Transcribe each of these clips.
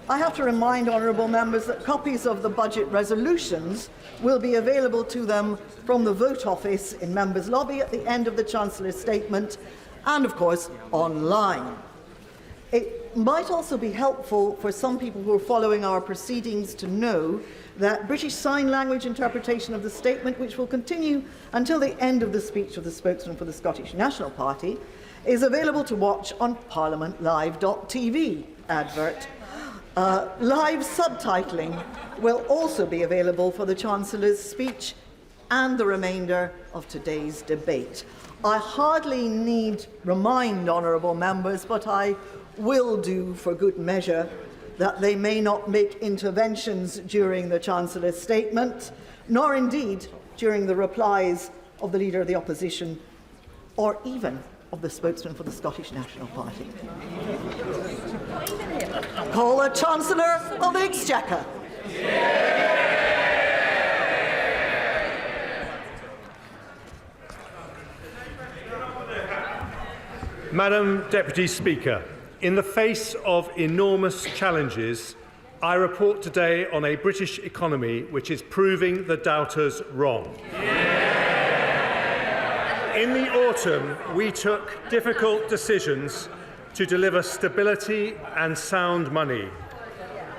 I have to remind honourable members that copies of the budget resolutions will be available to them from the Vote Office in Members' Lobby at the end of the Chancellor's statement and, of course, online. It might also be helpful for some people who are following our proceedings to know that British Sign Language interpretation of the statement, which will continue until the end of the speech of the spokesman for the Scottish National Party, is available to watch on parliamentlive.tv advert. Live subtitling will also be available for the Chancellor's speech and the remainder of today's debate. I hardly need remind honourable members, but I will do for good measure, that they may not make interventions during the Chancellor's statement, nor indeed during the replies of the Leader of the Opposition, or even of the spokesman for the Scottish National Party. Call the Chancellor of the Exchequer. Madam Deputy Speaker, in the face of enormous challenges, I report today on a British economy which is proving the doubters wrong. In the autumn, we took difficult decisions to deliver stability and sound money.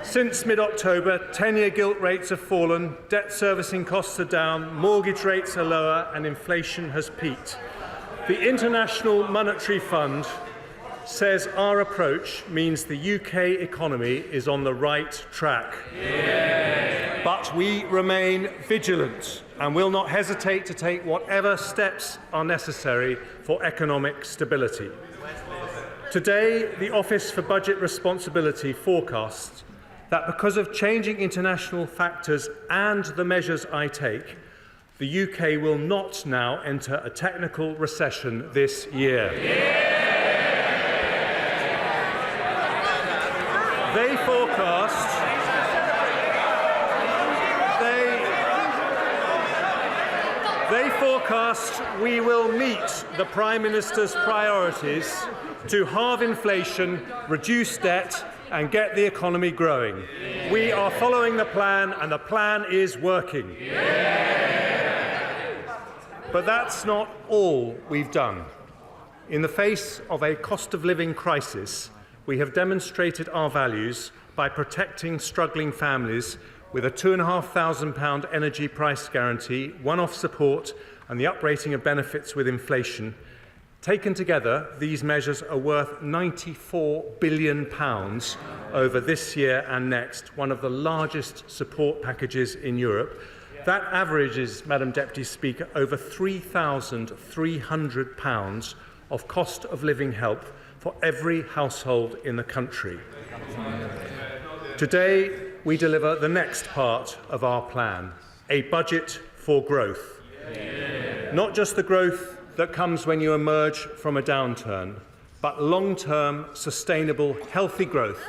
Since mid-October, 10-year gilt rates have fallen, debt servicing costs are down, mortgage rates are lower, and inflation has peaked. The International Monetary Fund says our approach means the UK economy is on the right track. Yeah. But we remain vigilant and will not hesitate to take whatever steps are necessary for economic stability. Today, the Office for Budget Responsibility forecasts that because of changing international factors and the measures I take, the UK will not now enter a technical recession this year. Yeah. They forecast we will meet the Prime Minister's priorities to halve inflation, reduce debt and get the economy growing. We are following the plan and the plan is working. But that's not all we've done. In the face of a cost of living crisis, we have demonstrated our values by protecting struggling families with a £2,500 energy price guarantee, one-off support and the uprating of benefits with inflation. Taken together, these measures are worth £94 billion over this year and next, one of the largest support packages in Europe. That averages, Madam Deputy Speaker, over £3,300 of cost of living help for every household in the country. Today, we deliver the next part of our plan, a budget for growth. Not just the growth that comes when you emerge from a downturn, but long-term, sustainable, healthy growth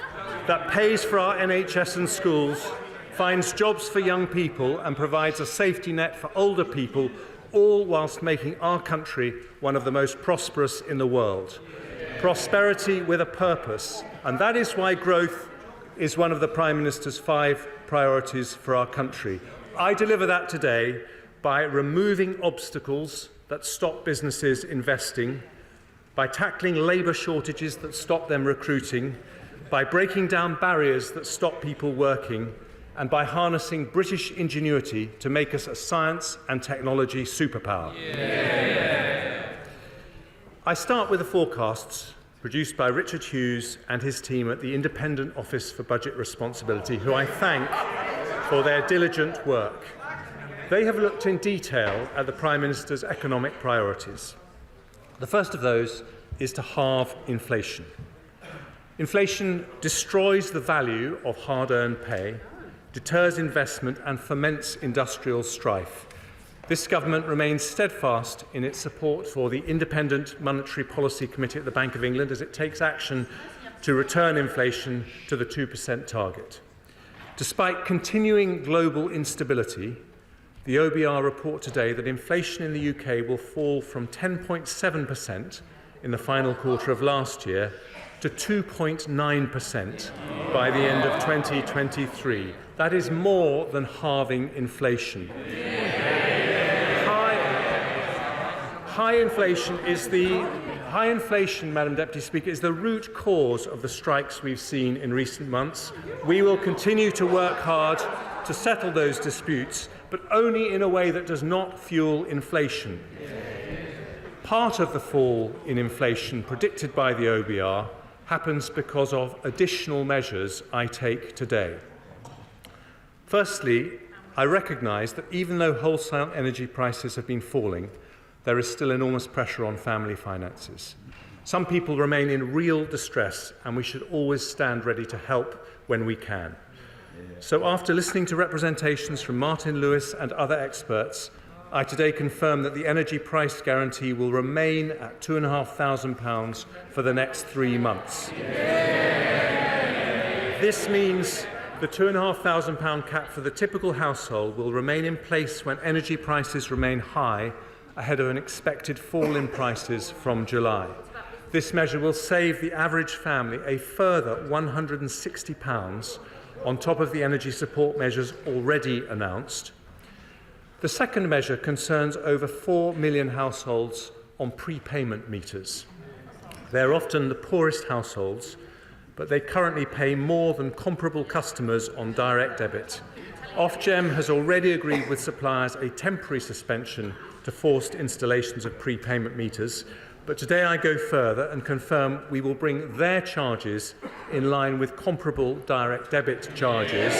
that pays for our NHS and schools, finds jobs for young people and provides a safety net for older people, all whilst making our country one of the most prosperous in the world. Prosperity with a purpose, and that is why growth is one of the Prime Minister's 5 priorities for our country. I deliver that today by removing obstacles that stop businesses investing, by tackling labour shortages that stop them recruiting, by breaking down barriers that stop people working, and by harnessing British ingenuity to make us a science and technology superpower. I start with the forecasts produced by Richard Hughes and his team at the Independent Office for Budget Responsibility, who I thank for their diligent work. They have looked in detail at the Prime Minister's economic priorities. The first of those is to halve inflation. Inflation destroys the value of hard-earned pay, deters investment and foments industrial strife. This government remains steadfast in its support for the Independent Monetary Policy Committee at the Bank of England as it takes action to return inflation to the 2% target. Despite continuing global instability, the OBR report today that inflation in the UK will fall from 10.7% in the final quarter of last year to 2.9% by the end of 2023. That is more than halving inflation. High inflation, Madam Deputy Speaker, is the root cause of the strikes we've seen in recent months. We will continue to work hard to settle those disputes, but only in a way that does not fuel inflation. Part of the fall in inflation predicted by the OBR happens because of additional measures I take today. Firstly, I recognise that even though wholesale energy prices have been falling, there is still enormous pressure on family finances. Some people remain in real distress, and we should always stand ready to help when we can. So after listening to representations from Martin Lewis and other experts, I today confirm that the energy price guarantee will remain at £2,500 for the next 3 months. This means the £2,500 cap for the typical household will remain in place when energy prices remain high ahead of an expected fall in prices from July. This measure will save the average family a further £160 on top of the energy support measures already announced. The second measure concerns over 4 million households on prepayment meters. They're often the poorest households, but they currently pay more than comparable customers on direct debit. Ofgem has already agreed with suppliers a temporary suspension to forced installations of prepayment meters, but today I go further and confirm we will bring their charges in line with comparable direct debit charges.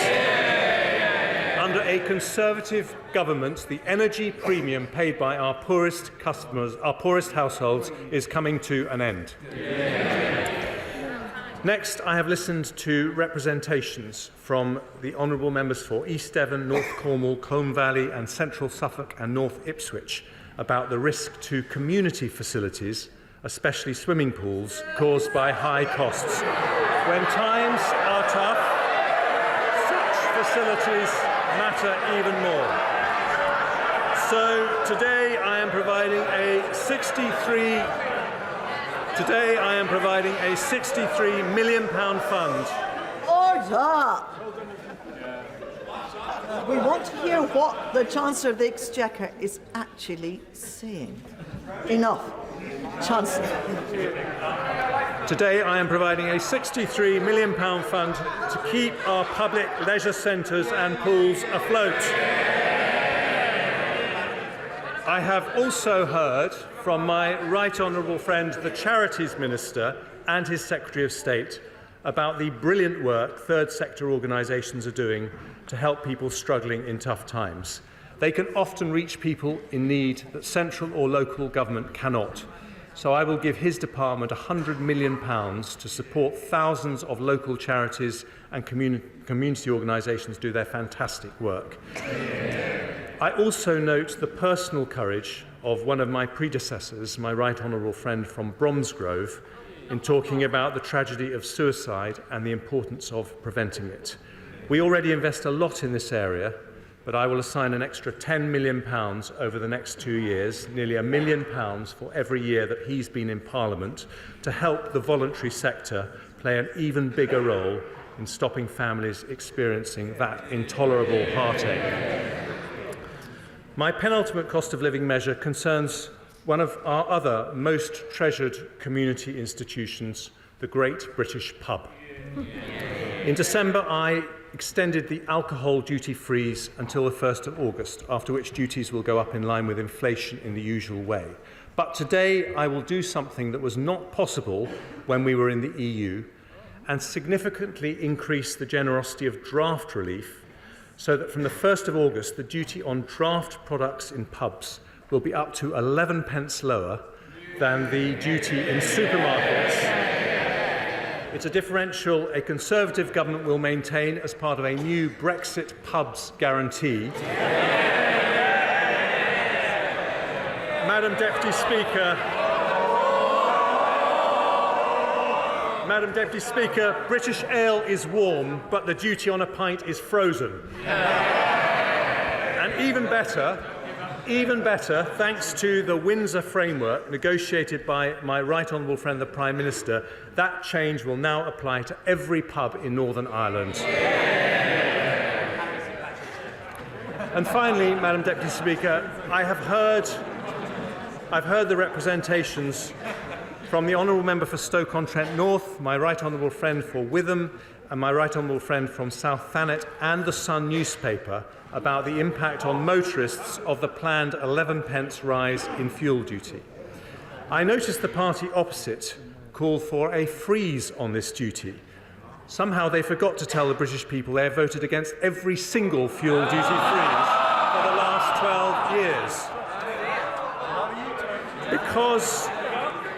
Under a Conservative government, the energy premium paid by our poorest customers, our poorest households, is coming to an end. Next, I have listened to representations from the honourable members for East Devon, North Cornwall, Colne Valley and Central Suffolk and North Ipswich about the risk to community facilities, especially swimming pools, caused by high costs. When times are tough, such facilities matter even more. So today I am providing a £63 million fund. Order! We want to hear what the Chancellor of the Exchequer is actually saying. Enough. Chancellor. Today I am providing a £63 million fund to keep our public leisure centres and pools afloat. I have also heard from my right honourable friend, the Charities Minister, and his Secretary of State about the brilliant work third sector organisations are doing to help people struggling in tough times. They can often reach people in need that central or local government cannot. So I will give his department £100 million to support thousands of local charities and community organisations do their fantastic work. I also note the personal courage of one of my predecessors, my right honourable friend from Bromsgrove, in talking about the tragedy of suicide and the importance of preventing it. We already invest a lot in this area, but I will assign an extra £10 million over the next 2 years, nearly £1 million for every year that he's been in Parliament, to help the voluntary sector play an even bigger role in stopping families experiencing that intolerable heartache. My penultimate cost of living measure concerns one of our other most treasured community institutions, the Great British Pub. In December, I extended the alcohol duty freeze until the 1st of August, after which duties will go up in line with inflation in the usual way. But today I will do something that was not possible when we were in the EU and significantly increase the generosity of draft relief so that from the 1st of August the duty on draft products in pubs will be up to 11 pence lower than the duty in supermarkets. It's a differential a Conservative government will maintain as part of a new Brexit pubs guarantee. Madam Deputy Speaker, British ale is warm, but the duty on a pint is frozen. And even better, Even better, thanks to the Windsor framework negotiated by my right honourable friend, the Prime Minister, that change will now apply to every pub in Northern Ireland. And finally, Madam Deputy Speaker, I've heard the representations from the Honourable Member for Stoke-on-Trent North, my right honourable friend for Witham, and my right honourable friend from South Thanet, and the Sun newspaper about the impact on motorists of the planned 11p rise in fuel duty. I noticed the party opposite call for a freeze on this duty. Somehow they forgot to tell the British people they have voted against every single fuel duty freeze for the last 12 years.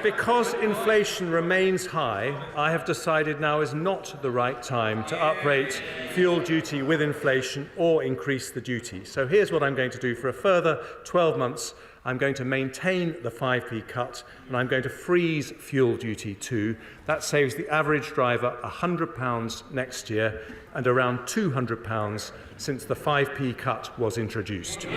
Because inflation remains high, I have decided now is not the right time to uprate fuel duty with inflation or increase the duty. So here's what I'm going to do for a further 12 months. I'm going to maintain the 5p cut, and I'm going to freeze fuel duty too. That saves the average driver £100 next year and around £200 since the 5p cut was introduced.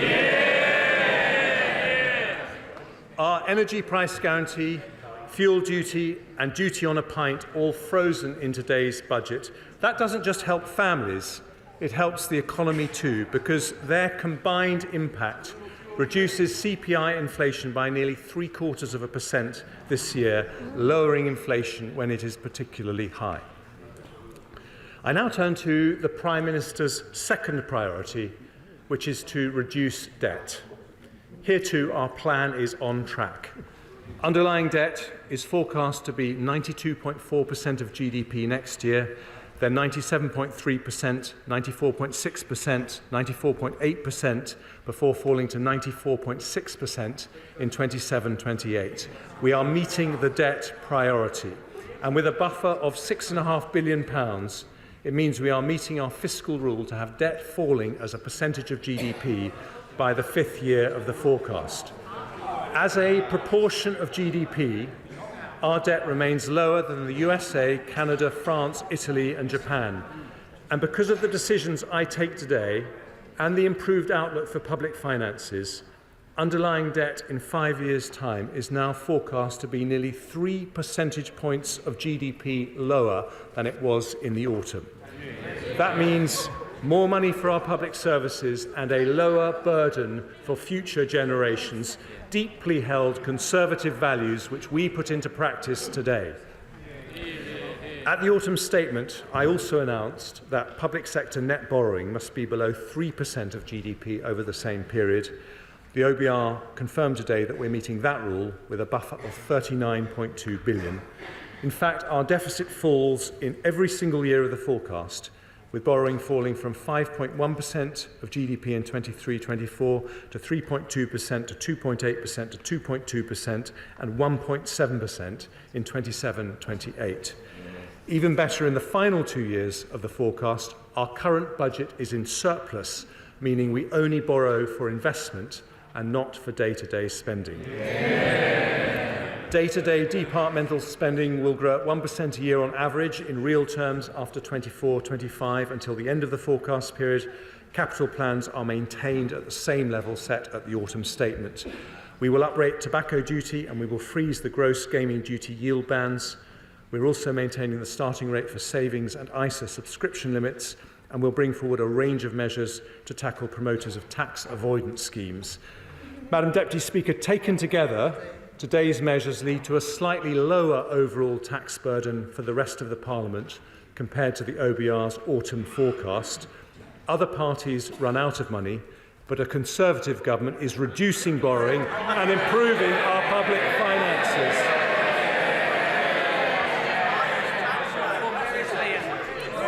Our energy price guarantee, fuel duty and duty on a pint all frozen in today's budget. That doesn't just help families, it helps the economy too, because their combined impact reduces CPI inflation by nearly 0.75% this year, lowering inflation when it is particularly high. I now turn to the Prime Minister's second priority, which is to reduce debt. Here too, our plan is on track. Underlying debt is forecast to be 92.4% of GDP next year, then 97.3%, 94.6%, 94.8%, before falling to 94.6% in 27-28. We are meeting the debt priority. And with a buffer of £6.5 billion, it means we are meeting our fiscal rule to have debt falling as a percentage of GDP by the fifth year of the forecast. As a proportion of GDP, our debt remains lower than the USA, Canada, France, Italy and Japan. And because of the decisions I take today and the improved outlook for public finances, underlying debt in 5 years' time is now forecast to be nearly 3 percentage points of GDP lower than it was in the autumn. That means more money for our public services and a lower burden for future generations, deeply held conservative values which we put into practice today. At the autumn statement, I also announced that public sector net borrowing must be below 3% of GDP over the same period. The OBR confirmed today that we're meeting that rule with a buffer of £39.2 billion. In fact, our deficit falls in every single year of the forecast, with borrowing falling from 5.1% of GDP in 23-24 to 3.2% to 2.8% to 2.2% and 1.7% in 27-28. Even better, in the final 2 years of the forecast, our current budget is in surplus, meaning we only borrow for investment and not for day-to-day spending. Day-to-day departmental spending will grow at 1% a year on average in real terms after 24-25 until the end of the forecast period. Capital plans are maintained at the same level set at the autumn statement. We will uprate tobacco duty and we will freeze the gross gaming duty yield bands. We're also maintaining the starting rate for savings and ISA subscription limits, and we'll bring forward a range of measures to tackle promoters of tax avoidance schemes. Madam Deputy Speaker, taken together, today's measures lead to a slightly lower overall tax burden for the rest of the Parliament compared to the OBR's autumn forecast. Other parties run out of money, but a Conservative government is reducing borrowing and improving our public finances.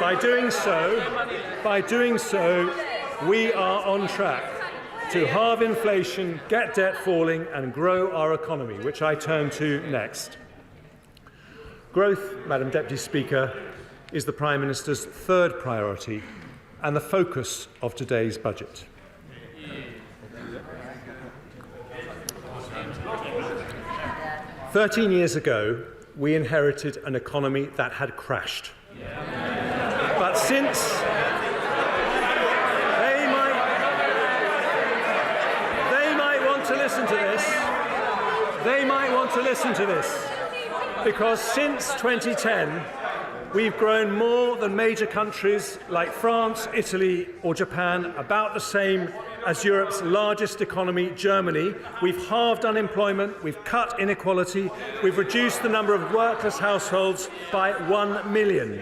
By doing so, we are on track to halve inflation, get debt falling and grow our economy, which I turn to next. Growth, Madam Deputy Speaker, is the Prime Minister's third priority and the focus of today's budget. "13 years ago, we inherited an economy that had crashed. But since they might listen to this, because since 2010, we've grown more than major countries like France, Italy or Japan, about the same as Europe's largest economy, Germany. We've halved unemployment, we've cut inequality, we've reduced the number of workless households by 1 million.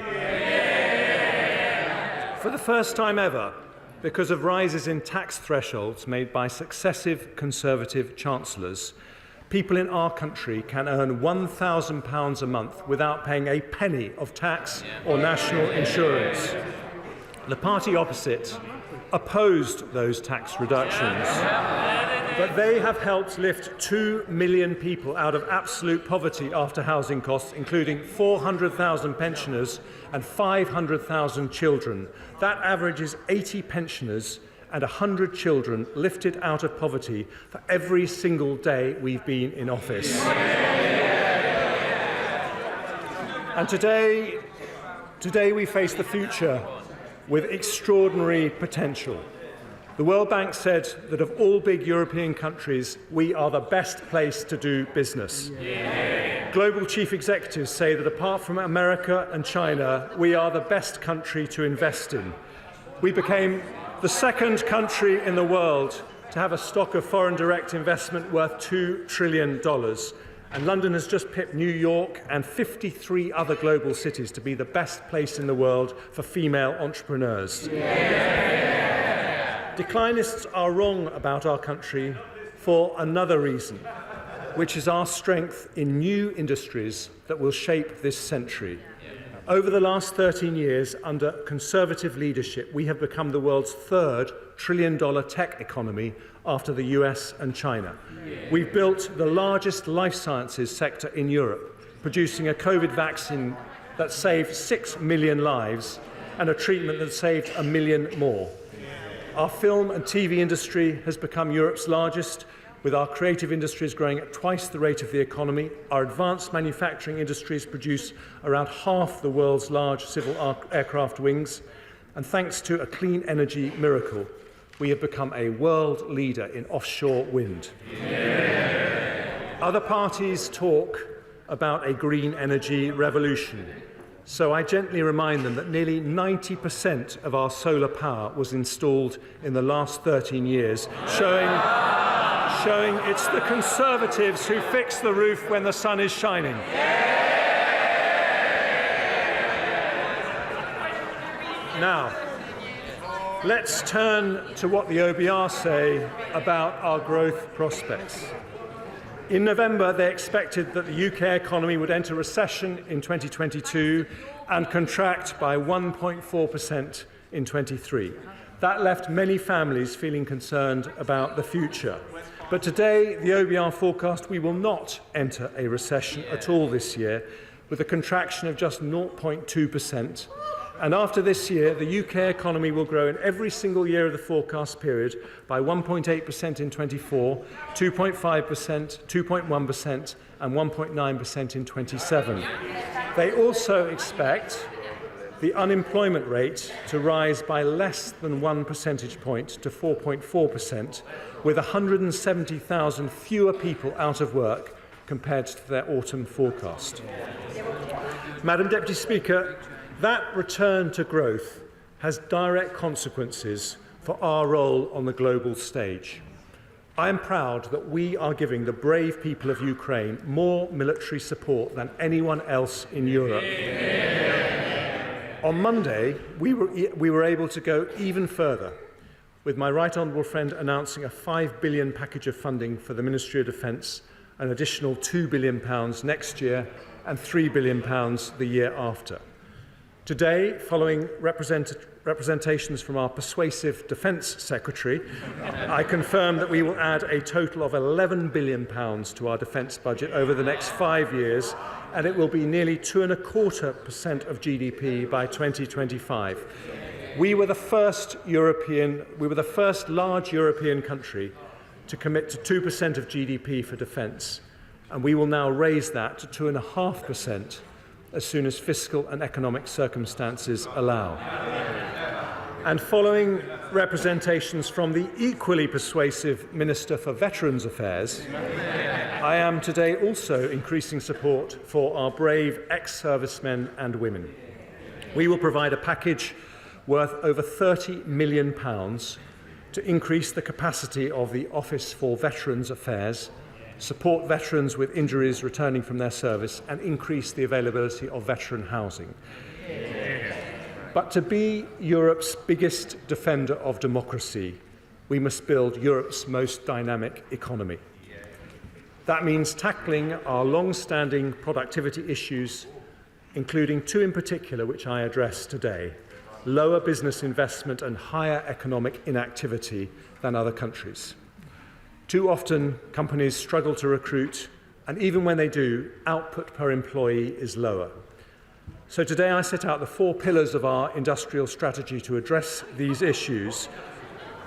For the first time ever, because of rises in tax thresholds made by successive Conservative chancellors, people in our country can earn £1,000 a month without paying a penny of tax or national insurance. The party opposite opposed those tax reductions, but they have helped lift 2 million people out of absolute poverty after housing costs, including 400,000 pensioners and 500,000 children. That averages 80 pensioners and 100 children lifted out of poverty for every single day we've been in office. And today we face the future with extraordinary potential. The World Bank said that of all big European countries, we are the best place to do business. Global chief executives say that apart from America and China, we are the best country to invest in. We became the second country in the world to have a stock of foreign direct investment worth $2 trillion. And London has just pipped New York and 53 other global cities to be the best place in the world for female entrepreneurs. Declinists are wrong about our country for another reason, which is our strength in new industries that will shape this century. Over the last 13 years, under Conservative leadership, we have become the world's third trillion-dollar tech economy after the US and China. We've built the largest life sciences sector in Europe, producing a COVID vaccine that saved 6 million lives and a treatment that saved 1 million more. Our film and TV industry has become Europe's largest, with our creative industries growing at twice the rate of the economy. Our advanced manufacturing industries produce around half the world's large civil aircraft wings. And thanks to a clean energy miracle, we have become a world leader in offshore wind. Other parties talk about a green energy revolution. So I gently remind them that nearly 90% of our solar power was installed in the last 13 years, showing it's the Conservatives who fix the roof when the sun is shining. Now, let's turn to what the OBR say about our growth prospects. In November, they expected that the UK economy would enter recession in 2022 and contract by 1.4% in 23. That left many families feeling concerned about the future. But today, the OBR forecast we will not enter a recession at all this year, with a contraction of just 0.2%. And after this year, the UK economy will grow in every single year of the forecast period by 1.8% in 24, 2.5%, 2.1% and 1.9% in 27. They also expect the unemployment rate to rise by less than 1 percentage point to 4.4%, with 170,000 fewer people out of work compared to their autumn forecast. Madam Deputy Speaker, that return to growth has direct consequences for our role on the global stage. I am proud that we are giving the brave people of Ukraine more military support than anyone else in Europe. On Monday, we were able to go even further, with my right honourable friend announcing a £5 billion package of funding for the Ministry of Defence, an additional £2 billion next year and £3 billion the year after. Today, following representations from our persuasive Defence Secretary, I confirm that we will add a total of £11 billion to our defence budget over the next 5 years, and it will be nearly 2.25% of GDP by 2025. We were the first large European country to commit to 2% of GDP for defence, and we will now raise that to 2.5% as soon as fiscal and economic circumstances allow. And following representations from the equally persuasive Minister for Veterans Affairs, I am today also increasing support for our brave ex-servicemen and women. We will provide a package worth over £30 million to increase the capacity of the Office for Veterans Affairs, support veterans with injuries returning from their service, and increase the availability of veteran housing. But to be Europe's biggest defender of democracy, we must build Europe's most dynamic economy. That means tackling our long-standing productivity issues, including two in particular which I address today: lower business investment and higher economic inactivity than other countries. Too often, companies struggle to recruit, and even when they do, output per employee is lower. So today I set out the 4 pillars of our industrial strategy to address these issues.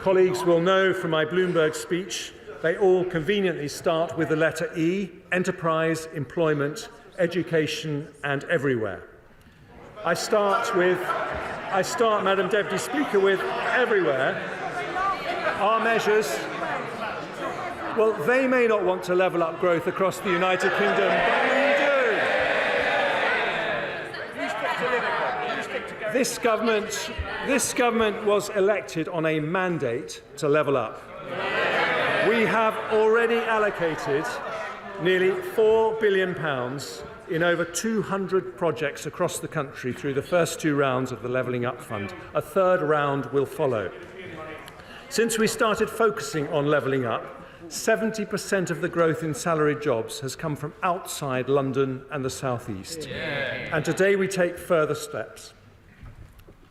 Colleagues will know from my Bloomberg speech, they all conveniently start with the letter E: enterprise, employment, education, and everywhere. I start, Madam Deputy Speaker, with everywhere. Our measures, well, they may not want to level up growth across the United Kingdom, but we do. This government was elected on a mandate to level up. We have already allocated nearly £4 billion in over 200 projects across the country through the first 2 rounds of the Levelling Up Fund. A third round will follow. Since we started focusing on levelling up, 70% of the growth in salaried jobs has come from outside London and the South East. And today we take further steps.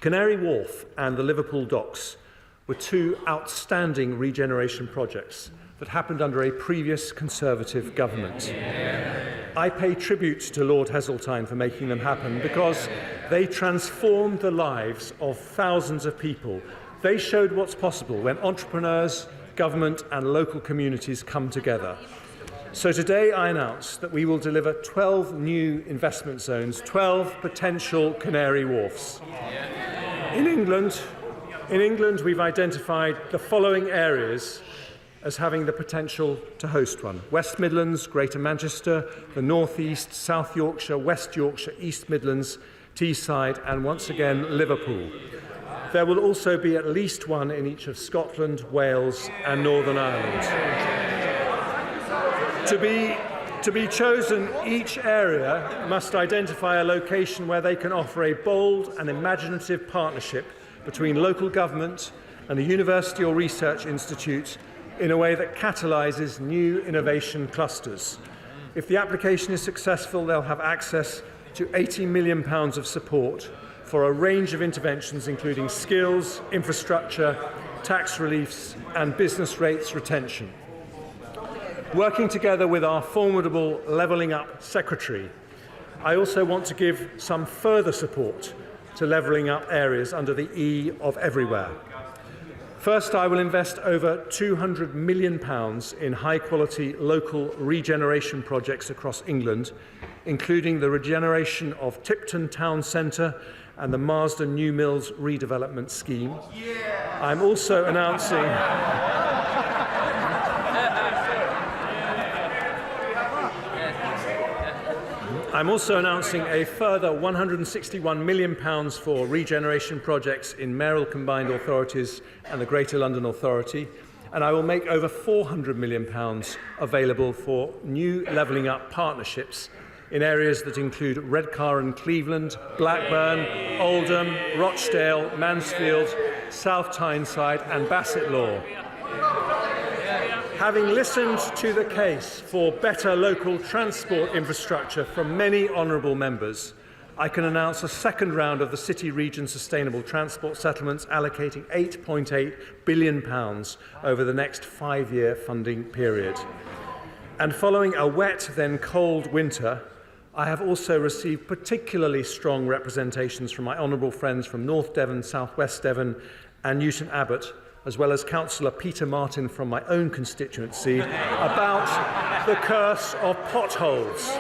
Canary Wharf and the Liverpool Docks were 2 outstanding regeneration projects that happened under a previous Conservative government. I pay tribute to Lord Heseltine for making them happen because they transformed the lives of thousands of people. They showed what's possible when entrepreneurs, government and local communities come together. So today I announce that we will deliver 12 new investment zones, 12 potential Canary Wharfs. In England, we've identified the following areas as having the potential to host one: West Midlands, Greater Manchester, the North East, South Yorkshire, West Yorkshire, East Midlands, Teesside, and once again Liverpool. There will also be at least one in each of Scotland, Wales, and Northern Ireland. To be chosen, each area must identify a location where they can offer a bold and imaginative partnership between local government and a university or research institute in a way that catalyses new innovation clusters. If the application is successful, they'll have access to £80 million of support for a range of interventions, including skills, infrastructure, tax reliefs, and business rates retention. Working together with our formidable Levelling Up Secretary, I also want to give some further support to levelling up areas under the E of everywhere. First, I will invest over £200 million in high-quality local regeneration projects across England, including the regeneration of Tipton Town Centre and the Marsden New Mills redevelopment scheme. I'm also announcing a further £161 million for regeneration projects in mayoral combined authorities and the Greater London Authority, and I will make over £400 million available for new levelling up partnerships in areas that include Redcar and Cleveland, Blackburn, Oldham, Rochdale, Mansfield, South Tyneside and Basset Law. Having listened to the case for better local transport infrastructure from many honourable members, I can announce a second round of the City Region Sustainable Transport Settlements, allocating £8.8 billion over the next 5-year funding period. And following a wet, then cold winter, I have also received particularly strong representations from my honourable friends from North Devon, South West Devon and Newton Abbot, as well as Councillor Peter Martin from my own constituency, about the curse of potholes.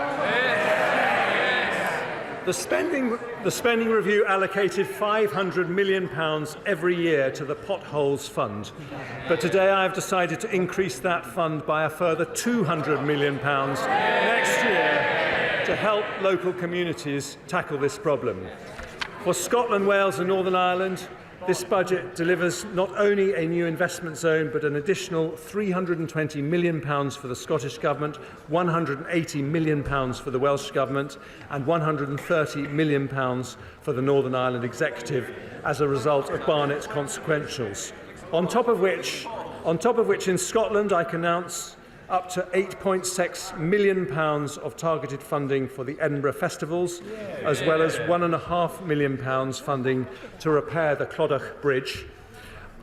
The spending review allocated £500 million every year to the Potholes Fund, but today I have decided to increase that fund by a further £200 million next year to help local communities tackle this problem. For Scotland, Wales and Northern Ireland, this budget delivers not only a new investment zone, but an additional £320 million for the Scottish Government, £180 million for the Welsh Government, and £130 million for the Northern Ireland Executive as a result of Barnett's consequentials. On top of which in Scotland I can announce up to £8.6 million of targeted funding for the Edinburgh Festivals, as well as £1.5 million funding to repair the Clodagh Bridge.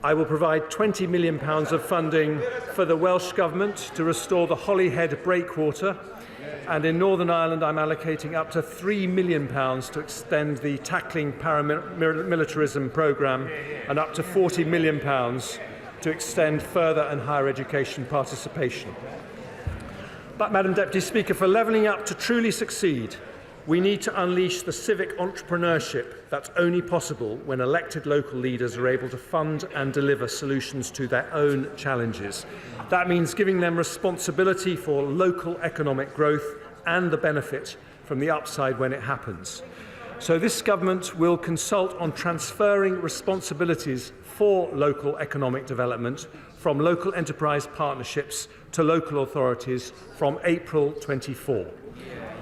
I will provide £20 million of funding for the Welsh Government to restore the Holyhead breakwater, and in Northern Ireland I'm allocating up to £3 million to extend the Tackling Paramilitarism programme and up to £40 million to extend further and higher education participation. But, Madam Deputy Speaker, for levelling up to truly succeed, we need to unleash the civic entrepreneurship that's only possible when elected local leaders are able to fund and deliver solutions to their own challenges. That means giving them responsibility for local economic growth and the benefit from the upside when it happens. So this government will consult on transferring responsibilities for local economic development from local enterprise partnerships to local authorities from April 24.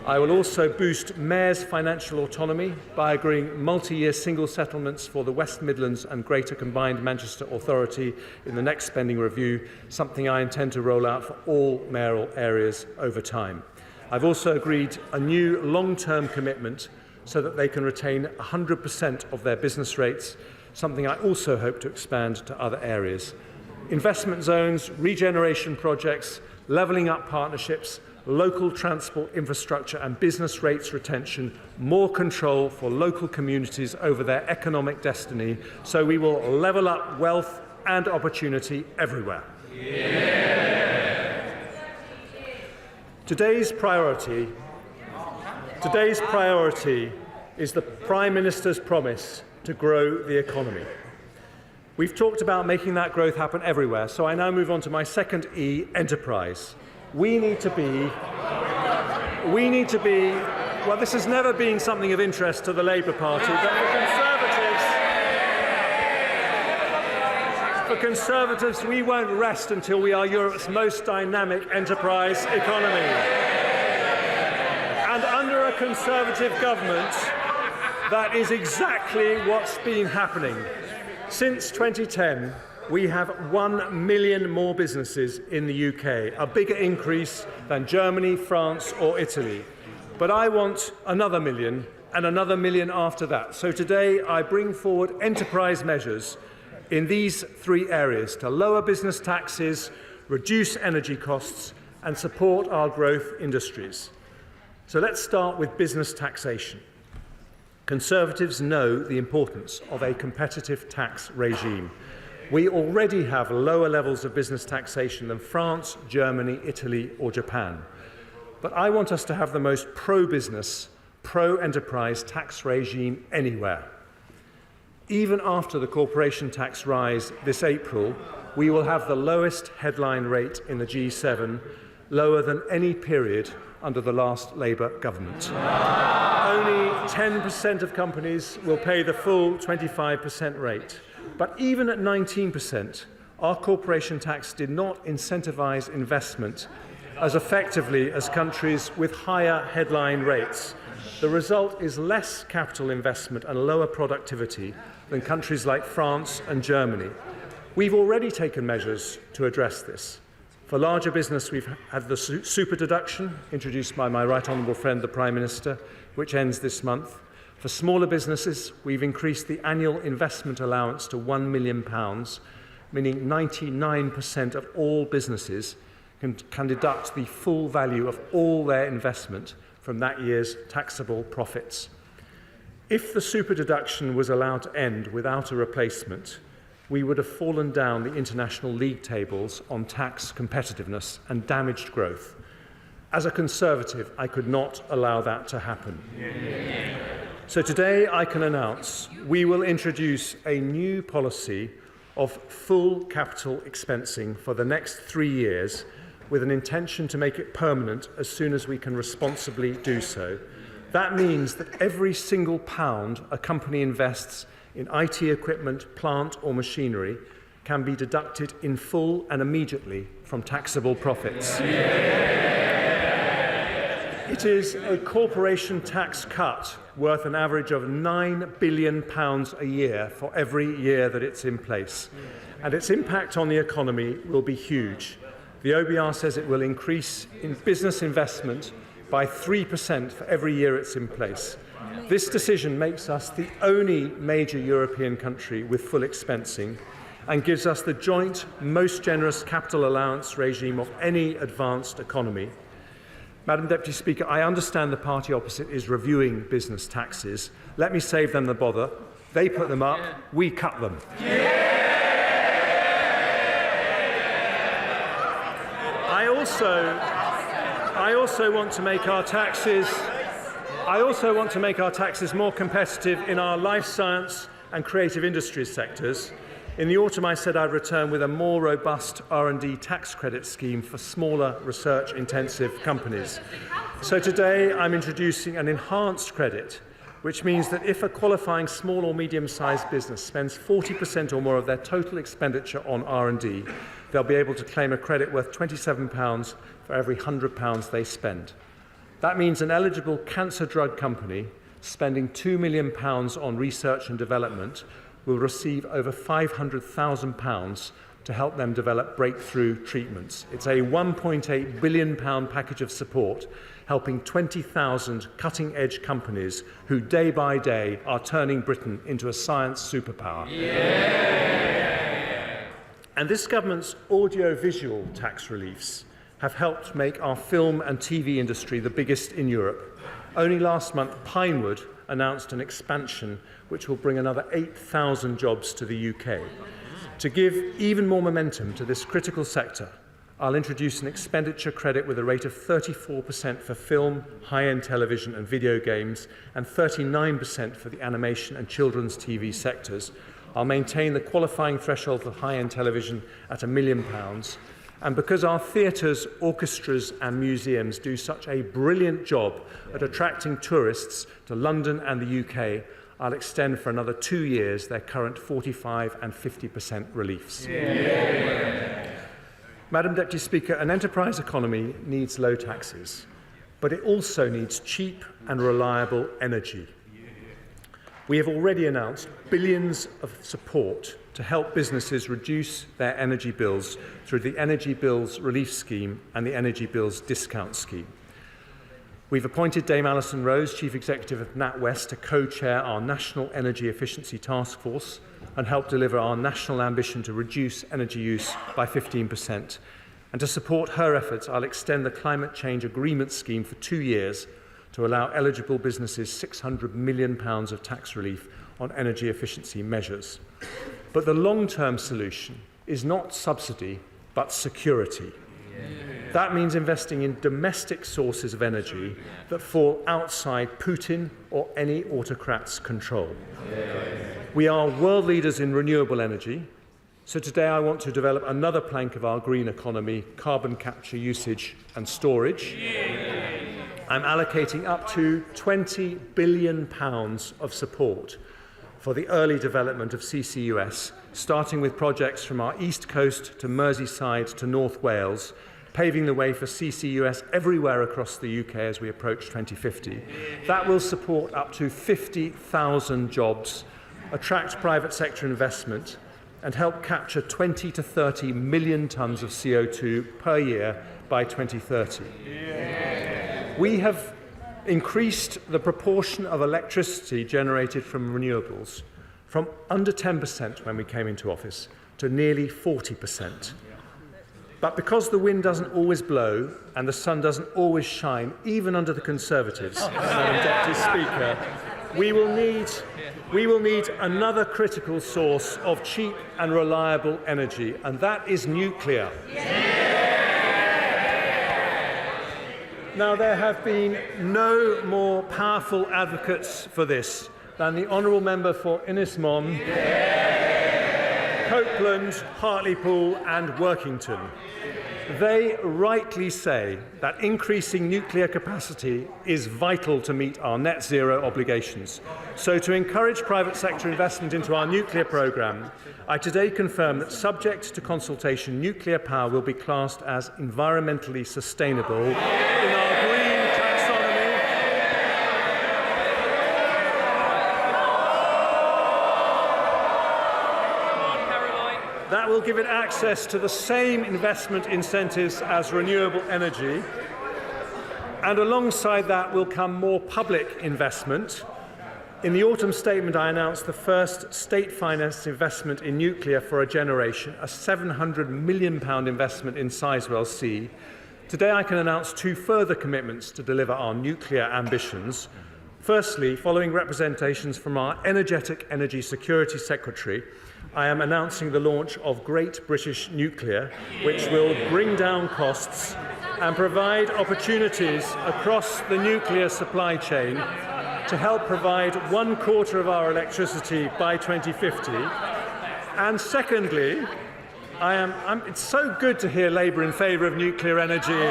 I will also boost mayors' financial autonomy by agreeing multi-year single settlements for the West Midlands and Greater Combined Manchester Authority in the next spending review, something I intend to roll out for all mayoral areas over time. I've also agreed a new long-term commitment so that they can retain 100% of their business rates, something I also hope to expand to other areas. Investment zones, regeneration projects, levelling up partnerships, local transport infrastructure and business rates retention, more control for local communities over their economic destiny, so we will level up wealth and opportunity everywhere. Yeah. Today's priority is the Prime Minister's promise to grow the economy. We've talked about making that growth happen everywhere, so I now move on to my second E, enterprise. We need to be, well, this has never been something of interest to the Labour Party, but for Conservatives, we won't rest until we are Europe's most dynamic enterprise economy. And under a Conservative government, that is exactly what's been happening. Since 2010, we have 1 million more businesses in the UK, a bigger increase than Germany, France or Italy. But I want another million and another million after that. So today I bring forward enterprise measures in these three areas to lower business taxes, reduce energy costs and support our growth industries. So let's start with business taxation. Conservatives know the importance of a competitive tax regime. We already have lower levels of business taxation than France, Germany, Italy or Japan. But I want us to have the most pro-business, pro-enterprise tax regime anywhere. Even after the corporation tax rise this April, we will have the lowest headline rate in the G7, lower than any period under the last Labour government. Only 10% of companies will pay the full 25% rate. But even at 19%, our corporation tax did not incentivise investment as effectively as countries with higher headline rates. The result is less capital investment and lower productivity than countries like France and Germany. We've already taken measures to address this. For larger business, we've had the super deduction, introduced by my right honourable friend, the Prime Minister, which ends this month. For smaller businesses, we've increased the annual investment allowance to £1 million, meaning 99% of all businesses can deduct the full value of all their investment from that year's taxable profits. If the super deduction was allowed to end without a replacement, we would have fallen down the international league tables on tax competitiveness and damaged growth. As a Conservative, I could not allow that to happen. So today I can announce we will introduce a new policy of full capital expensing for the next 3 years, with an intention to make it permanent as soon as we can responsibly do so. That means that every single pound a company invests in IT equipment, plant or machinery can be deducted in full and immediately from taxable profits. It is a corporation tax cut worth an average of £9 billion a year for every year that it's in place. And its impact on the economy will be huge. The OBR says it will increase in business investment by 3% for every year it's in place. This decision makes us the only major European country with full expensing and gives us the joint most generous capital allowance regime of any advanced economy. Madam Deputy Speaker, I understand the party opposite is reviewing business taxes. Let me save them the bother. They put them up, we cut them. I also want to make our taxes more competitive in our life science and creative industries sectors. In the autumn, I said I'd return with a more robust R&D tax credit scheme for smaller research-intensive companies. So today, I'm introducing an enhanced credit, which means that if a qualifying small or medium-sized business spends 40% or more of their total expenditure on R&D, they'll be able to claim a credit worth £27 for every £100 they spend. That means an eligible cancer drug company spending £2 million on research and development will receive over £500,000 to help them develop breakthrough treatments. It's a £1.8 billion package of support, helping 20,000 cutting-edge companies who day by day are turning Britain into a science superpower. And this government's audio-visual tax reliefs have helped make our film and TV industry the biggest in Europe. Only last month, Pinewood announced an expansion which will bring another 8,000 jobs to the UK. To give even more momentum to this critical sector, I'll introduce an expenditure credit with a rate of 34% for film, high-end television and video games, and 39% for the animation and children's TV sectors. I'll maintain the qualifying threshold for high-end television at £1 million. And because our theatres, orchestras and museums do such a brilliant job at attracting tourists to London and the UK, I'll extend for another 2 years their current 45% and 50% reliefs. Madam Deputy Speaker, an enterprise economy needs low taxes, but it also needs cheap and reliable energy. We have already announced billions of support to help businesses reduce their energy bills through the Energy Bills Relief Scheme and the Energy Bills Discount Scheme. We've appointed Dame Alison Rose, Chief Executive of NatWest, to co-chair our National Energy Efficiency Task Force and help deliver our national ambition to reduce energy use by 15%. And to support her efforts, I'll extend the Climate Change Agreement Scheme for 2 years to allow eligible businesses £600 million of tax relief on energy efficiency measures. But the long-term solution is not subsidy, but security. That means investing in domestic sources of energy that fall outside Putin or any autocrat's control. We are world leaders in renewable energy, so today I want to develop another plank of our green economy, carbon capture, usage and storage. I'm allocating up to £20 billion of support for the early development of CCUS, starting with projects from our East Coast to Merseyside to North Wales, paving the way for CCUS everywhere across the UK as we approach 2050. That will support up to 50,000 jobs, attract private sector investment, and help capture 20 to 30 million tonnes of CO2 per year by 2030. We have increased the proportion of electricity generated from renewables from under 10% when we came into office to nearly 40%. But because the wind doesn't always blow and the sun doesn't always shine, even under the Conservatives, Madam Deputy Speaker, we will need another critical source of cheap and reliable energy, and that is nuclear. Now, there have been no more powerful advocates for this than the Honourable Member for Innismon, Copeland, Hartlepool and Workington. They rightly say that increasing nuclear capacity is vital to meet our net zero obligations. So to encourage private sector investment into our nuclear programme, I today confirm that, subject to consultation, nuclear power will be classed as environmentally sustainable in our green taxonomy. That will give it access to the same investment incentives as renewable energy. And alongside that will come more public investment. In the autumn statement, I announced the first state-financed investment in nuclear for a generation, a £700 million investment in Sizewell C. Today, I can announce two further commitments to deliver our nuclear ambitions. Firstly, following representations from our energetic Energy Security Secretary, I am announcing the launch of Great British Nuclear, which will bring down costs and provide opportunities across the nuclear supply chain to help provide 1/4 of our electricity by 2050. And secondly, it's so good to hear Labour in favour of nuclear energy.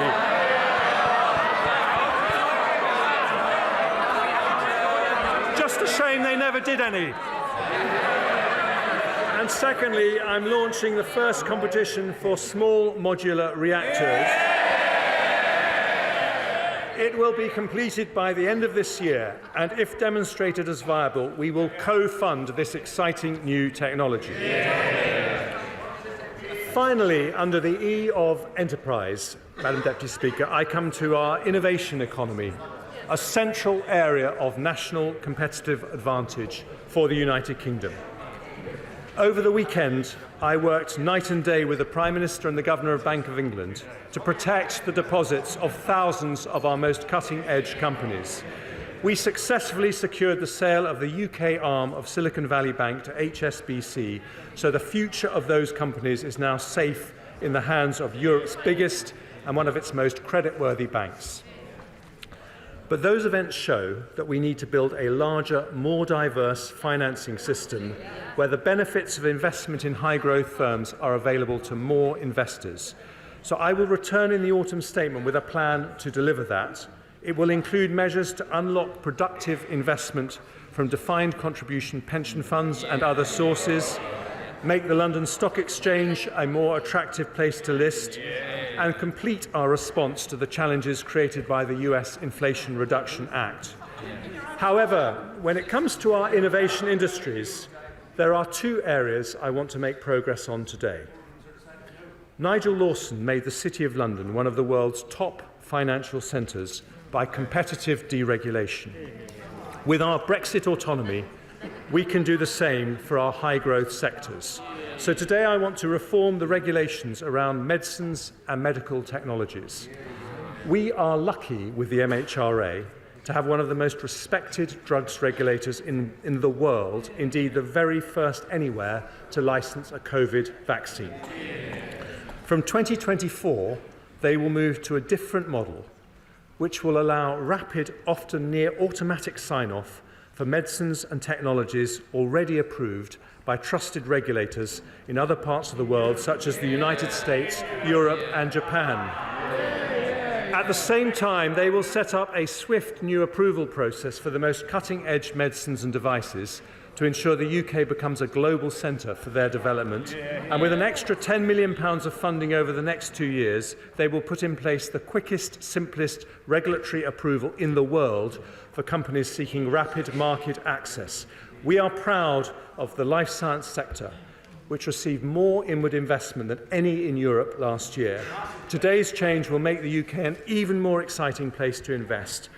Just a shame they never did any. And secondly, I'm launching the first competition for small modular reactors. It will be completed by the end of this year, and if demonstrated as viable, we will co-fund this exciting new technology. Finally, under the E of enterprise, Madam Deputy Speaker, I come to our innovation economy, a central area of national competitive advantage for the United Kingdom. Over the weekend, I worked night and day with the Prime Minister and the Governor of Bank of England to protect the deposits of thousands of our most cutting-edge companies. We successfully secured the sale of the UK arm of Silicon Valley Bank to HSBC, so the future of those companies is now safe in the hands of Europe's biggest and one of its most creditworthy banks. But those events show that we need to build a larger, more diverse financing system where the benefits of investment in high-growth firms are available to more investors. So I will return in the autumn statement with a plan to deliver that. It will include measures to unlock productive investment from defined contribution pension funds and other sources, make the London Stock Exchange a more attractive place to list, and complete our response to the challenges created by the US Inflation Reduction Act. However, when it comes to our innovation industries, there are two areas I want to make progress on today. Nigel Lawson made the City of London one of the world's top financial centres by competitive deregulation. With our Brexit autonomy, we can do the same for our high-growth sectors. So today I want to reform the regulations around medicines and medical technologies. We are lucky with the MHRA to have one of the most respected drugs regulators in the world, indeed the very first anywhere to license a COVID vaccine. From 2024, they will move to a different model, which will allow rapid, often near automatic sign-off for medicines and technologies already approved by trusted regulators in other parts of the world, such as the United States, Europe and Japan. At the same time, they will set up a swift new approval process for the most cutting-edge medicines and devices to ensure the UK becomes a global centre for their development. And with an extra £10 million of funding over the next 2 years, they will put in place the quickest, simplest regulatory approval in the world for companies seeking rapid market access. We are proud of the life science sector, which received more inward investment than any in Europe last year. Today's change will make the UK an even more exciting place to invest,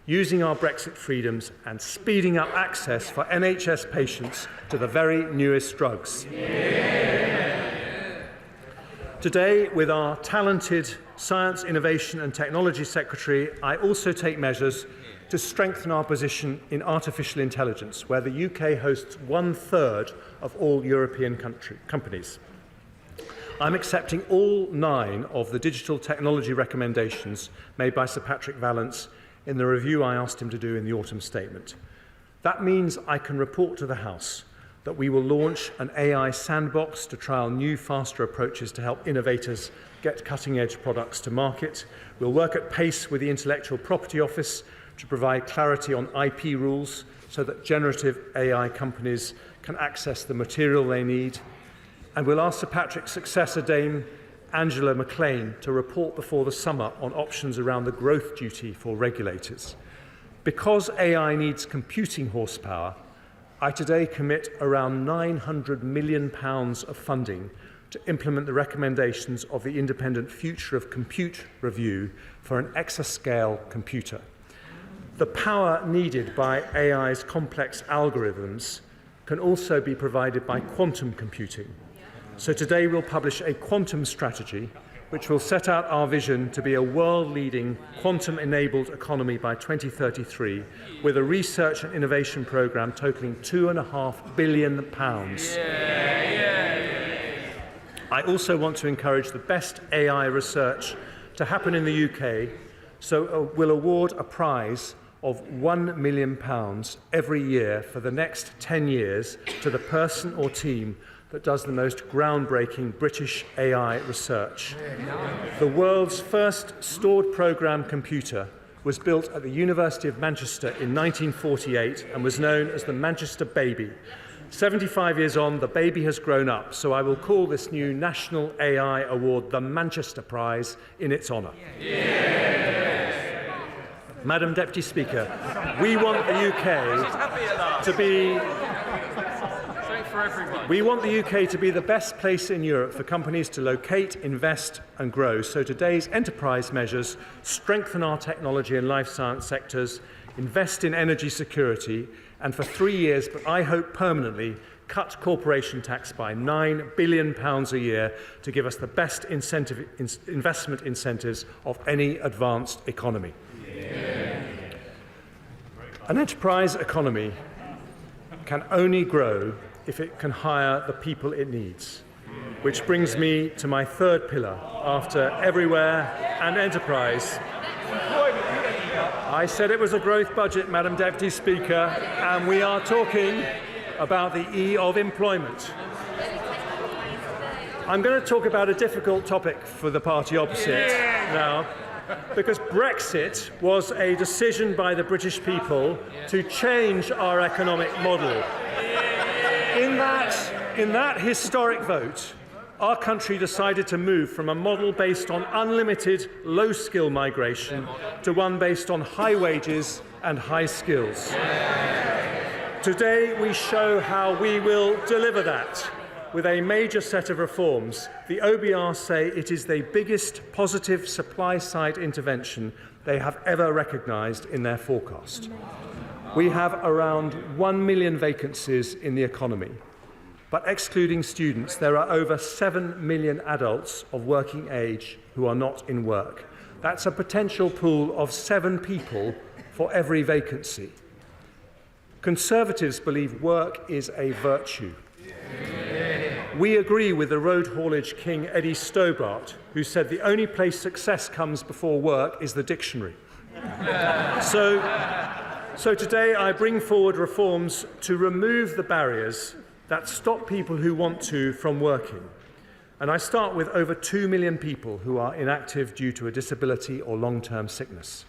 using our Brexit freedoms and speeding up access for NHS patients to the very newest drugs. Today, with our talented Science, Innovation and Technology Secretary, I also take measures to strengthen our position in artificial intelligence, where the UK hosts 1/3 of all European companies. I'm accepting all 9 of the digital technology recommendations made by Sir Patrick Vallance in the review I asked him to do in the autumn statement. That means I can report to the House that we will launch an AI sandbox to trial new, faster approaches to help innovators get cutting-edge products to market. We'll work at pace with the Intellectual Property Office to provide clarity on IP rules so that generative AI companies can access the material they need. And we'll ask Sir Patrick's successor, Dame Angela McLean, to report before the summer on options around the growth duty for regulators. Because AI needs computing horsepower, I today commit around £900 million of funding to implement the recommendations of the Independent Future of Compute review for an exascale computer. The power needed by AI's complex algorithms can also be provided by quantum computing. So today we'll publish a quantum strategy which will set out our vision to be a world-leading quantum-enabled economy by 2033 with a research and innovation programme totalling £2.5 billion. I also want to encourage the best AI research to happen in the UK, so we'll award a prize of £1 million every year for the next 10 years to the person or team that does the most groundbreaking British AI research. The world's first stored program computer was built at the University of Manchester in 1948 and was known as the Manchester Baby. 75 years on, the baby has grown up, so I will call this new National AI Award the Manchester Prize in its honour. Madam Deputy Speaker, we want the UK to be the best place in Europe for companies to locate, invest and grow. So today's enterprise measures strengthen our technology and life science sectors, invest in energy security, and for 3 years, but I hope permanently, cut corporation tax by £9 billion a year to give us the best investment incentives of any advanced economy. An enterprise economy can only grow if it can hire the people it needs, which brings me to my third pillar after everywhere and enterprise. I said it was a growth budget, Madam Deputy Speaker, and we are talking about the E of employment. I'm going to talk about a difficult topic for the party opposite now, because Brexit was a decision by the British people to change our economic model. In that historic vote, our country decided to move from a model based on unlimited low-skill migration to one based on high wages and high skills. Today, we show how we will deliver that with a major set of reforms. The OBR say it is the biggest positive supply-side intervention they have ever recognised in their forecast. We have around 1 million vacancies in the economy. But excluding students, there are over 7 million adults of working age who are not in work. That's a potential pool of 7 people for every vacancy. Conservatives believe work is a virtue. We agree with the road haulage king Eddie Stobart, who said the only place success comes before work is the dictionary. So today I bring forward reforms to remove the barriers that stop people who want to from working. And I start with over 2 million people who are inactive due to a disability or long-term sickness.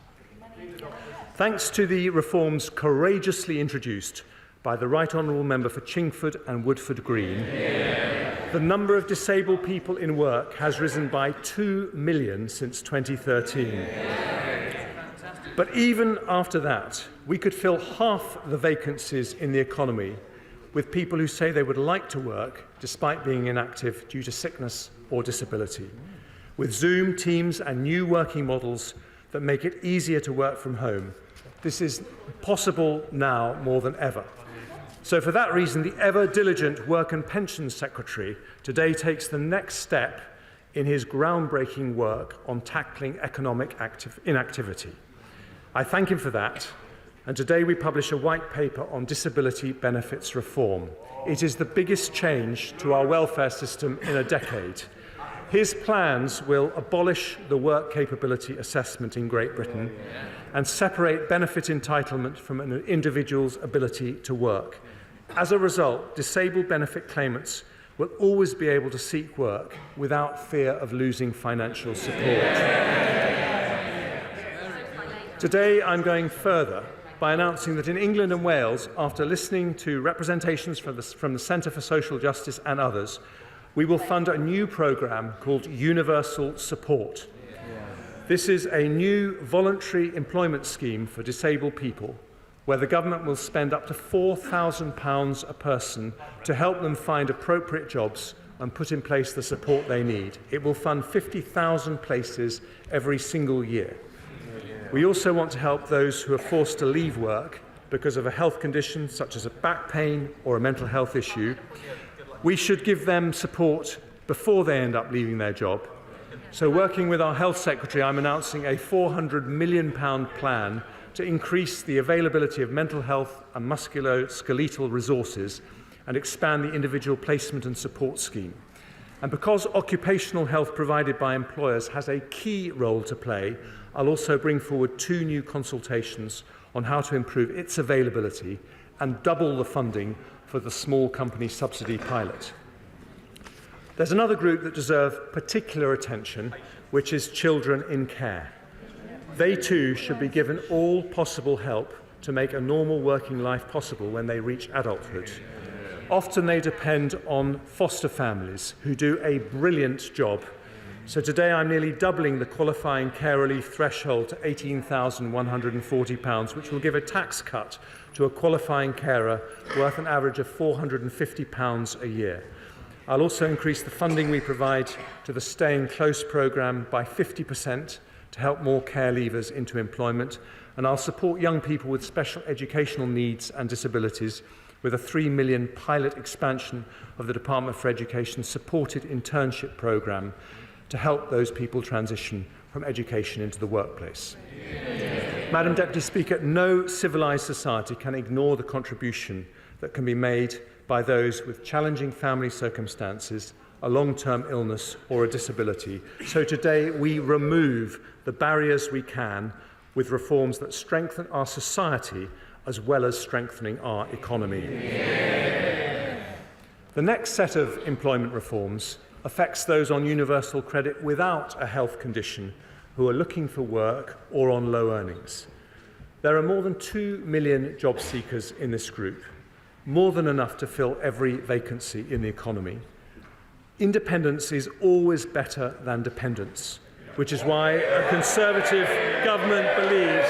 Thanks to the reforms courageously introduced by the Right Honourable Member for Chingford and Woodford Green, the number of disabled people in work has risen by 2 million since 2013. But even after that, we could fill half the vacancies in the economy with people who say they would like to work despite being inactive due to sickness or disability, with Zoom, Teams and new working models that make it easier to work from home. This is possible now more than ever. So for that reason, the ever-diligent Work and Pensions Secretary today takes the next step in his groundbreaking work on tackling economic inactivity. I thank him for that. And today we publish a white paper on disability benefits reform. It is the biggest change to our welfare system in a decade. His plans will abolish the work capability assessment in Great Britain and separate benefit entitlement from an individual's ability to work. As a result, disabled benefit claimants will always be able to seek work without fear of losing financial support. Today, I'm going further by announcing that in England and Wales, after listening to representations from the Centre for Social Justice and others, we will fund a new programme called Universal Support. This is a new voluntary employment scheme for disabled people where the government will spend up to £4,000 a person to help them find appropriate jobs and put in place the support they need. It will fund 50,000 places every single year. We also want to help those who are forced to leave work because of a health condition such as a back pain or a mental health issue. We should give them support before they end up leaving their job. So working with our Health Secretary, I'm announcing a £400 million plan to increase the availability of mental health and musculoskeletal resources and expand the individual placement and support scheme. And because occupational health provided by employers has a key role to play, I'll also bring forward 2 new consultations on how to improve its availability and double the funding for the small company subsidy pilot. There's another group that deserve particular attention, which is children in care. They too should be given all possible help to make a normal working life possible when they reach adulthood. Often they depend on foster families who do a brilliant job. So today I'm nearly doubling the qualifying care relief threshold to £18,140, which will give a tax cut to a qualifying carer worth an average of £450 a year. I'll also increase the funding we provide to the Staying Close programme by 50% to help more care leavers into employment, and I'll support young people with special educational needs and disabilities with a £3 million pilot expansion of the Department for Education's supported internship programme to help those people transition from education into the workplace. Madam Deputy Speaker, no civilised society can ignore the contribution that can be made by those with challenging family circumstances, a long-term illness or a disability. So today we remove the barriers we can with reforms that strengthen our society as well as strengthening our economy. The next set of employment reforms affects those on universal credit without a health condition who are looking for work or on low earnings. There are more than 2 million job seekers in this group, more than enough to fill every vacancy in the economy. Independence is always better than dependence, which is why a Conservative government believes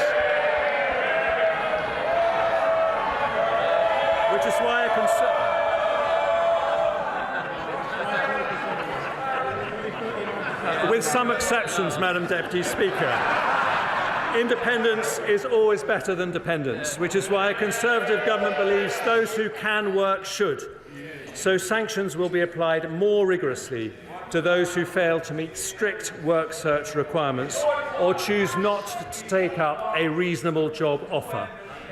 with some exceptions, Madam Deputy Speaker. Independence is always better than dependence, which is why a Conservative government believes those who can work should. So sanctions will be applied more rigorously to those who fail to meet strict work search requirements or choose not to take up a reasonable job offer.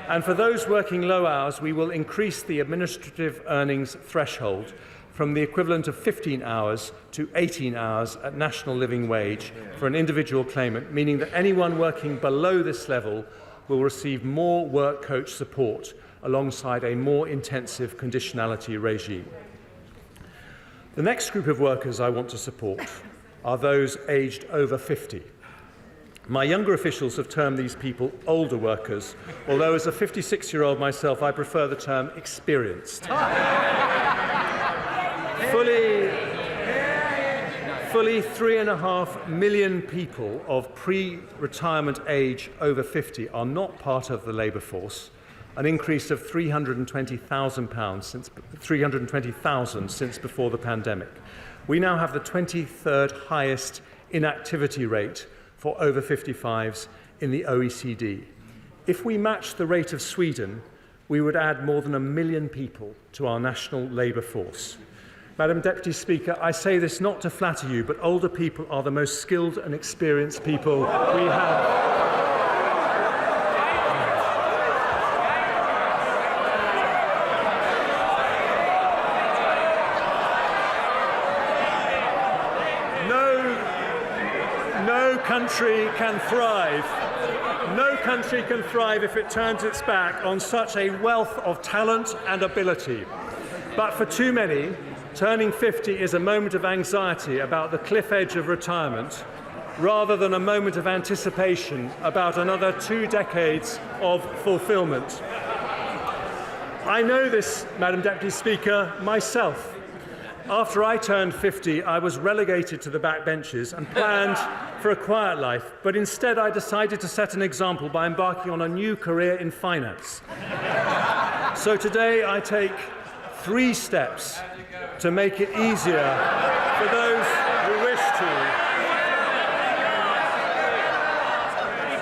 And for those working low hours, we will increase the administrative earnings threshold from the equivalent of 15 hours to 18 hours at national living wage for an individual claimant, meaning that anyone working below this level will receive more work coach support alongside a more intensive conditionality regime. The next group of workers I want to support are those aged over 50. My younger officials have termed these people older workers, although as a 56-year-old myself, I prefer the term experienced. Fully 3.5 million people of pre-retirement age over 50 are not part of the labour force, an increase of 320,000 since before the pandemic. We now have the 23rd highest inactivity rate for over 55s in the OECD. If we matched the rate of Sweden, we would add more than 1 million people to our national labour force. Madam Deputy Speaker, I say this not to flatter you, but older people are the most skilled and experienced people we have. No country can thrive. No country can thrive if it turns its back on such a wealth of talent and ability. But for too many, turning 50 is a moment of anxiety about the cliff edge of retirement, rather than a moment of anticipation about another 2 decades of fulfilment. I know this, Madam Deputy Speaker, myself. After I turned 50, I was relegated to the backbenches and planned for a quiet life, but instead I decided to set an example by embarking on a new career in finance. So today I take 3 steps to make it easier for those who wish to.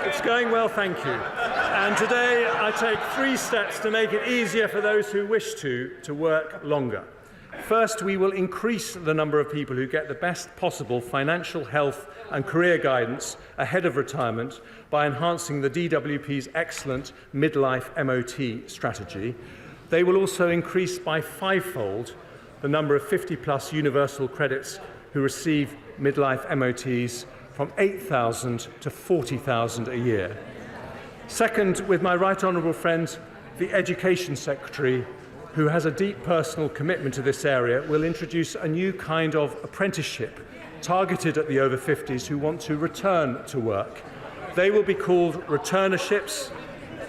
It's going well, thank you. And today I take 3 steps to make it easier for those who wish to work longer. First, we will increase the number of people who get the best possible financial, health and career guidance ahead of retirement by enhancing the DWP's excellent midlife MOT strategy. They will also increase by 5-fold the number of 50-plus universal credits who receive midlife MOTs from 8,000 to 40,000 a year. Second, with my right honourable friend, the Education Secretary, who has a deep personal commitment to this area, will introduce a new kind of apprenticeship targeted at the over 50s who want to return to work. They will be called returnerships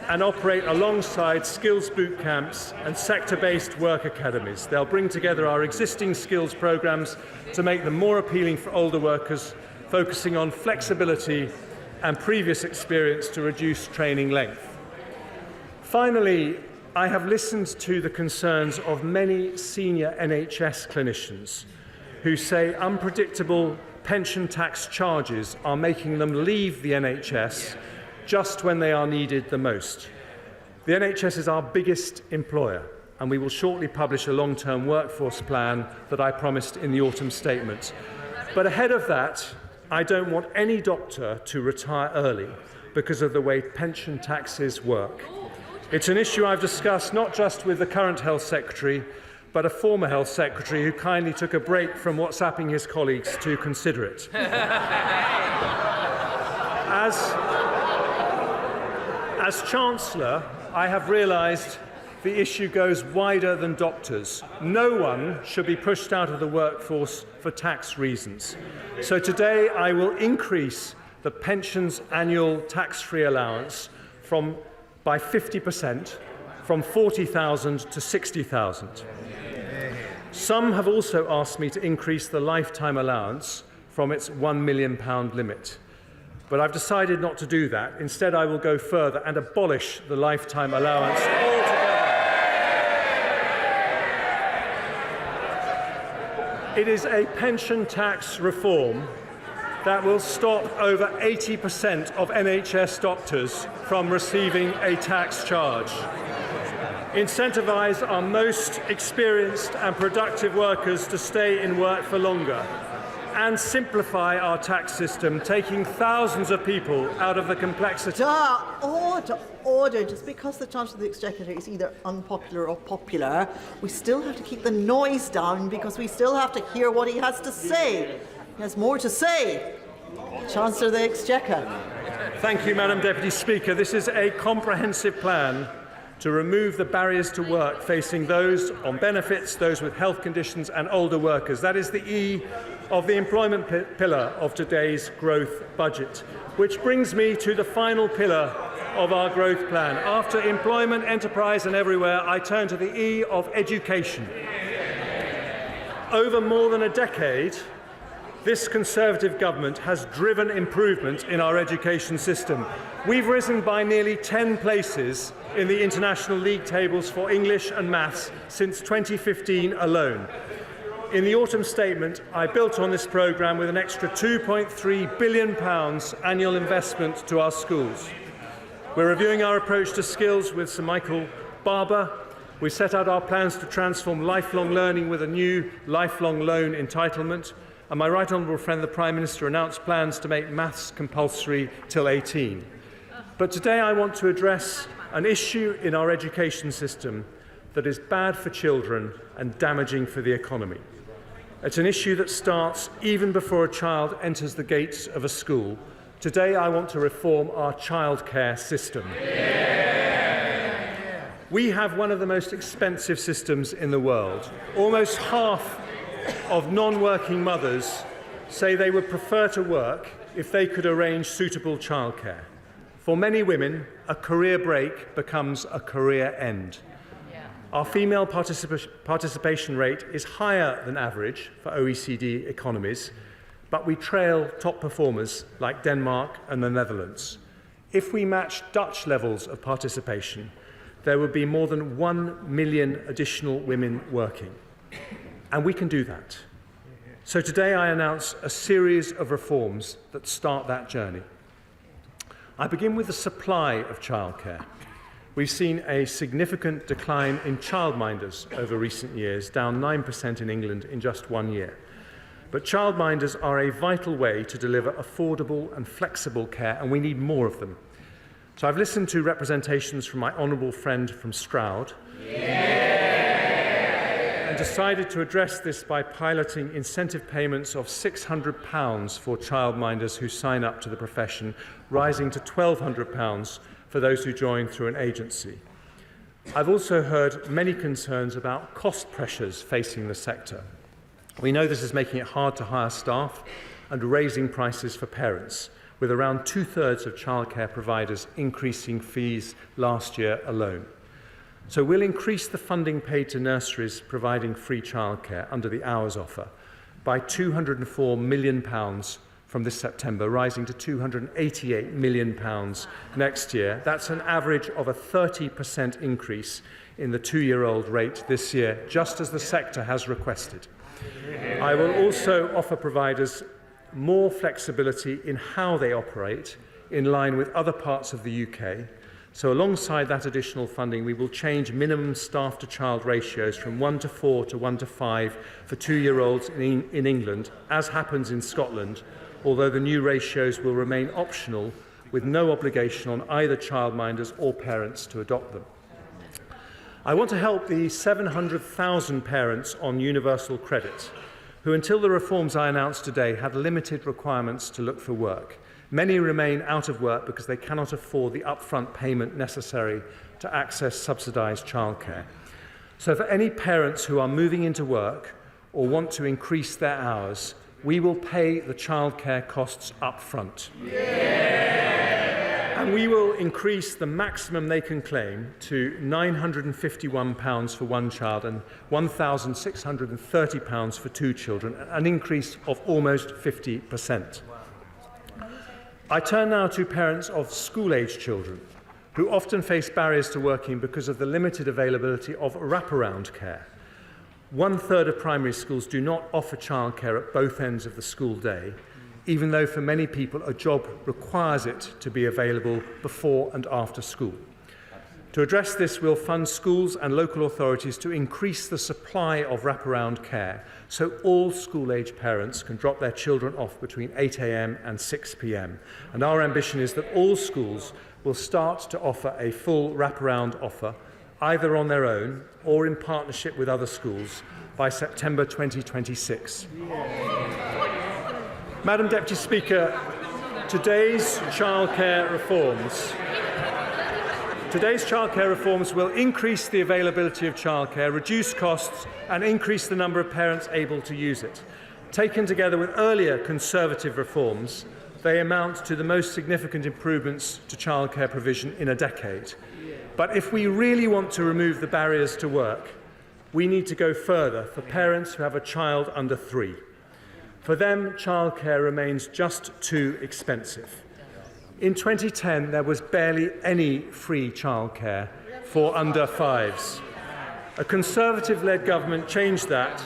and operate alongside skills boot camps and sector-based work academies. They'll bring together our existing skills programmes to make them more appealing for older workers, focusing on flexibility and previous experience to reduce training length. Finally, I have listened to the concerns of many senior NHS clinicians who say unpredictable pension tax charges are making them leave the NHS just when they are needed the most. The NHS is our biggest employer, and we will shortly publish a long-term workforce plan that I promised in the autumn statement. But ahead of that, I don't want any doctor to retire early because of the way pension taxes work. It's an issue I've discussed not just with the current Health Secretary, but a former Health Secretary who kindly took a break from WhatsApping his colleagues to consider it. As Chancellor, I have realised the issue goes wider than doctors. No one should be pushed out of the workforce for tax reasons. So today I will increase the pension's annual tax-free allowance by 50%, from 40,000 to 60,000. Some have also asked me to increase the lifetime allowance from its £1 million limit. But I've decided not to do that. Instead, I will go further and abolish the lifetime allowance altogether. It is a pension tax reform that will stop over 80% of NHS doctors from receiving a tax charge, incentivise our most experienced and productive workers to stay in work for longer, and simplify our tax system, taking thousands of people out of the complexity. Order. Just because the Chancellor of the Exchequer is either unpopular or popular, we still have to keep the noise down because we still have to hear what he has to say. He has more to say. Chancellor of the Exchequer. Thank you, Madam Deputy Speaker. This is a comprehensive plan to remove the barriers to work facing those on benefits, those with health conditions and older workers. That is the E of the employment pillar of today's growth budget. Which brings me to the final pillar of our growth plan. After employment, enterprise and everywhere, I turn to the E of education. Over more than a decade, this Conservative government has driven improvement in our education system. We've risen by nearly 10 places in the international league tables for English and maths since 2015 alone. In the autumn statement, I built on this programme with an extra £2.3 billion annual investment to our schools. We're reviewing our approach to skills with Sir Michael Barber. We set out our plans to transform lifelong learning with a new lifelong loan entitlement. And my right honourable friend, the Prime Minister, announced plans to make maths compulsory till 18. But today I want to address an issue in our education system that is bad for children and damaging for the economy. It's an issue that starts even before a child enters the gates of a school, Today I want to reform our childcare system. We have one of the most expensive systems in the world. Almost half of non-working mothers say they would prefer to work if they could arrange suitable childcare. For many women, a career break becomes a career end. Our female participation rate is higher than average for OECD economies, but we trail top performers like Denmark and the Netherlands. If we match Dutch levels of participation, there would be more than 1 million additional women working. And we can do that. So today I announce a series of reforms that start that journey. I begin with the supply of childcare. We've seen a significant decline in childminders over recent years, down 9% in England in just 1 year. But childminders are a vital way to deliver affordable and flexible care, and we need more of them. So I've listened to representations from my honourable friend from Stroud and decided to address this by piloting incentive payments of £600 for childminders who sign up to the profession, rising to £1,200 for those who join through an agency. I've also heard many concerns about cost pressures facing the sector. We know this is making it hard to hire staff and raising prices for parents, with around 2/3 of childcare providers increasing fees last year alone. So we'll increase the funding paid to nurseries providing free childcare under the Hours offer by £204 million from this September, rising to £288 million next year. That's an average of a 30% increase in the 2-year-old rate this year, just as the sector has requested. I will also offer providers more flexibility in how they operate in line with other parts of the UK. So alongside that additional funding, we will change minimum staff to child ratios from 1:4 to 1:5 for 2-year-olds in England, as happens in Scotland, although the new ratios will remain optional with no obligation on either childminders or parents to adopt them. I want to help the 700,000 parents on universal credit who, until the reforms I announced today, had limited requirements to look for work. Many remain out of work because they cannot afford the upfront payment necessary to access subsidised childcare. So for any parents who are moving into work or want to increase their hours, we will pay the childcare costs up front. And we will increase the maximum they can claim to £951 for one child and £1,630 for 2 children, an increase of almost 50%. I turn now to parents of school-age children who often face barriers to working because of the limited availability of wraparound care. 1/3 of primary schools do not offer childcare at both ends of the school day, even though for many people a job requires it to be available before and after school. To address this, we'll fund schools and local authorities to increase the supply of wraparound care so all school-age parents can drop their children off between 8 a.m. and 6 p.m. And our ambition is that all schools will start to offer a full wraparound offer, either on their own or in partnership with other schools, by September 2026. Madam Deputy Speaker, today's childcare reforms will increase the availability of childcare, reduce costs and increase the number of parents able to use it. Taken together with earlier Conservative reforms, they amount to the most significant improvements to childcare provision in a decade. But if we really want to remove the barriers to work, we need to go further for parents who have a child under 3. For them, childcare remains just too expensive. In 2010, there was barely any free childcare for under 5s. A Conservative-led government changed that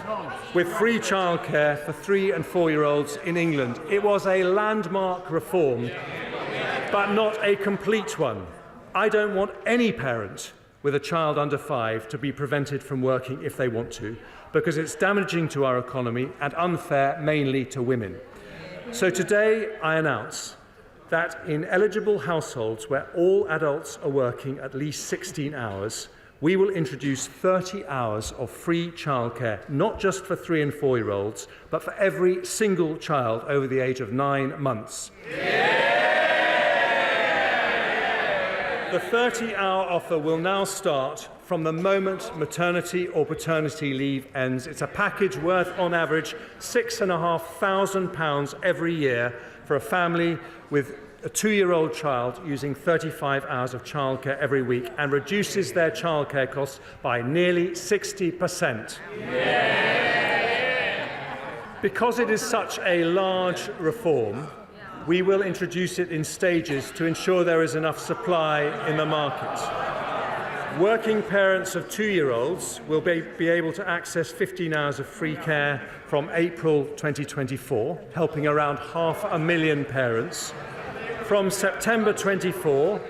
with free childcare for 3- and 4-year-olds in England. It was a landmark reform, but not a complete one. I don't want any parent with a child under 5 to be prevented from working if they want to, because it's damaging to our economy and unfair mainly to women. So today I announce that in eligible households where all adults are working at least 16 hours, we will introduce 30 hours of free childcare, not just for 3- and 4-year-olds, but for every single child over the age of 9 months. Yeah! The 30-hour offer will now start from the moment maternity or paternity leave ends. It's a package worth, on average, £6,500 every year for a family with a 2-year-old child using 35 hours of childcare every week, and reduces their childcare costs by nearly 60%. Because it is such a large reform, we will introduce it in stages to ensure there is enough supply in the market. Working parents of 2-year-olds will be able to access 15 hours of free care from April 2024, helping around 500,000 parents. From September 24,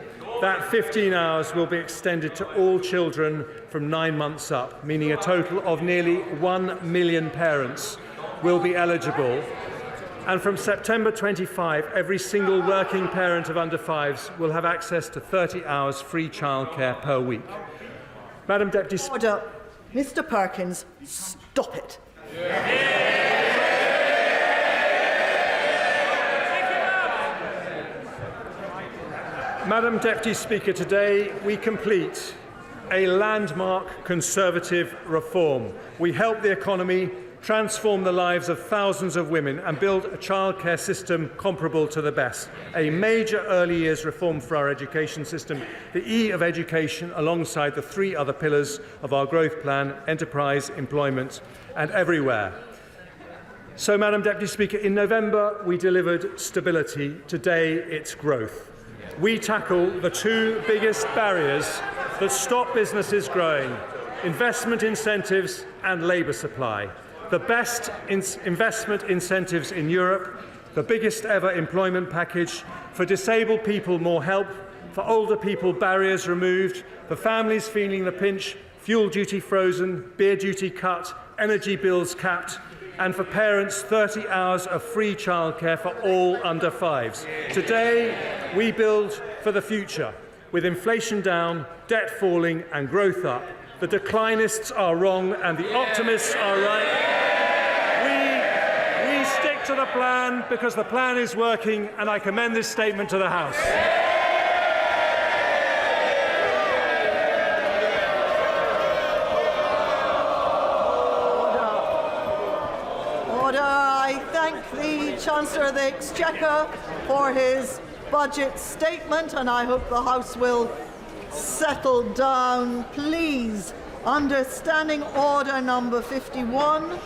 that 15 hours will be extended to all children from 9 months up, meaning a total of nearly 1 million parents will be eligible. And from September 25, every single working parent of under 5s will have access to 30 hours free childcare per week. Madam Deputy Speaker. Order. Mr. Perkins, stop it. Madam Deputy Speaker, today we complete a landmark Conservative reform. We help the economy, transform the lives of thousands of women, and build a childcare system comparable to the best. A major early years reform for our education system, the E of education, alongside the 3 other pillars of our growth plan: enterprise, employment, and everywhere. So, Madam Deputy Speaker, in November we delivered stability. Today it's growth. We tackle the 2 biggest barriers that stop businesses growing: investment incentives and labour supply. The best investment incentives in Europe, the biggest ever employment package, for disabled people more help, for older people barriers removed, for families feeling the pinch, fuel duty frozen, beer duty cut, energy bills capped, and for parents 30 hours of free childcare for all under 5s. Today we build for the future, with inflation down, debt falling and growth up. The declinists are wrong and the optimists are right. We stick to the plan because the plan is working, and I commend this statement to the House. Order. I thank the Chancellor of the Exchequer for his budget statement, and I hope the House will settle down, please. Under Standing Order number 51,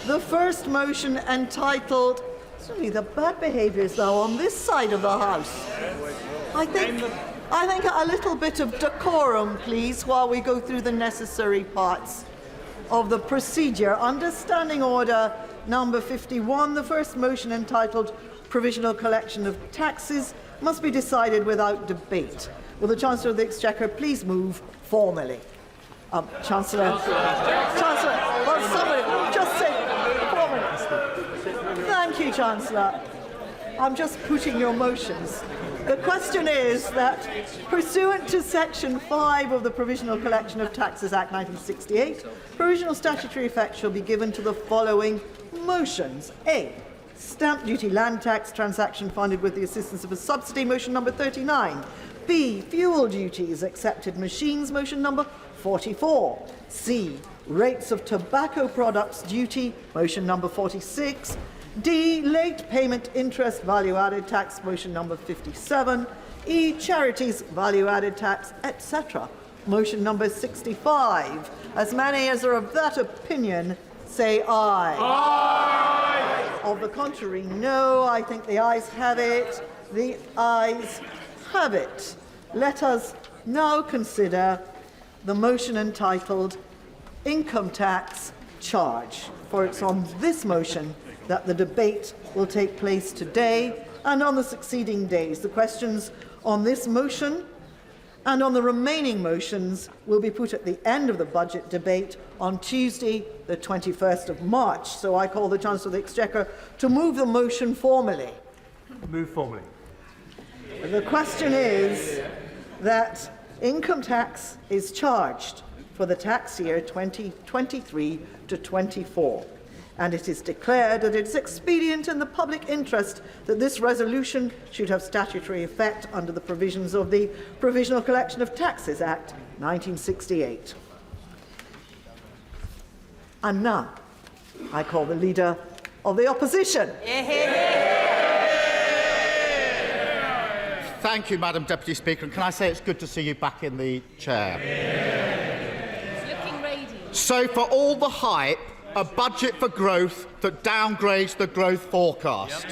the first motion entitled, certainly the bad behaviour is now on this side of the House. I think a little bit of decorum, please, while we go through the necessary parts of the procedure. Under Standing Order number 51, the first motion entitled Provisional Collection of Taxes must be decided without debate. Will the Chancellor of the Exchequer please move formally? Chancellor, well, somebody, just say formally. Thank you, Chancellor. I'm just putting your motions. The question is that, pursuant to Section 5 of the Provisional Collection of Taxes Act 1968, provisional statutory effect shall be given to the following motions. A. Stamp duty land tax transaction funded with the assistance of a subsidy, motion number 39. B. Fuel duties accepted machines, motion number 44. C. Rates of tobacco products duty, motion number 46. D. Late payment interest value added tax, motion number 57. E. Charities value added tax, etc. Motion number 65. As many as are of that opinion, say aye. Aye. Of the contrary, no. I think the ayes have it. The ayes have it. Let us now consider the motion entitled Income Tax Charge, for it's on this motion that the debate will take place today and on the succeeding days. The questions on this motion and on the remaining motions will be put at the end of the budget debate on Tuesday, the 21st of March. So I call the Chancellor of the Exchequer to move the motion formally. Move formally. The question is that income tax is charged for the tax year 2023 to 24. and it is declared that it is expedient in the public interest that this resolution should have statutory effect under the provisions of the Provisional Collection of Taxes Act 1968. And now, I call the Leader of the Opposition. Thank you, Madam Deputy Speaker. And can I say it's good to see you back in the chair? Looking radiant. So, for all the hype, a budget for growth that downgrades the growth forecast.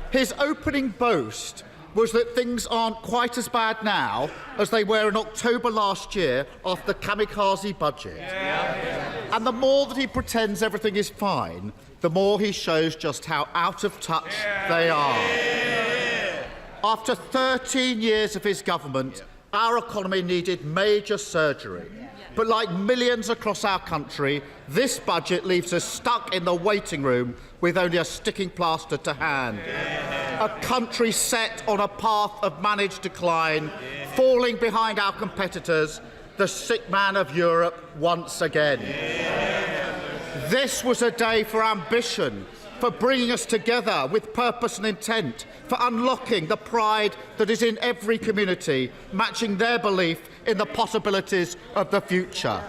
His opening boast was that things aren't quite as bad now as they were in October last year after the kamikaze budget. And the more that he pretends everything is fine, the more he shows just how out of touch they are. After 13 years of his government, our economy needed major surgery. But like millions across our country, this budget leaves us stuck in the waiting room with only a sticking plaster to hand. A country set on a path of managed decline, falling behind our competitors, the sick man of Europe once again. This was a day for ambition, for bringing us together with purpose and intent, for unlocking the pride that is in every community, matching their belief in the possibilities of the future.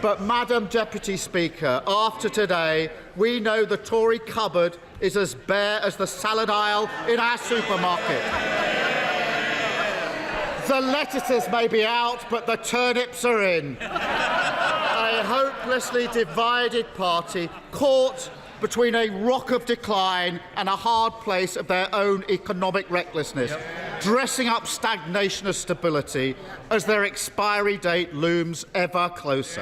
But, Madam Deputy Speaker, after today, we know the Tory cupboard is as bare as the salad aisle in our supermarket. The lettuces may be out, but the turnips are in. A hopelessly divided party caught between a rock of decline and a hard place of their own economic recklessness, dressing up stagnation as stability as their expiry date looms ever closer.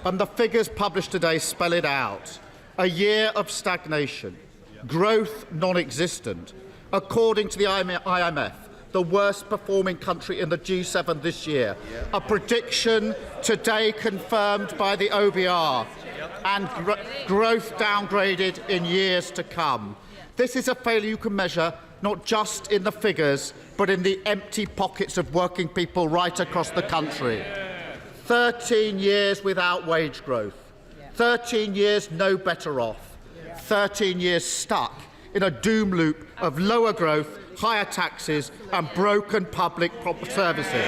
And the figures published today spell it out. A year of stagnation, growth non-existent. According to the IMF, the worst performing country in the G7 this year. A prediction today confirmed by the OBR, and growth downgraded in years to come. This is a failure you can measure not just in the figures, but in the empty pockets of working people right across the country. 13 years without wage growth. 13 years no better off. 13 years stuck in a doom loop of lower growth, higher taxes and broken public services.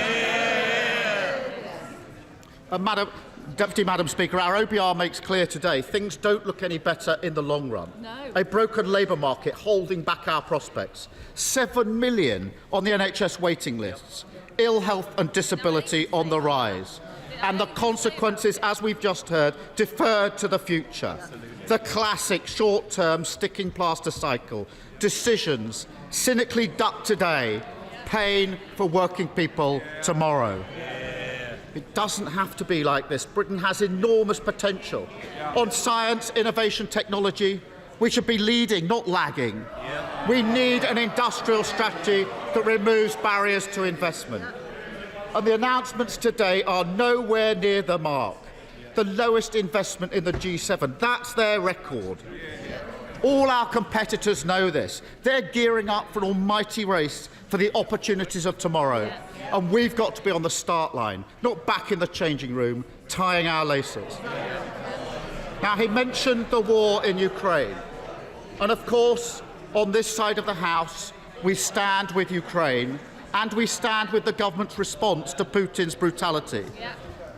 Madam Speaker, our OBR makes clear today things don't look any better in the long run. No. A broken labour market holding back our prospects. 7 million on the NHS waiting lists. Ill health and disability on the rise. And the consequences, as we've just heard, deferred to the future. The classic short-term sticking plaster cycle. Decisions cynically ducked today, pain for working people tomorrow. It doesn't have to be like this. Britain has enormous potential. On science, innovation, technology, we should be leading, not lagging. We need an industrial strategy that removes barriers to investment. And the announcements today are nowhere near the mark. The lowest investment in the G7, that's their record. All our competitors know this. They're gearing up for an almighty race for the opportunities of tomorrow. And we've got to be on the start line, not back in the changing room, tying our laces. Now, he mentioned the war in Ukraine. And of course, on this side of the House, we stand with Ukraine and we stand with the government's response to Putin's brutality.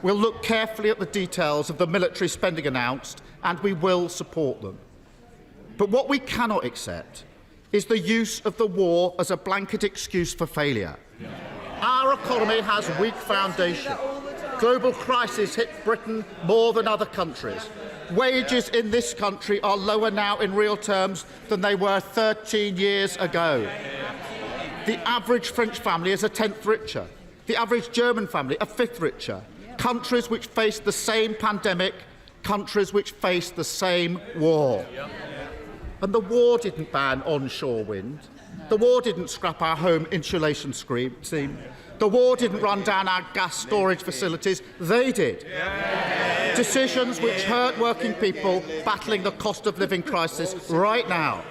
We'll look carefully at the details of the military spending announced and we will support them. But what we cannot accept is the use of the war as a blanket excuse for failure. Our economy has weak foundation. Global crisis hit Britain more than other countries. Wages in this country are lower now in real terms than they were 13 years ago. The average French family is a tenth richer. The average German family a fifth richer. Countries which face the same pandemic, countries which face the same war. And the war didn't ban onshore wind. The war didn't scrap our home insulation scheme. The war didn't run down our gas storage facilities. They did. Decisions which hurt working people battling the cost of living crisis right now.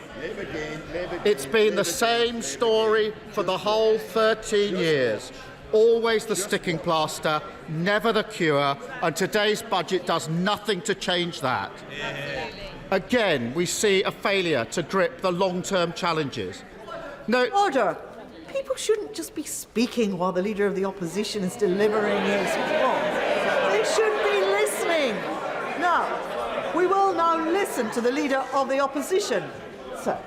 It's been the same story for the whole 13 years. Always the sticking plaster, never the cure, and today's budget does nothing to change that. Again, we see a failure to grip the long-term challenges. No. Order. People shouldn't just be speaking while the Leader of the Opposition is delivering his response. They should be listening. Now, we will now listen to the Leader of the Opposition. Sir.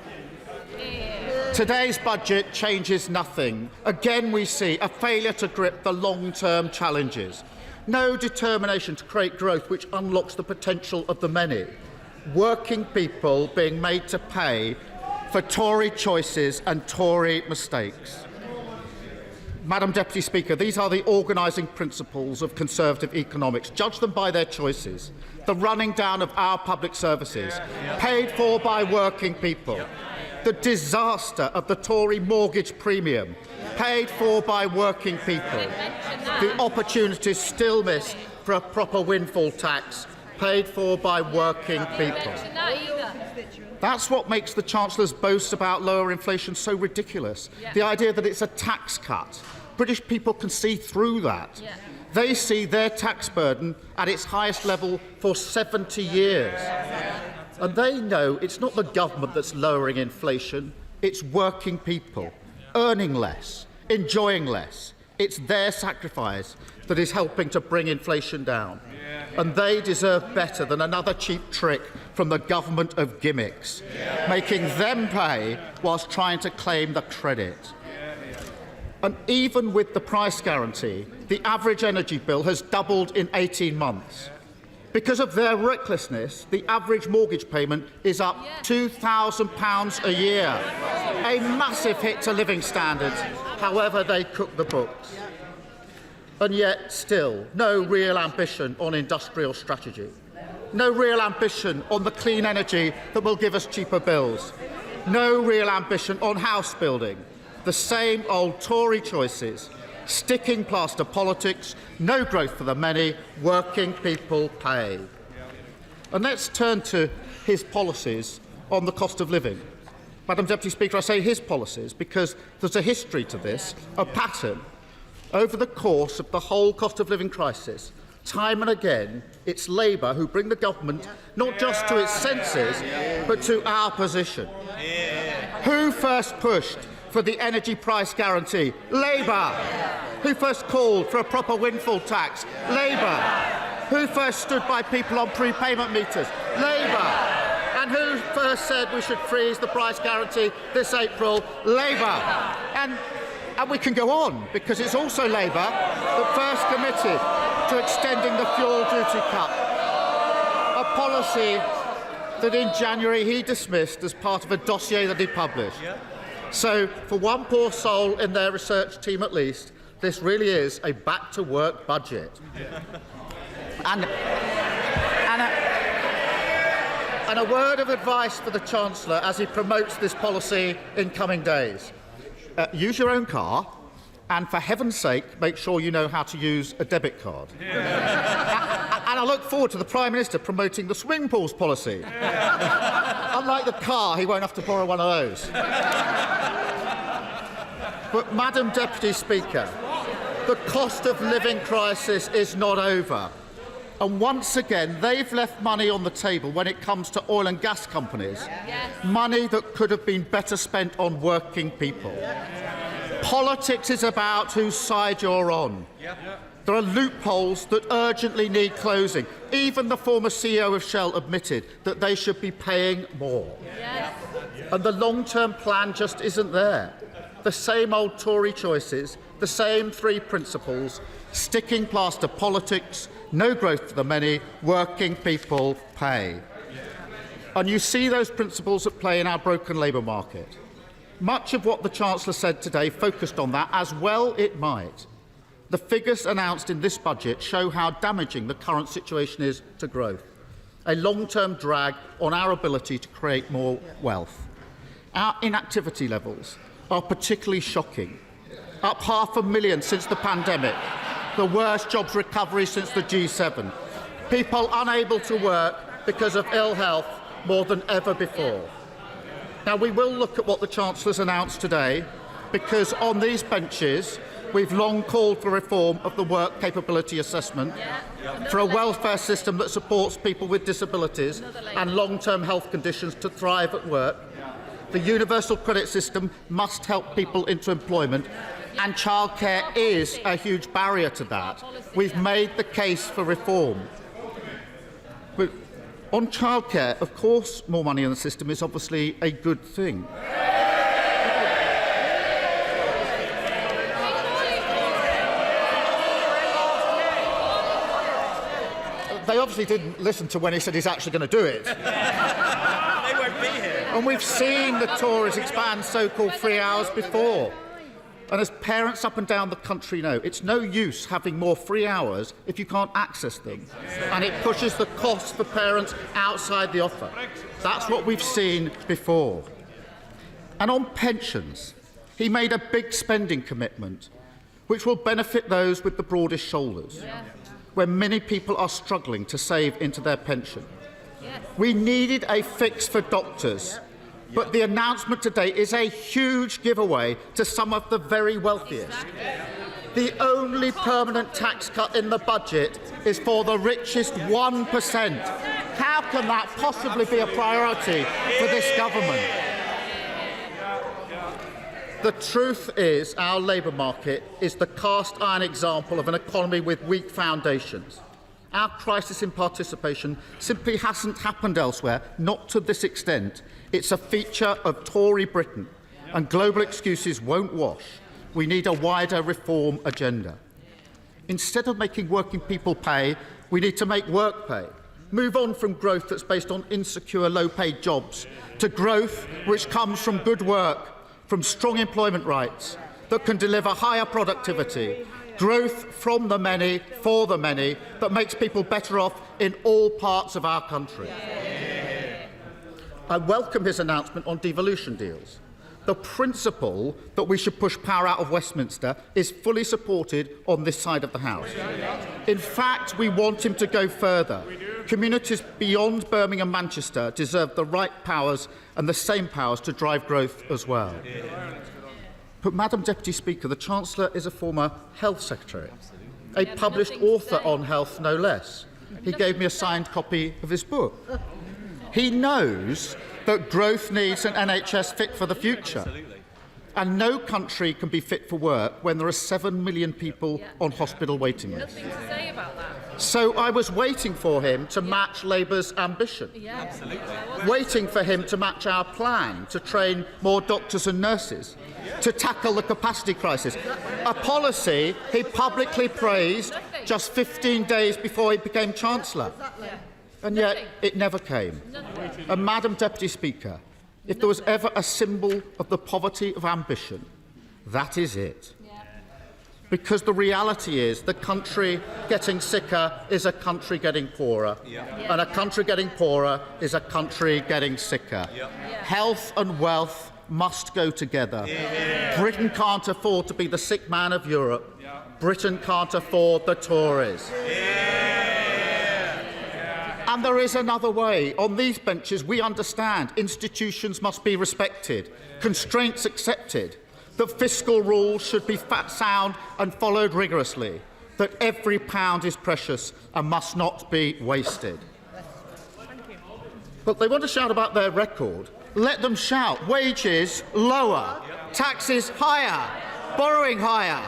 Today's budget changes nothing. Again, we see a failure to grip the long-term challenges. No determination to create growth which unlocks the potential of the many. Working people being made to pay for Tory choices and Tory mistakes. Madam Deputy Speaker, these are the organising principles of Conservative economics. Judge them by their choices. The running down of our public services, paid for by working people. The disaster of the Tory mortgage premium, paid for by working people. The opportunities still missed for a proper windfall tax, paid for by working people. That's what makes the Chancellor's boast about lower inflation so ridiculous. The idea that it's a tax cut. British people can see through that. They see their tax burden at its highest level for 70 years. And they know it's not the government that's lowering inflation, it's working people, earning less, enjoying less. It's their sacrifice that is helping to bring inflation down. And they deserve better than another cheap trick from the government of gimmicks, making them pay whilst trying to claim the credit. And even with the price guarantee, the average energy bill has doubled in 18 months. Because of their recklessness, the average mortgage payment is up £2,000 a year. A massive hit to living standards, however they cook the books. And yet, still, no real ambition on industrial strategy. No real ambition on the clean energy that will give us cheaper bills. No real ambition on house building. The same old Tory choices. Sticking plaster politics, no growth for the many, working people pay. And let's turn to his policies on the cost of living. Madam Deputy Speaker, I say his policies because there's a history to this, a pattern. Over the course of the whole cost of living crisis, time and again, it's Labour who bring the government not just to its senses, but to our position. Who first pushed for the energy price guarantee? Labour. Who first called for a proper windfall tax? Labour. Who first stood by people on prepayment meters? Labour. And who first said we should freeze the price guarantee this April? Labour. And we can go on, because it's also Labour that first committed to extending the fuel duty cut, a policy that in January he dismissed as part of a dossier that he published. So, for one poor soul in their research team at least, this really is a back-to-work budget. And a word of advice for the Chancellor as he promotes this policy in coming days. Use your own car, and for heaven's sake, make sure you know how to use a debit card. And I look forward to the Prime Minister promoting the swimming pools policy. Unlike the car, he won't have to borrow one of those. But, Madam Deputy Speaker, the cost of living crisis is not over. And once again, they've left money on the table when it comes to oil and gas companies. Money that could have been better spent on working people. Politics is about whose side you're on. There are loopholes that urgently need closing. Even the former CEO of Shell admitted that they should be paying more. And the long-term plan just isn't there. The same old Tory choices, the same three principles, sticking plaster politics, no growth for the many, working people pay. And you see those principles at play in our broken labour market. Much of what the Chancellor said today focused on that, as well it might. The figures announced in this budget show how damaging the current situation is to growth, a long-term drag on our ability to create more wealth. Our inactivity levels are particularly shocking, up 500,000 since the pandemic, the worst jobs recovery since the G7, people unable to work because of ill health more than ever before. Now, we will look at what the Chancellor's announced today, because on these benches We've long called for reform of the work capability assessment, for a welfare system that supports people with disabilities and long-term health conditions to thrive at work. The universal credit system must help people into employment, and childcare is a huge barrier to that. We've made the case for reform. But on childcare, of course, more money in the system is obviously a good thing. They obviously didn't listen to when he said he's actually going to do it. They won't be here. And we've seen the Tories expand so-called free hours before. And as parents up and down the country know, it's no use having more free hours if you can't access them. And it pushes the cost for parents outside the offer. That's what we've seen before. And on pensions, he made a big spending commitment, which will benefit those with the broadest shoulders, where many people are struggling to save into their pension. We needed a fix for doctors, but the announcement today is a huge giveaway to some of the very wealthiest. The only permanent tax cut in the budget is for the richest 1%. How can that possibly be a priority for this government? The truth is, our labour market is the cast-iron example of an economy with weak foundations. Our crisis in participation simply hasn't happened elsewhere, not to this extent. It's a feature of Tory Britain, and global excuses won't wash. We need a wider reform agenda. Instead of making working people pay, we need to make work pay. Move on from growth that's based on insecure, low-paid jobs to growth which comes from good work, from strong employment rights that can deliver higher productivity, growth from the many, for the many, that makes people better off in all parts of our country. I welcome his announcement on devolution deals. The principle that we should push power out of Westminster is fully supported on this side of the House. In fact, we want him to go further. Communities beyond Birmingham and Manchester deserve the right powers and the same powers to drive growth as well. But, Madam Deputy Speaker, the Chancellor is a former Health Secretary, a published author on health, no less. He gave me a signed copy of his book. He knows that growth needs an NHS fit for the future. And no country can be fit for work when there are 7 million people on hospital waiting lists. Nothing to say about that. So I was waiting for him to match Labour's ambition, waiting for him to match our plan to train more doctors and nurses, to tackle the capacity crisis, a policy he publicly praised just 15 days before he became Chancellor. And yet it never came. And, Madam Deputy Speaker, if there was ever a symbol of the poverty of ambition, that is it. Because the reality is the country getting sicker is a country getting poorer. And a country getting poorer is a country getting sicker. Health and wealth must go together. Britain can't afford to be the sick man of Europe. Britain can't afford the Tories. And there is another way. On these benches, we understand institutions must be respected, constraints accepted, that fiscal rules should be sound and followed rigorously, that every pound is precious and must not be wasted. But they want to shout about their record. Let them shout. Wages lower, taxes higher, borrowing higher,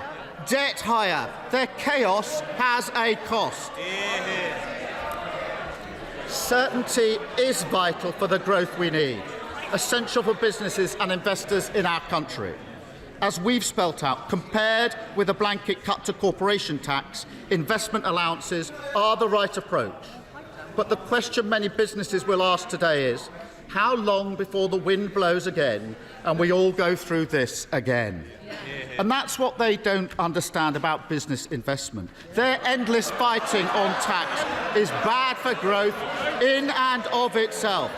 debt higher. Their chaos has a cost. Certainty is vital for the growth we need, essential for businesses and investors in our country. As we've spelt out, compared with a blanket cut to corporation tax, investment allowances are the right approach. But the question many businesses will ask today is, how long before the wind blows again and we all go through this again? And that's what they don't understand about business investment. Their endless fighting on tax is bad for growth in and of itself.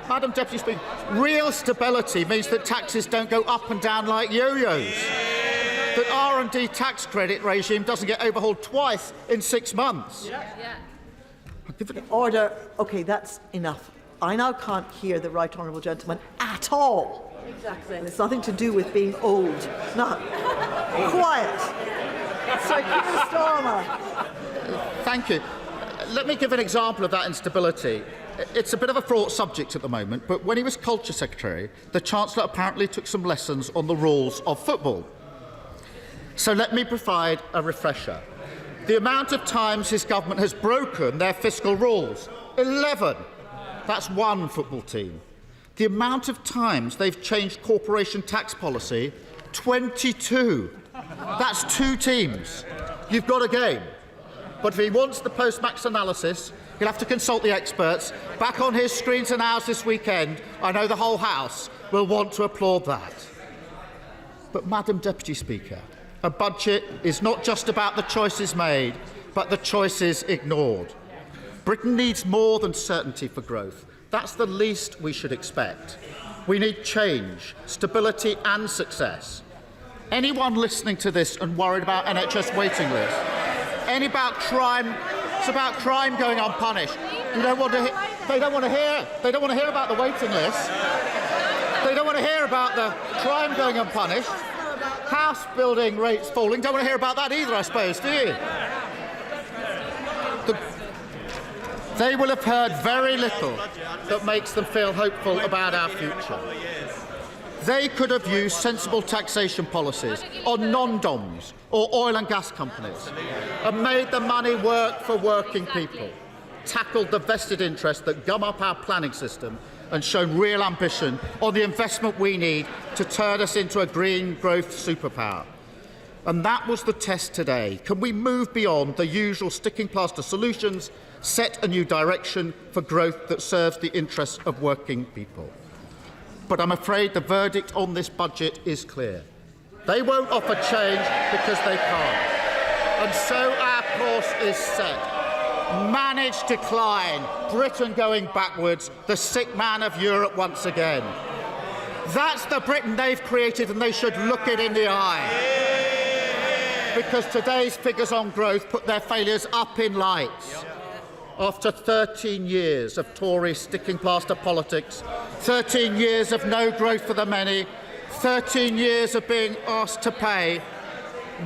Madam Deputy Speaker, real stability means that taxes don't go up and down like yo-yos. That R&D tax credit regime doesn't get overhauled twice in 6 months. Order. OK, that's enough. I now can't hear the right honourable gentleman at all. Exactly. And it's nothing to do with being old. No. Quiet. Sir Keir Starmer. Thank you. Let me give an example of that instability. It's a bit of a fraught subject at the moment, but when he was Culture Secretary, the Chancellor apparently took some lessons on the rules of football. So let me provide a refresher. The amount of times his government has broken their fiscal rules, 11. That's one football team. The amount of times they've changed corporation tax policy, 22. That's 2 teams. You've got a game. But if he wants the post-max analysis, he'll have to consult the experts. Back on his screens and ours this weekend, I know the whole House will want to applaud that. But, Madam Deputy Speaker, a budget is not just about the choices made, but the choices ignored. Britain needs more than certainty for growth. That's the least we should expect. We need change, stability and success. Anyone listening to this and worried about NHS waiting lists, it's about crime going unpunished. They don't want to hear about the waiting list. They don't want to hear about the crime going unpunished. House building rates falling. Don't want to hear about that either, I suppose, do you? They will have heard very little that makes them feel hopeful about our future. They could have used sensible taxation policies on non-DOMs or oil and gas companies and made the money work for working people, tackled the vested interests that gum up our planning system and shown real ambition on the investment we need to turn us into a green growth superpower. And that was the test today. Can we move beyond the usual sticking plaster solutions, set a new direction for growth that serves the interests of working people? But I'm afraid the verdict on this budget is clear. They won't offer change because they can't. And so our course is set. Managed decline, Britain going backwards, the sick man of Europe once again. That's the Britain they've created, and they should look it in the eye. Because today's figures on growth put their failures up in lights. After 13 years of Tory sticking plaster politics, 13 years of no growth for the many, 13 years of being asked to pay,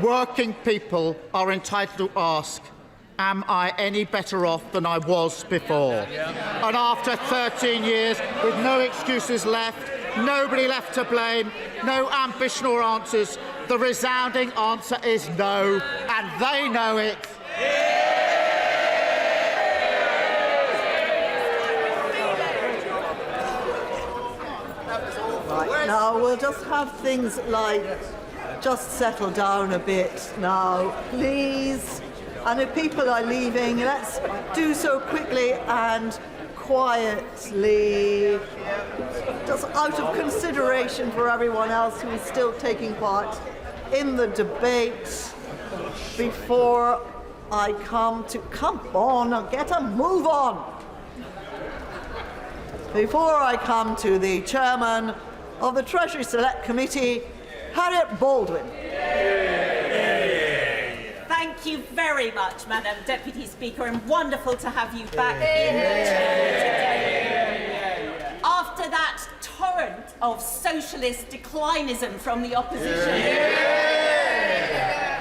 working people are entitled to ask, am I any better off than I was before? And after 13 years, with no excuses left, nobody left to blame, no ambition or answers, the resounding answer is no, and they know it. Right, now we'll just have things like just settle down a bit now, please. And if people are leaving, let's do so quickly and quietly, just out of consideration for everyone else who is still taking part in the debate. Before I come on, get a move on. Before I come to the chairman of the Treasury Select Committee, Harriet Baldwin. Thank you very much, Madam Deputy Speaker, and wonderful to have you back in the chamber today. After that torrent of socialist declinism from the opposition,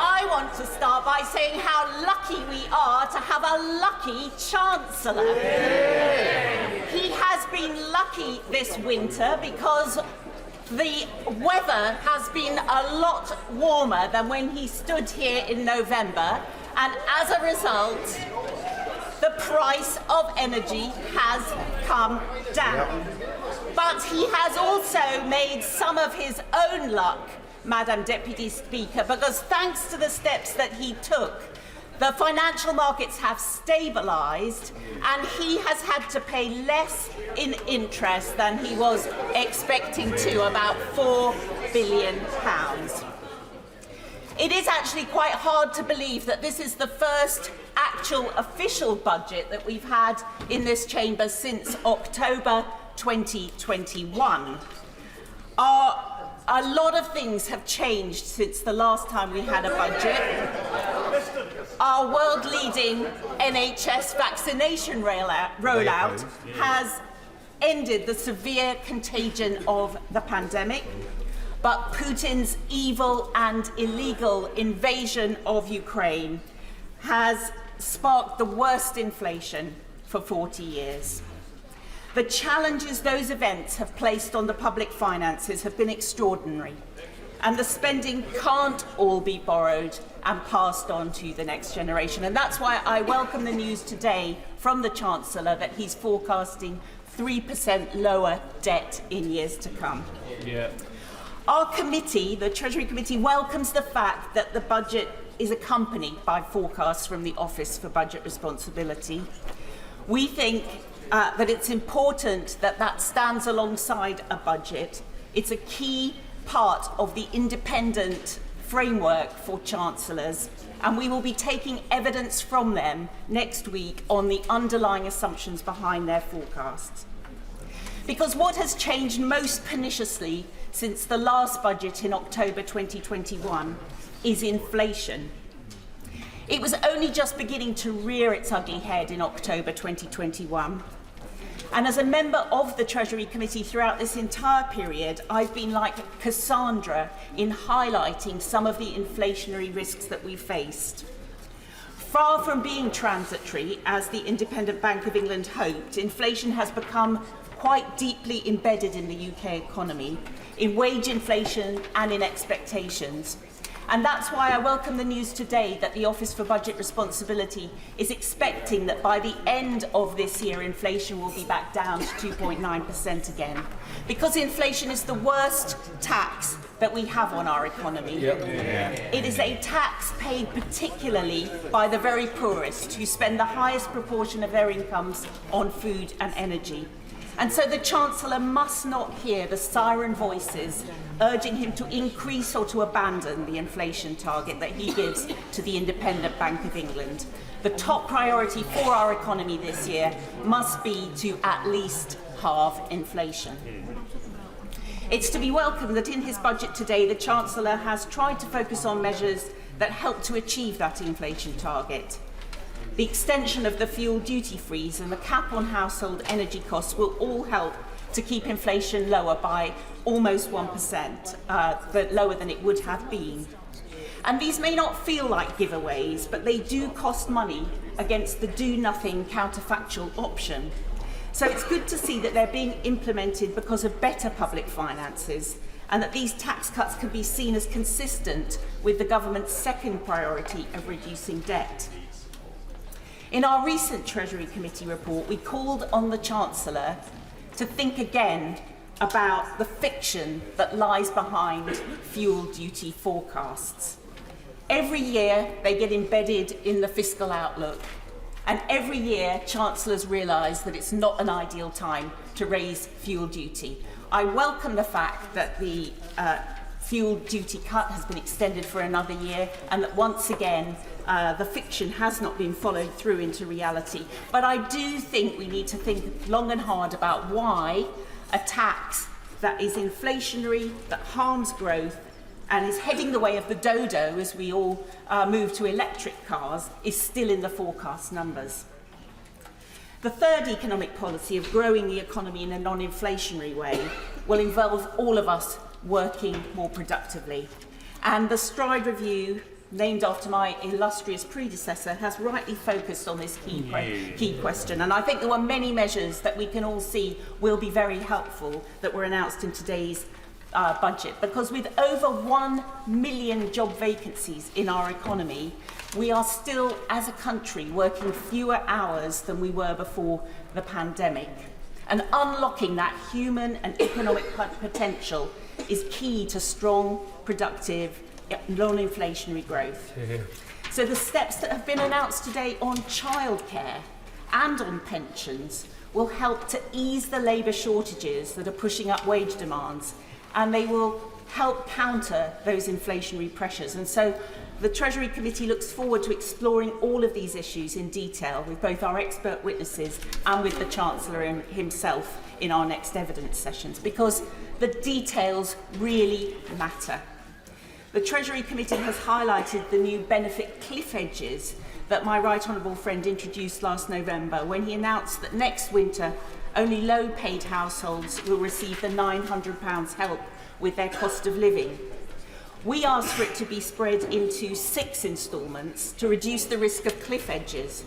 I want to start by saying how lucky we are to have a lucky Chancellor. He has been lucky this winter because the weather has been a lot warmer than when he stood here in November, and as a result, the price of energy has come down. But he has also made some of his own luck, Madam Deputy Speaker, because thanks to the steps that he took, the financial markets have stabilised and he has had to pay less in interest than he was expecting to, about £4 billion. It is actually quite hard to believe that this is the first actual official budget that we've had in this chamber since October 2021. A lot of things have changed since the last time we had a budget. Our world-leading NHS vaccination rollout has ended the severe contagion of the pandemic. But Putin's evil and illegal invasion of Ukraine has sparked the worst inflation for 40 years. The challenges those events have placed on the public finances have been extraordinary, and the spending can't all be borrowed and passed on to the next generation. And that's why I welcome the news today from the Chancellor that he's forecasting 3% lower debt in years to come. Yeah. Our committee, the Treasury Committee, welcomes the fact that the budget is accompanied by forecasts from the Office for Budget Responsibility. We think that it's important that that stands alongside a budget. It's a key part of the independent framework for Chancellors, and we will be taking evidence from them next week on the underlying assumptions behind their forecasts. Because what has changed most perniciously since the last budget in October 2021 is inflation. It was only just beginning to rear its ugly head in October 2021. And as a member of the Treasury Committee throughout this entire period, I've been like Cassandra in highlighting some of the inflationary risks that we faced. Far from being transitory, as the Independent Bank of England hoped, inflation has become quite deeply embedded in the UK economy, in wage inflation and in expectations. And that's why I welcome the news today that the Office for Budget Responsibility is expecting that by the end of this year, inflation will be back down to 2.9% again. Because inflation is the worst tax that we have on our economy. Yep. Yeah. It is a tax paid particularly by the very poorest, who spend the highest proportion of their incomes on food and energy. And so the Chancellor must not hear the siren voices urging him to increase or to abandon the inflation target that he gives to the Independent Bank of England. The top priority for our economy this year must be to at least halve inflation. It's to be welcomed that in his budget today, the Chancellor has tried to focus on measures that help to achieve that inflation target. The extension of the fuel duty freeze and the cap on household energy costs will all help to keep inflation lower by almost 1%, but lower than it would have been. And these may not feel like giveaways, but they do cost money against the do-nothing counterfactual option. So it's good to see that they're being implemented because of better public finances, and that these tax cuts can be seen as consistent with the government's second priority of reducing debt. In our recent Treasury Committee report, we called on the Chancellor to think again about the fiction that lies behind fuel duty forecasts. Every year they get embedded in the fiscal outlook, and every year Chancellors realise that it's not an ideal time to raise fuel duty. I welcome the fact that the fuel duty cut has been extended for another year, and that once again the fiction has not been followed through into reality. But I do think we need to think long and hard about why a tax that is inflationary, that harms growth, and is heading the way of the dodo as we all move to electric cars, is still in the forecast numbers. The third economic policy of growing the economy in a non-inflationary way will involve all of us working more productively. And the Stride Review, named after my illustrious predecessor, has rightly focused on this key question. And I think there were many measures that we can all see will be very helpful that were announced in today's budget. Because with over 1 million job vacancies in our economy, we are still, as a country, working fewer hours than we were before the pandemic. And unlocking that human and economic potential is key to strong, productive, non-inflationary growth. So the steps that have been announced today on childcare and on pensions will help to ease the labour shortages that are pushing up wage demands, and they will help counter those inflationary pressures. And so the Treasury Committee looks forward to exploring all of these issues in detail with both our expert witnesses and with the Chancellor himself in our next evidence sessions, because the details really matter. The Treasury Committee has highlighted the new benefit cliff edges that my right honourable friend introduced last November when he announced that next winter only low-paid households will receive the £900 help with their cost of living. We asked for it to be spread into 6 instalments to reduce the risk of cliff edges.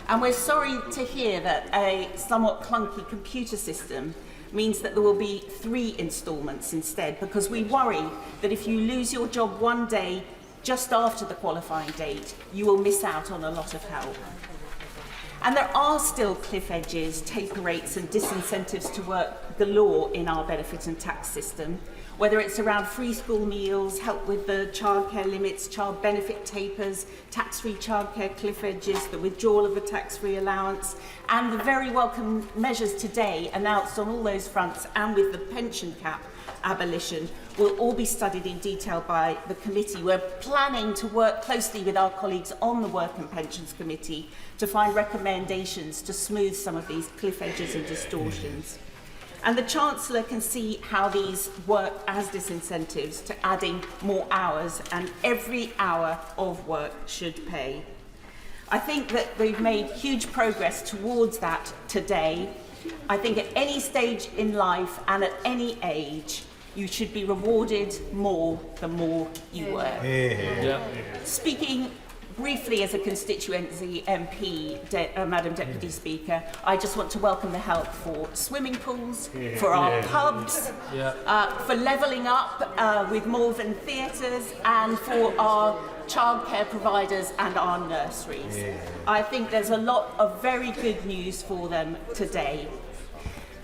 And we're sorry to hear that a somewhat clunky computer system means that there will be 3 instalments instead, because we worry that if you lose your job one day just after the qualifying date, you will miss out on a lot of help. And there are still cliff edges, taper rates and disincentives to work galore in our benefit and tax system, whether it's around free school meals, help with the childcare limits, child benefit tapers, tax-free childcare cliff edges, the withdrawal of the tax-free allowance, and the very welcome measures today announced on all those fronts, and with the pension cap abolition, will all be studied in detail by the committee. We're planning to work closely with our colleagues on the Work and Pensions Committee to find recommendations to smooth some of these cliff edges and distortions. And the Chancellor can see how these work as disincentives to adding more hours, and every hour of work should pay. I think that we've made huge progress towards that today. I think at any stage in life and at any age, you should be rewarded more the more you work. Speaking briefly as a constituency MP, Madam Deputy Speaker, I just want to welcome the help for swimming pools, for our pubs, for levelling up with Malvern theatres, and for our childcare providers and our nurseries. I think there's a lot of very good news for them today.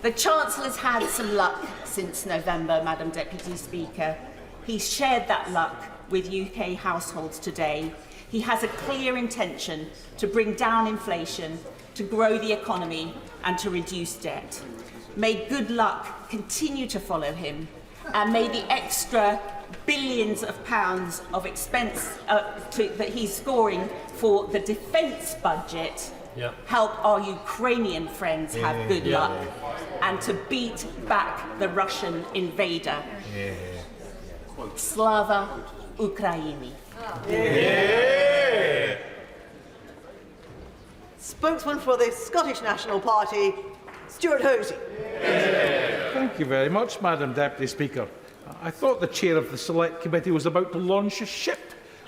The Chancellor's had some luck since November, Madam Deputy Speaker. He's shared that luck with UK households today. He has a clear intention to bring down inflation, to grow the economy and to reduce debt. May good luck continue to follow him, and may the extra billions of pounds of expense that he's scoring for the defence budget help our Ukrainian friends have good luck and to beat back the Russian invader. Slava Ukraini. Spokesman for the Scottish National Party, Stuart Hosey. Thank you very much, Madam Deputy Speaker. I thought the chair of the Select Committee was about to launch a ship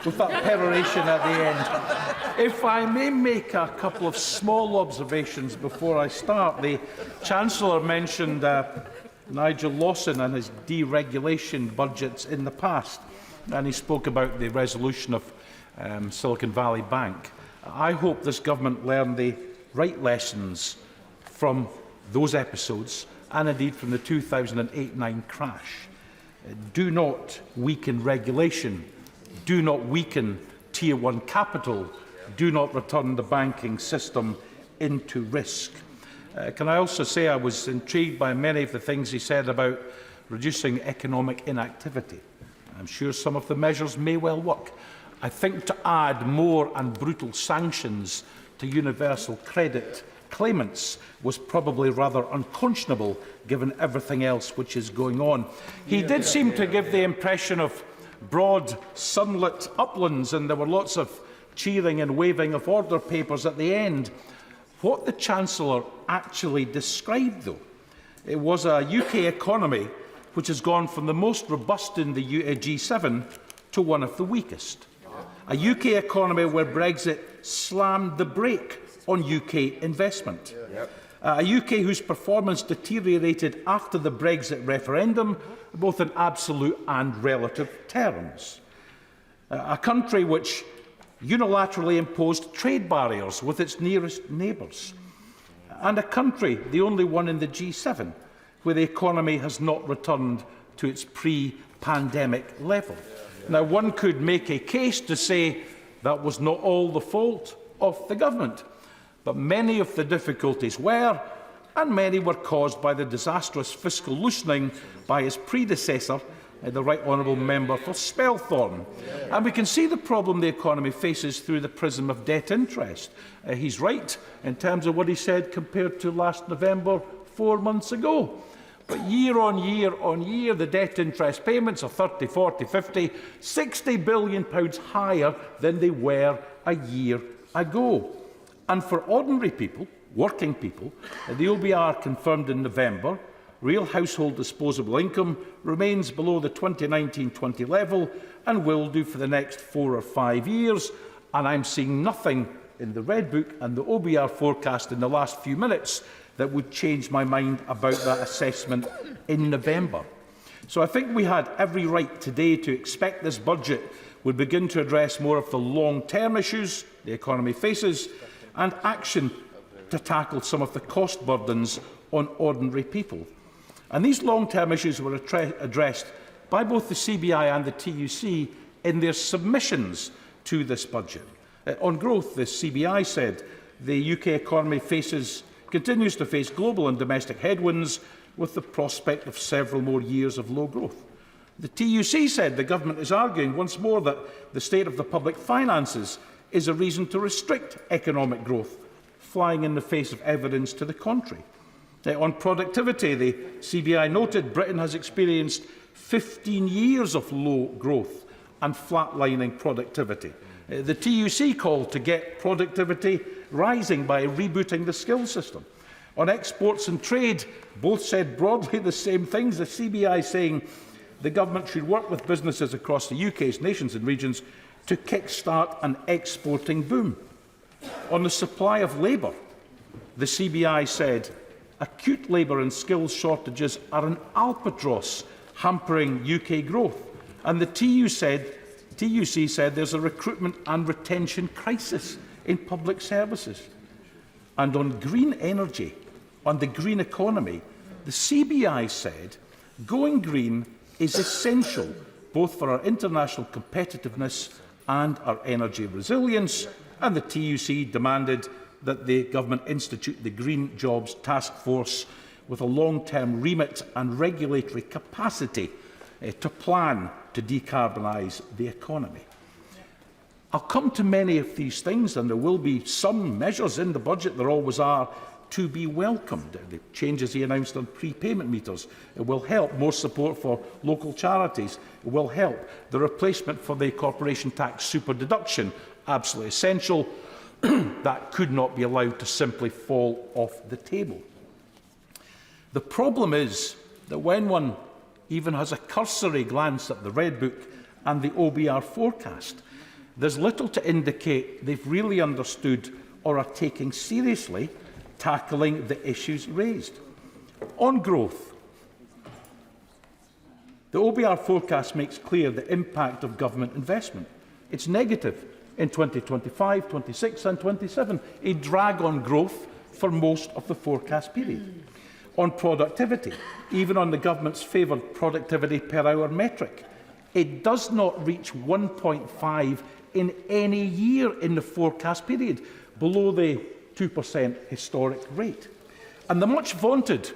with that peroration at the end. If I may make a couple of small observations before I start. The Chancellor mentioned Nigel Lawson and his deregulation budgets in the past, and he spoke about the resolution of Silicon Valley Bank. I hope this government learned the right lessons from those episodes, and indeed from the 2008-9 crash. Do not weaken regulation. Do not weaken Tier 1 capital. Do not return the banking system into risk. Can I also say I was intrigued by many of the things he said about reducing economic inactivity. I'm sure some of the measures may well work. I think to add more and brutal sanctions to universal credit claimants was probably rather unconscionable given everything else which is going on. He did seem to give the impression of broad, sunlit uplands, and there were lots of cheering and waving of order papers at the end. What the Chancellor actually described, though, it was a UK economy which has gone from the most robust in the G7 to one of the weakest. A UK economy where Brexit slammed the brake on UK investment. A UK whose performance deteriorated after the Brexit referendum, both in absolute and relative terms. A country which unilaterally imposed trade barriers with its nearest neighbours. And a country, the only one in the G7, where the economy has not returned to its pre-pandemic level. Now, one could make a case to say that was not all the fault of the government, but many of the difficulties were, and many were caused by the disastrous fiscal loosening by his predecessor, the Right Honourable Member for Spelthorne. And we can see the problem the economy faces through the prism of debt interest. He's right in terms of what he said compared to last November, 4 months ago. But year on year, the debt interest payments are 30, 40, 50, £60 billion higher than they were a year ago. And for ordinary people, working people. The OBR confirmed in November real household disposable income remains below the 2019-20 level and will do for the next 4 or 5 years. And I'm seeing nothing in the Red Book and the OBR forecast in the last few minutes that would change my mind about that assessment in November. So I think we had every right today to expect this budget would begin to address more of the long-term issues the economy faces and action to tackle some of the cost burdens on ordinary people. And these long-term issues were addressed by both the CBI and the TUC in their submissions to this budget. On growth, the CBI said the UK economy continues to face global and domestic headwinds with the prospect of several more years of low growth. The TUC said the government is arguing once more that the state of the public finances is a reason to restrict economic growth, flying in the face of evidence to the contrary. On productivity, the CBI noted Britain has experienced 15 years of low growth and flatlining productivity. The TUC called to get productivity rising by rebooting the skills system. On exports and trade, both said broadly the same things, the CBI saying the government should work with businesses across the UK's nations and regions to kick-start an exporting boom. On the supply of labour, the CBI said acute labour and skills shortages are an albatross hampering UK growth. And the TUC said there's a recruitment and retention crisis in public services. And on green energy, on the green economy, the CBI said going green is essential both for our international competitiveness and our energy resilience, and the TUC demanded that the government institute the Green Jobs Task Force with a long-term remit and regulatory capacity to plan to decarbonise the economy. I'll come to many of these things, and there will be some measures in the budget, there always are, to be welcomed. The changes he announced on prepayment meters, it will help. More support for local charities, it will help. The replacement for the corporation tax super deduction, absolutely essential. That could not be allowed to simply fall off the table. The problem is that when one even has a cursory glance at the Red Book and the OBR forecast, there's little to indicate they've really understood or are taking seriously tackling the issues raised. On growth, the OBR forecast makes clear the impact of government investment. It's negative in 2025, 26 and 27, a drag on growth for most of the forecast period. On productivity, even on the government's favoured productivity per hour metric, it does not reach 1.5 in any year in the forecast period, below the 2% historic rate. And the much vaunted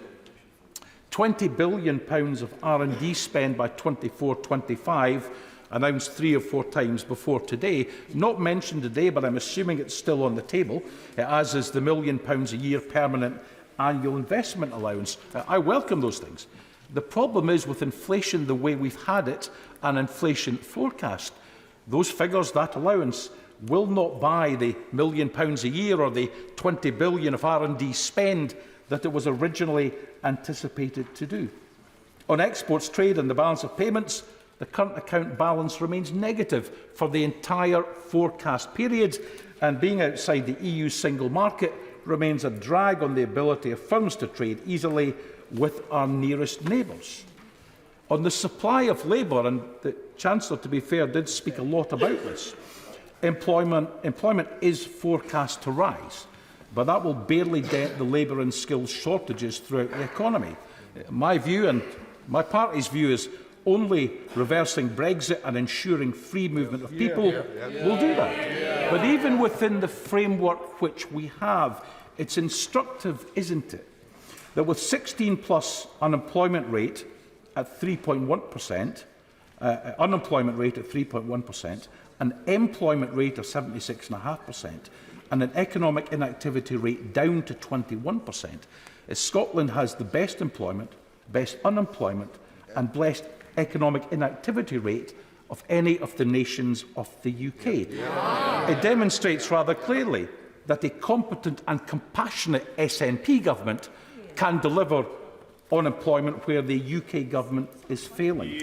£20 billion of R&D spend by 24-25, announced 3 or 4 times before today, not mentioned today, but I'm assuming it's still on the table, as is the £1 million a year permanent annual investment allowance. I welcome those things. The problem is with inflation the way we've had it, and inflation forecast, those figures, that allowance, will not buy the £1 million a year or the £20 billion of R&D spend that it was originally anticipated to do. On exports, trade and the balance of payments, the current account balance remains negative for the entire forecast period, and being outside the EU single market remains a drag on the ability of firms to trade easily with our nearest neighbours. On the supply of labour, and the Chancellor, to be fair, did speak a lot about this, employment is forecast to rise, but that will barely dent the labour and skills shortages throughout the economy. My view, and my party's view, is only reversing Brexit and ensuring free movement of people will do that. But even within the framework which we have, it's instructive, isn't it, that with 16+ unemployment rate at 3.1%, unemployment rate at 3.1%, an employment rate of 76.5%, and an economic inactivity rate down to 21%, Scotland has the best employment, best unemployment, and best economic inactivity rate of any of the nations of the UK. It demonstrates rather clearly that a competent and compassionate SNP government can deliver on employment where the UK government is failing.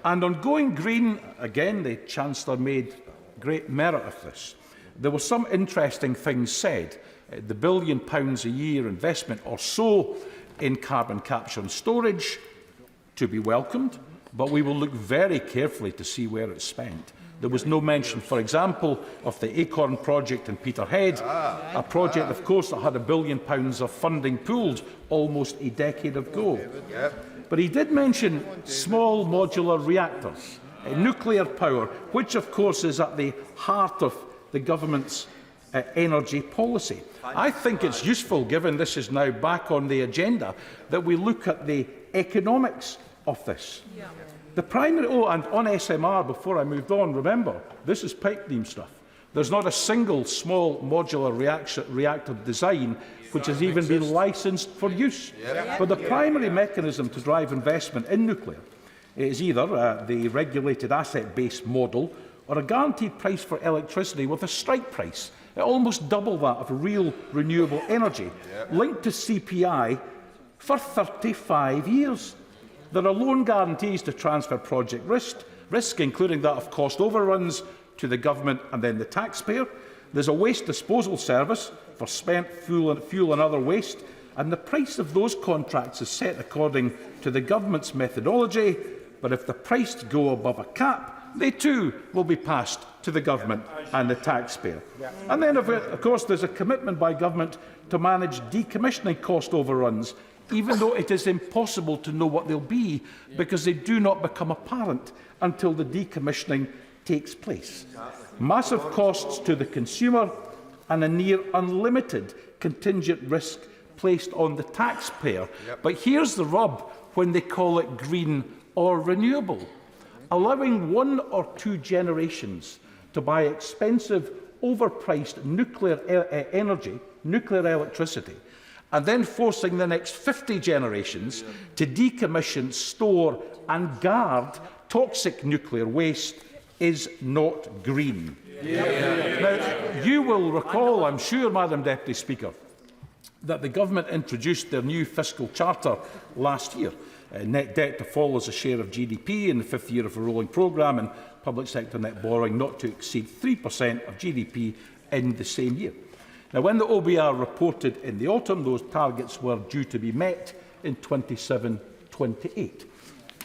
And on going green, again, the Chancellor made great merit of this. There were some interesting things said. The £1 billion a year investment or so in carbon capture and storage, to be welcomed, but we will look very carefully to see where it's spent. There was no mention, for example, of the Acorn project in Peterhead, a project, of course, that had £1 billion of funding pooled almost a decade ago. But he did mention small modular reactors, nuclear power, which, of course, is at the heart of the government's energy policy. I think it's useful, given this is now back on the agenda, that we look at the economics of this. The primary, and on SMR, before I moved on, remember, this is pipe dream stuff. There's not a single small modular reactor design which has even been licensed for use. But the primary mechanism to drive investment in nuclear is either the regulated asset-based model or a guaranteed price for electricity with a strike price, almost double that of real renewable energy, linked to CPI for 35 years. There are loan guarantees to transfer project risk, including that of cost overruns, to the government and then the taxpayer. There's a waste disposal service for spent fuel and other waste, and the price of those contracts is set according to the government's methodology, but if the price go above a cap, they too will be passed to the government and the taxpayer. And then, of course, there's a commitment by government to manage decommissioning cost overruns, even though it is impossible to know what they'll be because they do not become apparent until the decommissioning takes place. Massive costs to the consumer and a near unlimited contingent risk placed on the taxpayer. But here's the rub when they call it green or renewable. Allowing 1 or 2 generations to buy expensive, overpriced nuclear energy, nuclear electricity, and then forcing the next 50 generations to decommission, store and guard toxic nuclear waste is not green. Now, you will recall, I'm sure, Madam Deputy Speaker, that the government introduced their new fiscal charter last year. Net debt to fall as a share of GDP in the 5th year of a rolling programme, and public sector net borrowing not to exceed 3% of GDP in the same year. Now, when the OBR reported in the autumn, those targets were due to be met in 27-28.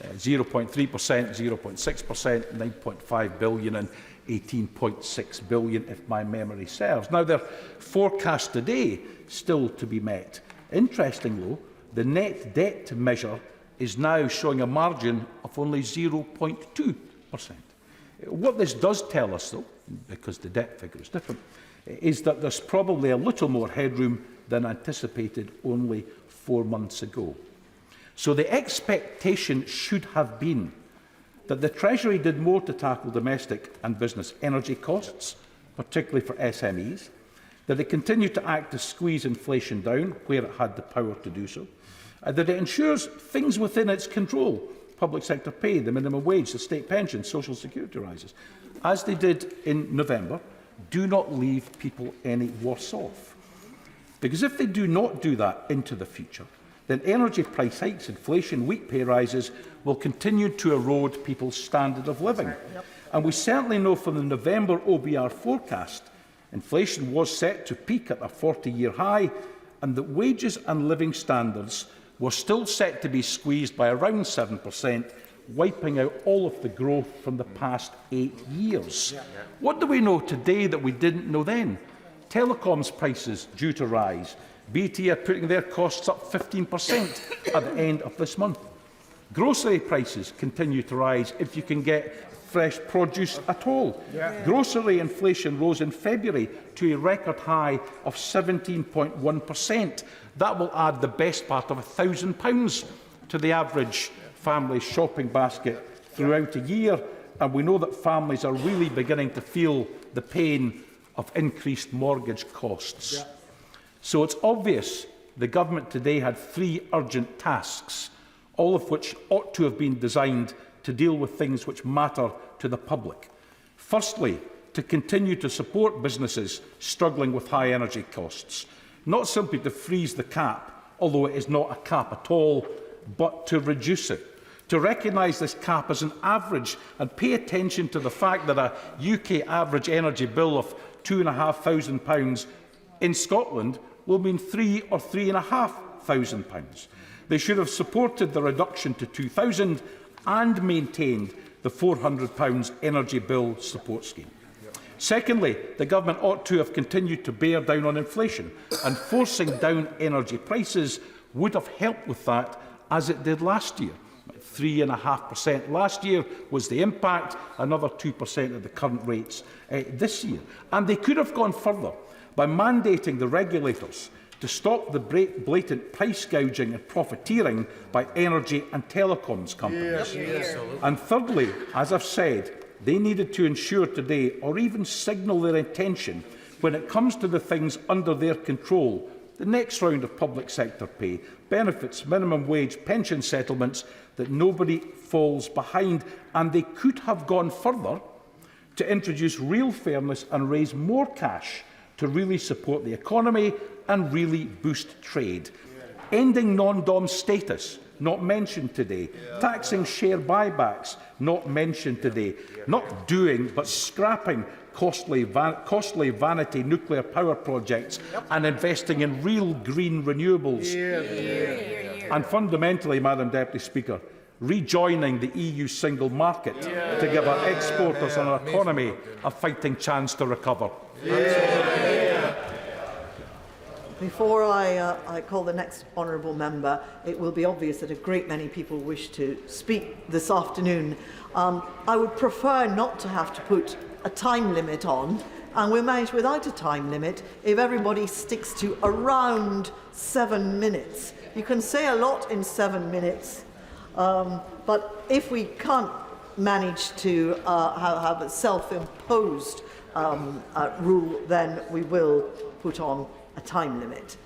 0.3%, 0.6%, 9.5 billion and 18.6 billion, if my memory serves. Now, they're forecast today still to be met. Interestingly, though, the net debt measure is now showing a margin of only 0.2%. What this does tell us, though, because the debt figure is different, is that there's probably a little more headroom than anticipated only 4 months ago. So the expectation should have been that the Treasury did more to tackle domestic and business energy costs, particularly for SMEs, that it continued to act to squeeze inflation down where it had the power to do so, and that it ensures things within its control, public sector pay, the minimum wage, the state pension, social security rises, as they did in November, do not leave people any worse off. Because if they do not do that into the future, then energy price hikes, inflation, weak pay rises will continue to erode people's standard of living. And we certainly know from the November OBR forecast, inflation was set to peak at a 40-year high, and that wages and living standards were still set to be squeezed by around 7%, wiping out all of the growth from the past 8 years. What do we know today that we didn't know then? Telecoms prices due to rise. BT are putting their costs up 15% at the end of this month. Grocery prices continue to rise if you can get fresh produce at all. Grocery inflation rose in February to a record high of 17.1%. That will add the best part of £1,000 to the average family's shopping basket throughout a year, and we know that families are really beginning to feel the pain of increased mortgage costs. So it's obvious the government today had 3 urgent tasks, all of which ought to have been designed to deal with things which matter to the public. Firstly, to continue to support businesses struggling with high energy costs, not simply to freeze the cap, although it is not a cap at all, but to reduce it. To recognise this cap as an average and pay attention to the fact that a UK average energy bill of £2,500 in Scotland will mean £3,000 or £3,500. They should have supported the reduction to £2,000 and maintained the £400 energy bill support scheme. Secondly, the government ought to have continued to bear down on inflation, and forcing down energy prices would have helped with that, as it did last year. 3.5% last year was the impact, another 2% at the current rates this year. And they could have gone further by mandating the regulators to stop the blatant price gouging and profiteering by energy and telecoms companies. And thirdly, as I've said, they needed to ensure today, or even signal their intention, when it comes to the things under their control, the next round of public sector pay, benefits, minimum wage, pension settlements, that nobody falls behind. And they could have gone further to introduce real fairness and raise more cash to really support the economy and really boost trade. Ending non-dom status, not mentioned today. Taxing share buybacks, not mentioned today. Not doing, but scrapping costly vanity nuclear power projects and investing in real green renewables. And fundamentally, Madam Deputy Speaker, rejoining the EU single market to give our exporters and our economy a fighting chance to recover. Before I call the next honourable member, it will be obvious that a great many people wish to speak this afternoon. I would prefer not to have to put a time limit on, and we'll manage without a time limit if everybody sticks to around 7 minutes. You can say a lot in 7 minutes, but if we can't manage to have a self-imposed rule, then we will put on a time limit.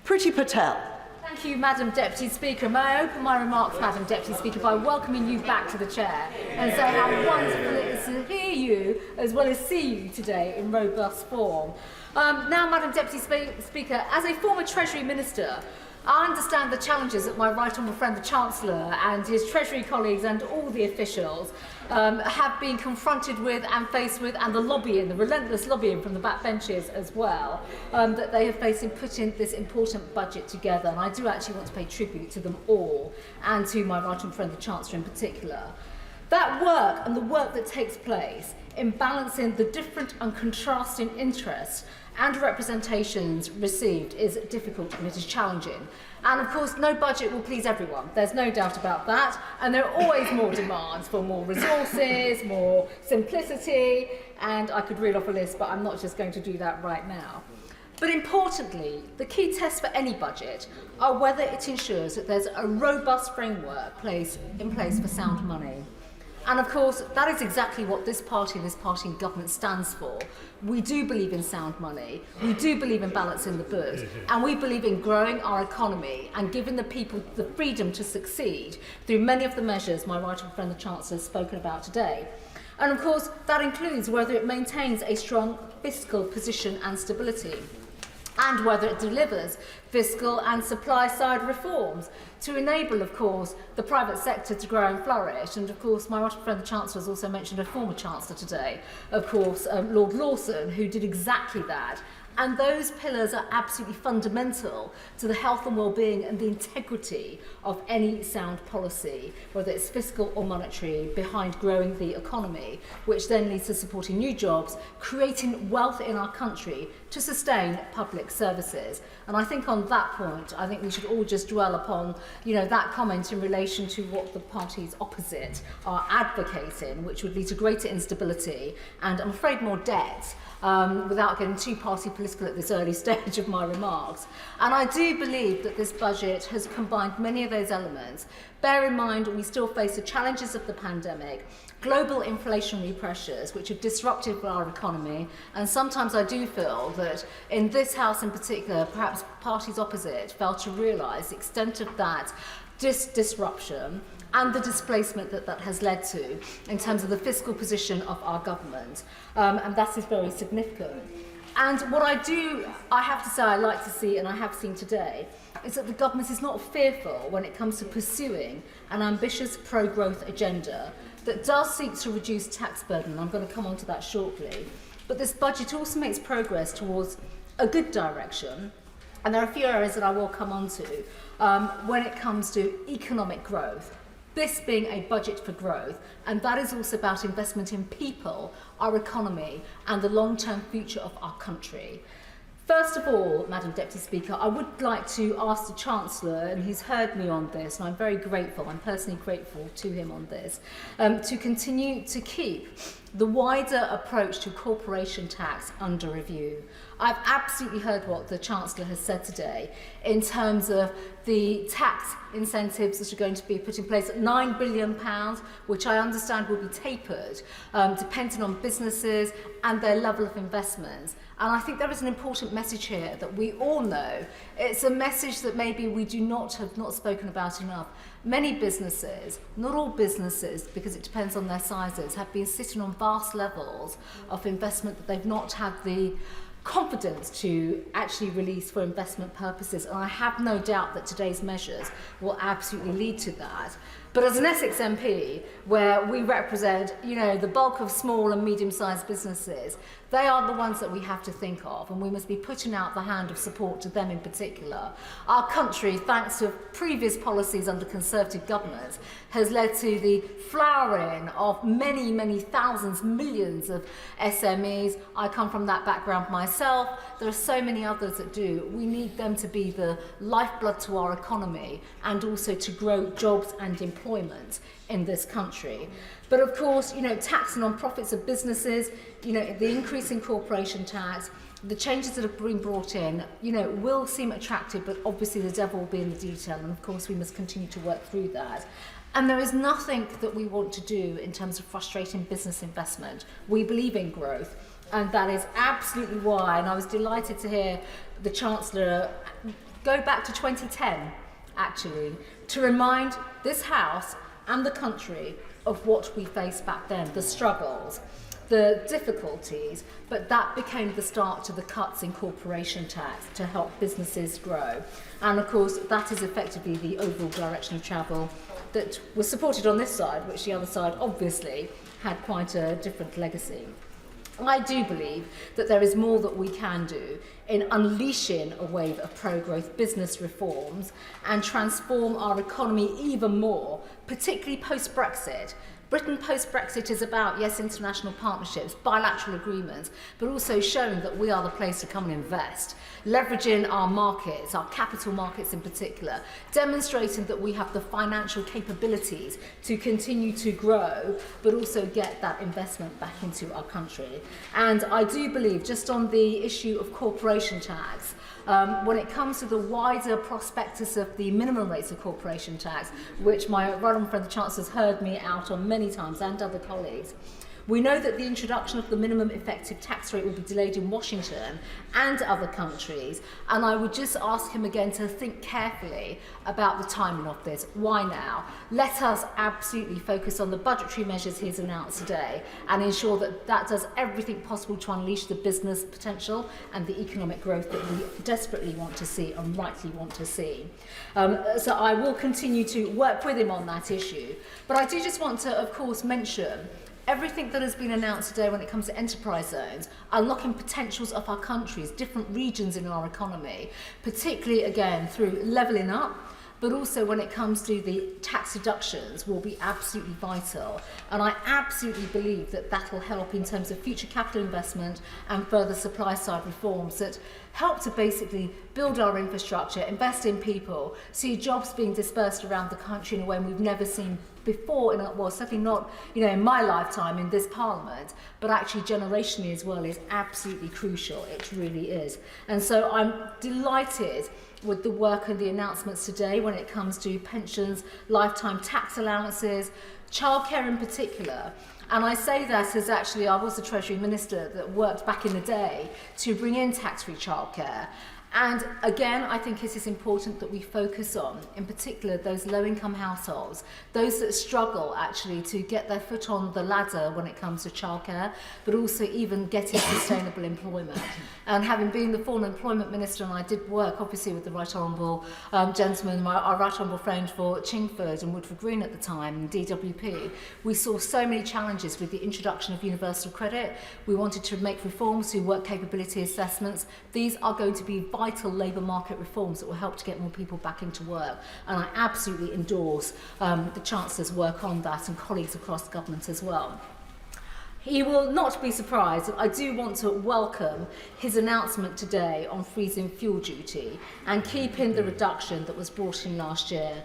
Priti Patel. Thank you, Madam Deputy Speaker. May I open my remarks, Madam Deputy Speaker, by welcoming you back to the chair and say how wonderful it is to hear you as well as see you today in robust form. Now, Madam Deputy Speaker, as a former Treasury Minister, I understand the challenges that my right honourable friend, the Chancellor, and his Treasury colleagues and all the officials have been confronted with and faced with, and the lobbying, the relentless lobbying from the backbenches as well, that they have faced in putting this important budget together. And I do actually want to pay tribute to them all, and to my right honourable friend, the Chancellor in particular. That work and the work that takes place in balancing the different and contrasting interests and representations received is difficult and it is challenging. And of course, no budget will please everyone. There's no doubt about that. And there are always more demands for more resources, more simplicity, and I could reel off a list, but I'm not just going to do that right now. But importantly, the key tests for any budget are whether it ensures that there's a robust framework in place for sound money. And of course, that is exactly what this party in government stands for. We do believe in sound money, we do believe in balancing the books, and we believe in growing our economy and giving the people the freedom to succeed through many of the measures my right honourable friend the Chancellor has spoken about today. And of course, that includes whether it maintains a strong fiscal position and stability, and whether it delivers fiscal and supply-side reforms to enable, of course, the private sector to grow and flourish. And, of course, my right honourable friend, the Chancellor, has also mentioned a former Chancellor today, of course, Lord Lawson, who did exactly that. And those pillars are absolutely fundamental to the health and well-being and the integrity of any sound policy, whether it's fiscal or monetary, behind growing the economy, which then leads to supporting new jobs, creating wealth in our country to sustain public services. And I think on that point, I think we should all just dwell upon, that comment in relation to what the parties opposite are advocating, which would lead to greater instability and, I'm afraid, more debt. Without getting too party political at this early stage of my remarks. And I do believe that this budget has combined many of those elements. Bear in mind, we still face the challenges of the pandemic, global inflationary pressures which have disrupted our economy, and sometimes I do feel that in this House in particular, perhaps parties opposite fail to realise the extent of that disruption and the displacement that has led to in terms of the fiscal position of our government. And that is very significant. And what I have to say I like to see, and I have seen today, is that the government is not fearful when it comes to pursuing an ambitious pro-growth agenda that does seek to reduce tax burden. I'm going to come on to that shortly. But this budget also makes progress towards a good direction. And there are a few areas that I will come on to when it comes to economic growth. This being a budget for growth, and that is also about investment in people, our economy, and the long-term future of our country. First of all, Madam Deputy Speaker, I would like to ask the Chancellor, and he's heard me on this, and I'm very grateful, I'm personally grateful to him on this, to continue to keep the wider approach to corporation tax under review. I've absolutely heard what the Chancellor has said today in terms of the tax incentives that are going to be put in place at £9 billion, which I understand will be tapered, depending on businesses and their level of investments. And I think there is an important message here that we all know. It's a message that maybe we have not spoken about enough. Many businesses, not all businesses, because it depends on their sizes, have been sitting on vast levels of investment that they've not had the confidence to actually release for investment purposes, and I have no doubt that today's measures will absolutely lead to that. But as an Essex MP, where we represent, the bulk of small and medium-sized businesses, they are the ones that we have to think of, and we must be putting out the hand of support to them in particular. Our country, thanks to previous policies under Conservative governments, has led to the flowering of many, many thousands, millions of SMEs. I come from that background myself. There are so many others that do. We need them to be the lifeblood to our economy and also to grow jobs and employment in this country. But of course, taxing on profits of businesses, the increase in corporation tax, the changes that have been brought in, will seem attractive, but obviously the devil will be in the detail, and of course we must continue to work through that. And there is nothing that we want to do in terms of frustrating business investment. We believe in growth, and that is absolutely why, and I was delighted to hear the Chancellor go back to 2010, actually, to remind this House and the country of what we faced back then, the struggles, the difficulties, but that became the start to the cuts in corporation tax to help businesses grow. And of course, that is effectively the overall direction of travel that was supported on this side, which the other side obviously had quite a different legacy. I do believe that there is more that we can do in unleashing a wave of pro-growth business reforms and transform our economy even more, particularly post-Brexit. Britain post-Brexit is about, yes, international partnerships, bilateral agreements, but also showing that we are the place to come and invest, leveraging our markets, our capital markets in particular, demonstrating that we have the financial capabilities to continue to grow, but also get that investment back into our country. And I do believe, just on the issue of corporation tax, when it comes to the wider prospectus of the minimum rates of corporation tax, which my right honourable friend the Chancellor has heard me out on many times, and other colleagues, we know that the introduction of the minimum effective tax rate will be delayed in Washington and other countries, and I would just ask him again to think carefully about the timing of this. Why now? Let us absolutely focus on the budgetary measures he's announced today and ensure that that does everything possible to unleash the business potential and the economic growth that we desperately want to see and rightly want to see. So I will continue to work with him on that issue. But I do just want to, of course, mention everything that has been announced today when it comes to enterprise zones, unlocking potentials of our countries, different regions in our economy, particularly, again, through levelling up, but also when it comes to the tax deductions will be absolutely vital. And I absolutely believe that that will help in terms of future capital investment and further supply side reforms that help to basically build our infrastructure, invest in people, see jobs being dispersed around the country in a way we've never seen before, well, certainly not, in my lifetime in this Parliament, but actually generationally as well is absolutely crucial. It really is. And so I'm delighted with the work and the announcements today when it comes to pensions, lifetime tax allowances, childcare in particular. And I say that as actually I was the Treasury Minister that worked back in the day to bring in tax-free childcare. And again, I think it is important that we focus on, in particular, those low-income households, those that struggle actually to get their foot on the ladder when it comes to childcare, but also even getting sustainable employment. And having been the former employment minister, and I did work obviously with the Right Honourable gentleman, our Right Honourable friend for Chingford and Woodford Green at the time, and DWP, we saw so many challenges with the introduction of universal credit. We wanted to make reforms to work capability assessments. These are going to be vital labour market reforms that will help to get more people back into work. And I absolutely endorse the Chancellor's work on that and colleagues across government as well. He will not be surprised. I do want to welcome his announcement today on freezing fuel duty and keeping the reduction that was brought in last year.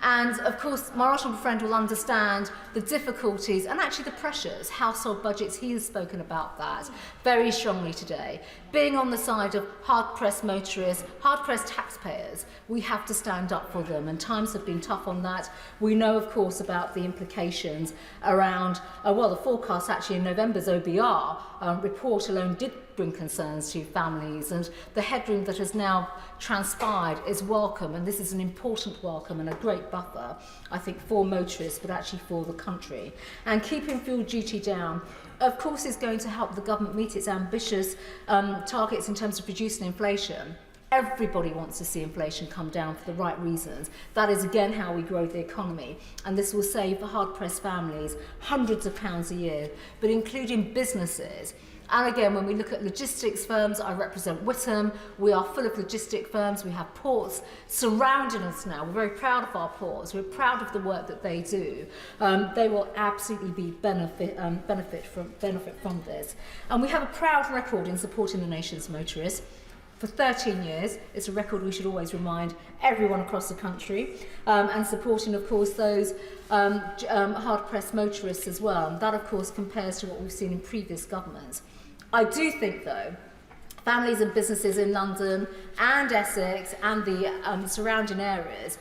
And of course, my right honourable friend will understand the difficulties and actually the pressures, household budgets. He has spoken about that very strongly today. Being on the side of hard-pressed motorists, hard-pressed taxpayers, we have to stand up for them, and times have been tough on that. We know, of course, about the implications around, the forecast actually in November's OBR report alone did bring concerns to families, and the headroom that has now transpired is welcome, and this is an important welcome and a great buffer, I think, for motorists, but actually for the country. And keeping fuel duty down, of course, is going to help the government meet its ambitious targets in terms of reducing inflation. Everybody wants to see inflation come down for the right reasons. That is, again, how we grow the economy. And this will save the hard-pressed families hundreds of pounds a year, but including businesses. And again, when we look at logistics firms, I represent Whittam. We are full of logistic firms. We have ports surrounding us now. We're very proud of our ports. We're proud of the work that they do. They will absolutely benefit from this. And we have a proud record in supporting the nation's motorists. For 13 years, it's a record we should always remind everyone across the country, and supporting, of course, those hard-pressed motorists as well. And that, of course, compares to what we've seen in previous governments. I do think, though, families and businesses in London and Essex and the surrounding areas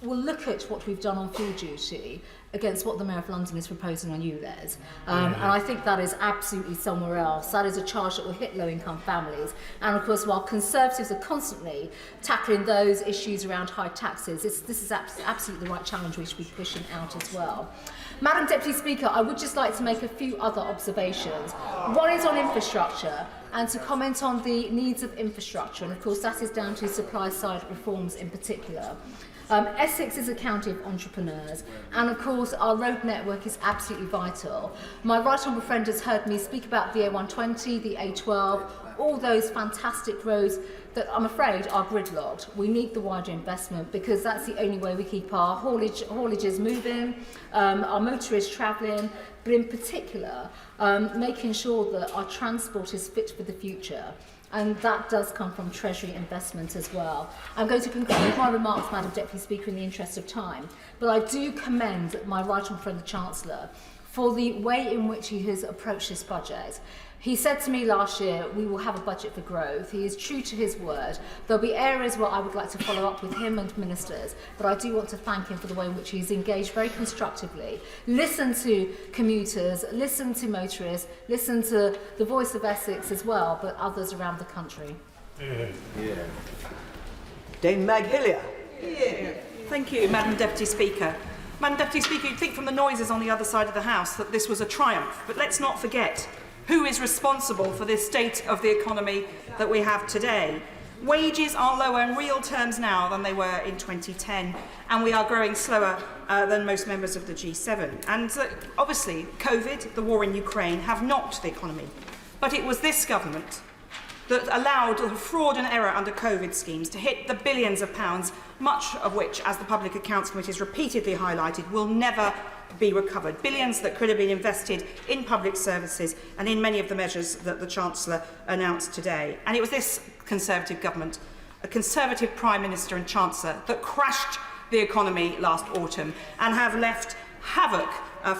will look at what we've done on fuel duty against what the Mayor of London is proposing on ULEZ. And I think that is absolutely somewhere else. That is a charge that will hit low-income families. And of course, while Conservatives are constantly tackling those issues around high taxes, this is absolutely the right challenge we should be pushing out as well. Madam Deputy Speaker, I would just like to make a few other observations. One is on infrastructure, and to comment on the needs of infrastructure, and of course that is down to supply-side reforms in particular. Essex is a county of entrepreneurs, and of course our road network is absolutely vital. My right honourable friend has heard me speak about the A120, the A12, all those fantastic roads that I'm afraid are gridlocked. We need the wider investment because that's the only way we keep our haulages moving, our motorists travelling, but in particular making sure that our transport is fit for the future. And that does come from Treasury investment as well. I'm going to conclude my remarks, Madam Deputy Speaker, in the interest of time, but I do commend my right honourable friend, the Chancellor, for the way in which he has approached this budget. He said to me last year, we will have a budget for growth. He is true to his word. There'll be areas where I would like to follow up with him and ministers, but I do want to thank him for the way in which he's engaged very constructively. Listen to commuters, listen to motorists, listen to the voice of Essex as well, but others around the country. Dame Meg Hillier. Thank you, Madam Deputy Speaker. Madam Deputy Speaker, you'd think from the noises on the other side of the House that this was a triumph, but let's not forget who is responsible for this state of the economy that we have today. Wages are lower in real terms now than they were in 2010, and we are growing slower than most members of the G7. And obviously, COVID, the war in Ukraine, have knocked the economy. But it was this government that allowed the fraud and error under COVID schemes to hit the billions of pounds, much of which, as the Public Accounts Committee has repeatedly highlighted, will never be recovered. Billions that could have been invested in public services and in many of the measures that the Chancellor announced today. And it was this Conservative government, a Conservative Prime Minister and Chancellor, that crashed the economy last autumn and have left havoc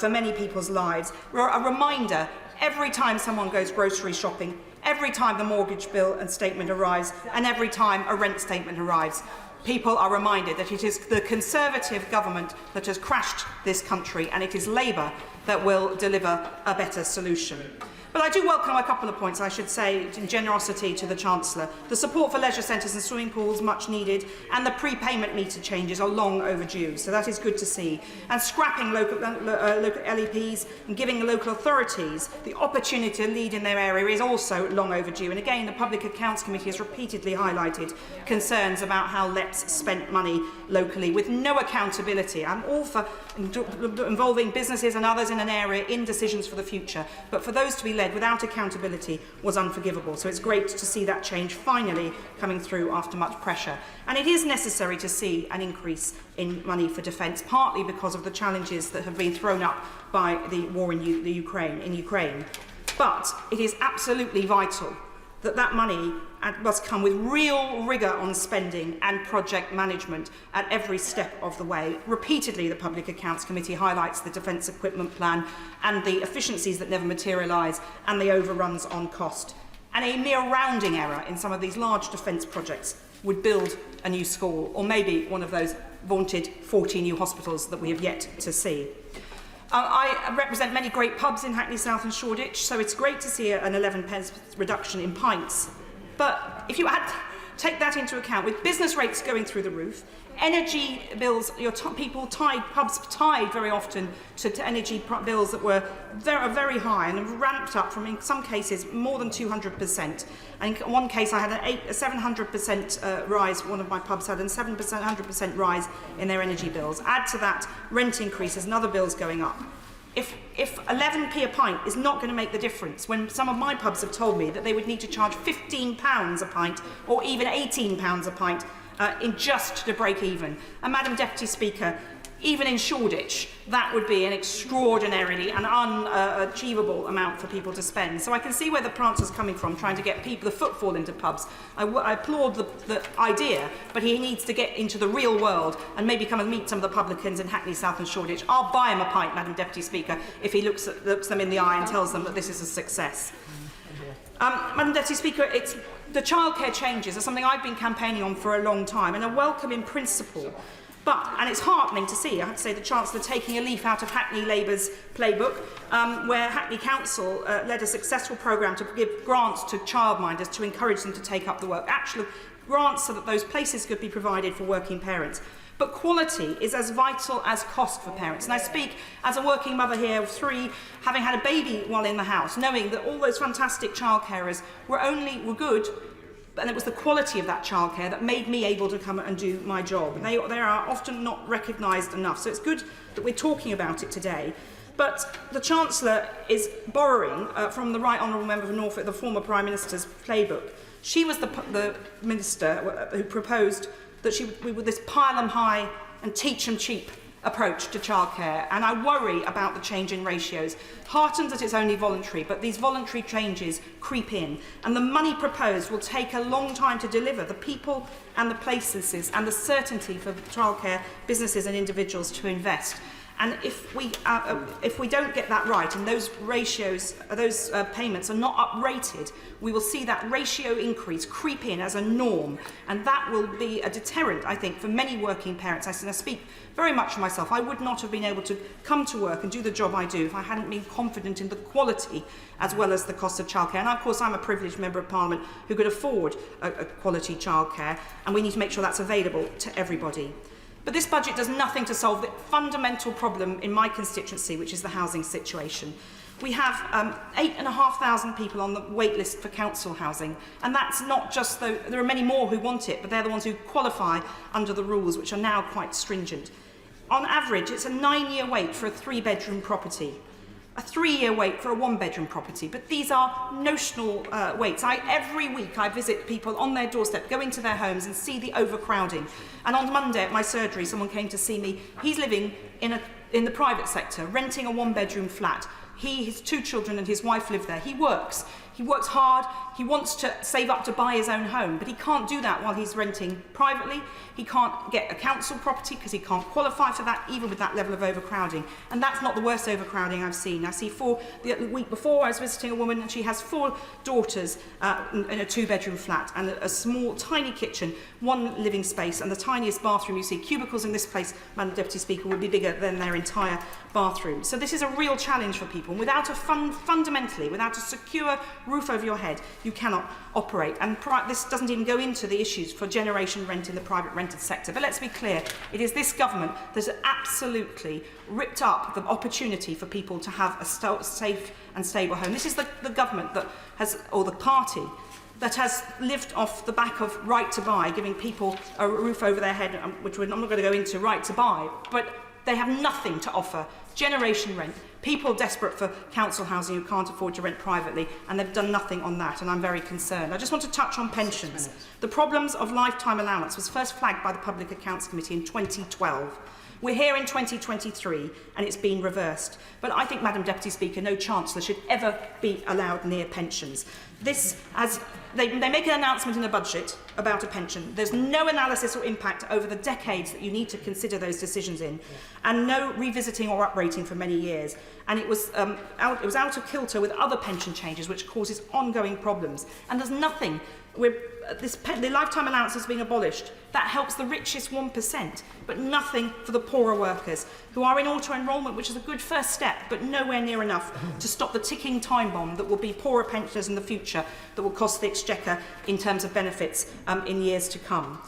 for many people's lives. We're a reminder every time someone goes grocery shopping, every time the mortgage bill and statement arrives, and every time a rent statement arrives. People are reminded that it is the Conservative government that has crashed this country, and it is Labour that will deliver a better solution. But I do welcome a couple of points, I should say, in generosity to the Chancellor. The support for leisure centres and swimming pools, much needed, and the prepayment meter changes are long overdue, so that is good to see. And scrapping local LEPs and giving the local authorities the opportunity to lead in their area is also long overdue. And again, the Public Accounts Committee has repeatedly highlighted concerns about how LEPs spent money locally with no accountability. I'm all for involving businesses and others in an area in decisions for the future, but for those to be led without accountability was unforgivable. So it's great to see that change finally coming through after much pressure. And it is necessary to see an increase in money for defence, partly because of the challenges that have been thrown up by the war in Ukraine. But it is absolutely vital that that money must come with real rigour on spending and project management at every step of the way. Repeatedly, the Public Accounts Committee highlights the Defence Equipment Plan and the efficiencies that never materialise and the overruns on cost. And a mere rounding error in some of these large defence projects would build a new school, or maybe one of those vaunted 40 new hospitals that we have yet to see. I represent many great pubs in Hackney South and Shoreditch, so it's great to see an 11p reduction in pints. But if you take that into account, with business rates going through the roof, energy bills, pubs tied very often to energy bills that were very high and have ramped up from, in some cases, more than 200%. And in one case, I had a 700% rise, one of my pubs had, and 100% rise in their energy bills. Add to that rent increases and other bills going up. If 11p a pint is not going to make the difference, when some of my pubs have told me that they would need to charge £15 a pint or even £18 a pint in just to break even. And Madam Deputy Speaker, even in Shoreditch, that would be an extraordinarily and unachievable amount for people to spend. So I can see where the Prancer's coming from, trying to get people the footfall into pubs. I applaud the idea, but he needs to get into the real world and maybe come and meet some of the publicans in Hackney South and Shoreditch. I'll buy him a pint, Madam Deputy Speaker, if he looks them in the eye and tells them that this is a success. Madam Deputy Speaker, the childcare changes are something I've been campaigning on for a long time, and a welcome in principle. And it's heartening to see, I have to say, the Chancellor taking a leaf out of Hackney Labour's playbook, where Hackney Council led a successful programme to give grants to childminders to encourage them to take up the work. Actual grants so that those places could be provided for working parents. But quality is as vital as cost for parents. And I speak as a working mother here of 3, having had a baby while in the house, knowing that all those fantastic childcarers were good, and it was the quality of that childcare that made me able to come and do my job. And they are often not recognised enough. So it's good that we're talking about it today. But the Chancellor is borrowing from the Right Honourable Member for Norfolk, the former Prime Minister's playbook. She was the minister who proposed that we would this pile them high and teach them cheap approach to childcare, and I worry about the change in ratios. Heartened that it's only voluntary, but these voluntary changes creep in, and the money proposed will take a long time to deliver the people and the places and the certainty for childcare businesses and individuals to invest. And if we don't get that right, and those ratios, those payments are not uprated, we will see that ratio increase creep in as a norm, and that will be a deterrent, I think, for many working parents. I speak very much for myself. I would not have been able to come to work and do the job I do if I hadn't been confident in the quality as well as the cost of childcare. And of course, I'm a privileged Member of Parliament who could afford a quality childcare, and we need to make sure that's available to everybody. But this budget does nothing to solve the fundamental problem in my constituency, which is the housing situation. We have 8,500 people on the wait list for council housing, and that's not just there are many more who want it, but they're the ones who qualify under the rules, which are now quite stringent. On average, it's a 9-year wait for a 3-bedroom property, a 3-year wait for a 1-bedroom property, but these are notional waits. Every week I visit people on their doorstep, go into their homes and see the overcrowding. And on Monday at my surgery, someone came to see me. He's living in the private sector, renting a 1-bedroom flat. His 2 children and his wife live there. He works. He works hard, he wants to save up to buy his own home, but he can't do that while he's renting privately. He can't get a council property because he can't qualify for that, even with that level of overcrowding. And that's not the worst overcrowding I've seen. The week before I was visiting a woman and she has 4 daughters in a 2-bedroom flat and a small, tiny kitchen, 1 living space, and the tiniest bathroom. You see, cubicles in this place, Madam Deputy Speaker, would be bigger than their entire bathroom. So this is a real challenge for people. Without fundamentally, without a secure roof over your head, you cannot operate. And this doesn't even go into the issues for generation rent in the private rented sector. But let's be clear, it is this government that has absolutely ripped up the opportunity for people to have a safe and stable home. This is the government that has, or the party, that has lived off the back of right to buy, giving people a roof over their head, which I'm not going to go into right to buy, but they have nothing to offer. Generation rent, people desperate for council housing who can't afford to rent privately, and they've done nothing on that, and I'm very concerned. I just want to touch on pensions. The problems of lifetime allowance was first flagged by the Public Accounts Committee in 2012. We're here in 2023 and it's been reversed. But I think, Madam Deputy Speaker, no Chancellor should ever be allowed near pensions. They make an announcement in the budget about a pension. There's no analysis or impact over the decades that you need to consider those decisions in, and no revisiting or uprating for many years. And it was out of kilter with other pension changes, which causes ongoing problems. And there's nothing. The lifetime allowance is being abolished. That helps the richest 1%, but nothing for the poorer workers who are in auto-enrolment, which is a good first step, but nowhere near enough to stop the ticking time bomb that will be poorer pensioners in the future, that will cost the Exchequer in terms of benefits in years to come.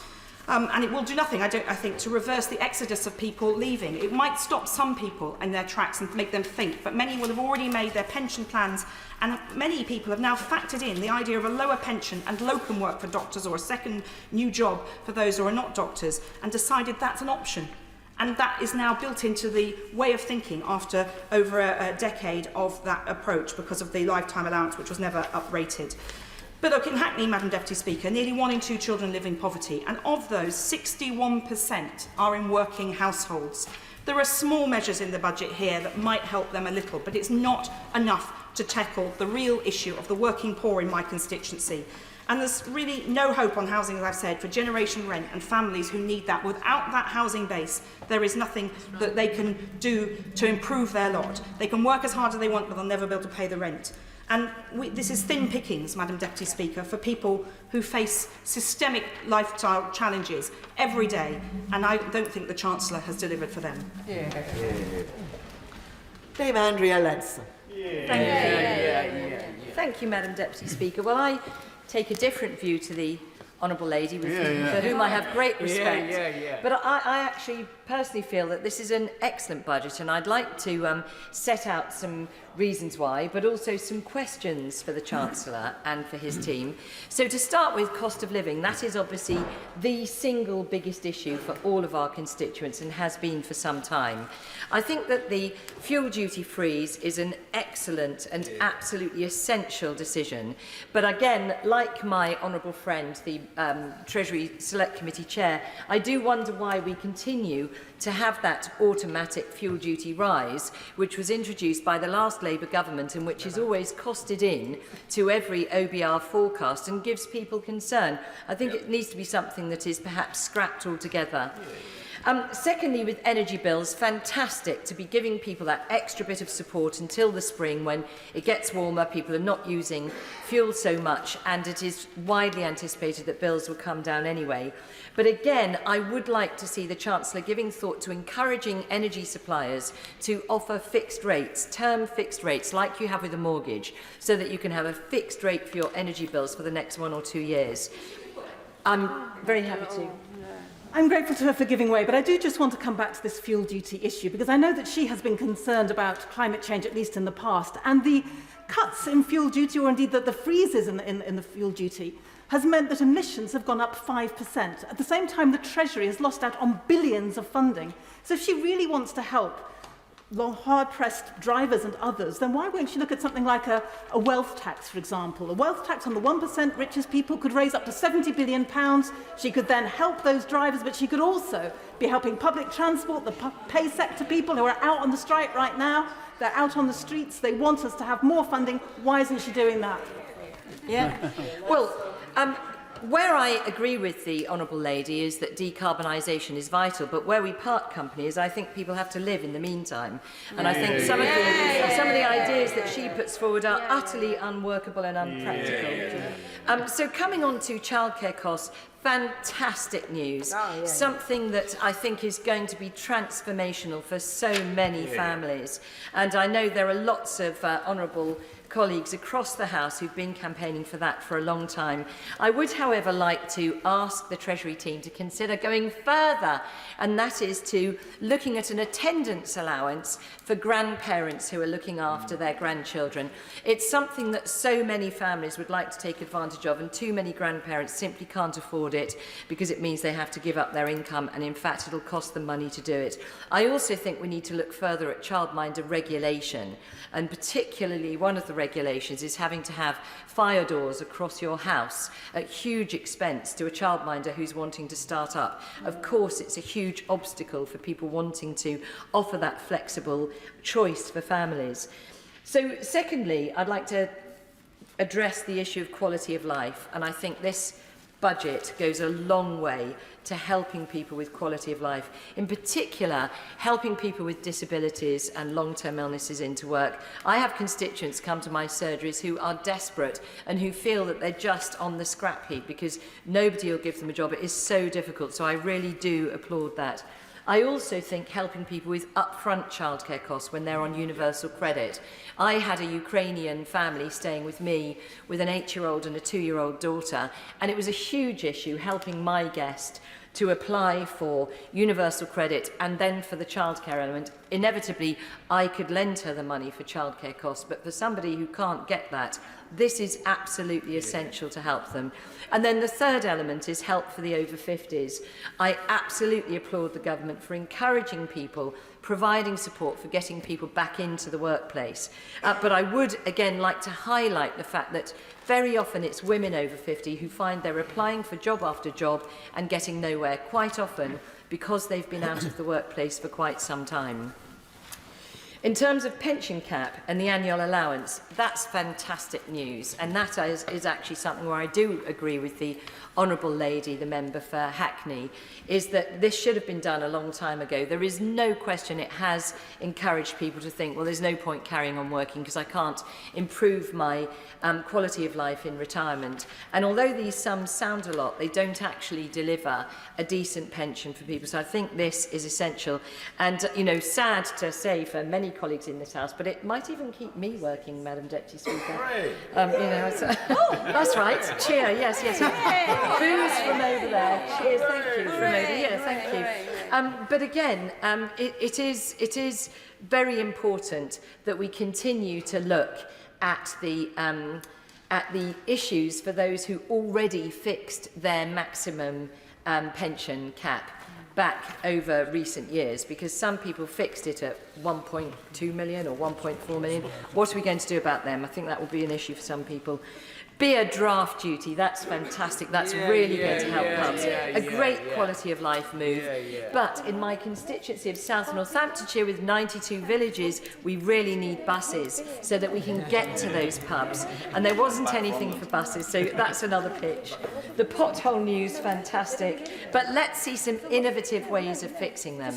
And it will do nothing, I think, to reverse the exodus of people leaving. It might stop some people in their tracks and make them think, but many will have already made their pension plans, and many people have now factored in the idea of a lower pension and locum work for doctors, or a second new job for those who are not doctors, and decided that's an option. And that is now built into the way of thinking after over a decade of that approach because of the lifetime allowance, which was never uprated. But look, in Hackney, Madam Deputy Speaker, nearly 1 in 2 children live in poverty, and of those, 61% are in working households. There are small measures in the budget here that might help them a little, but it's not enough to tackle the real issue of the working poor in my constituency. And there's really no hope on housing, as I've said, for generation rent and families who need that. Without that housing base, there is nothing that they can do to improve their lot. They can work as hard as they want, but they'll never be able to pay the rent. And this is thin pickings, Madam Deputy Speaker, for people who face systemic lifestyle challenges every day, and I don't think the Chancellor has delivered for them. Dame Andrea Leadsom. Thank you, Madam Deputy Speaker. Well, I take a different view to the Honourable Lady, for whom I have great respect. But I actually personally feel that this is an excellent budget, and I'd like to set out some reasons why, but also some questions for the Chancellor and for his team. So to start with, cost of living, that is obviously the single biggest issue for all of our constituents and has been for some time. I think that the fuel duty freeze is an excellent and absolutely essential decision. But again, like my honourable friend, the Treasury Select Committee Chair, I do wonder why we continue to have that automatic fuel duty rise, which was introduced by the last Labour government and which is always costed in to every OBR forecast and gives people concern. I think it needs to be something that is perhaps scrapped altogether. Secondly, with energy bills, fantastic to be giving people that extra bit of support until the spring when it gets warmer, people are not using fuel so much, and it is widely anticipated that bills will come down anyway. But again, I would like to see the Chancellor giving thought to encouraging energy suppliers to offer fixed rates, term fixed rates, like you have with a mortgage, so that you can have a fixed rate for your energy bills for the next 1 or 2 years. I'm very happy to. I'm grateful to her for giving way, but I do just want to come back to this fuel duty issue, because I know that she has been concerned about climate change, at least in the past, and the cuts in fuel duty, or indeed the freezes in the fuel duty, has meant that emissions have gone up 5%. At the same time, the Treasury has lost out on billions of funding. So if she really wants to help hard-pressed drivers and others, then why won't she look at something like a wealth tax, for example? A wealth tax on the 1% richest people could raise up to £70 billion. She could then help those drivers, but she could also be helping public transport, the pay sector people who are out on the strike right now. They're out on the streets. They want us to have more funding. Why isn't she doing that? Yeah. Well, where I agree with the Honourable Lady is that decarbonisation is vital, but where we part company is I think people have to live in the meantime. And I think some of the ideas that she puts forward are utterly unworkable and unpractical. So coming on to childcare costs, fantastic news. Something that I think is going to be transformational for so many families. And I know there are lots of honourable colleagues across the House who've been campaigning for that for a long time. I would, however, like to ask the Treasury team to consider going further, and that is to looking at an attendance allowance for grandparents who are looking after their grandchildren. It's something that so many families would like to take advantage of, and too many grandparents simply can't afford it because it means they have to give up their income, and in fact it'll cost them money to do it. I also think we need to look further at childminder regulation, and particularly one of the regulations is having to have fire doors across your house at huge expense to a childminder who's wanting to start up. Of course, it's a huge obstacle for people wanting to offer that flexible choice for families. So secondly, I'd like to address the issue of quality of life, and I think this budget goes a long way to helping people with quality of life, in particular helping people with disabilities and long-term illnesses into work. I have constituents come to my surgeries who are desperate and who feel that they're just on the scrap heap because nobody will give them a job. It is so difficult, so I really do applaud that. I also think helping people with upfront childcare costs when they're on universal credit. I had a Ukrainian family staying with me with an 8-year-old and a 2-year-old daughter, and it was a huge issue helping my guest to apply for universal credit and then for the childcare element. Inevitably, I could lend her the money for childcare costs, but for somebody who can't get that, this is absolutely essential to help them. And then the third element is help for the over 50s. I absolutely applaud the government for encouraging people, providing support for getting people back into the workplace. But I would again like to highlight the fact that very often it's women over 50 who find they're applying for job after job and getting nowhere, quite often because they've been out of the workplace for quite some time. In terms of pension cap and the annual allowance, that's fantastic news, and that is actually something where I do agree with the Honourable Lady, the member for Hackney, is that this should have been done a long time ago. There is no question it has encouraged people to think, well, there's no point carrying on working because I can't improve my quality of life in retirement. And although these sums sound a lot, they don't actually deliver a decent pension for people. So I think this is essential. And, you know, sad to say for many colleagues in this House, but it might even keep me working, Madam Deputy Speaker. You know, that's right. Cheer, yes, yes. Booze from over there. Cheers, thank you. From over here, thank you. But again, it is very important that we continue to look at the issues for those who already fixed their maximum pension cap back over recent years, because some people fixed it at 1.2 million or 1.4 million. What are we going to do about them? I think that will be an issue for some people. Beer draft duty, that's fantastic. That's really going to help pubs. A great quality of life move. But in my constituency of South Northamptonshire with 92 villages, we really need buses so that we can get to those pubs. And there wasn't anything for buses, so that's another pitch. The pothole news, fantastic. But let's see some innovative ways of fixing them.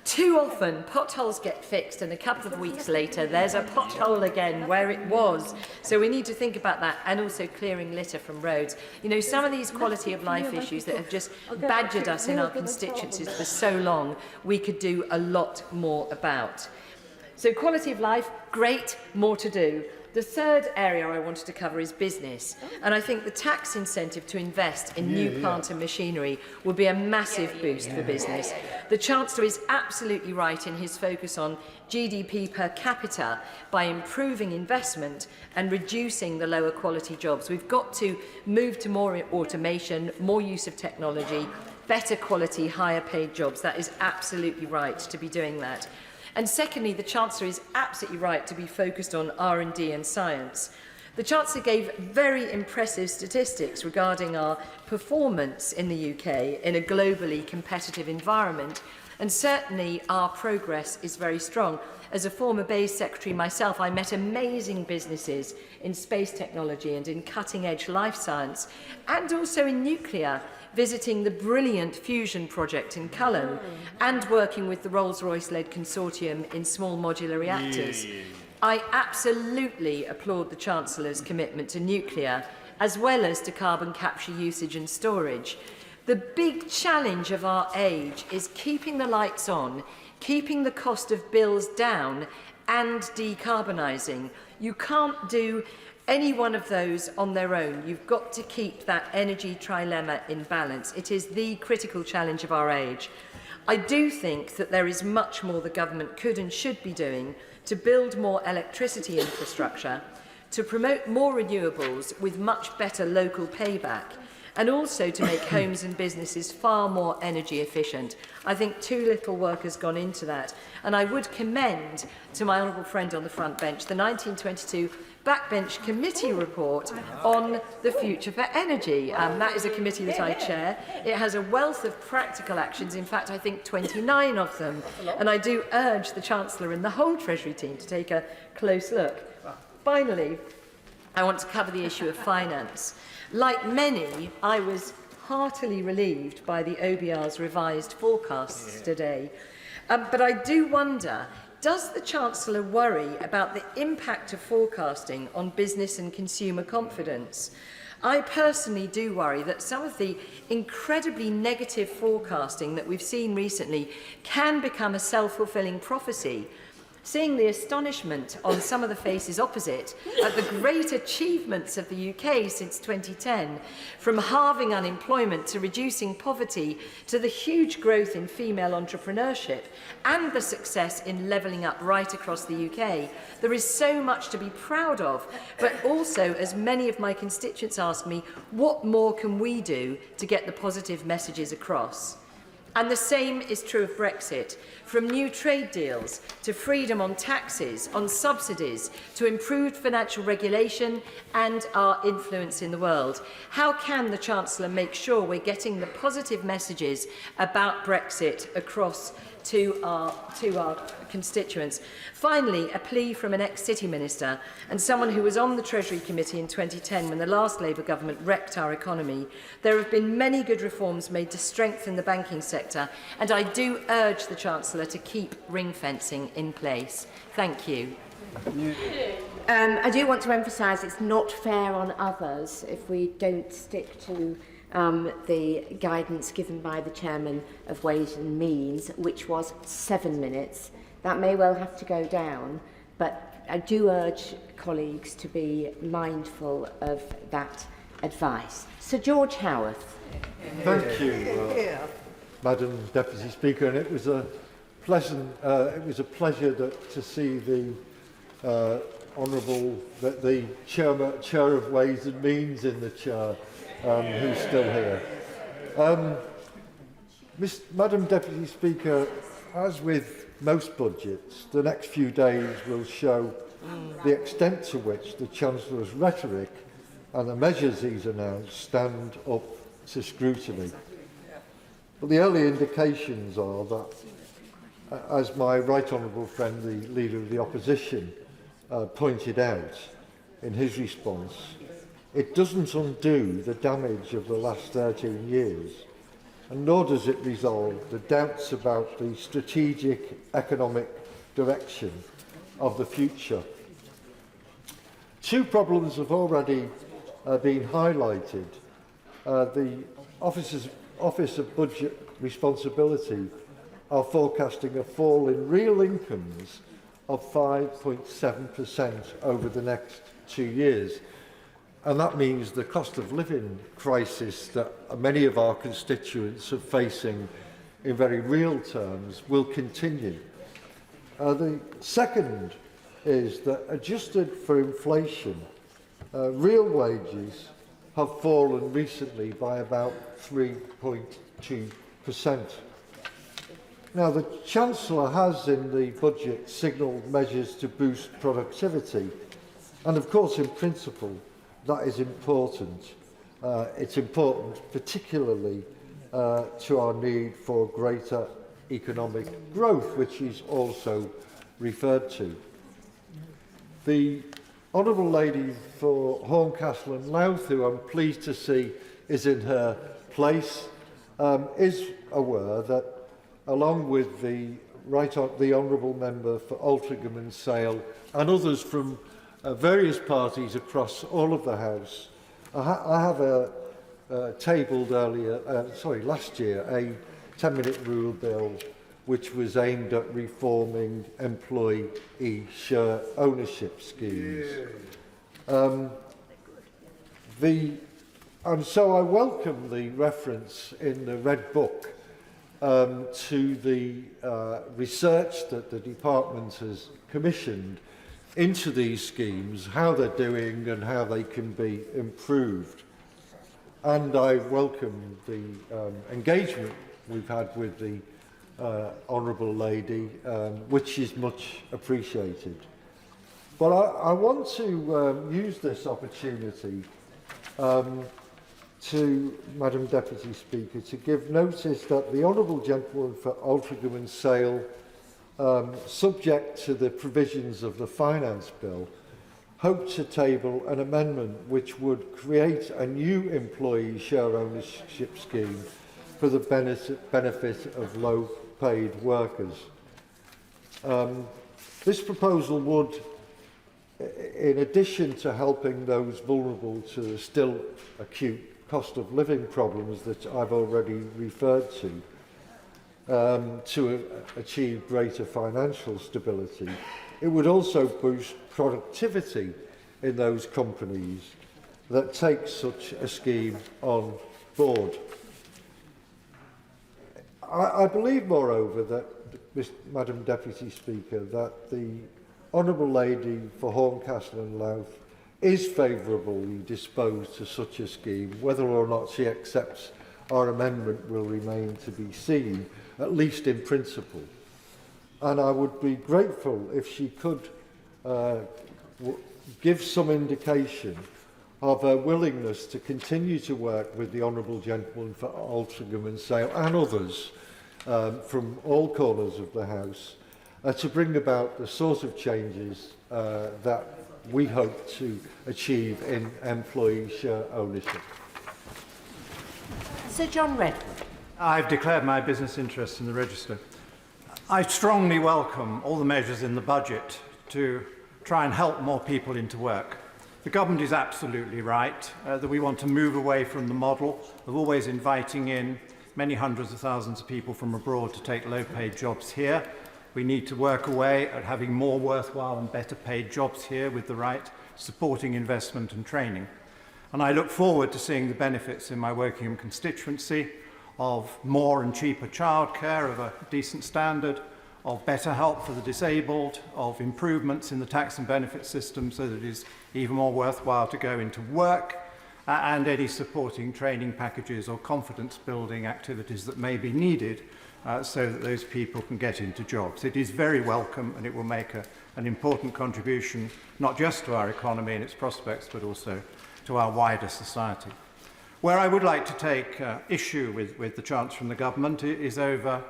Too often, potholes get fixed and a couple of weeks later, there's a pothole again where it was. So we need to think about that, and also clearing litter from roads. You know, some of these quality of life issues that have just badgered us in our constituencies for so long, we could do a lot more about. So quality of life, great, more to do. The third area I wanted to cover is business, and I think the tax incentive to invest in new plant and machinery will be a massive boost for business. The Chancellor is absolutely right in his focus on GDP per capita by improving investment and reducing the lower quality jobs. We've got to move to more automation, more use of technology, better quality, higher paid jobs. That is absolutely right to be doing that. And secondly, the Chancellor is absolutely right to be focused on R&D and science. The Chancellor gave very impressive statistics regarding our performance in the UK in a globally competitive environment. And certainly our progress is very strong. As a former BEIS secretary myself, I met amazing businesses in space technology and in cutting-edge life science, and also in nuclear, visiting the brilliant fusion project in Culham and working with the Rolls-Royce-led consortium in small modular reactors. I absolutely applaud the Chancellor's commitment to nuclear, as well as to carbon capture usage and storage. The big challenge of our age is keeping the lights on, keeping the cost of bills down, and decarbonising. You can't do any one of those on their own. You've got to keep that energy trilemma in balance. It is the critical challenge of our age. I do think that there is much more the government could and should be doing to build more electricity infrastructure, to promote more renewables with much better local payback, and also to make homes and businesses far more energy efficient. I think too little work has gone into that. And I would commend to my honourable friend on the front bench the 1922 Backbench Committee report on the future for energy. That is a committee that I chair. It has a wealth of practical actions, in fact I think 29 of them, and I do urge the Chancellor and the whole Treasury team to take a close look. Finally, I want to cover the issue of finance. Like many, I was heartily relieved by the OBR's revised forecasts today. But I do wonder, does the Chancellor worry about the impact of forecasting on business and consumer confidence? I personally do worry that some of the incredibly negative forecasting that we've seen recently can become a self-fulfilling prophecy. Seeing the astonishment on some of the faces opposite at the great achievements of the UK since 2010, from halving unemployment to reducing poverty to the huge growth in female entrepreneurship and the success in levelling up right across the UK, there is so much to be proud of. But also, as many of my constituents ask me, what more can we do to get the positive messages across? And the same is true of Brexit. From new trade deals to freedom on taxes, on subsidies, to improved financial regulation and our influence in the world. How can the Chancellor make sure we're getting the positive messages about Brexit across to our constituents? Finally, a plea from an ex-City Minister and someone who was on the Treasury Committee in 2010 when the last Labour government wrecked our economy. There have been many good reforms made to strengthen the banking sector, and I do urge the Chancellor to keep ring-fencing in place. Thank you. I do want to emphasise it's not fair on others if we don't stick to the guidance given by the Chairman of Ways and Means, which was 7 minutes. That may well have to go down, but I do urge colleagues to be mindful of that advice. Sir George Howarth. Thank you, Madam Deputy Speaker, and it was a pleasure to see the the Chair of Ways and Means in the chair, who's still here. Madam Deputy Speaker, as with most budgets, the next few days will show the extent to which the Chancellor's rhetoric and the measures he's announced stand up to scrutiny. But the early indications are that, as my right honourable friend, the Leader of the Opposition, pointed out in his response, it doesn't undo the damage of the last 13 years, and nor does it resolve the doubts about the strategic economic direction of the future. Two problems have already been highlighted. The Office of Budget Responsibility are forecasting a fall in real incomes of 5.7% over the next 2 years. And that means the cost of living crisis that many of our constituents are facing in very real terms will continue. The second is that, adjusted for inflation, real wages have fallen recently by about 3.2%. Now, the Chancellor has in the budget signalled measures to boost productivity, and of course, in principle, that is important. It's important particularly to our need for greater economic growth, which is also referred to. The Honourable Lady for Horncastle and Louth, who I'm pleased to see is in her place, is aware that, along with the Honourable Member for Altrincham and Sale and others from various parties across all of the House, I have tabled last year, a 10-minute rule bill which was aimed at reforming employee share ownership schemes. And so I welcome the reference in the Red Book to the research that the Department has commissioned into these schemes, how they're doing and how they can be improved. And I welcome the engagement we've had with the Honourable Lady, which is much appreciated. But I want to use this opportunity to, Madam Deputy Speaker, to give notice that the Honourable Gentleman for Altrincham and Sale, subject to the provisions of the Finance Bill, hoped to table an amendment which would create a new employee share ownership scheme for the benefit of low-paid workers. This proposal would, in addition to helping those vulnerable to the still acute cost of living problems that I've already referred to achieve greater financial stability, it would also boost productivity in those companies that take such a scheme on board. I believe, moreover, that, Madam Deputy Speaker, that the Honourable Lady for Horncastle and Louth is favourably disposed to such a scheme. Whether or not she accepts our amendment will remain to be seen, at least in principle. And I would be grateful if she could give some indication of her willingness to continue to work with the Honourable Gentleman for Altrincham and Sale and others from all corners of the House to bring about the sort of changes that we hope to achieve in employee share ownership. Sir John Redwood. I've declared my business interest in the register. I strongly welcome all the measures in the budget to try and help more people into work. The government is absolutely right that we want to move away from the model of always inviting in many hundreds of thousands of people from abroad to take low-paid jobs here. We need to work away at having more worthwhile and better paid jobs here with the right supporting investment and training. And I look forward to seeing the benefits in my Wokingham constituency of more and cheaper childcare of a decent standard, of better help for the disabled, of improvements in the tax and benefit system so that it is even more worthwhile to go into work, and any supporting training packages or confidence building activities that may be needed so that those people can get into jobs. It is very welcome, and it will make an important contribution not just to our economy and its prospects but also to our wider society. Where I would like to take issue with the Chancellor and the Government is over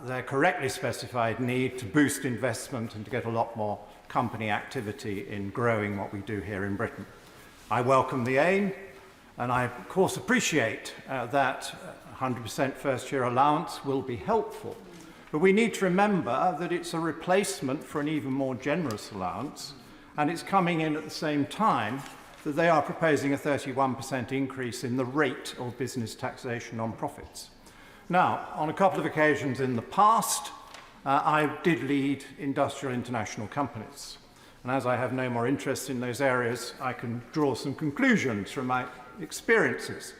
their correctly specified need to boost investment and to get a lot more company activity in growing what we do here in Britain. I welcome the aim, and I of course appreciate that 100% first-year allowance will be helpful. But we need to remember that it's a replacement for an even more generous allowance, and it's coming in at the same time that they are proposing a 31% increase in the rate of business taxation on profits. Now, on a couple of occasions in the past, I did lead industrial international companies. And as I have no more interest in those areas, I can draw some conclusions from my experiences.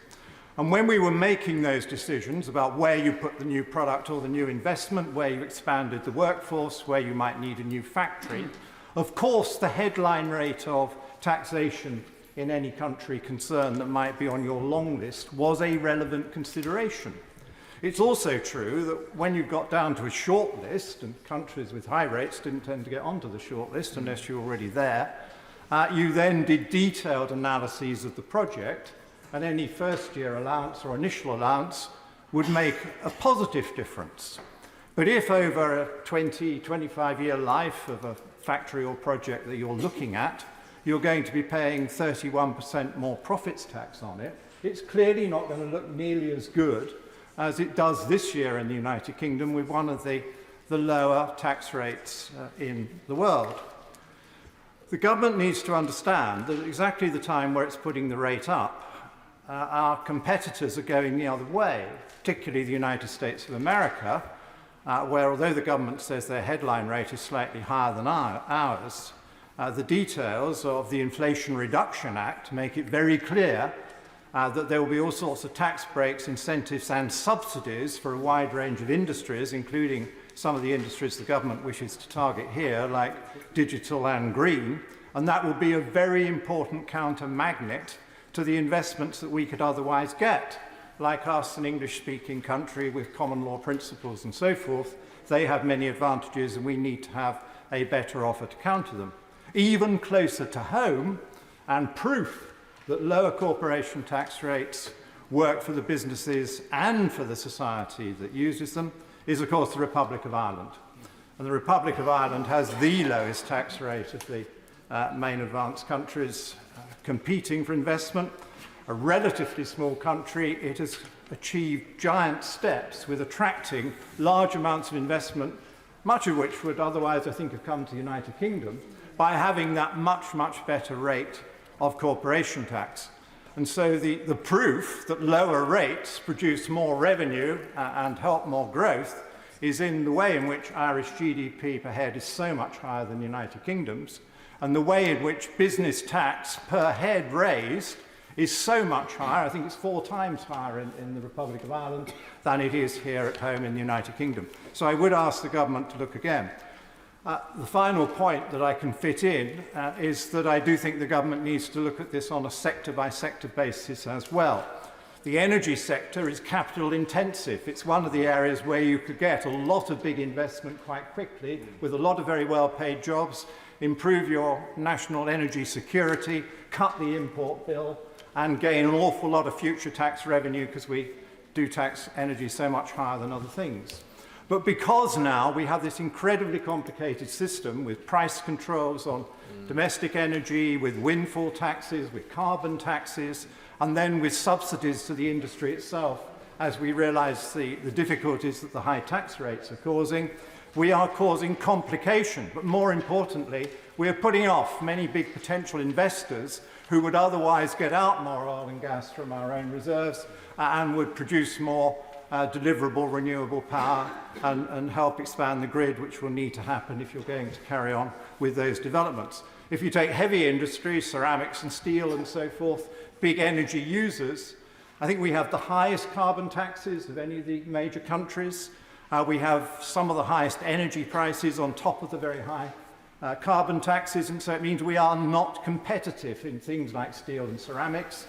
And when we were making those decisions about where you put the new product or the new investment, where you expanded the workforce, where you might need a new factory, of course the headline rate of taxation in any country concerned that might be on your long list was a relevant consideration. It's also true that when you got down to a short list, and countries with high rates didn't tend to get onto the short list unless you were already there, you then did detailed analyses of the project, and any first-year allowance or initial allowance would make a positive difference. But if over a 20, 25-year life of a factory or project that you're looking at, you're going to be paying 31% more profits tax on it, it's clearly not going to look nearly as good as it does this year in the United Kingdom with one of the lower tax rates in the world. The government needs to understand that at exactly the time where it's putting the rate up, our competitors are going the other way, particularly the United States of America, where although the government says their headline rate is slightly higher than ours, the details of the Inflation Reduction Act make it very clear that there will be all sorts of tax breaks, incentives and subsidies for a wide range of industries, including some of the industries the government wishes to target here, like digital and green, and that will be a very important counter-magnet to the investments that we could otherwise get. Like us, an English-speaking country with common law principles and so forth, they have many advantages and we need to have a better offer to counter them. Even closer to home, and proof that lower corporation tax rates work for the businesses and for the society that uses them, is of course the Republic of Ireland. And the Republic of Ireland has the lowest tax rate of the main advanced countries competing for investment. A relatively small country, it has achieved giant steps with attracting large amounts of investment, much of which would otherwise, I think, have come to the United Kingdom, by having that much, much better rate of corporation tax. And so the proof that lower rates produce more revenue and help more growth is in the way in which Irish GDP per head is so much higher than the United Kingdom's, and the way in which business tax per head raised is so much higher, I think it's 4 times higher in the Republic of Ireland than it is here at home in the United Kingdom. So I would ask the government to look again. The final point that I can fit in is that I do think the government needs to look at this on a sector-by-sector basis as well. The energy sector is capital intensive. It's one of the areas where you could get a lot of big investment quite quickly with a lot of very well-paid jobs, improve your national energy security, cut the import bill, and gain an awful lot of future tax revenue because we do tax energy so much higher than other things. But because now we have this incredibly complicated system with price controls on domestic energy, with windfall taxes, with carbon taxes, and then with subsidies to the industry itself, as we realise the difficulties that the high tax rates are causing, we are causing complication. But more importantly, we are putting off many big potential investors who would otherwise get out more oil and gas from our own reserves and would produce more deliverable renewable power and help expand the grid, which will need to happen if you're going to carry on with those developments. If you take heavy industry, ceramics and steel and so forth, big energy users, I think we have the highest carbon taxes of any of the major countries. We have some of the highest energy prices on top of the very high carbon taxes, and so it means we are not competitive in things like steel and ceramics.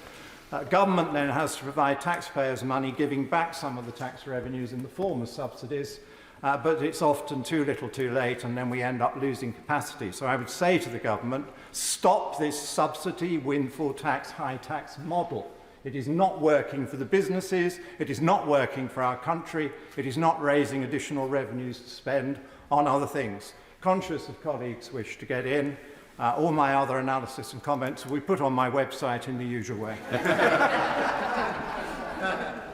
Government then has to provide taxpayers money, giving back some of the tax revenues in the form of subsidies, but it's often too little too late, and then we end up losing capacity. So I would say to the government, stop this subsidy, windfall tax, high tax model. It is not working for the businesses, it is not working for our country, it is not raising additional revenues to spend on other things. Conscious of colleagues' wish to get in, all my other analysis and comments will be put on my website in the usual way.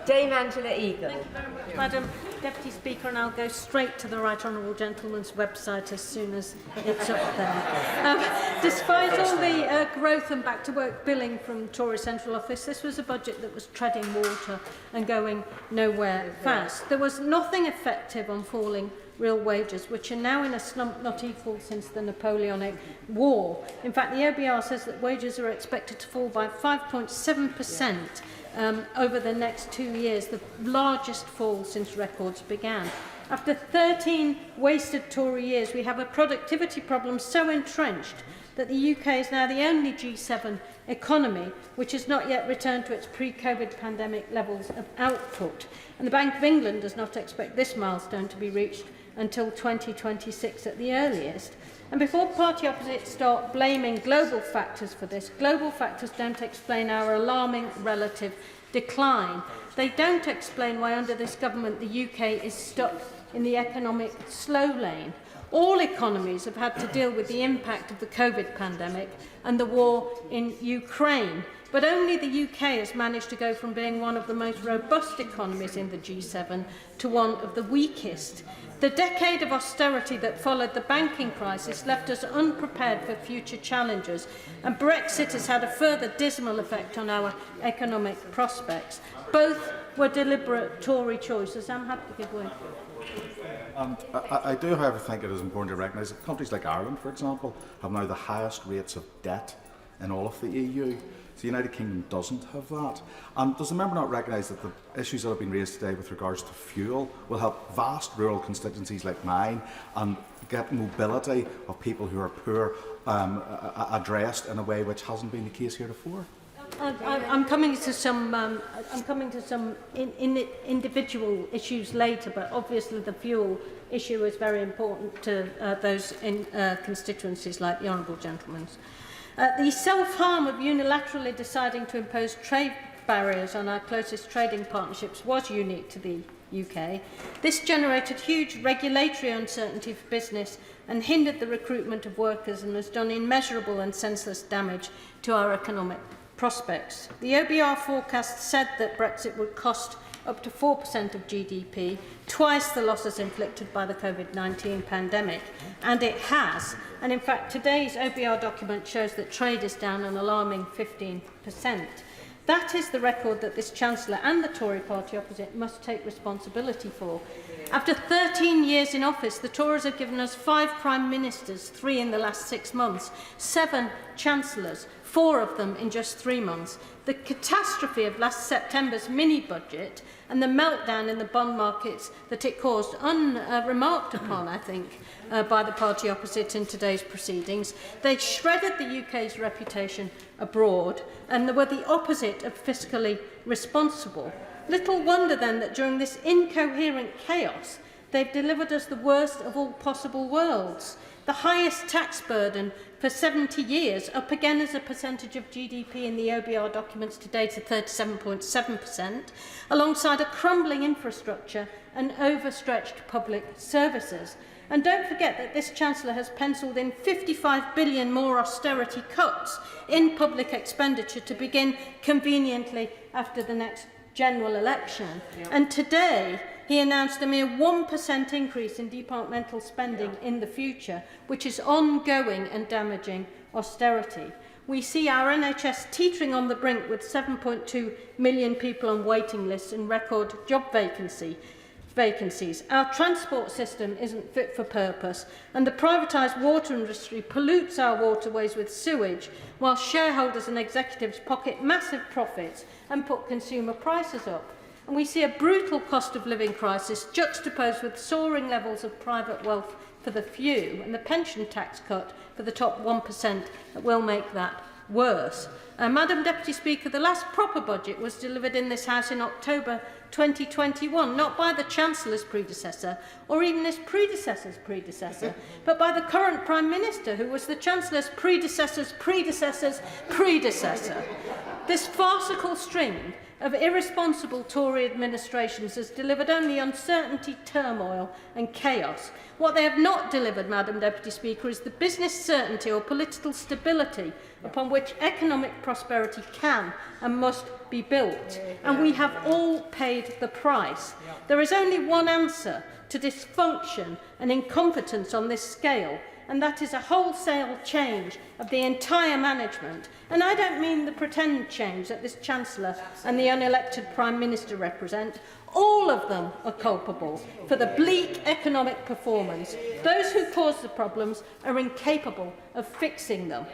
Dame Angela Eagle. Thank you very much, Madam Deputy Speaker, and I'll go straight to the Right Honourable Gentleman's website as soon as it's up there. Despite all the growth and back-to-work billing from Tory Central Office, this was a budget that was treading water and going nowhere fast. There was nothing effective on falling real wages, which are now in a slump not equalled since the Napoleonic War. In fact, the OBR says that wages are expected to fall by 5.7% over the next 2 years, the largest fall since records began. After 13 wasted Tory years, we have a productivity problem so entrenched that the UK is now the only G7 economy which has not yet returned to its pre-COVID pandemic levels of output. And the Bank of England does not expect this milestone to be reached until 2026 at the earliest. And before party opposites start blaming global factors for this, global factors don't explain our alarming relative decline. They don't explain why under this government the UK is stuck in the economic slow lane. All economies have had to deal with the impact of the COVID pandemic and the war in Ukraine, but only the UK has managed to go from being one of the most robust economies in the G7 to one of the weakest. The decade of austerity that followed the banking crisis left us unprepared for future challenges, and Brexit has had a further dismal effect on our economic prospects. Both were deliberate Tory choices. I'm happy to give way. I do, however, think it is important to recognise that countries like Ireland, for example, have now the highest rates of debt in all of the EU. The United Kingdom doesn't have that. And does the member not recognise that the issues that have been raised today with regards to fuel will help vast rural constituencies like mine and get mobility of people who are poor addressed in a way which hasn't been the case heretofore? I'm coming to some individual issues later, but obviously the fuel issue is very important to those in constituencies like the honourable gentleman's. The self-harm of unilaterally deciding to impose trade barriers on our closest trading partnerships was unique to the UK. This generated huge regulatory uncertainty for business and hindered the recruitment of workers and has done immeasurable and senseless damage to our economic prospects. The OBR forecast said that Brexit would cost up to 4% of GDP, twice the losses inflicted by the COVID-19 pandemic, and it has. And in fact, today's OBR document shows that trade is down an alarming 15%. That is the record that this Chancellor and the Tory party opposite must take responsibility for. After 13 years in office, the Tories have given us 5 Prime Ministers, 3 in the last 6 months, 7 Chancellors, 4 of them in just 3 months. The catastrophe of last September's mini-budget and the meltdown in the bond markets that it caused, unremarked upon, I think, by the party opposite in today's proceedings. They shredded the UK's reputation abroad and they were the opposite of fiscally responsible. Little wonder then that during this incoherent chaos, they've delivered us the worst of all possible worlds. The highest tax burden for 70 years, up again as a percentage of GDP in the OBR documents today to 37.7%, alongside a crumbling infrastructure and overstretched public services. And don't forget that this Chancellor has pencilled in 55 billion more austerity cuts in public expenditure to begin conveniently after the next general election. And today, he announced a mere 1% increase in departmental spending in the future, which is ongoing and damaging austerity. We see our NHS teetering on the brink with 7.2 million people on waiting lists and record job vacancies. Our transport system isn't fit for purpose, and the privatised water industry pollutes our waterways with sewage, while shareholders and executives pocket massive profits and put consumer prices up. And we see a brutal cost of living crisis juxtaposed with soaring levels of private wealth for the few and the pension tax cut for the top 1% that will make that worse. Madam Deputy Speaker, the last proper budget was delivered in this House in October 2021, not by the Chancellor's predecessor or even his predecessor's predecessor, but by the current Prime Minister, who was the Chancellor's predecessor's predecessor's predecessor. This farcical string of irresponsible Tory administrations has delivered only uncertainty, turmoil and chaos. What they have not delivered, Madam Deputy Speaker, is the business certainty or political stability upon which economic prosperity can and must be built. And we have all paid the price. There is only one answer to dysfunction and incompetence on this scale, and that is a wholesale change of the entire management. And I don't mean the pretend change that this Chancellor and the unelected Prime Minister represent. All of them are culpable for the bleak economic performance. Those who cause the problems are incapable of fixing them.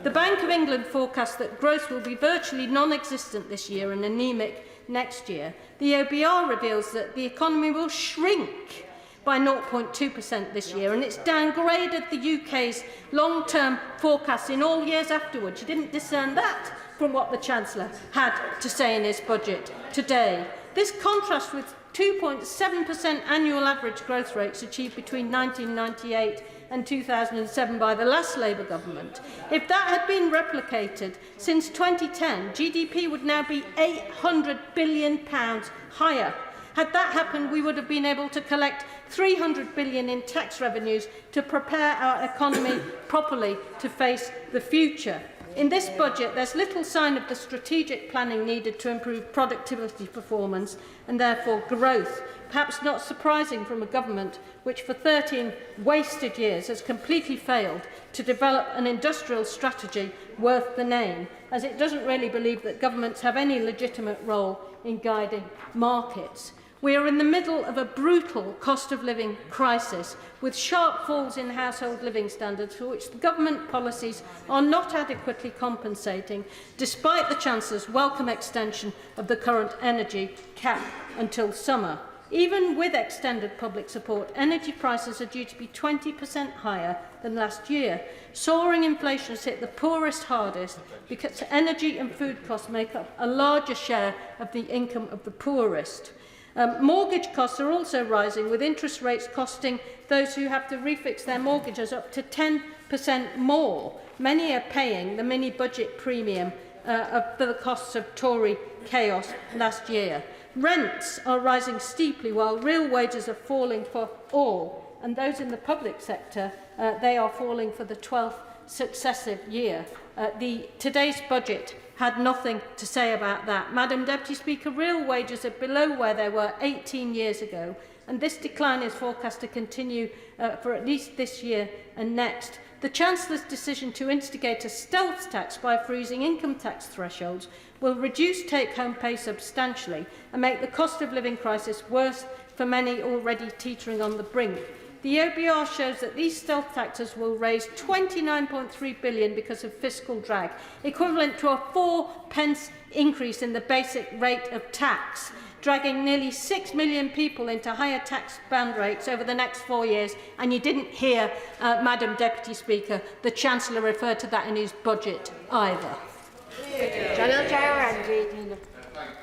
The Bank of England forecasts that growth will be virtually non-existent this year and anaemic next year. The OBR reveals that the economy will shrink by 0.2% this year, and it's downgraded the UK's long-term forecast in all years afterwards. You didn't discern that from what the Chancellor had to say in his budget today. This contrasts with 2.7% annual average growth rates achieved between 1998 and 2007 by the last Labour government. If that had been replicated since 2010, GDP would now be £800 billion higher. Had that happened, we would have been able to collect $300 billion in tax revenues to prepare our economy properly to face the future. In this budget, there's little sign of the strategic planning needed to improve productivity performance and therefore growth. Perhaps not surprising from a government which for 13 wasted years has completely failed to develop an industrial strategy worth the name, as it doesn't really believe that governments have any legitimate role in guiding markets. We are in the middle of a brutal cost of living crisis with sharp falls in household living standards for which the government policies are not adequately compensating, despite the Chancellor's welcome extension of the current energy cap until summer. Even with extended public support, energy prices are due to be 20% higher than last year. Soaring inflation has hit the poorest hardest because energy and food costs make up a larger share of the income of the poorest. Mortgage costs are also rising, with interest rates costing those who have to refix their mortgages up to 10% more. Many are paying the mini-budget premium for the costs of Tory chaos last year. Rents are rising steeply while real wages are falling for all, and those in the public sector, they are falling for the 12th successive year. Today's budget had nothing to say about that. Madam Deputy Speaker, real wages are below where they were 18 years ago, and this decline is forecast to continue for at least this year and next. The Chancellor's decision to instigate a stealth tax by freezing income tax thresholds will reduce take-home pay substantially and make the cost of living crisis worse for many already teetering on the brink. The OBR shows that these stealth taxes will raise £29.3 billion because of fiscal drag, equivalent to a 4p increase in the basic rate of tax, dragging nearly 6 million people into higher tax band rates over the next 4 years. And you didn't hear, Madam Deputy Speaker, the Chancellor refer to that in his budget either.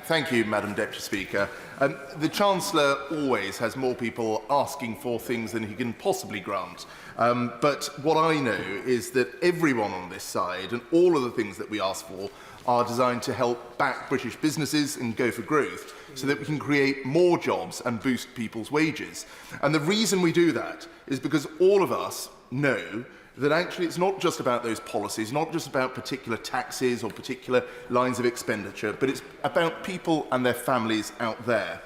Thank you, Madam Deputy Speaker. The Chancellor always has more people asking for things than he can possibly grant. But what I know is that everyone on this side and all of the things that we ask for are designed to help back British businesses and go for growth so that we can create more jobs and boost people's wages. And the reason we do that is because all of us know that actually it's not just about those policies, not just about particular taxes or particular lines of expenditure, but it's about people and their families out there.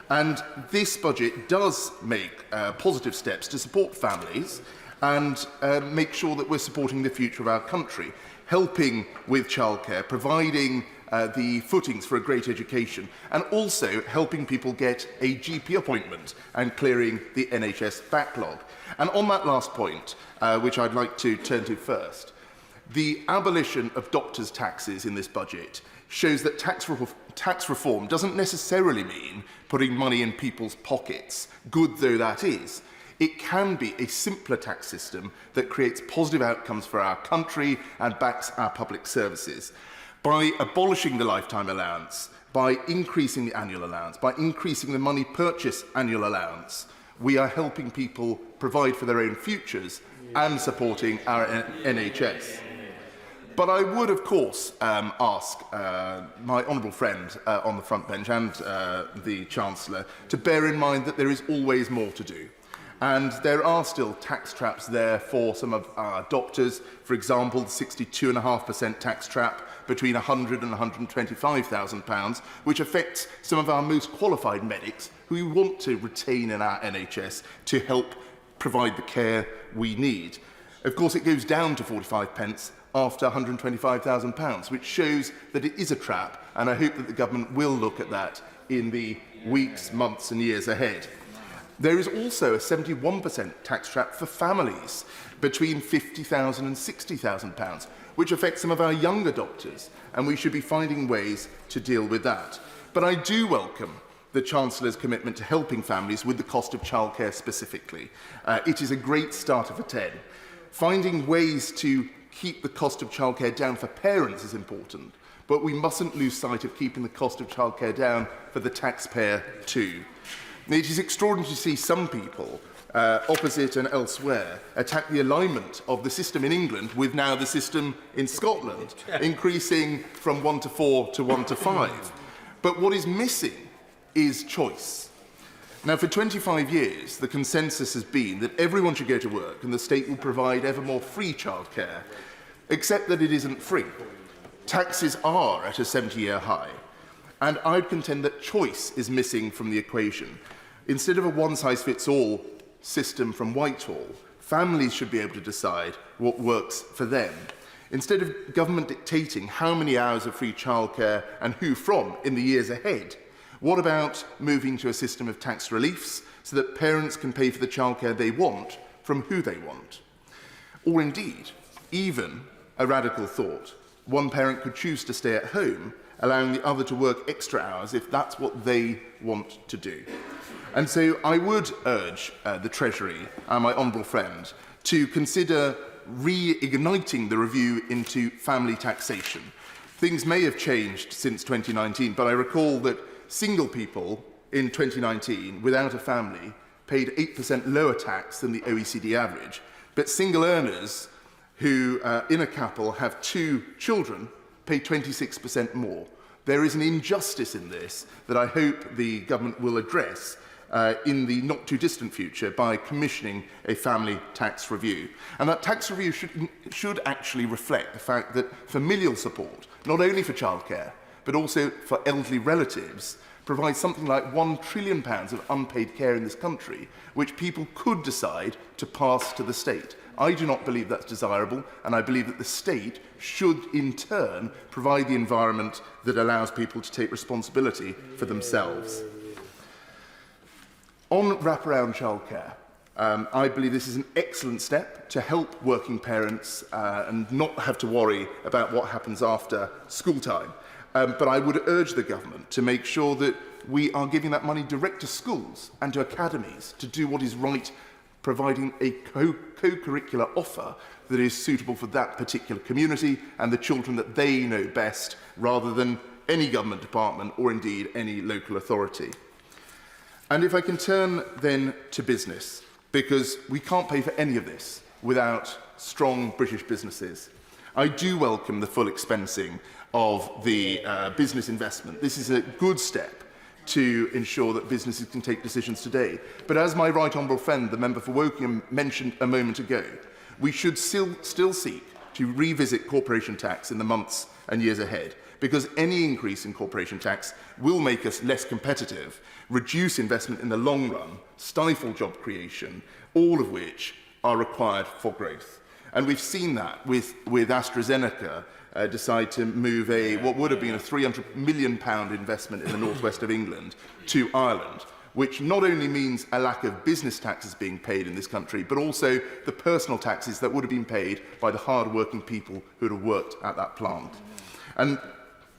And this budget does make positive steps to support families and make sure that we're supporting the future of our country, helping with childcare, providing the footings for a great education, and also helping people get a GP appointment and clearing the NHS backlog. And on that last point, which I'd like to turn to first, the abolition of doctors' taxes in this budget shows that tax reform doesn't necessarily mean putting money in people's pockets, good though that is. It can be a simpler tax system that creates positive outcomes for our country and backs our public services. By abolishing the lifetime allowance, by increasing the annual allowance, by increasing the money purchase annual allowance, we are helping people provide for their own futures and supporting our NHS. But I would, of course, ask my honourable friend on the front bench and the Chancellor to bear in mind that there is always more to do. And there are still tax traps there for some of our doctors. For example, the 62.5% tax trap between £100,000 and £125,000, which affects some of our most qualified medics who we want to retain in our NHS to help provide the care we need. Of course, it goes down to 45p after £125,000, which shows that it is a trap, and I hope that the government will look at that in the weeks, months and years ahead. There is also a 71% tax trap for families between £50,000 and £60,000, which affects some of our younger doctors, and we should be finding ways to deal with that. But I do welcome the Chancellor's commitment to helping families with the cost of childcare specifically. It is a great starter for 10. Finding ways to keep the cost of childcare down for parents is important, but we mustn't lose sight of keeping the cost of childcare down for the taxpayer too. It is extraordinary to see some people, opposite and elsewhere, attack the alignment of the system in England with now the system in Scotland, increasing from 1 to 4 to 1 to 5. But what is missing is choice. Now, for 25 years, the consensus has been that everyone should go to work and the state will provide ever more free childcare, except that it isn't free. Taxes are at a 70-year high, and I'd contend that choice is missing from the equation. Instead of a one-size-fits-all system from Whitehall, families should be able to decide what works for them. Instead of government dictating how many hours of free childcare and who from in the years ahead, what about moving to a system of tax reliefs so that parents can pay for the childcare they want from who they want? Or indeed, even a radical thought, one parent could choose to stay at home, allowing the other to work extra hours if that's what they want to do. And so I would urge the Treasury and my honourable friend to consider reigniting the review into family taxation. Things may have changed since 2019, but I recall that single people in 2019 without a family paid 8% lower tax than the OECD average, but single earners who in a couple have 2 children pay 26% more. There is an injustice in this that I hope the government will address in the not too distant future by commissioning a family tax review. And that tax review should actually reflect the fact that familial support, not only for childcare, but also for elderly relatives, provides something like £1 trillion of unpaid care in this country, which people could decide to pass to the state. I do not believe that's desirable, and I believe that the state should, in turn, provide the environment that allows people to take responsibility for themselves. On wraparound childcare, I believe this is an excellent step to help working parents and not have to worry about what happens after school time. But I would urge the government to make sure that we are giving that money direct to schools and to academies to do what is right, providing a co-curricular offer that is suitable for that particular community and the children that they know best, rather than any government department or indeed any local authority. And if I can turn then to business, because we can't pay for any of this without strong British businesses. I do welcome the full expensing of the business investment. This is a good step to ensure that businesses can take decisions today. But as my right honourable friend, the member for Wokingham, mentioned a moment ago, we should still seek to revisit corporation tax in the months and years ahead, because any increase in corporation tax will make us less competitive, reduce investment in the long run, stifle job creation, all of which are required for growth. And we've seen that with AstraZeneca decide to move what would have been a £300 million investment in the northwest of England to Ireland, which not only means a lack of business taxes being paid in this country, but also the personal taxes that would have been paid by the hard-working people who would have worked at that plant. And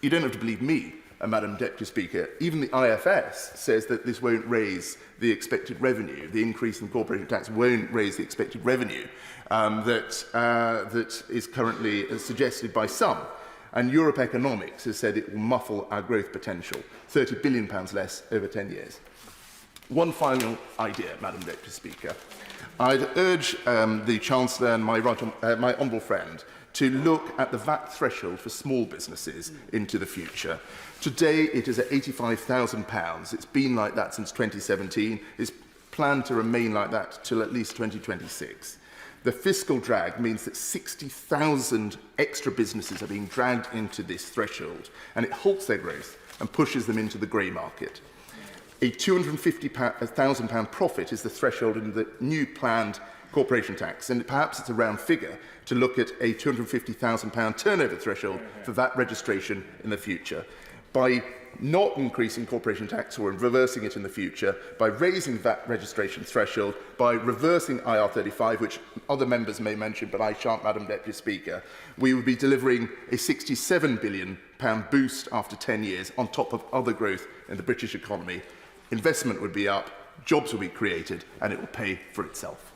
you don't have to believe me, Madam Deputy Speaker. Even the IFS says that this won't raise the expected revenue. The increase in corporation tax won't raise the expected revenue that is currently suggested by some. And Europe Economics has said it will muffle our growth potential, £30 billion less over 10 years. One final idea, Madam Deputy Speaker. I'd urge the Chancellor and my honourable friend to look at the VAT threshold for small businesses into the future. Today it is at £85,000. It's been like that since 2017. It's planned to remain like that till at least 2026. The fiscal drag means that 60,000 extra businesses are being dragged into this threshold, and it halts their growth and pushes them into the grey market. A £250,000 profit is the threshold in the new planned corporation tax, and perhaps it's a round figure to look at a £250,000 turnover threshold for VAT registration in the future. By not increasing corporation tax or reversing it in the future, by raising VAT registration threshold, by reversing IR35, which other members may mention, but I shan't, Madam Deputy Speaker, we would be delivering a £67 billion boost after 10 years on top of other growth in the British economy. Investment would be up, jobs will be created, and it will pay for itself.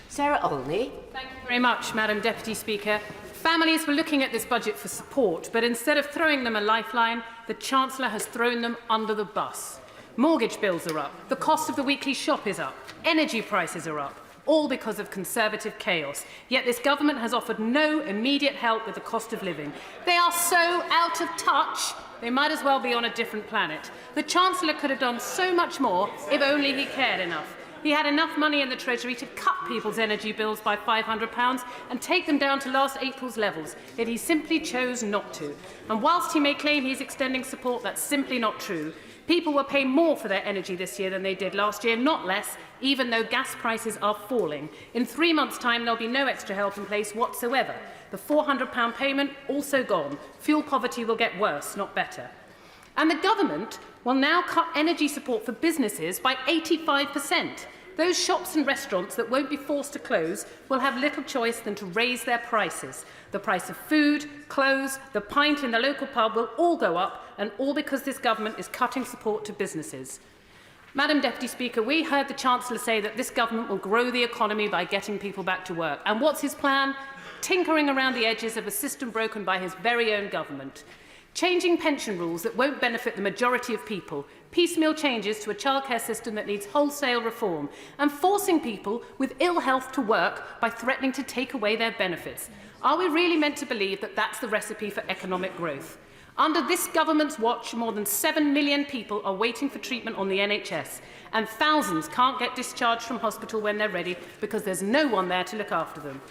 Sarah Olney. Thank you very much, Madam Deputy Speaker. Families were looking at this budget for support, but instead of throwing them a lifeline, the Chancellor has thrown them under the bus. Mortgage bills are up, the cost of the weekly shop is up, energy prices are up, all because of Conservative chaos. Yet this government has offered no immediate help with the cost of living. They are so out of touch, they might as well be on a different planet. The Chancellor could have done so much more if only he cared enough. He had enough money in the Treasury to cut people's energy bills by £500 and take them down to last April's levels, yet he simply chose not to. And whilst he may claim he's extending support, that's simply not true. People will pay more for their energy this year than they did last year, not less, even though gas prices are falling. In 3 months' time, there'll be no extra help in place whatsoever. The £400 payment also gone. Fuel poverty will get worse, not better. And the government will now cut energy support for businesses by 85%. Those shops and restaurants that won't be forced to close will have little choice than to raise their prices. The price of food, clothes, the pint in the local pub will all go up, and all because this government is cutting support to businesses. Madam Deputy Speaker, we heard the Chancellor say that this government will grow the economy by getting people back to work. And what's his plan? Tinkering around the edges of a system broken by his very own government. Changing pension rules that won't benefit the majority of people, piecemeal changes to a childcare system that needs wholesale reform, and forcing people with ill health to work by threatening to take away their benefits. Are we really meant to believe that that's the recipe for economic growth? Under this government's watch, more than 7 million people are waiting for treatment on the NHS, and thousands can't get discharged from hospital when they're ready because there's no one there to look after them.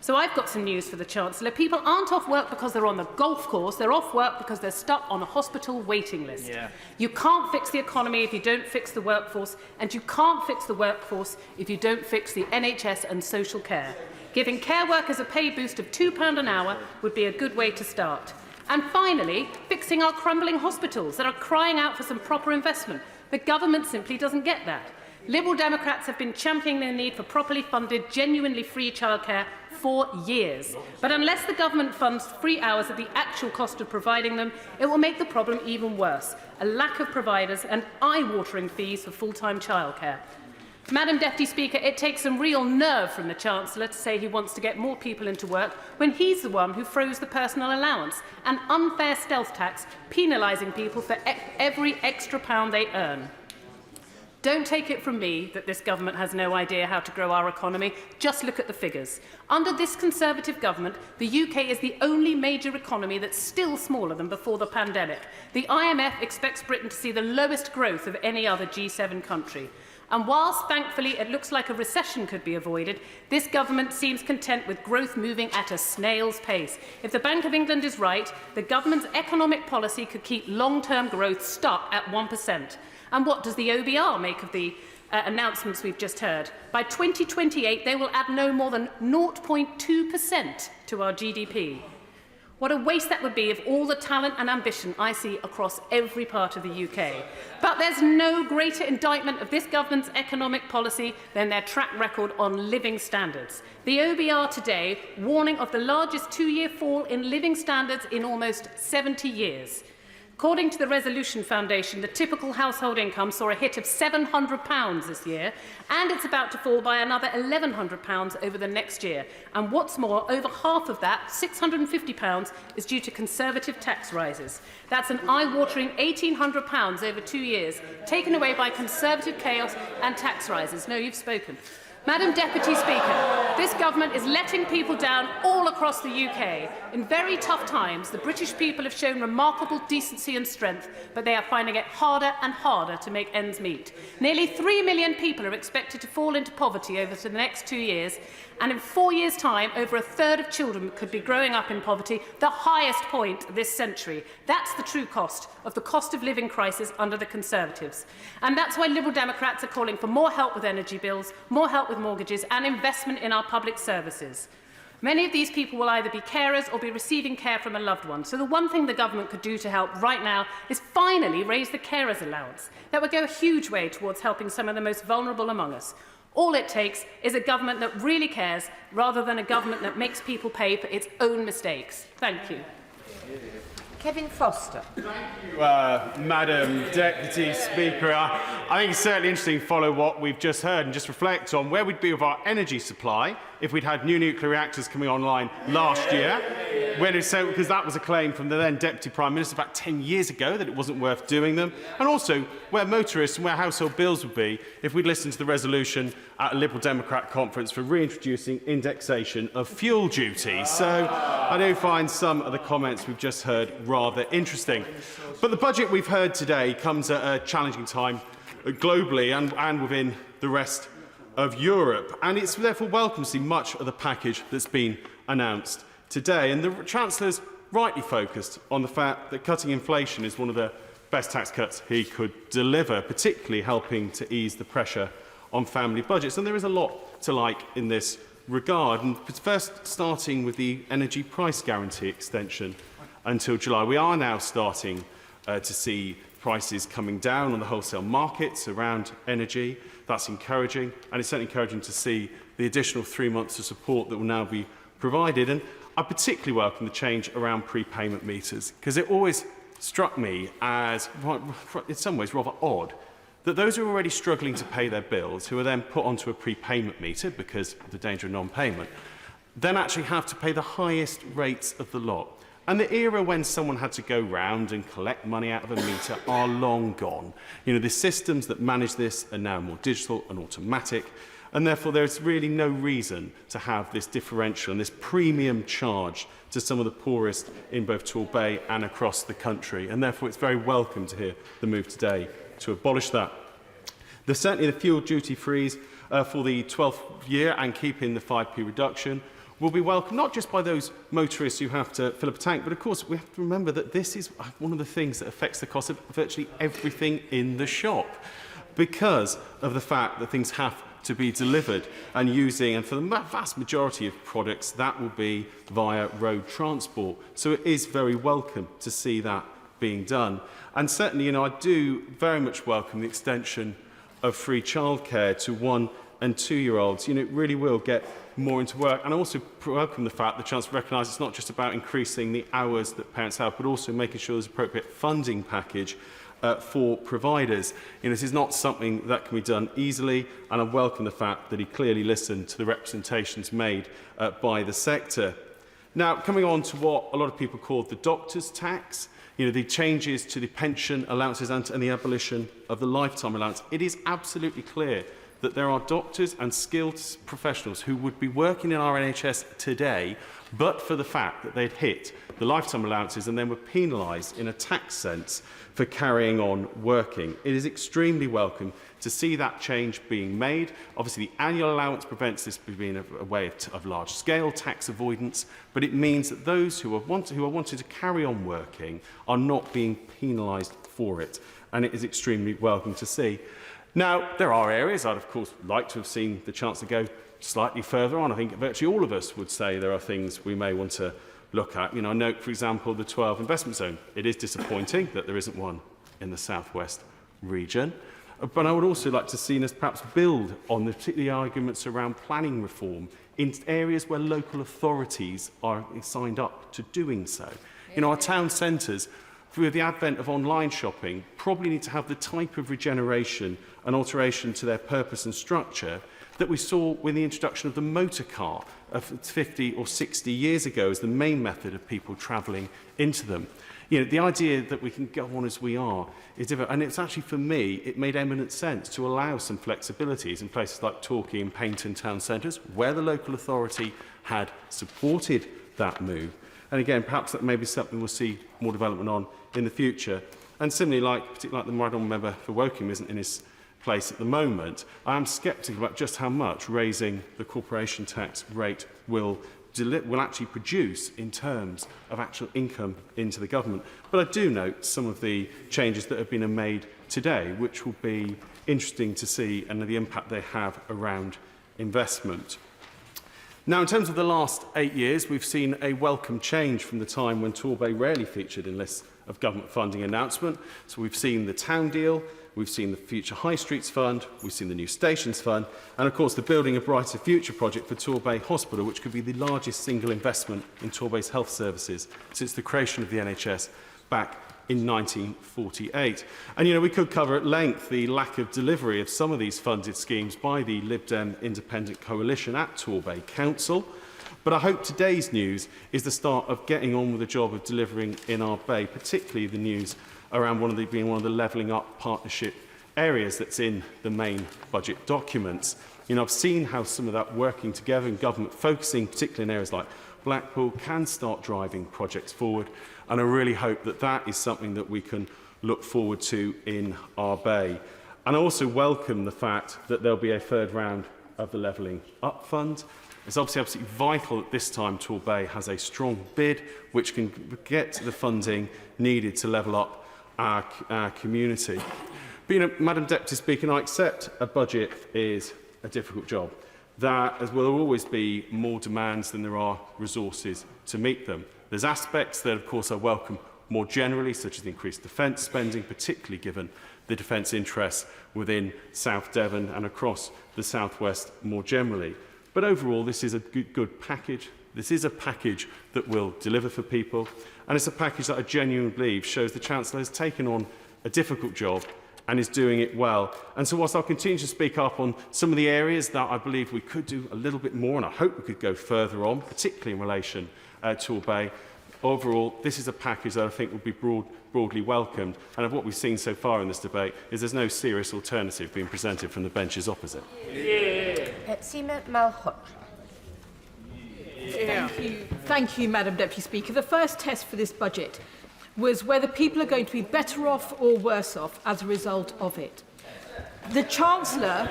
So I've got some news for the Chancellor. People aren't off work because they're on the golf course. They're off work because they're stuck on a hospital waiting list. Yeah. You can't fix the economy if you don't fix the workforce, and you can't fix the workforce if you don't fix the NHS and social care. Giving care workers a pay boost of £2 an hour would be a good way to start. And finally, fixing our crumbling hospitals that are crying out for some proper investment. The government simply doesn't get that. Liberal Democrats have been championing the need for properly funded, genuinely free childcare for years. But unless the government funds free hours at the actual cost of providing them, it will make the problem even worse. A lack of providers and eye-watering fees for full-time childcare. Madam Deputy Speaker, it takes some real nerve from the Chancellor to say he wants to get more people into work when he's the one who froze the personal allowance, an unfair stealth tax penalising people for every extra pound they earn. Don't take it from me that this government has no idea how to grow our economy. Just look at the figures. Under this Conservative government, the UK is the only major economy that's still smaller than before the pandemic. The IMF expects Britain to see the lowest growth of any other G7 country. And whilst, thankfully, it looks like a recession could be avoided, this government seems content with growth moving at a snail's pace. If the Bank of England is right, the government's economic policy could keep long-term growth stuck at 1%. And what does the OBR make of the announcements we've just heard? By 2028, they will add no more than 0.2% to our GDP. What a waste that would be of all the talent and ambition I see across every part of the UK. But there's no greater indictment of this government's economic policy than their track record on living standards. The OBR today warning of the largest two-year fall in living standards in almost 70 years. According to the Resolution Foundation, the typical household income saw a hit of £700 this year, and it's about to fall by another £1,100 over the next year. And what's more, over half of that, £650, is due to Conservative tax rises. That's an eye-watering £1,800 over 2 years, taken away by Conservative chaos and tax rises. No, you've spoken. Madam Deputy Speaker, this government is letting people down all across the UK. In very tough times, the British people have shown remarkable decency and strength, but they are finding it harder and harder to make ends meet. Nearly 3 million people are expected to fall into poverty over the next 2 years, and in 4 years' time, over a third of children could be growing up in poverty, the highest point this century. That's the true cost of the cost of living crisis under the Conservatives. And that's why Liberal Democrats are calling for more help with energy bills, more help with mortgages and investment in our public services. Many of these people will either be carers or be receiving care from a loved one. So the one thing the government could do to help right now is finally raise the carers allowance. That would go a huge way towards helping some of the most vulnerable among us. All it takes is a government that really cares, rather than a government that makes people pay for its own mistakes. Thank you. Kevin Foster. Madam Deputy Speaker, I think it's certainly interesting to follow what we've just heard and just reflect on where we'd be with our energy supply if we'd had new nuclear reactors coming online last year, because that was a claim from the then Deputy Prime Minister about 10 years ago that it wasn't worth doing them, and also where motorists and where household bills would be if we'd listened to the resolution at a Liberal Democrat conference for reintroducing indexation of fuel duty. So I do find some of the comments we've just heard rather interesting. But the budget we've heard today comes at a challenging time globally and within the rest of Europe, and it's therefore welcome to see much of the package that's been announced today. And the Chancellor's rightly focused on the fact that cutting inflation is one of the best tax cuts he could deliver, particularly helping to ease the pressure on family budgets. And there is a lot to like in this regard. And first, starting with the energy price guarantee extension until July. We are now starting to see prices coming down on the wholesale markets around energy. That's encouraging, and it's certainly encouraging to see the additional 3 months of support that will now be provided. And I particularly welcome the change around prepayment meters, because it always struck me as, in some ways, rather odd that those who are already struggling to pay their bills, who are then put onto a prepayment meter because of the danger of non-payment, then actually have to pay the highest rates of the lot. And the era when someone had to go round and collect money out of a meter are long gone. You know, the systems that manage this are now more digital and automatic, and therefore there's really no reason to have this differential and this premium charge to some of the poorest in both Torbay and across the country. And therefore it's very welcome to hear the move today to abolish that. There's certainly the fuel duty freeze for the 12th year and keeping the 5p reduction will be welcome, not just by those motorists who have to fill up a tank, but of course we have to remember that this is one of the things that affects the cost of virtually everything in the shop, because of the fact that things have to be delivered and using, and for the vast majority of products, that will be via road transport. So it is very welcome to see that being done. And certainly, you know, I do very much welcome the extension of free childcare to 1- and 2-year-olds. You know, it really will get more into work. And I also welcome the fact the Chancellor recognises it's not just about increasing the hours that parents have, but also making sure there's appropriate funding package for providers. You know, this is not something that can be done easily, and I welcome the fact that he clearly listened to the representations made by the sector. Now, coming on to what a lot of people call the doctor's tax, you know, the changes to the pension allowances and the abolition of the lifetime allowance, it is absolutely clear that there are doctors and skilled professionals who would be working in our NHS today, but for the fact that they'd hit the lifetime allowances and then were penalised in a tax sense for carrying on working. It is extremely welcome to see that change being made. Obviously, the annual allowance prevents this being a way of large-scale tax avoidance, but it means that those who are wanting to carry on working are not being penalised for it, and it is extremely welcome to see. Now, there are areas I'd, of course, like to have seen the Chancellor go slightly further on. I think virtually all of us would say there are things we may want to look at. You know, I note, for example, the 12 investment zone. It is disappointing that there isn't one in the southwest region. But I would also like to see us perhaps build on the particular arguments around planning reform in areas where local authorities are signed up to doing so. You know, our town centres, with the advent of online shopping, probably need to have the type of regeneration and alteration to their purpose and structure that we saw with the introduction of the motor car of 50 or 60 years ago as the main method of people travelling into them. You know, the idea that we can go on as we are is different. And it's actually, for me, it made eminent sense to allow some flexibilities in places like Torquay and Paignton town centres, where the local authority had supported that move. And again, perhaps that may be something we'll see more development on in the future. And similarly, particularly like the Honourable Member for Woking isn't in his place at the moment, I am sceptical about just how much raising the corporation tax rate will actually produce in terms of actual income into the government. But I do note some of the changes that have been made today, which will be interesting to see and the impact they have around investment. Now, in terms of the last 8 years, we've seen a welcome change from the time when Torbay rarely featured in lists of government funding announcement. So we've seen the town deal, we've seen the Future High Streets Fund, we've seen the New Stations Fund, and of course the Building a Brighter Future project for Torbay Hospital, which could be the largest single investment in Torbay's health services since the creation of the NHS back in 1948. And, you know, we could cover at length the lack of delivery of some of these funded schemes by the Lib Dem Independent Coalition at Torbay Council. But I hope today's news is the start of getting on with the job of delivering in our bay, particularly the news around being one of the levelling up partnership areas that's in the main budget documents. You know, I've seen how some of that working together in government, focusing particularly in areas like Blackpool, can start driving projects forward, and I really hope that that is something that we can look forward to in our bay. And I also welcome the fact that there'll be a third round of the Levelling Up Fund. It's obviously absolutely vital at this time Tor Bay has a strong bid which can get the funding needed to level up our community. But, you know, Madam Deputy Speaker, I accept a budget is a difficult job. There will always be more demands than there are resources to meet them. There's aspects that, of course, I welcome more generally, such as the increased defence spending, particularly given the defence interests within South Devon and across the South West more generally. But overall, this is a good package. This is a package that will deliver for people, and it's a package that I genuinely believe shows the Chancellor has taken on a difficult job and is doing it well. And so whilst I'll continue to speak up on some of the areas that I believe we could do a little bit more, and I hope we could go further on, particularly in relation to Tor Bay, overall, this is a package that I think will be broadly welcomed. And what we've seen so far in this debate is there's no serious alternative being presented from the benches opposite. Seema Malhotra. Thank you, Madam Deputy Speaker. The first test for this budget was whether people are going to be better off or worse off as a result of it. The Chancellor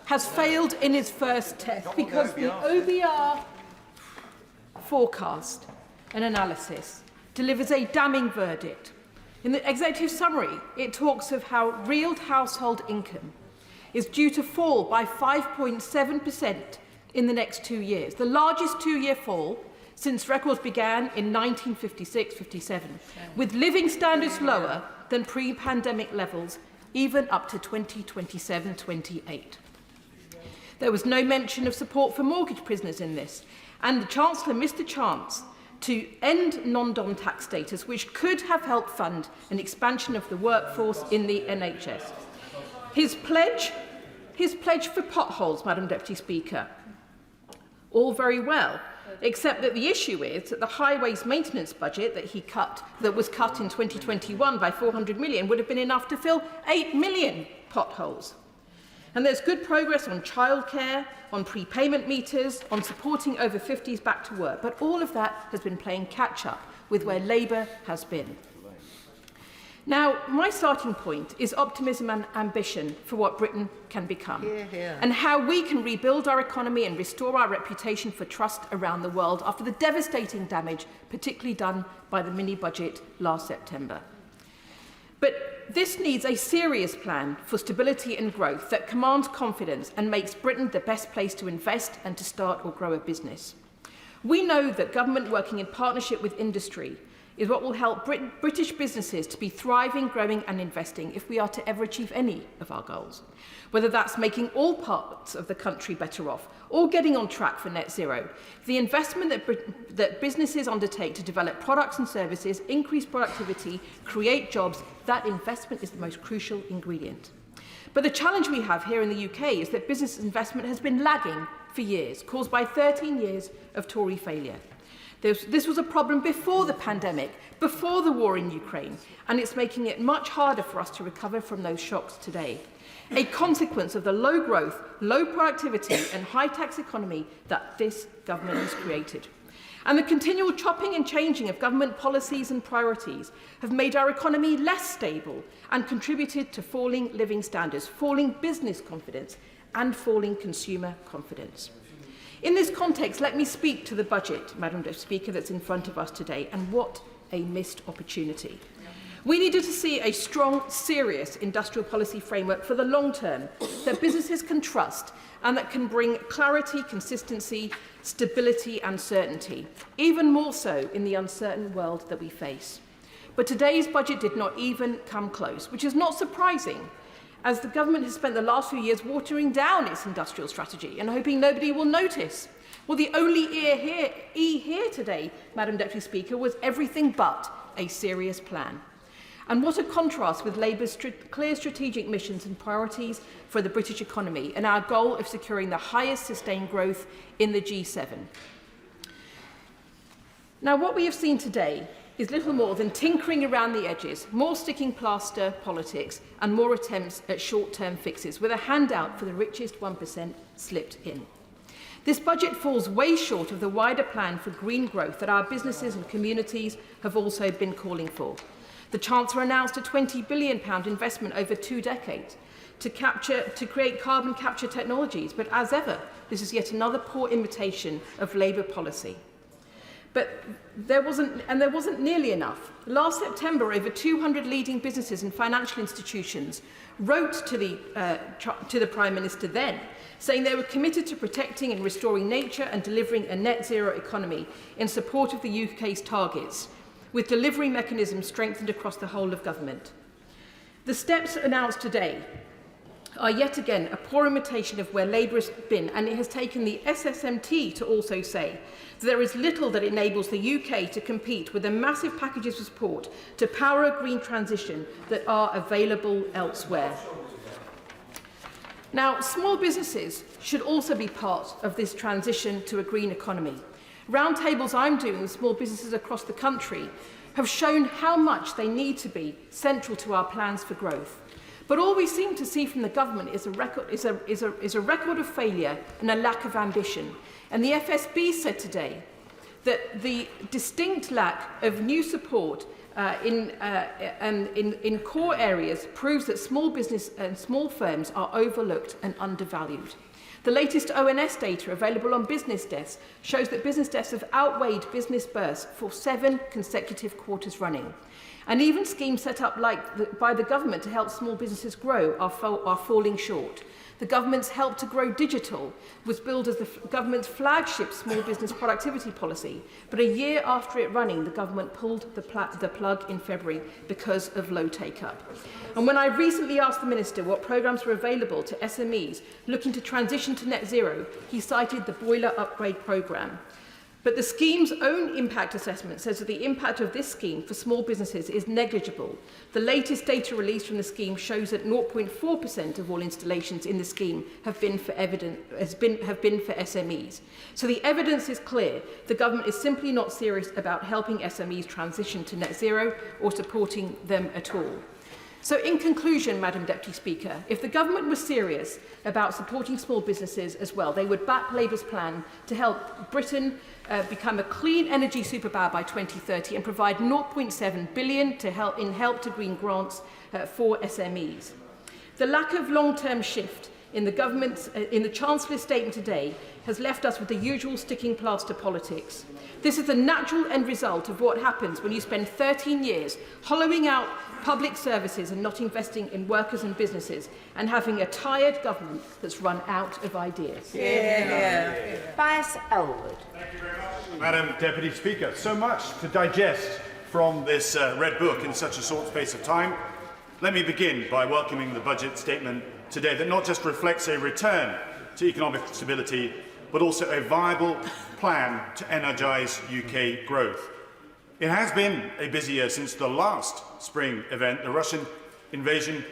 has failed in his first test because the OBR forecast and analysis delivers a damning verdict. In the executive summary, it talks of how real household income is due to fall by 5.7% in the next 2 years, the largest two-year fall since records began in 1956-57, with living standards lower than pre-pandemic levels, even up to 2027-28. There was no mention of support for mortgage prisoners in this, and the Chancellor missed the chance to end non-dom tax status, which could have helped fund an expansion of the workforce in the NHS. His pledge for potholes, Madam Deputy Speaker, all very well, except that the issue is that the highways maintenance budget that was cut in 2021 by 400 million would have been enough to fill 8 million potholes. And there's good progress on childcare, on prepayment meters, on supporting over 50s back to work, but all of that has been playing catch-up with where Labour has been. Now, my starting point is optimism and ambition for what Britain can become, and how we can rebuild our economy and restore our reputation for trust around the world after the devastating damage, particularly done by the mini-budget last September. But this needs a serious plan for stability and growth that commands confidence and makes Britain the best place to invest and to start or grow a business. We know that government working in partnership with industry is what will help British businesses to be thriving, growing and investing if we are to ever achieve any of our goals. Whether that's making all parts of the country better off or getting on track for net zero, the investment that businesses undertake to develop products and services, increase productivity, create jobs, that investment is the most crucial ingredient. But the challenge we have here in the UK is that business investment has been lagging for years, caused by 13 years of Tory failure. This was a problem before the pandemic, before the war in Ukraine, and it's making it much harder for us to recover from those shocks today. A consequence of the low growth, low productivity and high tax economy that this government has created. And the continual chopping and changing of government policies and priorities have made our economy less stable and contributed to falling living standards, falling business confidence and falling consumer confidence. In this context, let me speak to the budget, Madam Speaker, that's in front of us today, and what a missed opportunity. We needed to see a strong, serious industrial policy framework for the long term that businesses can trust and that can bring clarity, consistency, stability and certainty, even more so in the uncertain world that we face. But today's budget did not even come close, which is not surprising, as the government has spent the last few years watering down its industrial strategy and hoping nobody will notice. Well, the only E here today, Madam Deputy Speaker, was everything but a serious plan. And what a contrast with Labour's clear strategic missions and priorities for the British economy and our goal of securing the highest sustained growth in the G7. Now, what we have seen today is little more than tinkering around the edges, more sticking plaster politics and more attempts at short-term fixes with a handout for the richest 1% slipped in. This budget falls way short of the wider plan for green growth that our businesses and communities have also been calling for. The Chancellor announced a £20 billion investment over 2 decades to create carbon capture technologies, but as ever, this is yet another poor imitation of Labour policy. But there wasn't nearly enough. Last September, over 200 leading businesses and financial institutions wrote to the Prime Minister then, saying they were committed to protecting and restoring nature and delivering a net zero economy in support of the UK's targets, with delivery mechanisms strengthened across the whole of government. The steps announced today are yet again a poor imitation of where Labour has been, and it has taken the SSMT to also say that there is little that enables the UK to compete with the massive packages of support to power a green transition that are available elsewhere. Now, small businesses should also be part of this transition to a green economy. Roundtables I'm doing with small businesses across the country have shown how much they need to be central to our plans for growth. But all we seem to see from the government is a record of failure and a lack of ambition. And the FSB said today that the distinct lack of new support in core areas proves that small business and small firms are overlooked and undervalued. The latest ONS data available on business desks shows that business desks have outweighed business bursts for 7 consecutive quarters running. And even schemes set up by the government to help small businesses grow are falling short. The government's Help to Grow Digital was billed as the government's flagship small business productivity policy, but a year after it running, the government pulled the plug in February because of low take-up. And when I recently asked the Minister what programmes were available to SMEs looking to transition to net zero, he cited the boiler upgrade programme. But the scheme's own impact assessment says that the impact of this scheme for small businesses is negligible. The latest data released from the scheme shows that 0.4% of all installations in the scheme have been for SMEs. So the evidence is clear. The government is simply not serious about helping SMEs transition to net zero or supporting them at all. So in conclusion, Madam Deputy Speaker, if the government was serious about supporting small businesses as well, they would back Labour's plan to help Britain become a clean energy superpower by 2030 and provide 0.7 billion in help to green grants for SMEs. The lack of long-term shift in the Chancellor's statement today has left us with the usual sticking plaster politics. This is the natural end result of what happens when you spend 13 years hollowing out public services and not investing in workers and businesses, and having a tired government that's run out of ideas. Bias Elwood. Thank you very much, Madam Deputy Speaker. So much to digest from this Red Book in such a short space of time. Let me begin by welcoming the budget statement today that not just reflects a return to economic stability, but also a viable plan to energise UK growth. It has been a busy year since the last spring event. The Russian invasion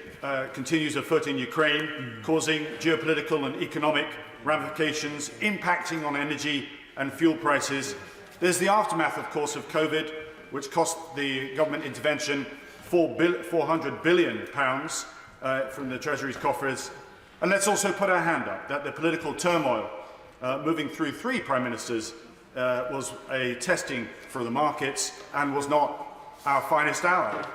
continues afoot in Ukraine, causing geopolitical and economic ramifications, impacting on energy and fuel prices. There's the aftermath, of course, of COVID, which cost the government intervention £400 billion from the Treasury's coffers. And let's also put our hand up that the political turmoil moving through 3 Prime Ministers was a testing for the markets and was not our finest hour.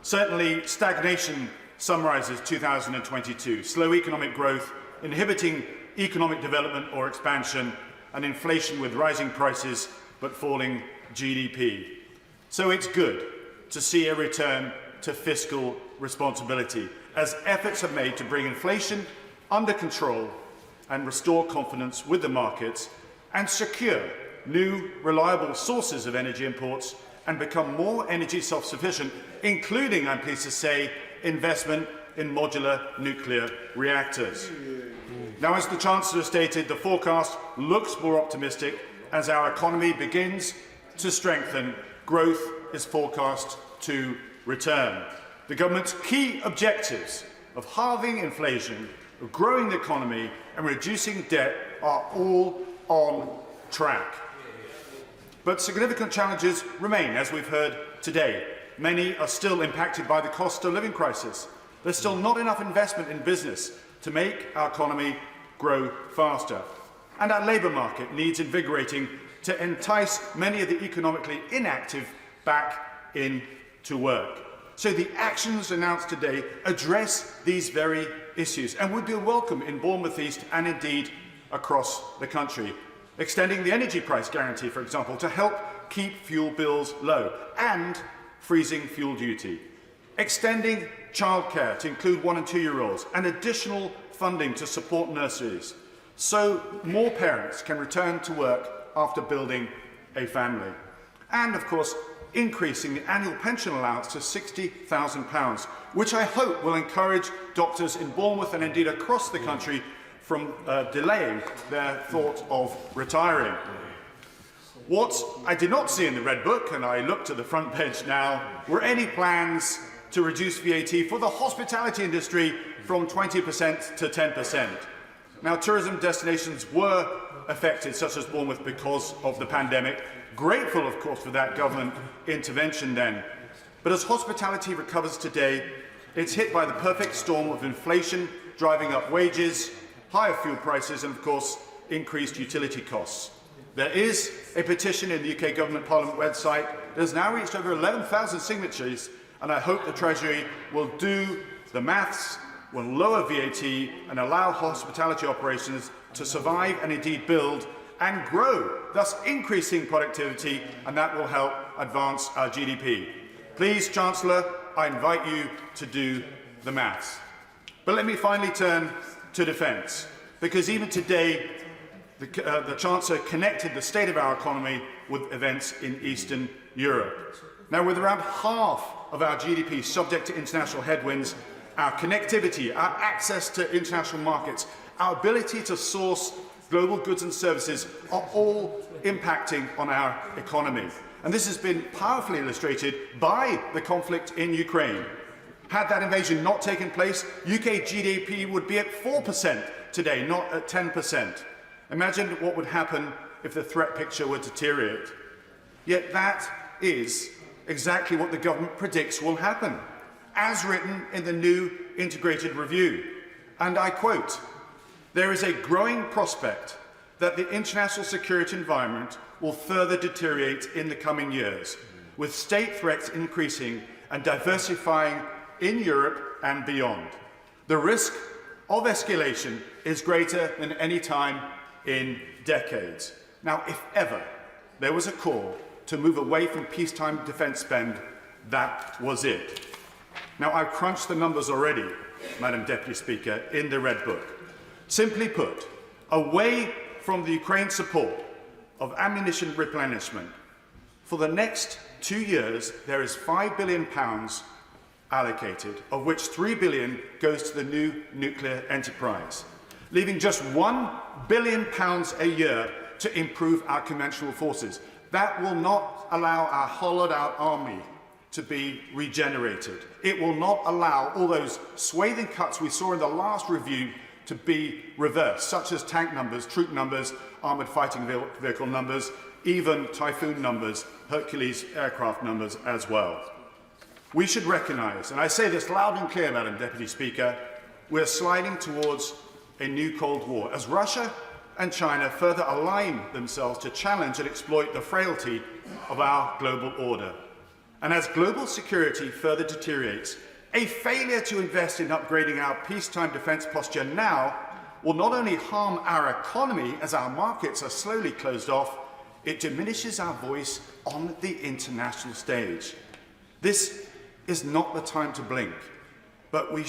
Certainly, stagnation summarises 2022. Slow economic growth, inhibiting economic development or expansion, and inflation with rising prices but falling GDP. So it's good to see a return to fiscal responsibility, as efforts are made to bring inflation under control and restore confidence with the markets and secure new, reliable sources of energy imports and become more energy self-sufficient, including, I'm pleased to say, investment in modular nuclear reactors. Now, as the Chancellor stated, the forecast looks more optimistic as our economy begins to strengthen. Growth is forecast to return. The government's key objectives of halving inflation, of growing the economy and reducing debt are all on track. But significant challenges remain, as we've heard today. Many are still impacted by the cost of living crisis. There's still not enough investment in business to make our economy grow faster. And our labour market needs invigorating to entice many of the economically inactive back into work. So the actions announced today address these very issues and would be welcome in Bournemouth East and indeed across the country. Extending the energy price guarantee, for example, to help keep fuel bills low, and freezing fuel duty. Extending childcare to include 1- and 2-year-olds, and additional funding to support nurseries, so more parents can return to work after building a family. And, of course, increasing the annual pension allowance to £60,000, which I hope will encourage doctors in Bournemouth and indeed across the country from delaying their thought of retiring. What I did not see in the Red Book, and I look to the front bench now, were any plans to reduce VAT for the hospitality industry from 20% to 10%. Now, tourism destinations were affected, such as Bournemouth, because of the pandemic. Grateful, of course, for that government intervention then. But as hospitality recovers today, it's hit by the perfect storm of inflation, driving up wages, higher fuel prices, and, of course, increased utility costs. There is a petition in the UK Government Parliament website that has now reached over 11,000 signatures, and I hope the Treasury will do the maths, will lower VAT and allow hospitality operations to survive and indeed build and grow, thus increasing productivity, and that will help advance our GDP. Please, Chancellor, I invite you to do the maths. But let me finally turn to defence, because even today, the Chancellor connected the state of our economy with events in Eastern Europe. Now, with around half of our GDP subject to international headwinds, our connectivity, our access to international markets, our ability to source global goods and services are all impacting on our economy. And this has been powerfully illustrated by the conflict in Ukraine. Had that invasion not taken place, UK GDP would be at 4% today, not at 10%. Imagine what would happen if the threat picture were to deteriorate. Yet that is exactly what the government predicts will happen, as written in the new integrated review. And I quote, "There is a growing prospect that the international security environment will further deteriorate in the coming years, with state threats increasing and diversifying in Europe and beyond. The risk of escalation is greater than any time in decades." Now, if ever there was a call to move away from peacetime defence spend, that was it. Now, I've crunched the numbers already, Madam Deputy Speaker, in the Red Book. Simply put, away from the Ukraine support of ammunition replenishment, for the next 2 years, there is £5 billion allocated, of which £3 billion goes to the new nuclear enterprise, leaving just £1 billion a year to improve our conventional forces. That will not allow our hollowed-out army to be regenerated. It will not allow all those swathing cuts we saw in the last review to be reversed, such as tank numbers, troop numbers, armoured fighting vehicle numbers, even Typhoon numbers, Hercules aircraft numbers as well. We should recognise, and I say this loud and clear, Madam Deputy Speaker, we're sliding towards a new Cold War as Russia and China further align themselves to challenge and exploit the frailty of our global order. And as global security further deteriorates, a failure to invest in upgrading our peacetime defence posture now will not only harm our economy as our markets are slowly closed off, it diminishes our voice on the international stage. This is not the time to blink, but we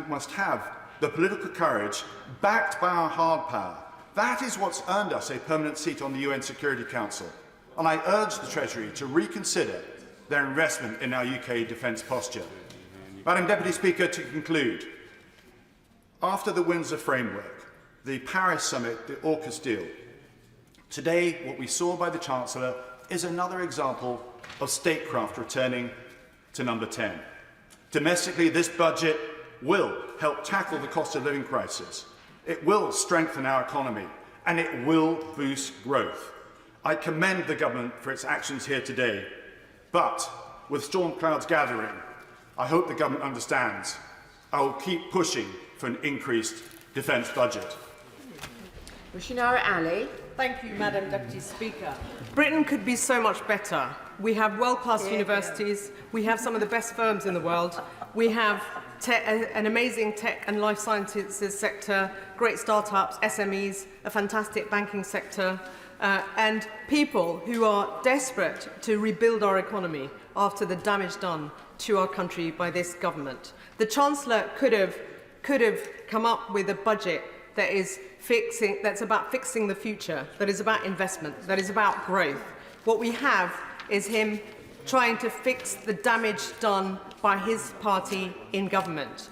must have the political courage backed by our hard power. That is what's earned us a permanent seat on the UN Security Council, and I urge the Treasury to reconsider their investment in our UK defence posture. Madam Deputy Speaker, to conclude, after the Windsor Framework, the Paris Summit, the AUKUS deal, today what we saw by the Chancellor is another example of statecraft returning to number 10. Domestically, this budget will help tackle the cost of living crisis. It will strengthen our economy, and it will boost growth. I commend the government for its actions here today, but with storm clouds gathering, I hope the government understands. I will keep pushing for an increased defence budget. Mushinara Ali. Thank you, Madam Deputy Speaker. Britain could be so much better. We have world-class universities, we have some of the best firms in the world, we have an amazing tech and life sciences sector, great startups, SMEs, a fantastic banking sector, and people who are desperate to rebuild our economy after the damage done to our country by this government. The Chancellor could have come up with a budget that is that's about fixing the future, that is about investment, that is about growth. What we have is him trying to fix the damage done by his party in government.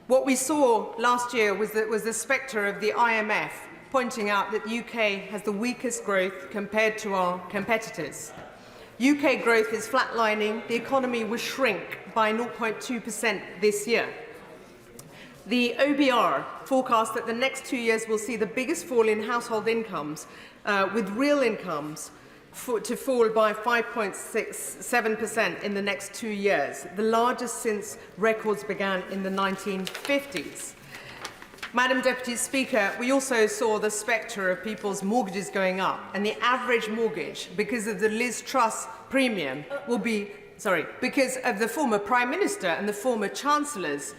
What we saw last year was the spectre of the IMF pointing out that the UK has the weakest growth compared to our competitors. UK growth is flatlining. The economy will shrink by 0.2% this year. The OBR forecasts that the next 2 years will see the biggest fall in household incomes, with real incomes to fall by 5.7% in the next 2 years, the largest since records began in the 1950s. Madam Deputy Speaker, we also saw the spectre of people's mortgages going up, and the average mortgage, because of the Liz Truss premium, will be, because of the former Prime Minister and the former Chancellor's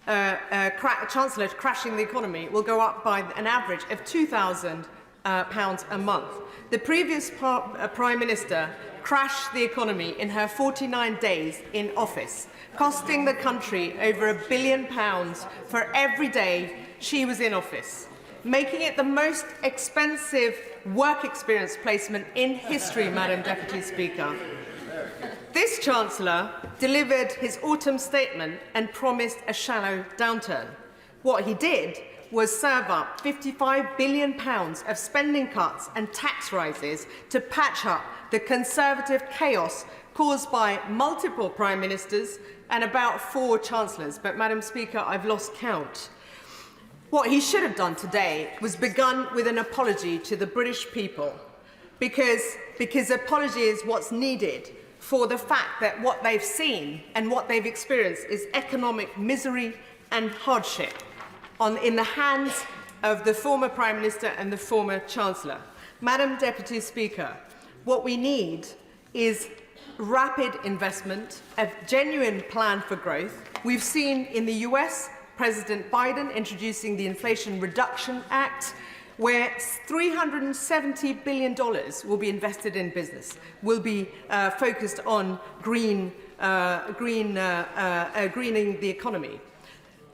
Chancellor crashing the economy, will go up by an average of £2,000 a month. The previous Prime Minister crashed the economy in her 49 days in office, costing the country over £1 billion for every day she was in office, making it the most expensive work experience placement in history, Madam Deputy Speaker. This Chancellor delivered his autumn statement and promised a shallow downturn. What he did was serve up £55 billion of spending cuts and tax rises to patch up the Conservative chaos caused by multiple Prime Ministers and about 4 Chancellors. But, Madam Speaker, I've lost count. What he should have done today was begun with an apology to the British people, because apology is what's needed for the fact that what they've seen and what they've experienced is economic misery and hardship in the hands of the former Prime Minister and the former Chancellor. Madam Deputy Speaker, what we need is rapid investment, a genuine plan for growth. We've seen in the US, President Biden introducing the Inflation Reduction Act, where $370 billion will be invested in business, will be focused on greening the economy.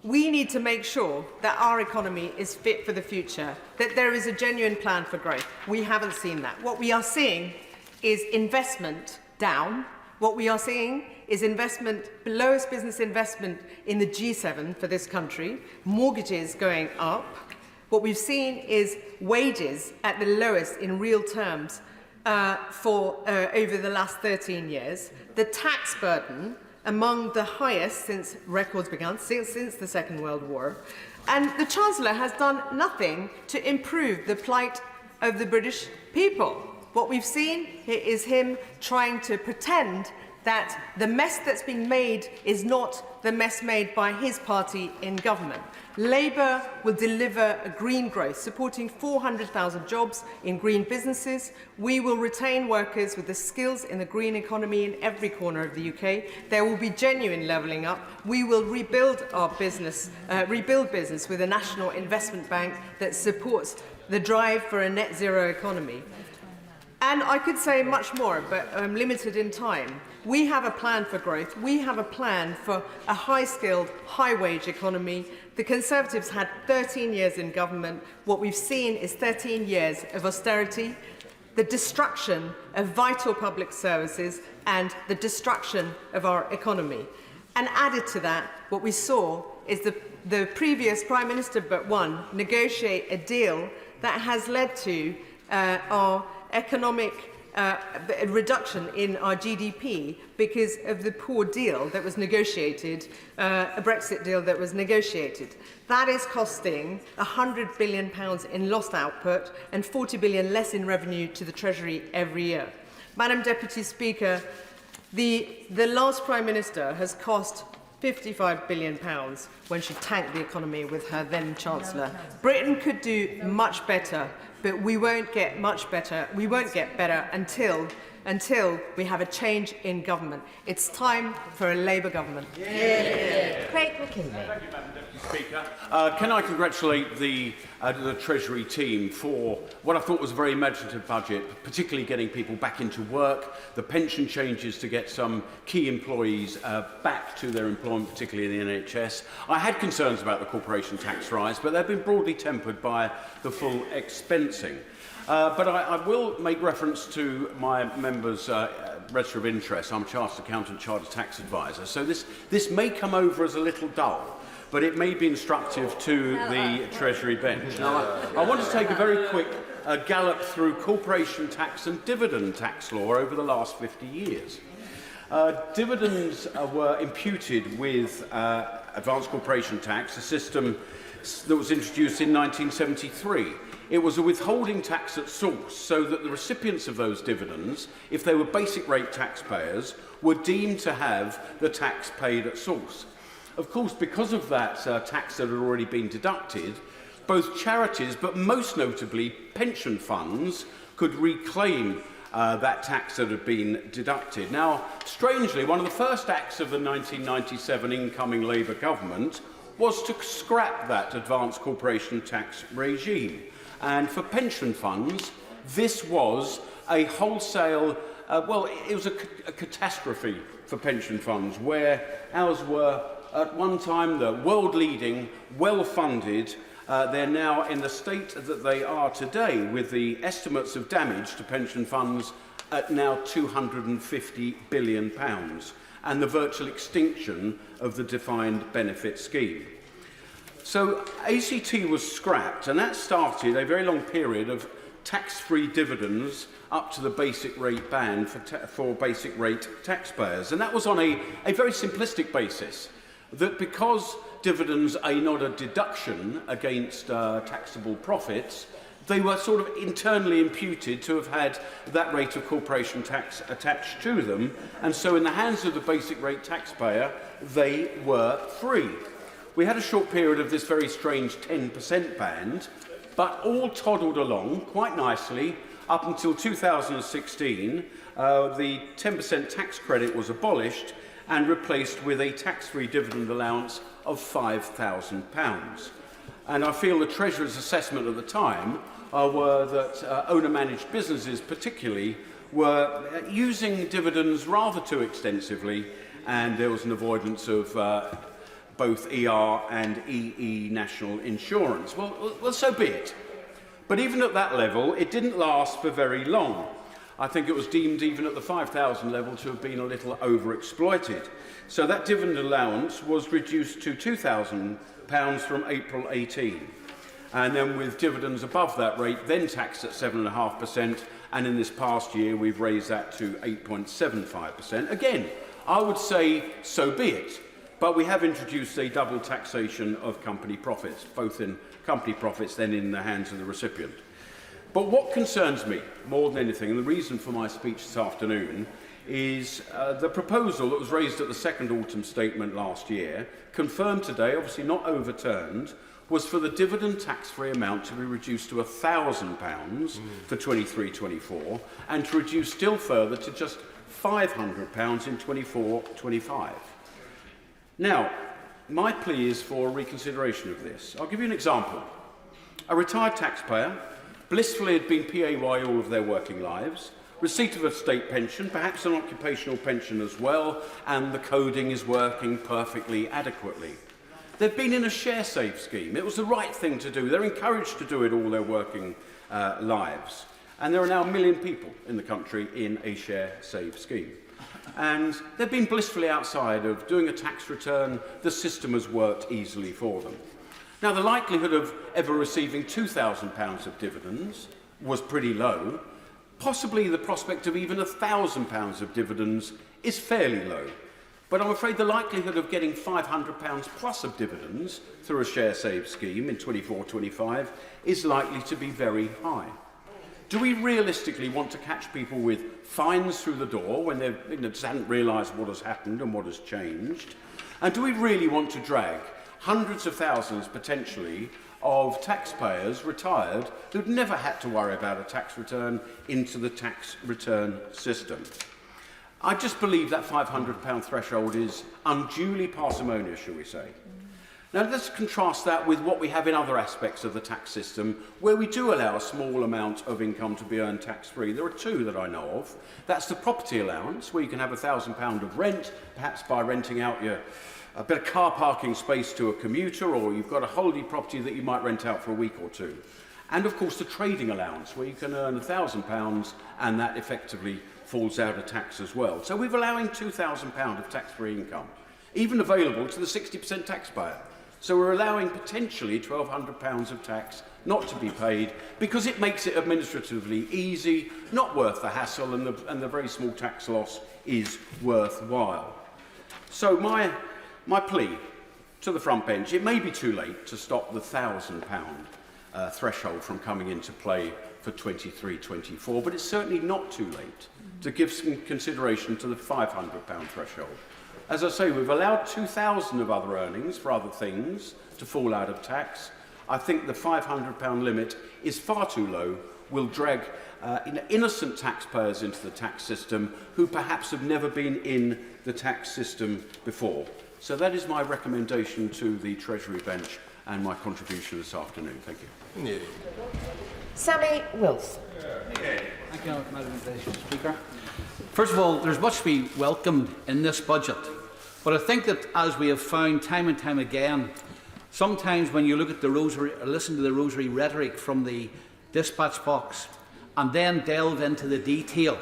We need to make sure that our economy is fit for the future, that there is a genuine plan for growth. We haven't seen that. What we are seeing is investment down. What we are seeing is lowest business investment in the G7 for this country, mortgages going up. What we've seen is wages at the lowest in real terms over the last 13 years. The tax burden among the highest since records began, since the Second World War. And the Chancellor has done nothing to improve the plight of the British people. What we've seen is him trying to pretend that the mess that's been made is not the mess made by his party in government. Labour will deliver a green growth, supporting 400,000 jobs in green businesses. We will retain workers with the skills in the green economy in every corner of the UK. There will be genuine levelling up. We will rebuild our business, with a national investment bank that supports the drive for a net zero economy. And I could say much more, but I'm limited in time. We have a plan for growth. We have a plan for a high-skilled, high-wage economy. The Conservatives had 13 years in government. What we've seen is 13 years of austerity, the destruction of vital public services, and the destruction of our economy. And added to that, what we saw is the previous Prime Minister but one negotiate a deal that has led to our economic a reduction in our GDP because of the poor deal that was negotiated, a Brexit deal that was negotiated. That is costing £100 billion in lost output and 40 billion less in revenue to the Treasury every year. Madam Deputy Speaker, the last Prime Minister has cost £55 billion when she tanked the economy with her then Chancellor. Britain could do much better, but we won't get much better. We won't get better until we have a change in government. It's time for a Labour government. Craig McKinley. Thank you, Madam Deputy Speaker. Can I congratulate the Treasury team for what I thought was a very imaginative budget, particularly getting people back into work, the pension changes to get some key employees back to their employment, particularly in the NHS. I had concerns about the corporation tax rise, but they've been broadly tempered by the full expensing. But I will make reference to my members' register of interest. I'm a chartered accountant, chartered tax advisor, so this may come over as a little dull, but it may be instructive to the Treasury bench. Now, I want to take a very quick gallop through corporation tax and dividend tax law over the last 50 years. Dividends were imputed with advanced corporation tax, a system that was introduced in 1973. It was a withholding tax at source, so that the recipients of those dividends, if they were basic rate taxpayers, were deemed to have the tax paid at source. Of course, because of that tax that had already been deducted, both charities, but most notably pension funds, could reclaim that tax that had been deducted. Now, strangely, one of the first acts of the 1997 incoming Labour government was to scrap that advanced corporation tax regime. And for pension funds, this was a wholesale, it was a catastrophe for pension funds, where ours were at one time the world-leading, well-funded. They're now in the state that they are today, with the estimates of damage to pension funds at now £250 billion, and the virtual extinction of the defined benefit scheme. So ACT was scrapped, and that started a very long period of tax-free dividends up to the basic rate band for basic rate taxpayers. And that was on a very simplistic basis, that because dividends are not a deduction against taxable profits, they were sort of internally imputed to have had that rate of corporation tax attached to them, and so in the hands of the basic rate taxpayer, they were free. We had a short period of this very strange 10% band, but all toddled along quite nicely up until 2016. The 10% tax credit was abolished and replaced with a tax-free dividend allowance of £5,000. And I feel the Treasurer's assessment at the time were that owner-managed businesses particularly were using dividends rather too extensively, and there was an avoidance of both ER and EE national insurance. Well, so be it. But even at that level, it didn't last for very long. I think it was deemed even at the 5,000 level to have been a little overexploited. So that dividend allowance was reduced to £2,000 from April 18. And then with dividends above that rate, then taxed at 7.5%, and in this past year we've raised that to 8.75%. Again, I would say so be it. But we have introduced a double taxation of company profits, both in company profits then in the hands of the recipient. But what concerns me more than anything, and the reason for my speech this afternoon, is the proposal that was raised at the second autumn statement last year, confirmed today, obviously not overturned, was for the dividend tax-free amount to be reduced to £1,000 for 23-24, and to reduce still further to just £500 in 24-25. Now, my plea is for reconsideration of this. I'll give you an example. A retired taxpayer, blissfully had been PAYE all of their working lives, receipt of a state pension, perhaps an occupational pension as well, and the coding is working perfectly adequately. They've been in a share save scheme. It was the right thing to do. They're encouraged to do it all their working lives. And there are now 1 million people in the country in a share save scheme. And they've been blissfully outside of doing a tax return. The system has worked easily for them. Now, the likelihood of ever receiving £2,000 of dividends was pretty low, Possibly the prospect of even £1,000 of dividends is fairly low. But I'm afraid the likelihood of getting £500 plus of dividends through a share save scheme in 24-25 is likely to be very high. Do we realistically want to catch people with fines through the door when they just hadn't realised what has happened and what has changed? And do we really want to drag hundreds of thousands, potentially, of taxpayers retired who'd never had to worry about a tax return into the tax return system? I just believe that £500 threshold is unduly parsimonious, shall we say. Now let's contrast that with what we have in other aspects of the tax system where we do allow a small amount of income to be earned tax-free. There are two that I know of. That's the property allowance, where you can have £1,000 of rent, perhaps by renting out a bit of car parking space to a commuter, or you've got a holiday property that you might rent out for a week or two. And of course the trading allowance, where you can earn £1,000 and that effectively falls out of tax as well. So we're allowing £2,000 of tax-free income, even available to the 60% taxpayer. So we're allowing potentially £1,200 of tax not to be paid because it makes it administratively easy, not worth the hassle, and the very small tax loss is worthwhile. So my plea to the front bench, it may be too late to stop the £1,000 threshold from coming into play for 23-24, but it's certainly not too late to give some consideration to the £500 threshold. As I say, we've allowed 2,000 of other earnings for other things to fall out of tax. I think the £500 limit is far too low, will drag innocent taxpayers into the tax system who perhaps have never been in the tax system before. So that is my recommendation to the Treasury bench and my contribution this afternoon. Thank you. Yeah. Sammy Wilson. Thank you, Madam Speaker. First of all, there's much to be welcomed in this budget, but I think that, as we have found time and time again, sometimes when you look at the rosary, or listen to the rosary rhetoric from the dispatch box, and then delve into the detail,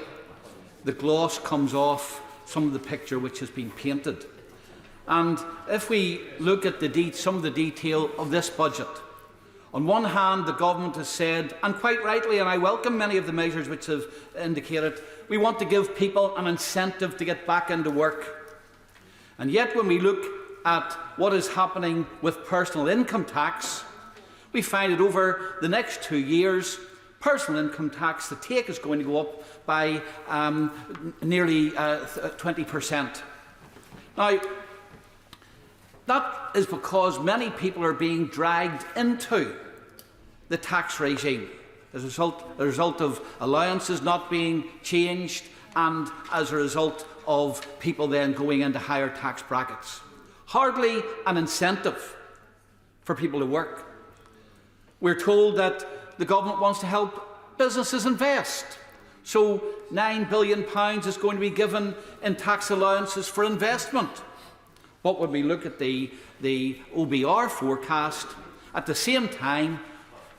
the gloss comes off some of the picture which has been painted. And if we look at some of the detail of this budget, on one hand, the government has said, and quite rightly, and I welcome many of the measures which have indicated, we want to give people an incentive to get back into work. And yet, when we look at what is happening with personal income tax, we find that over the next 2 years, personal income tax, the take is going to go up by nearly 20%. Now, that is because many people are being dragged into the tax regime as a result of allowances not being changed and as a result of people then going into higher tax brackets. Hardly an incentive for people to work. We're told that the government wants to help businesses invest. So £9 billion is going to be given in tax allowances for investment. But when we look at the OBR forecast, at the same time,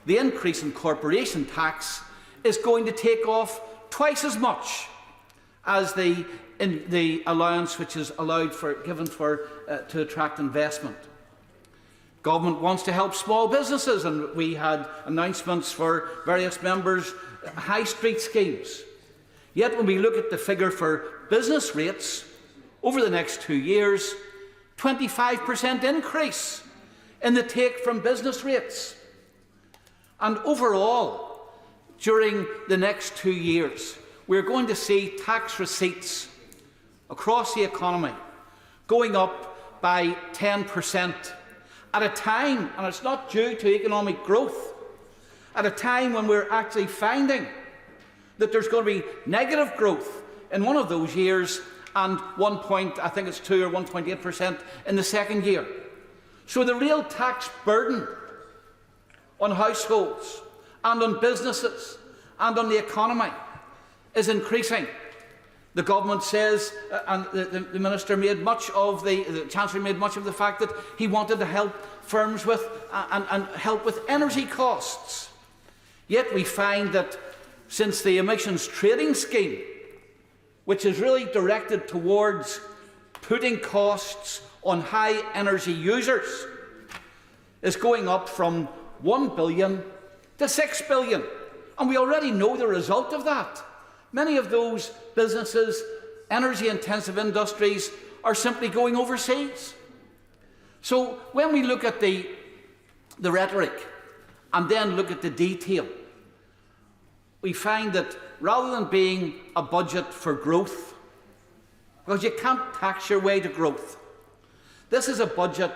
the increase in corporation tax is going to take off twice as much as the allowance which is given to attract investment. Government wants to help small businesses, and we had announcements for various members' high street schemes. Yet when we look at the figure for business rates over the next 2 years, 25% increase in the take from business rates. And overall, during the next 2 years, we're going to see tax receipts across the economy going up by 10% at a time, and it's not due to economic growth, at a time when we're actually finding that there's going to be negative growth in one of those years and 2 or 1.8% in the second year. So the real tax burden on households and on businesses and on the economy is increasing. The government says, and the Minister made much of, the Chancellor made much of the fact that he wanted to help firms with and help with energy costs. Yet we find that since the emissions trading scheme, which is really directed towards putting costs on high energy users, is going up from 1 billion to 6 billion. And we already know the result of that. Many of those businesses, energy-intensive industries, are simply going overseas. So when we look at the rhetoric and then look at the detail, we find that rather than being a budget for growth, because you can't tax your way to growth, this is a budget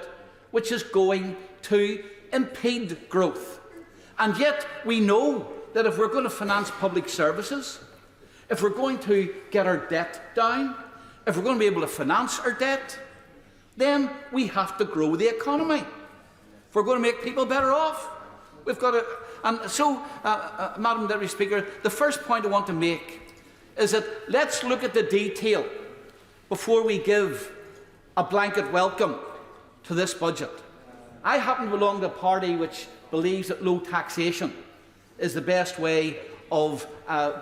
which is going to impede growth. And yet we know that if we're going to finance public services, if we're going to get our debt down, if we're going to be able to finance our debt, then we have to grow the economy. If we're going to make people better off, we've got to. And so, Madam Deputy Speaker, the first point I want to make is that let's look at the detail before we give a blanket welcome to this budget. I happen to belong to a party which believes that low taxation is the best way of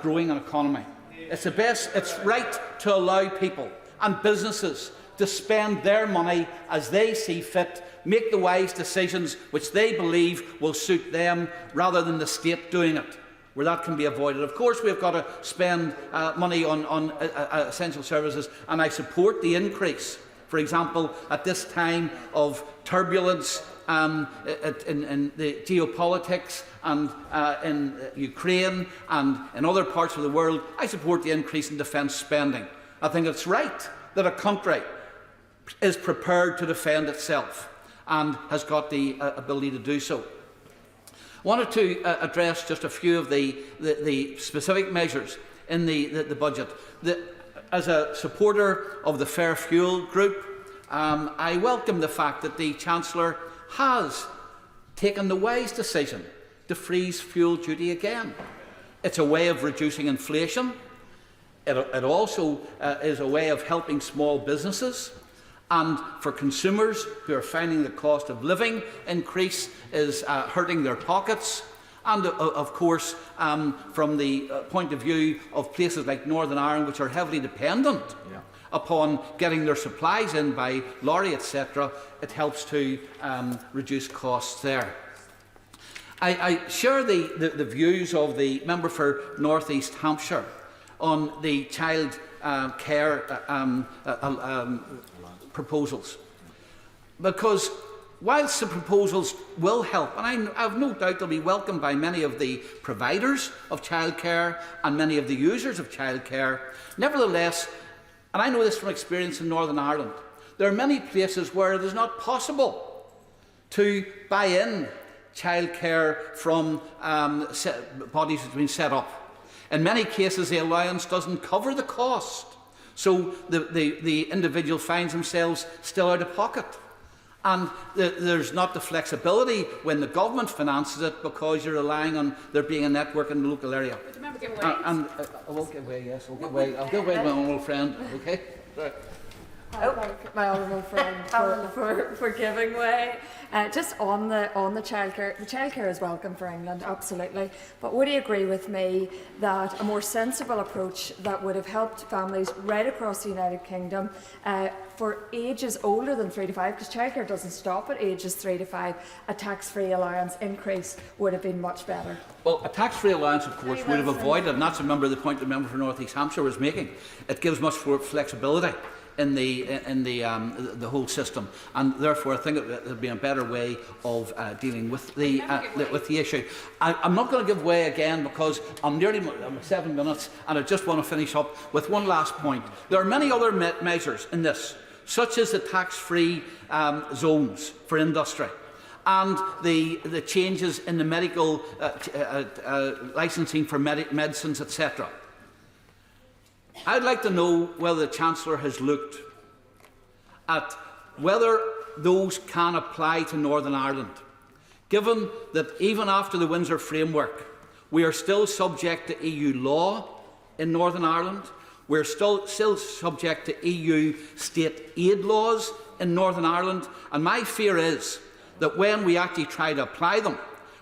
growing an economy. It's the best. It's right to allow people and businesses to spend their money as they see fit, make the wise decisions which they believe will suit them, rather than the state doing it, where that can be avoided. Of course, we've got to spend money on essential services, and I support the increase. For example, at this time of turbulence in the geopolitics and in Ukraine and in other parts of the world, I support the increase in defence spending. I think it's right that a country is prepared to defend itself and has got the ability to do so. I wanted to address just a few of the specific measures in the budget. As a supporter of the Fair Fuel Group, I welcome the fact that the Chancellor has taken the wise decision to freeze fuel duty again. It's a way of reducing inflation. It also is a way of helping small businesses. And for consumers who are finding the cost of living increase is hurting their pockets. And of course, from the point of view of places like Northern Ireland, which are heavily dependent upon getting their supplies in by lorry, etc., it helps to reduce costs there. I share the views of the member for North East Hampshire on the child care proposals, because whilst the proposals will help, and I have no doubt they'll be welcomed by many of the providers of childcare and many of the users of childcare, nevertheless, and I know this from experience in Northern Ireland, there are many places where it is not possible to buy in childcare from bodies that have been set up. In many cases, the allowance doesn't cover the cost, so the individual finds themselves still out of pocket. And there's not the flexibility when the government finances it, because you're relying on there being a network in the local area. Remember, give away. I won't give away, yes, I'll give away. I'll give away my old friend, okay? Right. I thank my honourable friend for giving way. Just on the childcare, the childcare is welcome for England, absolutely. But would you agree with me that a more sensible approach that would have helped families right across the United Kingdom for ages older than 3 to 5, because childcare doesn't stop at ages 3 to 5, a tax-free allowance increase would have been much better? Well, a tax-free allowance, of course, would have avoided, and that's the point the member for North East Hampshire was making. It gives much more flexibility in the whole system, and therefore I think it would be a better way of dealing with the issue. I'm not going to give way again, because I'm 7 minutes, and I just want to finish up with one last point. There are many other measures in this, such as the tax-free zones for industry, and the changes in the medical licensing for medicines, etc. I'd like to know whether the Chancellor has looked at whether those can apply to Northern Ireland, given that even after the Windsor Framework, we are still subject to EU law in Northern Ireland. We're still subject to EU state aid laws in Northern Ireland, and my fear is that when we actually try to apply them,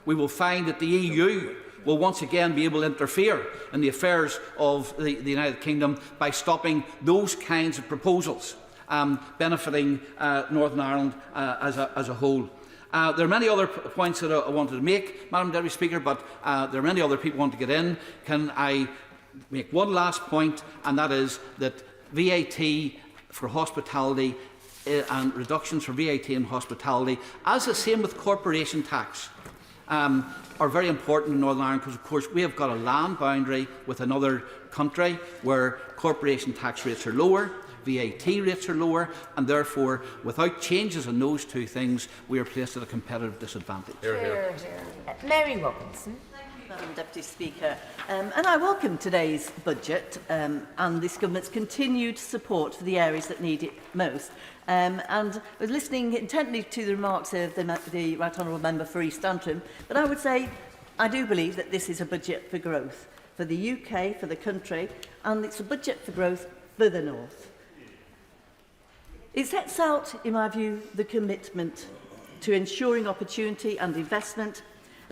we will find that the EU will once again be able to interfere in the affairs of the United Kingdom by stopping those kinds of proposals benefiting Northern Ireland as a whole. There are many other points that I wanted to make, Madam Deputy Speaker, but there are many other people who want to get in. Can I make one last point, and that is that VAT for hospitality and reductions for VAT in hospitality, as the same with corporation tax, are very important in Northern Ireland because, of course, we have got a land boundary with another country where corporation tax rates are lower, VAT rates are lower, and therefore, without changes in those two things, we are placed at a competitive disadvantage. Mary Robinson. Madam Deputy Speaker, and I welcome today's budget and this Government's continued support for the areas that need it most. And I was listening intently to the remarks of the Right Honourable Member for East Antrim, but I would say I do believe that this is a budget for growth, for the UK, for the country, and it's a budget for growth for the North. It sets out, in my view, the commitment to ensuring opportunity and investment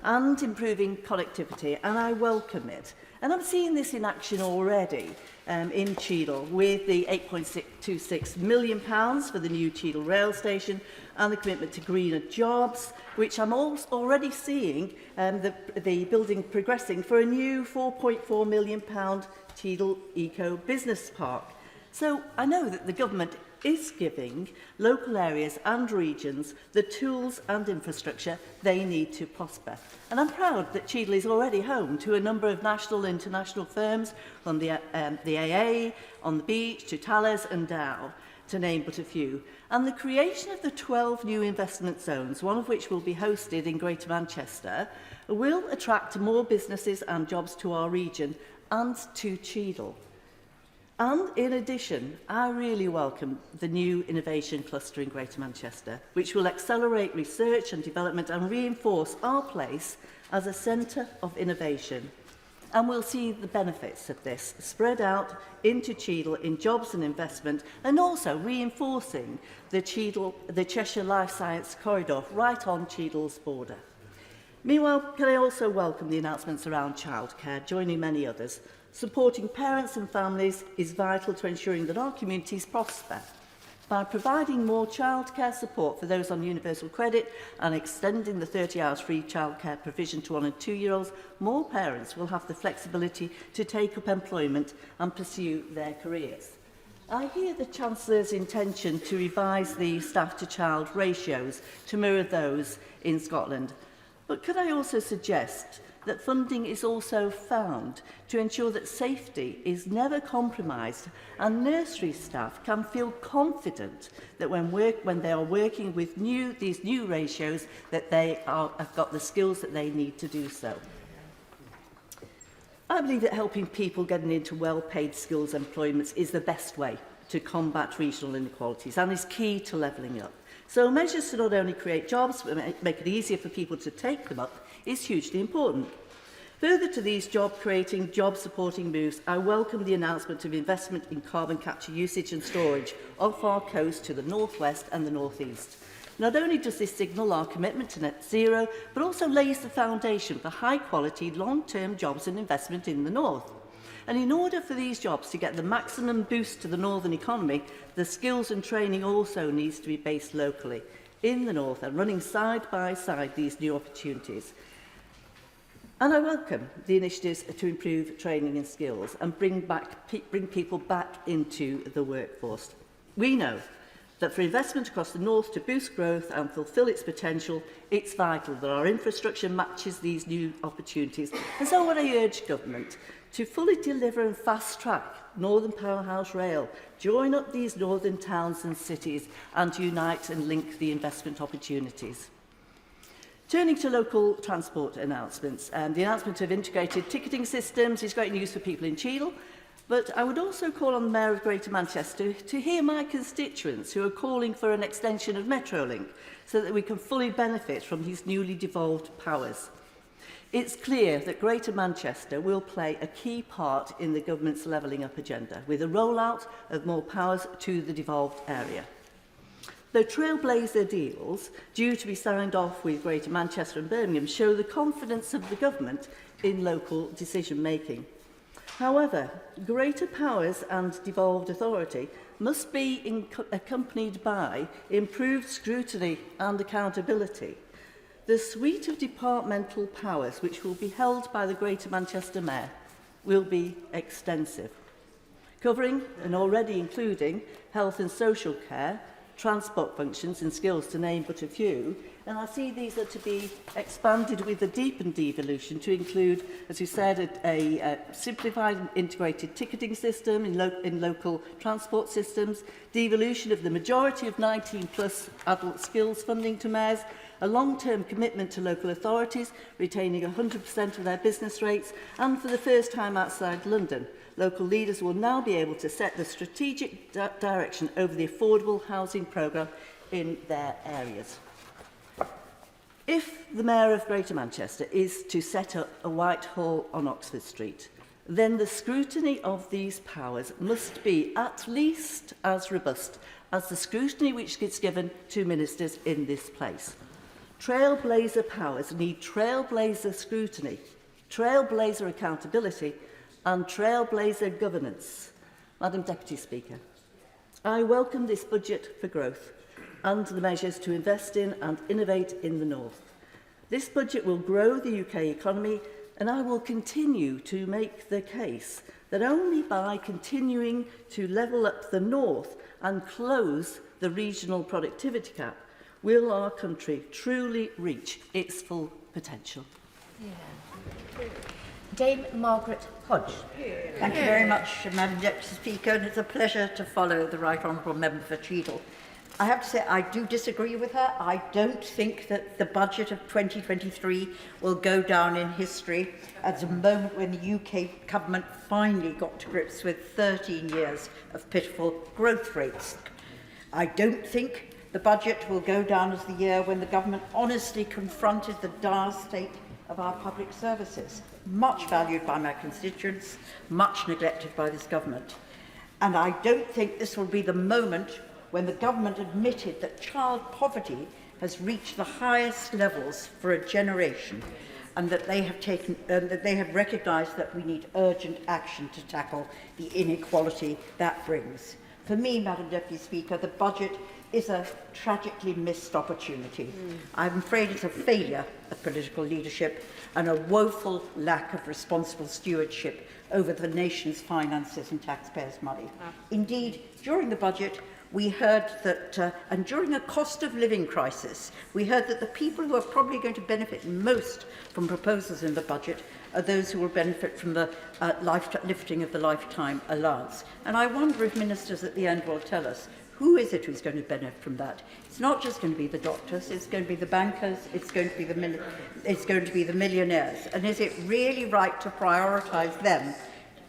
and improving connectivity, and I welcome it. And I'm seeing this in action already in Cheadle, with the £8.26 million for the new Cheadle rail station and the commitment to greener jobs, which I'm also already seeing the building progressing for a new £4.4 million Cheadle Eco Business Park. So I know that the Government is giving local areas and regions the tools and infrastructure they need to prosper. And I'm proud that Cheadle is already home to a number of national and international firms, from the AA, on the beach, to Thales and Dow, to name but a few. And the creation of the 12 new investment zones, one of which will be hosted in Greater Manchester, will attract more businesses and jobs to our region and to Cheadle. And in addition, I really welcome the new innovation cluster in Greater Manchester, which will accelerate research and development and reinforce our place as a centre of innovation. And we'll see the benefits of this spread out into Cheadle in jobs and investment, and also reinforcing the Cheshire Life Science Corridor right on Cheadle's border. Meanwhile, can I also welcome the announcements around childcare, joining many others. Supporting parents and families is vital to ensuring that our communities prosper. By providing more childcare support for those on universal credit and extending the 30 hours free childcare provision to 1- and 2-year-olds, more parents will have the flexibility to take up employment and pursue their careers. I hear the Chancellor's intention to revise the staff-to-child ratios to mirror those in Scotland. But could I also suggest that funding is also found to ensure that safety is never compromised and nursery staff can feel confident that when they are working with these new ratios, that they have got the skills that they need to do so. I believe that helping people getting into well-paid skills employments is the best way to combat regional inequalities and is key to levelling up. So measures to not only create jobs but make it easier for people to take them up is hugely important. Further to these job-creating, job-supporting moves, I welcome the announcement of investment in carbon capture usage and storage off our coast to the northwest and the northeast. Not only does this signal our commitment to net zero, but also lays the foundation for high-quality, long-term jobs and investment in the north. And in order for these jobs to get the maximum boost to the northern economy, the skills and training also needs to be based locally in the north and running side by side these new opportunities. And I welcome the initiatives to improve training and skills and bring people back into the workforce. We know that for investment across the north to boost growth and fulfil its potential, it's vital that our infrastructure matches these new opportunities. And so what I urge government to fully deliver and fast-track Northern Powerhouse Rail, join up these northern towns and cities and unite and link the investment opportunities. Turning to local transport announcements, the announcement of integrated ticketing systems is great news for people in Cheadle, but I would also call on the Mayor of Greater Manchester to hear my constituents who are calling for an extension of Metrolink so that we can fully benefit from these newly devolved powers. It's clear that Greater Manchester will play a key part in the Government's levelling up agenda, with a rollout of more powers to the devolved area. The Trailblazer deals, due to be signed off with Greater Manchester and Birmingham, show the confidence of the Government in local decision-making. However, greater powers and devolved authority must be accompanied by improved scrutiny and accountability. The suite of departmental powers which will be held by the Greater Manchester Mayor will be extensive, covering and already including health and social care, transport functions and skills, to name but a few. And I see these are to be expanded with a deepened devolution to include, as you said, a simplified and integrated ticketing system in local transport systems, devolution of the majority of 19-plus adult skills funding to mayors, a long-term commitment to local authorities, retaining 100% of their business rates, and for the first time outside London, local leaders will now be able to set the strategic direction over the affordable housing programme in their areas. If the Mayor of Greater Manchester is to set up a Whitehall on Oxford Street, then the scrutiny of these powers must be at least as robust as the scrutiny which gets given to ministers in this place. Trailblazer powers need trailblazer scrutiny, trailblazer accountability, and trailblazer governance. Madam Deputy Speaker, I welcome this budget for growth and the measures to invest in and innovate in the North. This budget will grow the UK economy, and I will continue to make the case that only by continuing to level up the North and close the regional productivity gap will our country truly reach its full potential. Yeah. Dame Margaret Hodge. Thank you very much, Madam Deputy Speaker, and it's a pleasure to follow the Right Honourable Member for Cheadle. I have to say I do disagree with her. I don't think that the budget of 2023 will go down in history as a moment when the UK government finally got to grips with 13 years of pitiful growth rates. I don't think the budget will go down as the year when the government honestly confronted the dire state of our public services, much valued by my constituents, much neglected by this government. And I don't think this will be the moment when the government admitted that child poverty has reached the highest levels for a generation, and that they have recognised that we need urgent action to tackle the inequality that brings. For me, Madam Deputy Speaker, the budget is a tragically missed opportunity. I'm afraid it's a failure of political leadership and a woeful lack of responsible stewardship over the nation's finances and taxpayers' money. Indeed, during the budget, we heard that, and during a cost of living crisis, we heard that the people who are probably going to benefit most from proposals in the budget are those who will benefit from the lifting of the lifetime allowance. And I wonder if ministers at the end will tell us who is it who's going to benefit from that. It's not just going to be the doctors, it's going to be the bankers, it's going to be the millionaires. And is it really right to prioritise them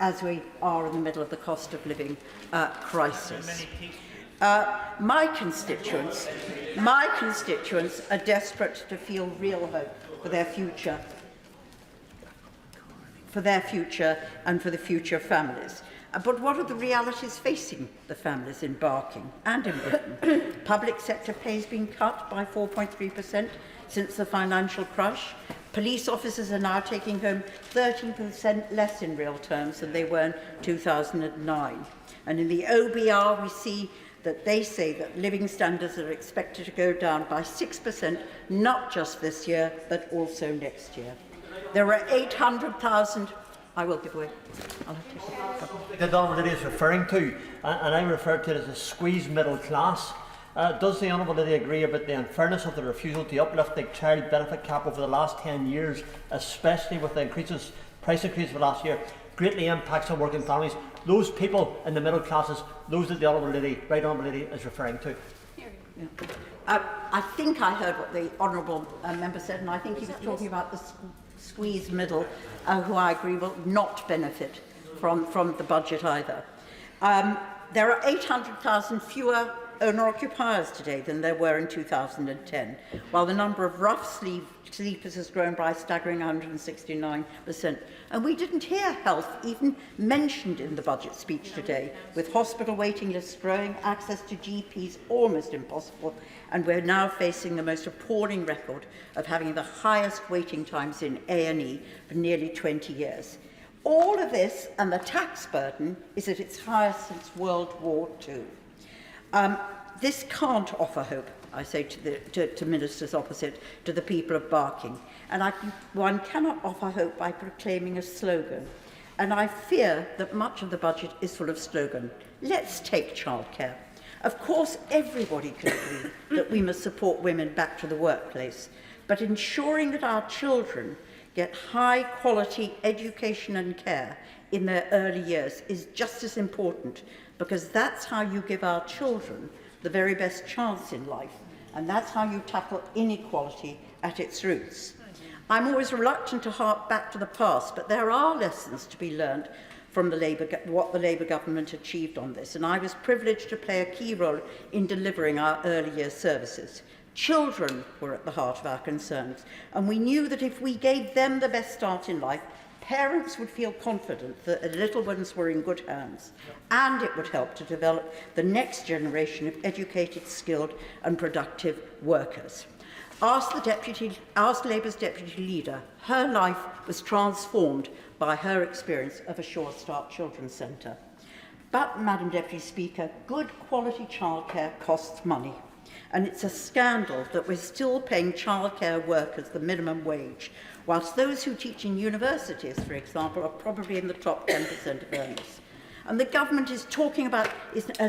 as we are in the middle of the cost of living crisis? My constituents are desperate to feel real hope for their future, and for the future of families. But what are the realities facing the families in Barking and in Britain? Public sector pay has been cut by 4.3% since the financial crash. Police officers are now taking home 13% less in real terms than they were in 2009. And in the OBR, we see that they say that living standards are expected to go down by 6%, not just this year, but also next year. There are 800,000... I will give away. The Honourable Lady is referring to, and I refer to it as a squeezed middle class. Does the Honourable Lady agree about the unfairness of the refusal to uplift the child benefit cap over the last 10 years, especially with the price increase of the last year, greatly impacts on working families? Those people in the middle classes, those that the Right Honourable Lady is referring to. I think I heard what the Honourable Member said, and I think he was talking about the squeezed middle, who I agree will not benefit from the budget either. There are 800,000 fewer owner-occupiers today than there were in 2010, while the number of rough sleepers has grown by a staggering 169%. And we didn't hear health even mentioned in the budget speech today, with hospital waiting lists growing, access to GPs almost impossible, and we're now facing the most appalling record of having the highest waiting times in A&E for nearly 20 years. All of this and the tax burden is at its highest since World War II. This can't offer hope, I say to ministers opposite, to the people of Barking. And one cannot offer hope by proclaiming a slogan. And I fear that much of the budget is full of slogan. Let's take childcare. Of course, everybody can agree that we must support women back to the workplace, but ensuring that our children get high-quality education and care in their early years is just as important, because that's how you give our children the very best chance in life, and that's how you tackle inequality at its roots. I'm always reluctant to hark back to the past, but there are lessons to be learned from what the Labour government achieved on this, and I was privileged to play a key role in delivering our early years services. Children were at the heart of our concerns, and we knew that if we gave them the best start in life, parents would feel confident that their little ones were in good hands, and it would help to develop the next generation of educated, skilled and productive workers. Ask Labour's deputy leader. Her life was transformed by her experience of a Sure Start Children's Centre. But, Madam Deputy Speaker, good quality childcare costs money. And it's a scandal that we're still paying childcare workers the minimum wage, whilst those who teach in universities, for example, are probably in the top 10% of earners. And the government has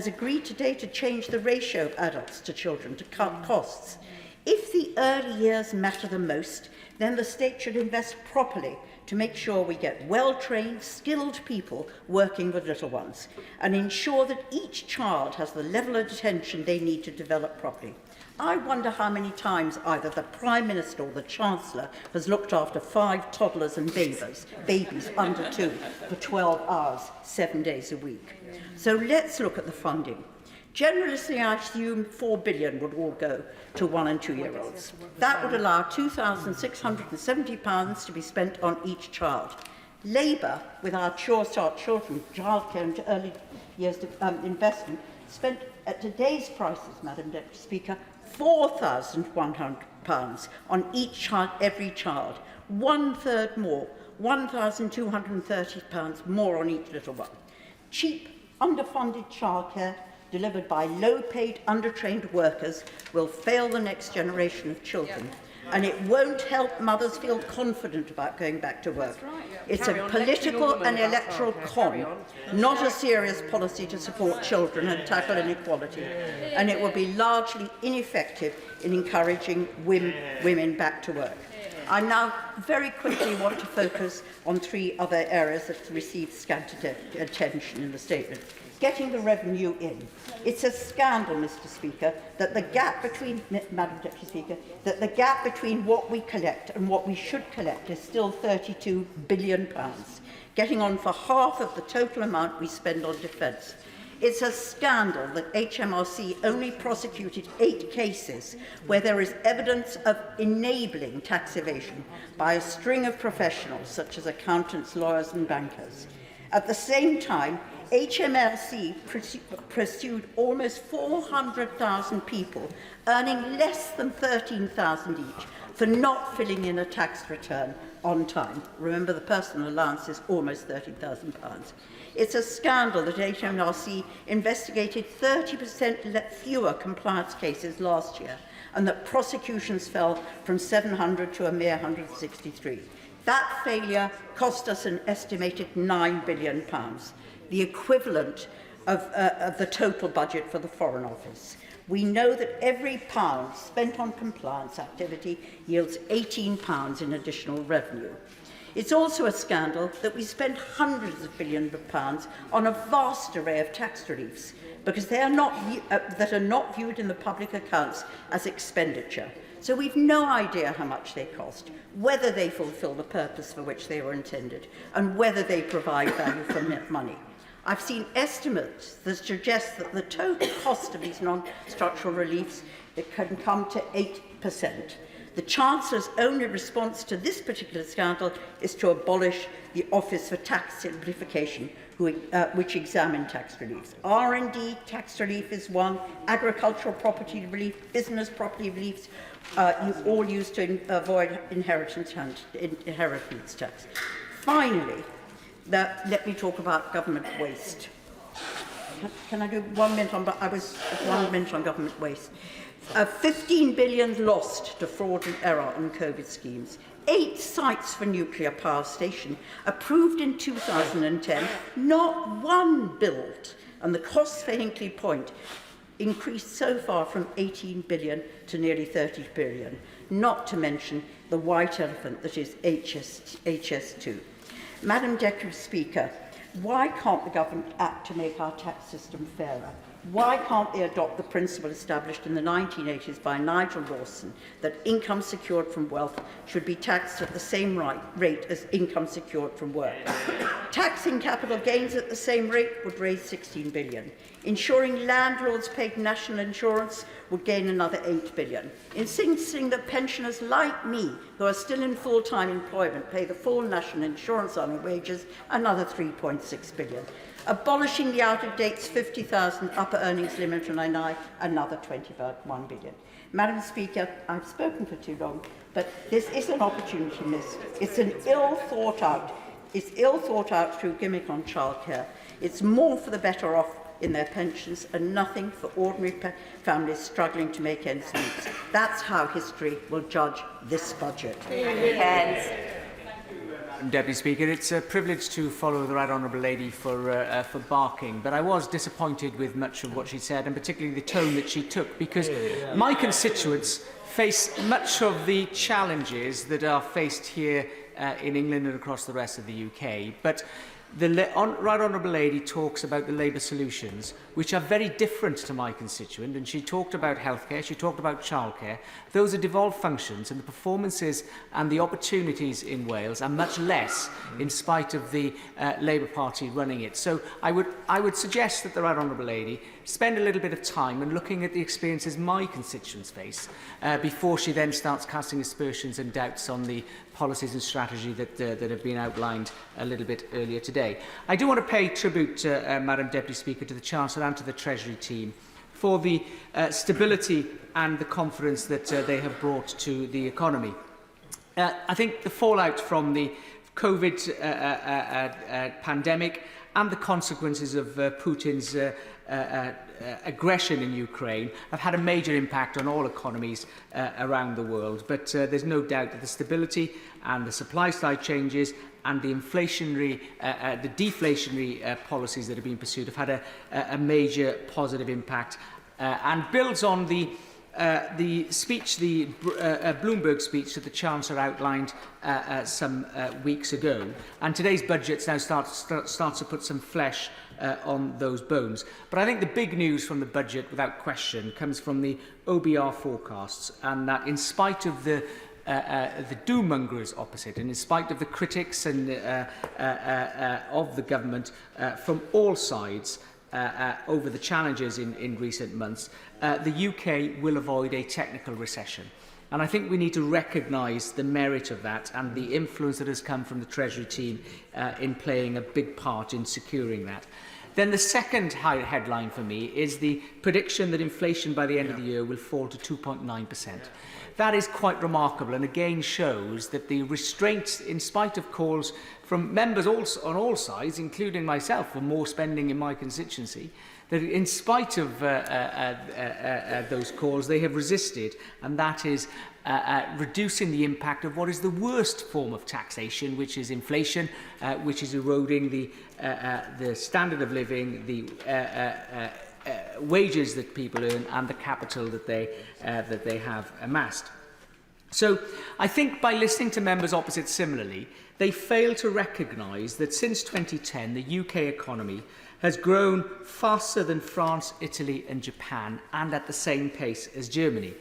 agreed today to change the ratio of adults to children to cut costs. If the early years matter the most, then the state should invest properly to make sure we get well-trained, skilled people working with little ones, and ensure that each child has the level of attention they need to develop properly. I wonder how many times either the Prime Minister or the Chancellor has looked after 5 toddlers and babies under 2 for 12 hours, 7 days a week. So let's look at the funding. Generously, I assume £4 billion would all go to 1- and 2-year-olds. That would allow £2,670 to be spent on each child. Labour, with our Sure Start Children, childcare and early years investment, spent at today's prices, Madam Deputy Speaker, £4,100 on each child, every child, 1/3 more, £1,230 more on each little one. Cheap, underfunded childcare delivered by low-paid, undertrained workers will fail the next generation of children, and it won't help mothers feel confident about going back to work. It's a political and electoral con, not a serious policy to support children and tackle inequality, and it will be largely ineffective in encouraging women back to work. I now very quickly want to focus on 3 other areas that received scant attention in the statement. Getting the revenue in. It's a scandal, Mr. Speaker, that the gap between, Madam Deputy Speaker, that the gap between what we collect and what we should collect is still £32 billion, getting on for half of the total amount we spend on defence. It's a scandal that HMRC only prosecuted 8 cases where there is evidence of enabling tax evasion by a string of professionals such as accountants, lawyers and bankers. At the same time, HMRC pursued almost 400,000 people earning less than £13,000 each for not filling in a tax return on time. Remember, the personal allowance is almost £30,000. It's a scandal that HMRC investigated 30% fewer compliance cases last year, and that prosecutions fell from 700 to a mere 163. That failure cost us an estimated £9 billion, the equivalent of the total budget for the Foreign Office. We know that every pound spent on compliance activity yields £18 in additional revenue. It's also a scandal that we spend hundreds of billions of pounds on a vast array of tax reliefs because they are that are not viewed in the public accounts as expenditure. So we've no idea how much they cost, whether they fulfil the purpose for which they were intended, and whether they provide value for money. I've seen estimates that suggest that the total cost of these non-structural reliefs can come to 8%. The Chancellor's only response to this particular scandal is to abolish the Office for Tax Simplification, which examined tax reliefs. R&D tax relief is one, agricultural property relief, business property reliefs, all used to avoid inheritance tax. Finally, let me talk about government waste. Can I do 1 minute on? I was 1 minute on government waste. 15 billion lost to fraud and error on COVID schemes. 8 sites for nuclear power station, approved in 2010, not one built, and the costs for Hinkley Point increased so far from 18 billion to nearly 30 billion, not to mention the white elephant that is HS2. Madam Deputy Speaker, why can't the government act to make our tax system fairer? Why can't they adopt the principle established in the 1980s by Nigel Lawson that income secured from wealth should be taxed at the same rate as income secured from work? Taxing capital gains at the same rate would raise 16 billion. Ensuring landlords paid national insurance would gain another 8 billion. Insisting that pensioners like me, who are still in full-time employment, pay the full national insurance on their wages, another 3.6 billion. Abolishing the out-of-date 50,000 upper earnings limit on NI, another 21 billion. Madam Speaker, I've spoken for too long, but this is an opportunity missed. It's ill thought out through gimmick on childcare. It's more for the better off in their pensions and nothing for ordinary families struggling to make ends meet. That's how history will judge this budget. Deputy Speaker, it's a privilege to follow the Right Honourable Lady for barking, but I was disappointed with much of what she said, and particularly the tone that she took, because my constituents face much of the challenges that are faced here in England and across the rest of the UK. But the Right Honourable Lady talks about the Labour solutions, which are very different to my constituent, and she talked about healthcare, she talked about childcare. Those are devolved functions, and the performances and the opportunities in Wales are much less in spite of the Labour Party running it. So I would suggest that the Right Honourable Lady spend a little bit of time and looking at the experiences my constituents face before she then starts casting aspersions and doubts on the policies and strategy that have been outlined a little bit earlier today. I do want to pay tribute, Madam Deputy Speaker, to the Chancellor and to the Treasury team for the stability and the confidence that they have brought to the economy. I think the fallout from the COVID pandemic and the consequences of Putin's aggression in Ukraine have had a major impact on all economies around the world. But there's no doubt that the stability and the supply side changes and the deflationary policies that have been pursued have had a major positive impact and builds on the speech, the Bloomberg speech that the Chancellor outlined some weeks ago. And today's budget now starts to put some flesh on those bones. But I think the big news from the budget, without question, comes from the OBR forecasts, and that in spite of the doom-mongers opposite, and in spite of the critics and of the government from all sides over the challenges in recent months, the UK will avoid a technical recession. And I think we need to recognise the merit of that and the influence that has come from the Treasury team in playing a big part in securing that. Then the second headline for me is the prediction that inflation by the end of the year will fall to 2.9%. That is quite remarkable and again shows that the restraints, in spite of calls from members on all sides, including myself, for more spending in my constituency, that in spite of those calls, they have resisted, and that is reducing the impact of what is the worst form of taxation, which is inflation, which is eroding the standard of living, the wages that people earn, and the capital that they have amassed. So I think by listening to members opposite similarly, they fail to recognise that since 2010, the UK economy has grown faster than France, Italy and Japan, and at the same pace as Germany.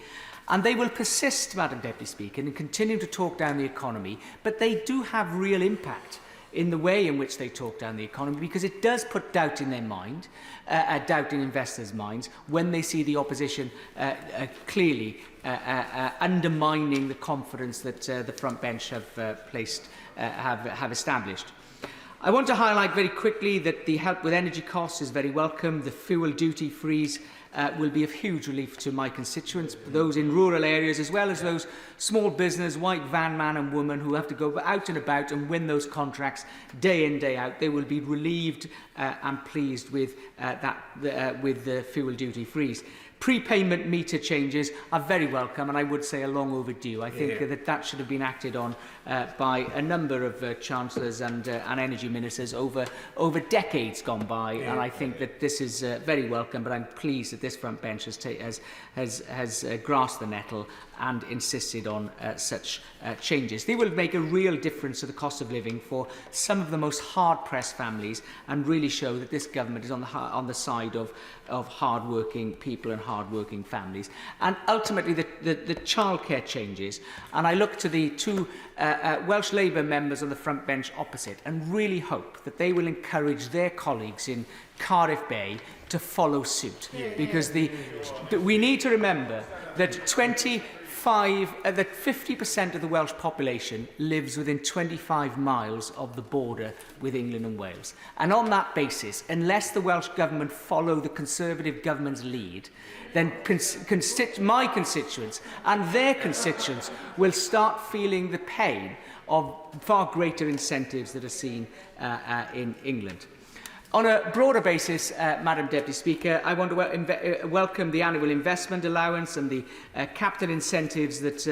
And they will persist, Madam Deputy Speaker, in continuing to talk down the economy, but they do have real impact in the way in which they talk down the economy, because it does put doubt in their mind, doubt in investors' minds, when they see the opposition clearly undermining the confidence that the front bench have established. I want to highlight very quickly that the help with energy costs is very welcome. The fuel duty freeze will be of huge relief to my constituents, those in rural areas, as well as those small business, white van man and woman who have to go out and about and win those contracts day in, day out. They will be relieved and pleased with with the fuel duty freeze. Prepayment meter changes are very welcome, and I would say are long overdue. I think that should have been acted on by a number of chancellors and energy ministers over decades gone by, and I think that this is very welcome. But I'm pleased that this front bench has grasped the nettle and insisted on such changes. They will make a real difference to the cost of living for some of the most hard-pressed families, and really show that this government is on the side of hard-working people and hard-working families. And ultimately, the childcare changes. And I look to the two Welsh Labour members on the front bench opposite and really hope that they will encourage their colleagues in Cardiff Bay to follow suit. Because we need to remember that 50% of the Welsh population lives within 25 miles of the border with England and Wales. And on that basis, unless the Welsh Government follow the Conservative Government's lead, then my constituents and their constituents will start feeling the pain of far greater incentives that are seen in England. On a broader basis, Madam Deputy Speaker, I want to welcome the annual investment allowance and the capital incentives that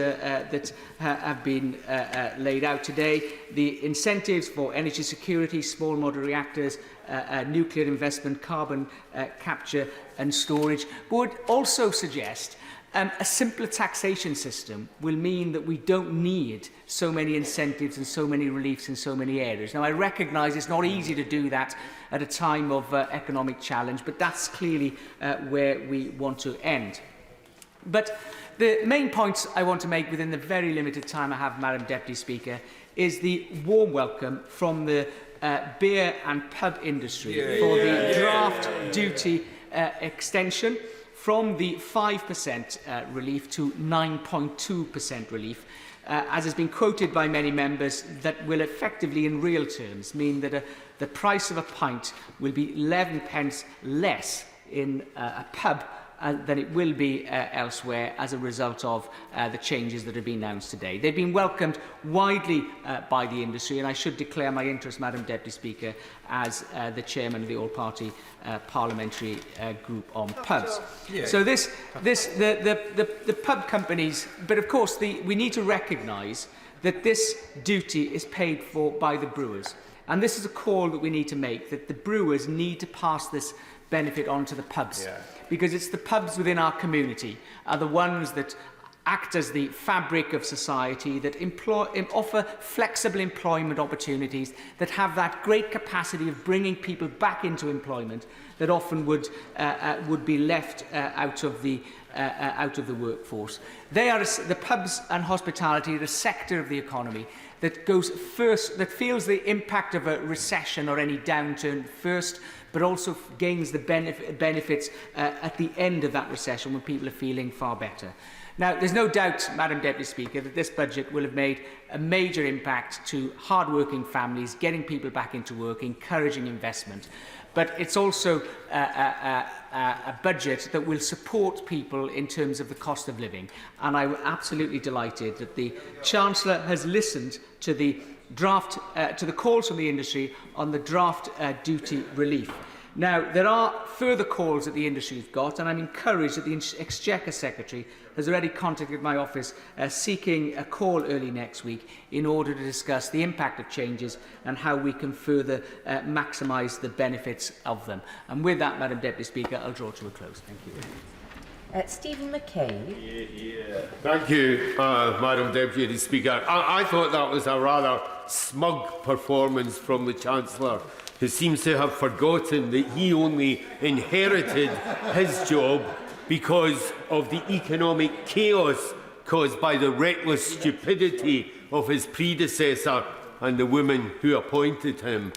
have been laid out today. The incentives for energy security, small modular reactors, nuclear investment, carbon capture and storage would also suggest a simpler taxation system will mean that we don't need so many incentives and so many reliefs in so many areas. Now, I recognise it's not easy to do that at a time of economic challenge, but that's clearly where we want to end. But the main points I want to make within the very limited time I have, Madam Deputy Speaker, is the warm welcome from the beer and pub industry for the draft duty extension from the 5% relief to 9.2% relief, as has been quoted by many members, that will effectively, in real terms, mean that the price of a pint will be 11 pence less in a pub than it will be elsewhere as a result of the changes that have been announced today. They've been welcomed widely by the industry, and I should declare my interest, Madam Deputy Speaker, as the chairman of the all-party parliamentary group on pubs. So the pub companies, but of course we need to recognise that this duty is paid for by the brewers, and this is a call that we need to make, that the brewers need to pass this benefit on to the pubs, because it's the pubs within our community are the ones that act as the fabric of society, that offer flexible employment opportunities, that have that great capacity of bringing people back into employment that often would be left out of the workforce. They are the pubs and hospitality are a sector of the economy that goes first, that feels the impact of a recession or any downturn first, but also gains the benefits at the end of that recession when people are feeling far better. Now, there's no doubt, Madam Deputy Speaker, that this budget will have made a major impact to hard-working families, getting people back into work, encouraging investment. But it's also a budget that will support people in terms of the cost of living. And I'm absolutely delighted that the Chancellor has listened to the draft, to the calls from the industry on the draft duty relief. Now, there are further calls that the industry has got, and I'm encouraged that the Exchequer Secretary has already contacted my office seeking a call early next week in order to discuss the impact of changes and how we can further maximise the benefits of them. And with that, Madam Deputy Speaker, I'll draw to a close. Thank you. Stephen McKay. Thank you, Madam Deputy Speaker. I thought that was a rather smug performance from the Chancellor, who seems to have forgotten that he only inherited his job because of the economic chaos caused by the reckless stupidity of his predecessor and the woman who appointed him.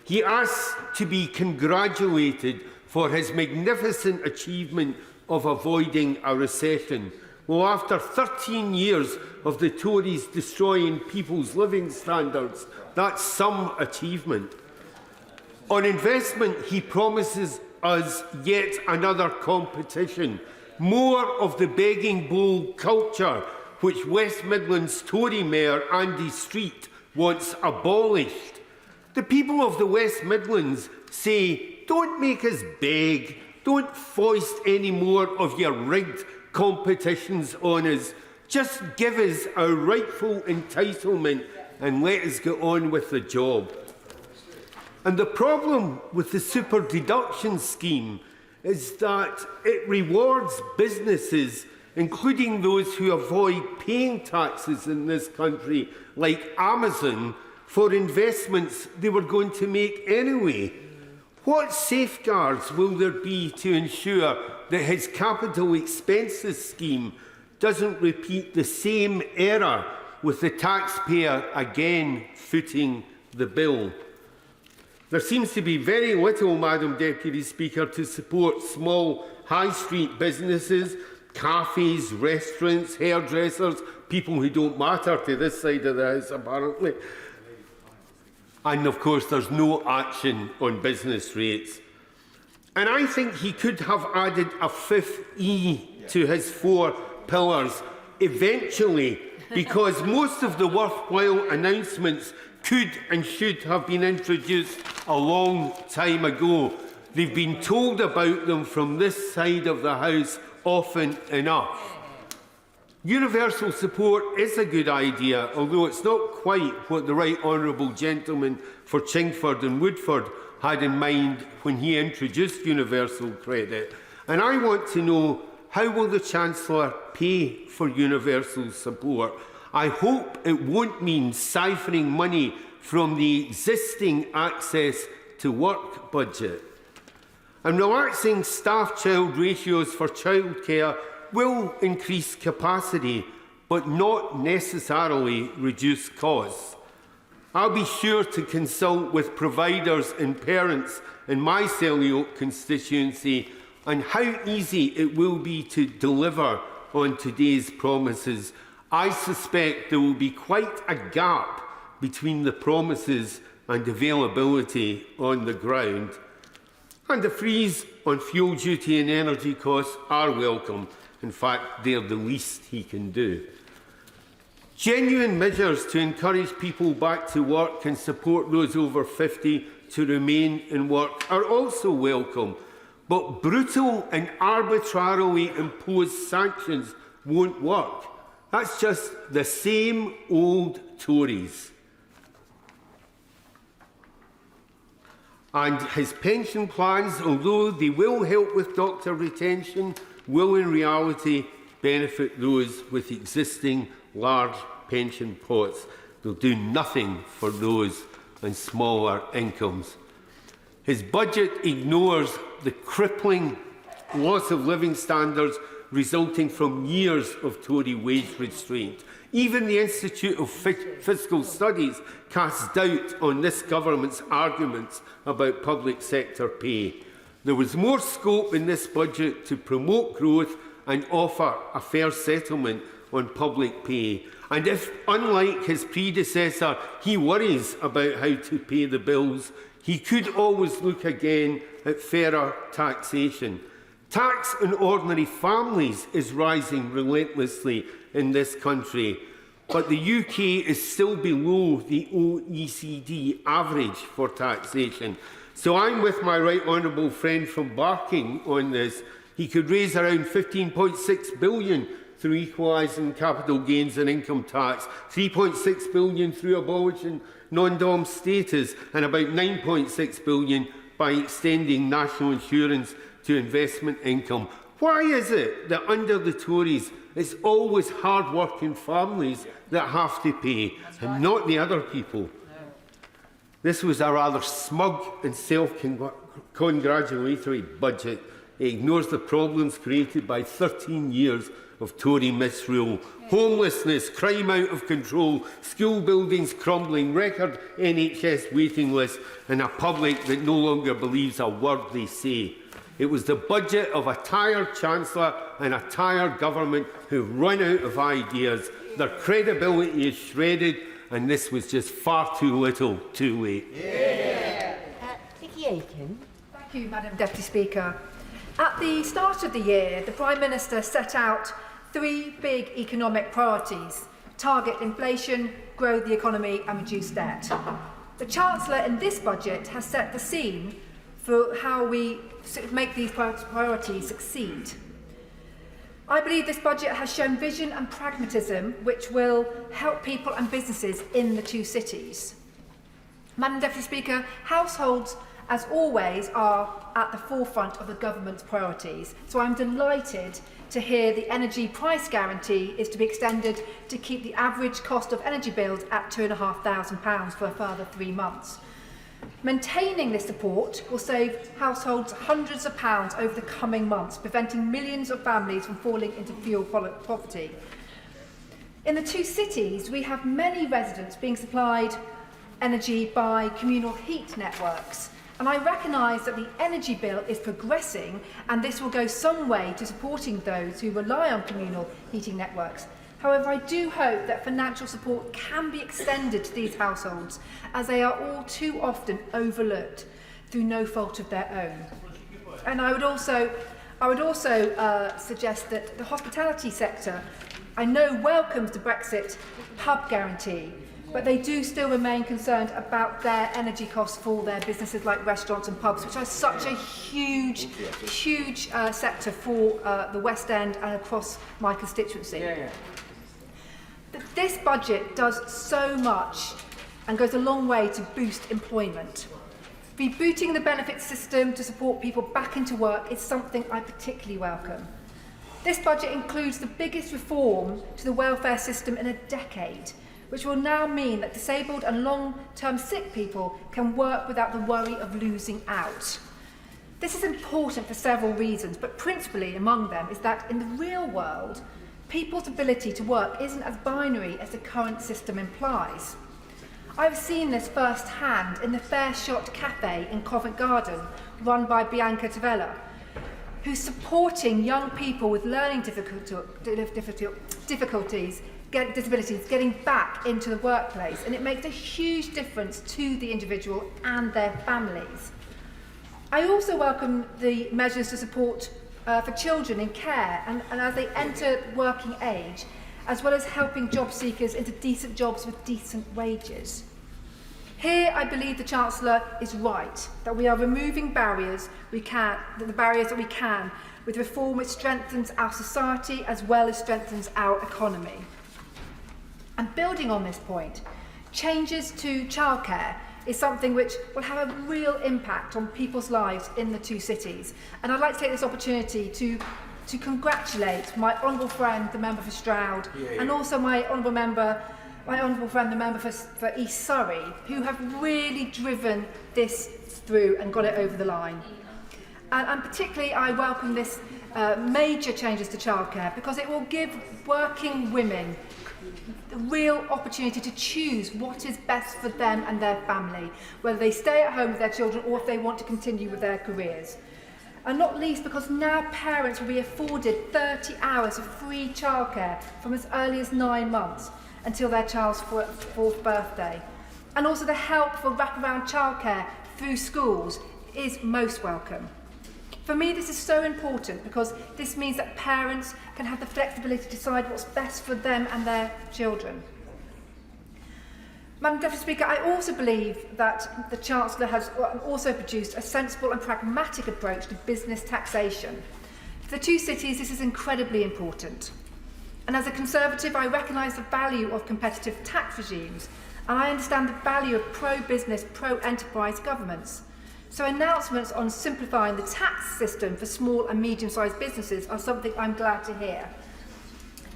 He asks to be congratulated for his magnificent achievement of avoiding a recession. Well, after 13 years of the Tories destroying people's living standards, that's some achievement. On investment, he promises us yet another competition, more of the begging bowl culture which West Midlands Tory Mayor Andy Street wants abolished. The people of the West Midlands say, don't make us beg, don't foist any more of your rigged competitions on us. Just give us our rightful entitlement and let us get on with the job. And the problem with the super deduction scheme is that it rewards businesses, including those who avoid paying taxes in this country, like Amazon, for investments they were going to make anyway. What safeguards will there be to ensure that his capital expenses scheme doesn't repeat the same error, with the taxpayer again footing the bill? There seems to be very little, Madam Deputy Speaker, to support small high street businesses, cafes, restaurants, hairdressers, people who don't matter to this side of the House, apparently. And of course, there's no action on business rates. And I think he could have added a fifth E to his 4 pillars eventually, because most of the worthwhile announcements could and should have been introduced a long time ago. They've been told about them from this side of the House often enough. Universal support is a good idea, although it's not quite what the Right Honourable Gentleman for Chingford and Woodford had in mind when he introduced universal credit. And I want to know, how will the Chancellor pay for universal support? I hope it won't mean siphoning money from the existing access to work budget. And relaxing staff-child ratios for childcare will increase capacity, but not necessarily reduce costs. I'll be sure to consult with providers and parents in my Selly constituency on how easy it will be to deliver on today's promises. I suspect there will be quite a gap between the promises and availability on the ground. And a freeze on fuel duty and energy costs are welcome. In fact, they're the least he can do. Genuine measures to encourage people back to work and support those over 50 to remain in work are also welcome. But brutal and arbitrarily imposed sanctions won't work. That's just the same old Tories. And his pension plans, although they will help with doctor retention, will in reality benefit those with existing large pension pots. They'll do nothing for those on smaller incomes. His budget ignores the crippling loss of living standards resulting from years of Tory wage restraint. Even the Institute of Fiscal Studies casts doubt on this government's arguments about public sector pay. There was more scope in this budget to promote growth and offer a fair settlement on public pay. And if, unlike his predecessor, he worries about how to pay the bills, he could always look again at fairer taxation. Tax on ordinary families is rising relentlessly in this country, but the UK is still below the OECD average for taxation. So I'm with my right honourable friend from Barking on this. He could raise around £15.6 billion through equalising capital gains and income tax, £3.6 billion through abolishing non-dom status, and about £9.6 billion by extending national insurance to investment income. Why is it that under the Tories it's always hard-working families that have to pay and not the other people? This was a rather smug and self-congratulatory budget. It ignores the problems created by 13 years of Tory misrule. Homelessness, crime out of control, school buildings crumbling, record NHS waiting lists, and a public that no longer believes a word they say. It was the budget of a tired Chancellor and a tired government who've run out of ideas. Their credibility is shredded, and this was just far too little, too late. Vicky Thank you, Madam Deputy Speaker. At the start of the year, the Prime Minister set out 3 big economic priorities: target inflation, grow the economy and reduce debt. The Chancellor in this budget has set the scene for how we make these priorities succeed. I believe this budget has shown vision and pragmatism which will help people and businesses in the 2 cities. Madam Deputy Speaker, households, as always, are at the forefront of the government's priorities. So I'm delighted to hear the energy price guarantee is to be extended to keep the average cost of energy bills at £2,500 for a further 3 months. Maintaining this support will save households hundreds of pounds over the coming months, preventing millions of families from falling into fuel poverty. In the 2 cities, we have many residents being supplied energy by communal heat networks. And I recognise that the energy bill is progressing, and this will go some way to supporting those who rely on communal heating networks. However, I do hope that financial support can be extended to these households, as they are all too often overlooked through no fault of their own. And I would also suggest that the hospitality sector, I know, welcomes the Brexit pub guarantee, but they do still remain concerned about their energy costs for their businesses like restaurants and pubs, which are such a huge sector for the West End and across my constituency. This budget does so much and goes a long way to boost employment. Rebooting the benefits system to support people back into work is something I particularly welcome. This budget includes the biggest reform to the welfare system in a decade, which will now mean that disabled and long-term sick people can work without the worry of losing out. This is important for several reasons, but principally among them is that in the real world, people's ability to work isn't as binary as the current system implies. I've seen this firsthand in the Fair Shot Cafe in Covent Garden, run by Bianca Tavella, who's supporting young people with learning disabilities getting back into the workplace, and it makes a huge difference to the individual and their families. I also welcome the measures to support for children in care and as they enter working age, as well as helping job seekers into decent jobs with decent wages. Here, I believe the Chancellor is right, that we are removing the barriers that we can, with reform which strengthens our society as well as strengthens our economy. And building on this point, changes to childcare is something which will have a real impact on people's lives in the 2 cities. And I'd like to take this opportunity to congratulate my honourable friend, the member for Stroud, and also my honourable friend, the member for East Surrey, who have really driven this through and got it over the line. And particularly, I welcome this major changes to childcare, because it will give working women the real opportunity to choose what is best for them and their family, whether they stay at home with their children or if they want to continue with their careers. And not least because now parents will be afforded 30 hours of free childcare from as early as 9 months until their child's 4th birthday. And also the help for wraparound childcare through schools is most welcome. For me, this is so important because this means that parents can have the flexibility to decide what's best for them and their children. Madam Deputy Speaker, I also believe that the Chancellor has also produced a sensible and pragmatic approach to business taxation. For the 2 cities, this is incredibly important. And as a Conservative, I recognise the value of competitive tax regimes, and I understand the value of pro-business, pro-enterprise governments. So announcements on simplifying the tax system for small and medium-sized businesses are something I'm glad to hear.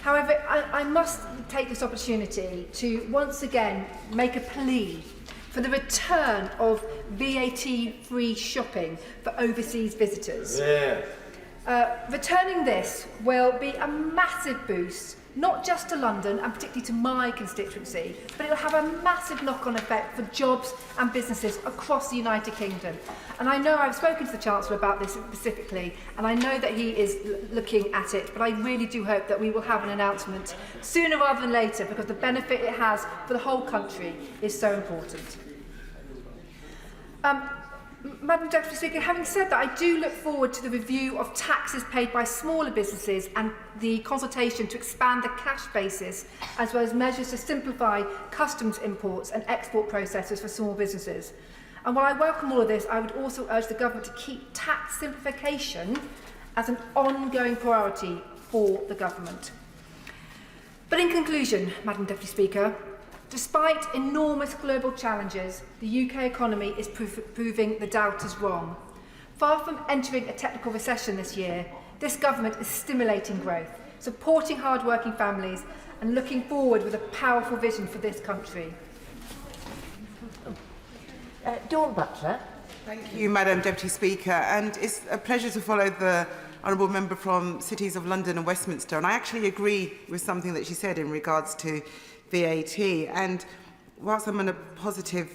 However, I must take this opportunity to once again make a plea for the return of VAT-free shopping for overseas visitors. Returning this will be a massive boost, not just to London and particularly to my constituency, but it will have a massive knock-on effect for jobs and businesses across the United Kingdom. And I know I've spoken to the Chancellor about this specifically, and I know that he is looking at it, but I really do hope that we will have an announcement sooner rather than later, because the benefit it has for the whole country is so important. Madam Deputy Speaker, having said that, I do look forward to the review of taxes paid by smaller businesses and the consultation to expand the cash basis, as well as measures to simplify customs imports and export processes for small businesses. And while I welcome all of this, I would also urge the government to keep tax simplification as an ongoing priority for the government. But in conclusion, Madam Deputy Speaker, despite enormous global challenges, the UK economy is proving the doubters wrong. Far from entering a technical recession this year, this government is stimulating growth, supporting hard-working families and looking forward with a powerful vision for this country. Dawn Butler. Thank you, Madam Deputy Speaker. And it's a pleasure to follow the Honourable Member from Cities of London and Westminster. And I actually agree with something that she said in regards to VAT. And whilst I'm in a positive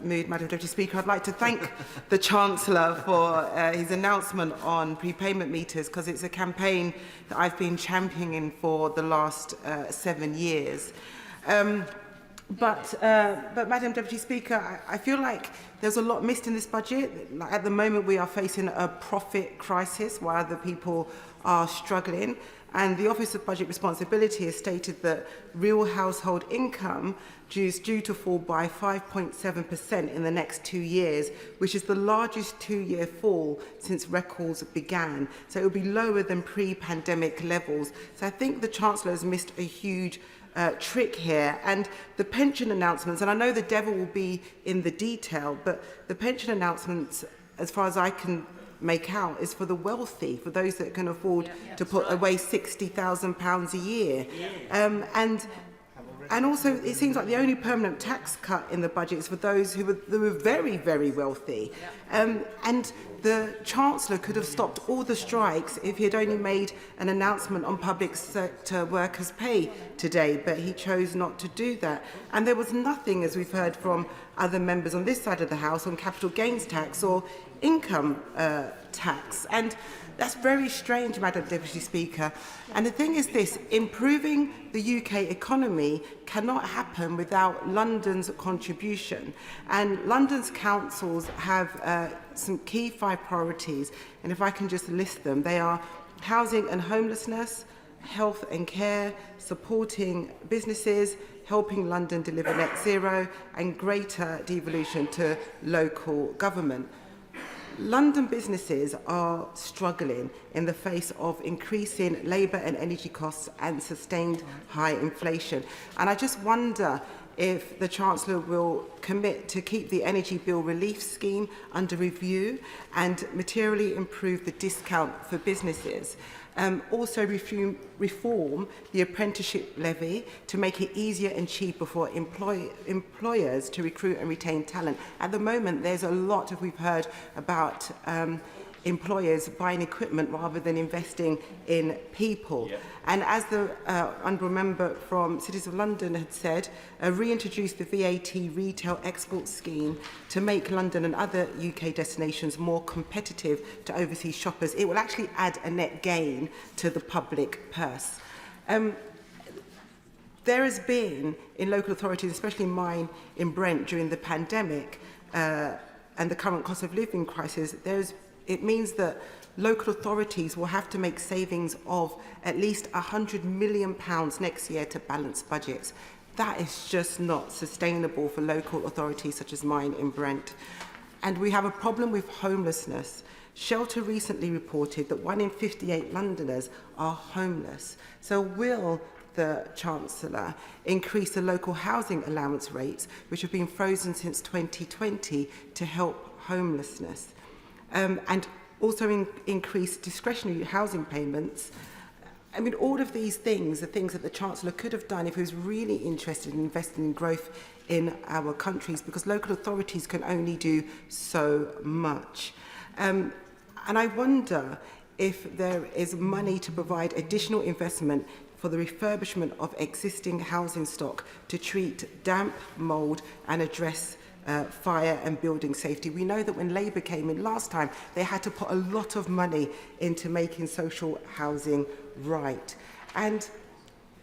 mood, Madam Deputy Speaker, I'd like to thank the Chancellor for his announcement on prepayment meters, because it's a campaign that I've been championing for the last 7 years. But Madam Deputy Speaker, I feel like there's a lot missed in this budget. Like, at the moment, we are facing a profit crisis while other people are struggling. And the Office of Budget Responsibility has stated that real household income is due to fall by 5.7% in the next 2 years, which is the largest 2-year fall since records began. So it will be lower than pre-pandemic levels. So I think the Chancellor has missed a huge trick here. And the pension announcements, and I know the devil will be in the detail, but the pension announcements, as far as I can make out, is for the wealthy, for those that can afford to put away £60,000 a year. And also, it seems like the only permanent tax cut in the budget is for those who were very, very wealthy. And the Chancellor could have stopped all the strikes if he had only made an announcement on public sector workers' pay today, but he chose not to do that. And there was nothing, as we've heard from other members on this side of the House, on capital gains tax or income tax. And that's very strange, Madam Deputy Speaker. And the thing is this, improving the UK economy cannot happen without London's contribution. And London's councils have some key 5 priorities. And if I can just list them, they are housing and homelessness, health and care, supporting businesses, helping London deliver net zero, and greater devolution to local government. London businesses are struggling in the face of increasing labour and energy costs and sustained high inflation. And I just wonder if the Chancellor will commit to keep the energy bill relief scheme under review and materially improve the discount for businesses. Also reform the apprenticeship levy to make it easier and cheaper for employers to recruit and retain talent. At the moment, there's a lot of, we've heard about employers buying equipment rather than investing in people. Yep. And as the honourable member from Cities of London had said, reintroduce the VAT retail export scheme to make London and other UK destinations more competitive to overseas shoppers. It will actually add a net gain to the public purse. There has been, in local authorities, especially mine in Brent during the pandemic and the current cost of living crisis, it means that local authorities will have to make savings of at least £100 million next year to balance budgets. That is just not sustainable for local authorities such as mine in Brent. And we have a problem with homelessness. Shelter recently reported that 1 in 58 Londoners are homeless. So will the Chancellor increase the local housing allowance rates, which have been frozen since 2020, to help homelessness? And also increase discretionary housing payments. I mean, all of these things are things that the Chancellor could have done if he was really interested in investing in growth in our countries, because local authorities can only do so much. And I wonder if there is money to provide additional investment for the refurbishment of existing housing stock to treat damp, mould and address fire and building safety. We know that when Labour came in last time, they had to put a lot of money into making social housing right. And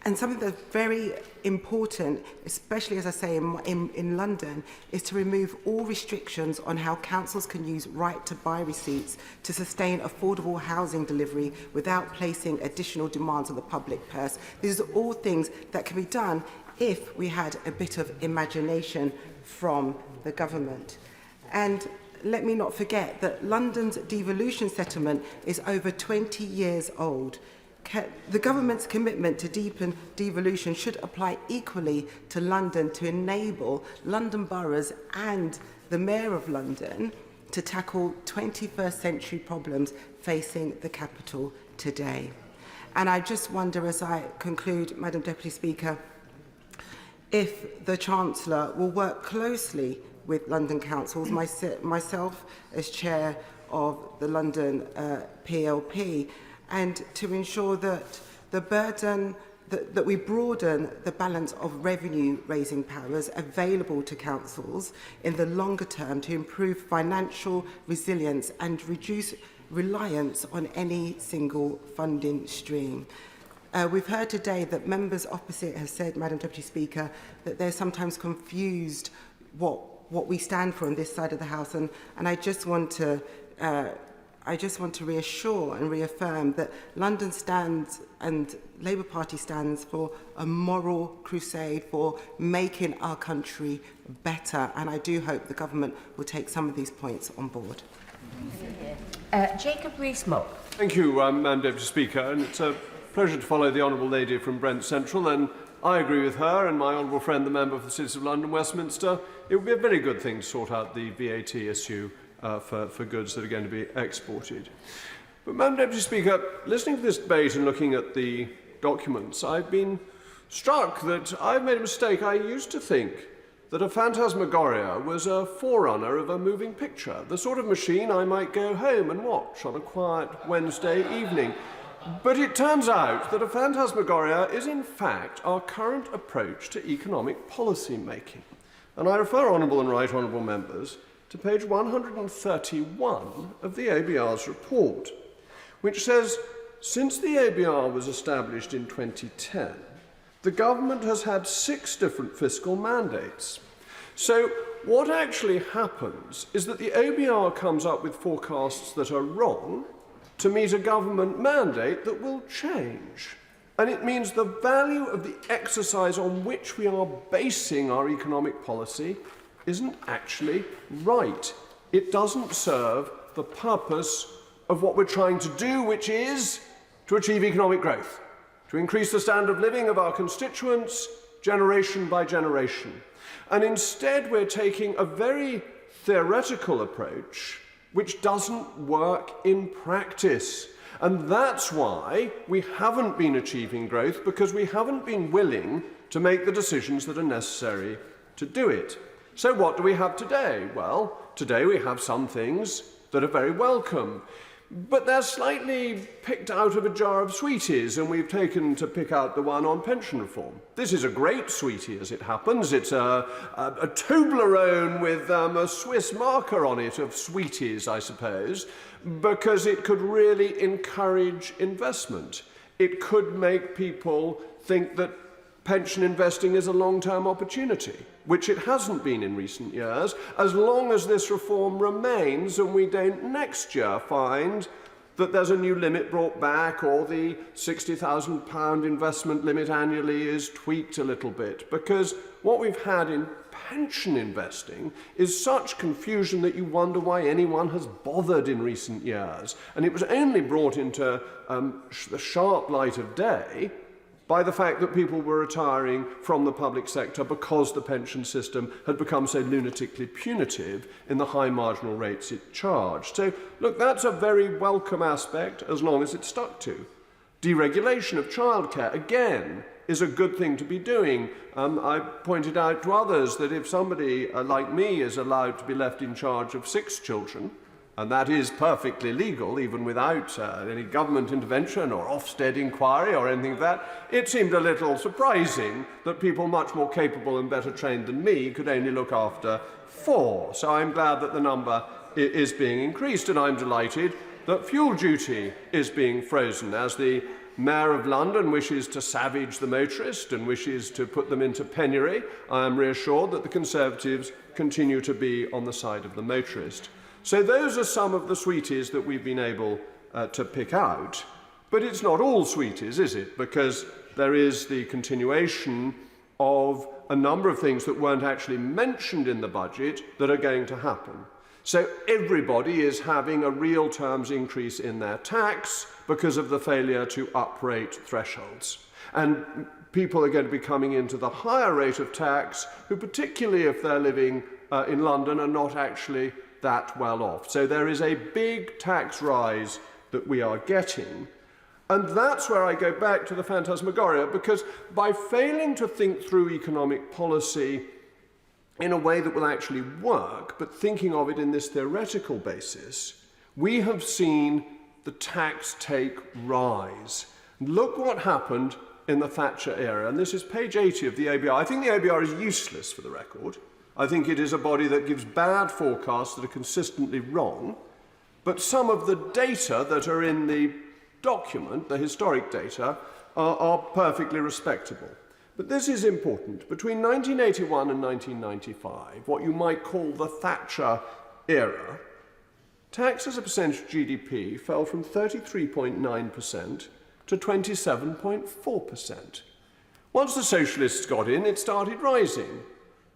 And something that's very important, especially as I say in London, is to remove all restrictions on how councils can use right-to-buy receipts to sustain affordable housing delivery without placing additional demands on the public purse. These are all things that can be done if we had a bit of imagination from the government. And let me not forget that London's devolution settlement is over 20 years old. The government's commitment to deepen devolution should apply equally to London to enable London boroughs and the Mayor of London to tackle 21st century problems facing the capital today. And I just wonder, as I conclude, Madam Deputy Speaker, if the Chancellor will work closely with London councils, myself as Chair of the London PLP, and to ensure that the burden, that we broaden the balance of revenue-raising powers available to councils in the longer term to improve financial resilience and reduce reliance on any single funding stream. We've heard today that members opposite have said, Madam Deputy Speaker, that they're sometimes confused what we stand for on this side of the House, and I just want to reassure and reaffirm that London stands and Labour Party stands for a moral crusade for making our country better, and I do hope the government will take some of these points on board. Jacob Rees-Mogg. Thank you, Madam Deputy Speaker, and it's a pleasure to follow the Honourable Lady from Brent Central, and I agree with her and my honourable friend, the member for the City of London, Westminster. It would be a very good thing to sort out the VAT issue for goods that are going to be exported. But, Madam Deputy Speaker, listening to this debate and looking at the documents, I've been struck that I've made a mistake. I used to think that a phantasmagoria was a forerunner of a moving picture, the sort of machine I might go home and watch on a quiet Wednesday evening. But it turns out that a phantasmagoria is in fact our current approach to economic policy making. And I refer honourable and right honourable members to page 131 of the ABR's report, which says, since the ABR was established in 2010, the government has had 6 different fiscal mandates. So what actually happens is that the ABR comes up with forecasts that are wrong to meet a government mandate that will change. And it means the value of the exercise on which we are basing our economic policy isn't actually right. It doesn't serve the purpose of what we're trying to do, which is to achieve economic growth, to increase the standard of living of our constituents generation by generation. And instead we're taking a very theoretical approach which doesn't work in practice. And that's why we haven't been achieving growth, because we haven't been willing to make the decisions that are necessary to do it. So what do we have today? Well, today we have some things that are very welcome, but they're slightly picked out of a jar of sweeties, and we've taken to pick out the one on pension reform. This is a great sweetie, as it happens. It's a Toblerone with a Swiss marker on it of sweeties, I suppose, because it could really encourage investment. It could make people think that pension investing is a long-term opportunity, which it hasn't been in recent years, as long as this reform remains and we don't next year find that there's a new limit brought back or the £60,000 investment limit annually is tweaked a little bit. Because what we've had in pension investing is such confusion that you wonder why anyone has bothered in recent years. And it was only brought into the sharp light of day by the fact that people were retiring from the public sector because the pension system had become so lunatically punitive in the high marginal rates it charged. So, look, that's a very welcome aspect as long as it's stuck to. Deregulation of childcare, again, is a good thing to be doing. I pointed out to others that if somebody like me is allowed to be left in charge of 6 children, and that is perfectly legal, even without any government intervention or Ofsted inquiry or anything like that, it seemed a little surprising that people much more capable and better trained than me could only look after 4. So I'm glad that the number is being increased, and I'm delighted that fuel duty is being frozen, as the Mayor of London wishes to savage the motorist and wishes to put them into penury, I am reassured that the Conservatives continue to be on the side of the motorist. So those are some of the sweeties that we've been able to pick out. But it's not all sweeties, is it? Because there is the continuation of a number of things that weren't actually mentioned in the budget that are going to happen. So everybody is having a real terms increase in their tax because of the failure to uprate thresholds. And people are going to be coming into the higher rate of tax, who particularly if they're living in London are not actually that well off. So there is a big tax rise that we are getting. And that's where I go back to the phantasmagoria, because by failing to think through economic policy in a way that will actually work, but thinking of it in this theoretical basis, we have seen the tax take rise. Look what happened in the Thatcher era, and this is page 80 of the ABR. I think the ABR is useless, for the record. I think it is a body that gives bad forecasts that are consistently wrong, but some of the data that are in the document, the historic data, are perfectly respectable. But this is important. Between 1981 and 1995, what you might call the Thatcher era, tax as a percentage of GDP fell from 33.9% to 27.4%. Once the socialists got in, it started rising.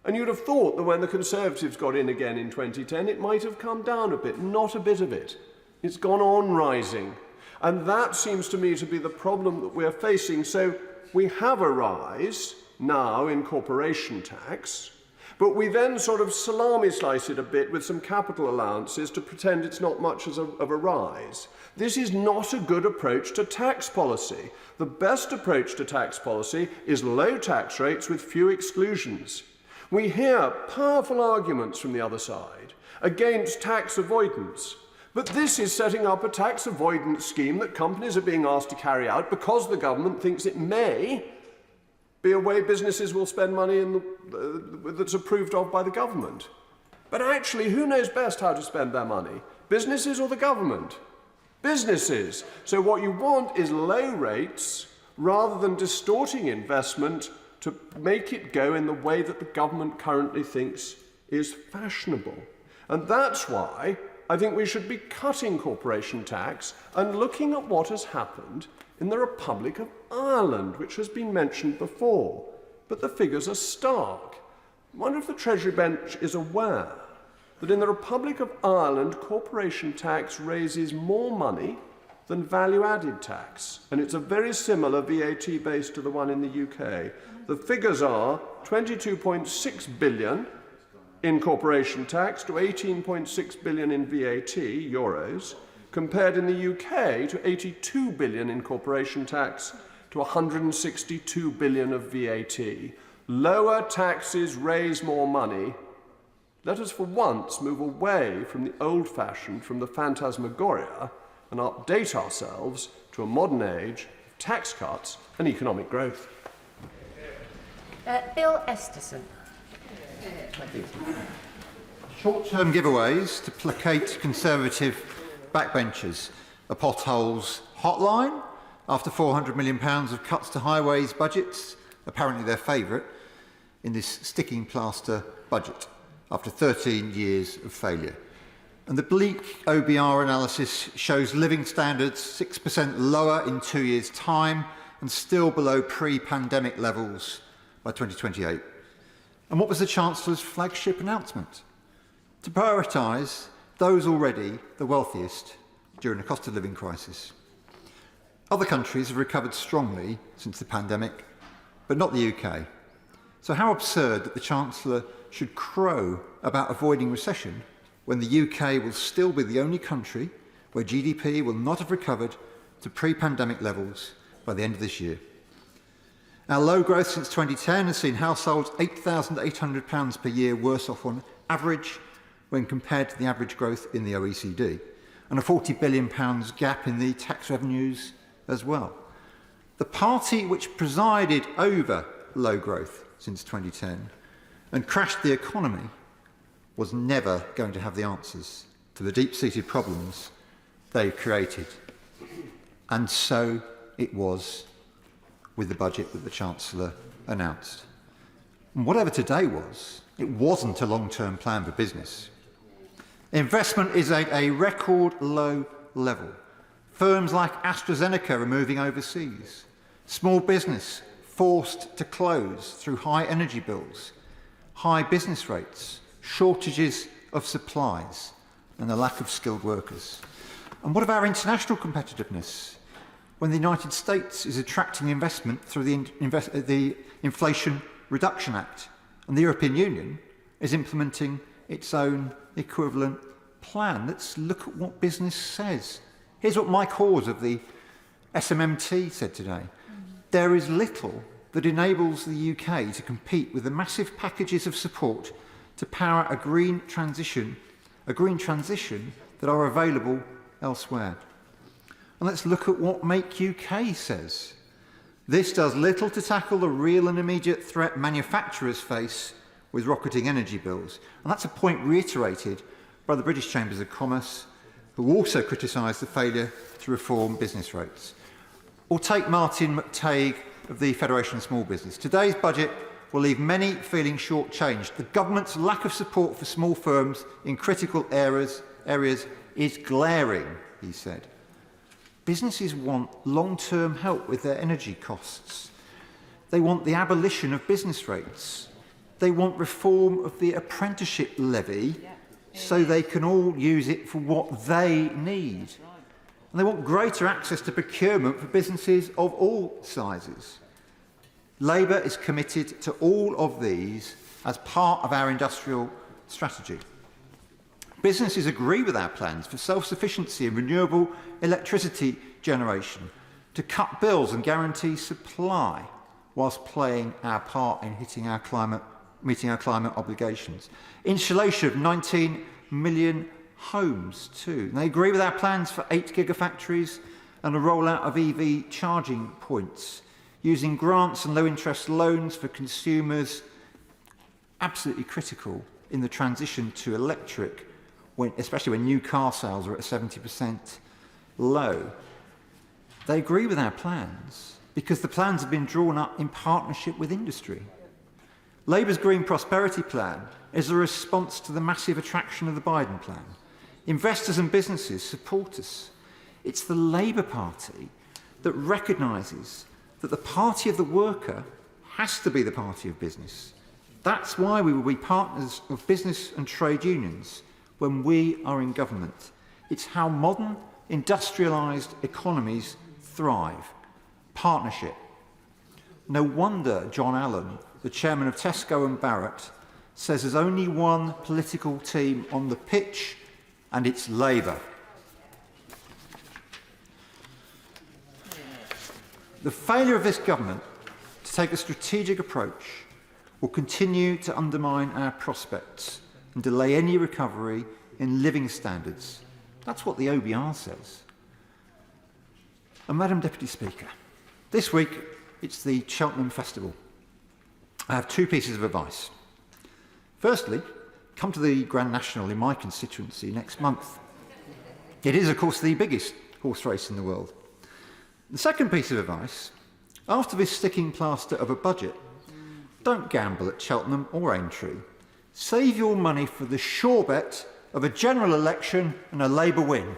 And you'd have thought that when the Conservatives got in again in 2010, it might have come down a bit. Not a bit of it. It's gone on rising. And that seems to me to be the problem that we're facing. So we have a rise now in corporation tax, but we then sort of salami slice it a bit with some capital allowances to pretend it's not much of a rise. This is not a good approach to tax policy. The best approach to tax policy is low tax rates with few exclusions. We hear powerful arguments from the other side against tax avoidance. But this is setting up a tax avoidance scheme that companies are being asked to carry out because the government thinks it may be a way businesses will spend money that's approved of by the government. But actually, who knows best how to spend their money? Businesses or the government? Businesses. So what you want is low rates rather than distorting investment to make it go in the way that the government currently thinks is fashionable. And that's why I think we should be cutting corporation tax and looking at what has happened in the Republic of Ireland, which has been mentioned before. But the figures are stark. I wonder if the Treasury bench is aware that in the Republic of Ireland, corporation tax raises more money than value-added tax. And it's a very similar VAT base to the one in the UK. The figures are 22.6 billion in corporation tax to 18.6 billion in VAT, euros, compared in the UK to 82 billion in corporation tax to 162 billion of VAT. Lower taxes raise more money. Let us for once move away from the old-fashioned, from the phantasmagoria, and update ourselves to a modern age of tax cuts and economic growth. Bill Esterson. Short-term giveaways to placate Conservative backbenchers. A potholes hotline after £400 million of cuts to highways budgets, apparently their favourite, in this sticking plaster budget after 13 years of failure. And the bleak OBR analysis shows living standards 6% lower in 2 years' time and still below pre-pandemic levels by 2028. And what was the Chancellor's flagship announcement? To prioritise those already the wealthiest during a cost of living crisis. Other countries have recovered strongly since the pandemic, but not the UK. So how absurd that the Chancellor should crow about avoiding recession when the UK will still be the only country where GDP will not have recovered to pre-pandemic levels by the end of this year. Our low growth since 2010 has seen households £8,800 per year worse off on average when compared to the average growth in the OECD, and a £40 billion gap in the tax revenues as well. The party which presided over low growth since 2010 and crashed the economy was never going to have the answers to the deep-seated problems they created. And so it was with the budget that the Chancellor announced. And whatever today was, it wasn't a long-term plan for business. Investment is at a record low level. Firms like AstraZeneca are moving overseas. Small business forced to close through high energy bills, high business rates, shortages of supplies, and the lack of skilled workers. And what of our international competitiveness when the United States is attracting investment through the Inflation Reduction Act and the European Union is implementing its own equivalent plan? Let's look at what business says. Here's what Mike Hawes of the SMMT said today. There is little that enables the UK to compete with the massive packages of support to power a green transition that are available elsewhere. And let's look at what Make UK says. This does little to tackle the real and immediate threat manufacturers face with rocketing energy bills. And that's a point reiterated by the British Chambers of Commerce, who also criticised the failure to reform business rates. Or take Martin McTague of the Federation of Small Business. Today's budget will leave many feeling shortchanged. The government's lack of support for small firms in critical areas is glaring, he said. Businesses want long-term help with their energy costs. They want the abolition of business rates. They want reform of the apprenticeship levy so they can all use it for what they need. And they want greater access to procurement for businesses of all sizes. Labour is committed to all of these as part of our industrial strategy. Businesses agree with our plans for self-sufficiency in renewable electricity generation, to cut bills and guarantee supply whilst playing our part in meeting our climate obligations. Insulation of 19 million homes too. And they agree with our plans for 8 gigafactories and a rollout of EV charging points, using grants and low-interest loans for consumers, absolutely critical in the transition to electric, especially when new car sales are at 70% low. They agree with our plans because the plans have been drawn up in partnership with industry. Labour's Green Prosperity Plan is a response to the massive attraction of the Biden plan. Investors and businesses support us. It's the Labour Party that recognises that the party of the worker has to be the party of business. That's why we will be partners of business and trade unions when we are in government. It's how modern, industrialised economies thrive. Partnership. No wonder John Allen, the chairman of Tesco and Barrett, says there's only one political team on the pitch, and it's Labour. The failure of this government to take a strategic approach will continue to undermine our prospects and delay any recovery in living standards. That's what the OBR says. And Madam Deputy Speaker, this week it's the Cheltenham Festival. I have 2 pieces of advice. Firstly, come to the Grand National in my constituency next month. It is, of course, the biggest horse race in the world. The second piece of advice, after this sticking plaster of a budget, don't gamble at Cheltenham or Aintree. Save your money for the sure bet of a general election and a Labour win.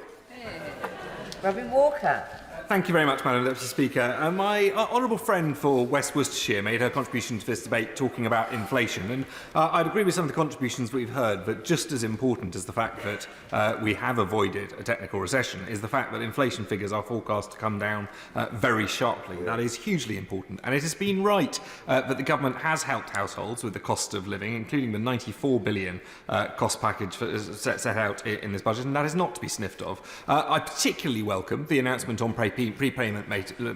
Robin Walker. Thank you very much, Madam Deputy Speaker. My honourable friend for West Worcestershire made her contribution to this debate talking about inflation, and I'd agree with some of the contributions we've heard, but just as important as the fact that we have avoided a technical recession is the fact that inflation figures are forecast to come down very sharply. That is hugely important, and it has been right that the government has helped households with the cost of living, including the £94 billion cost package set out in this budget, and that is not to be sniffed of. I particularly welcome the announcement on prepayment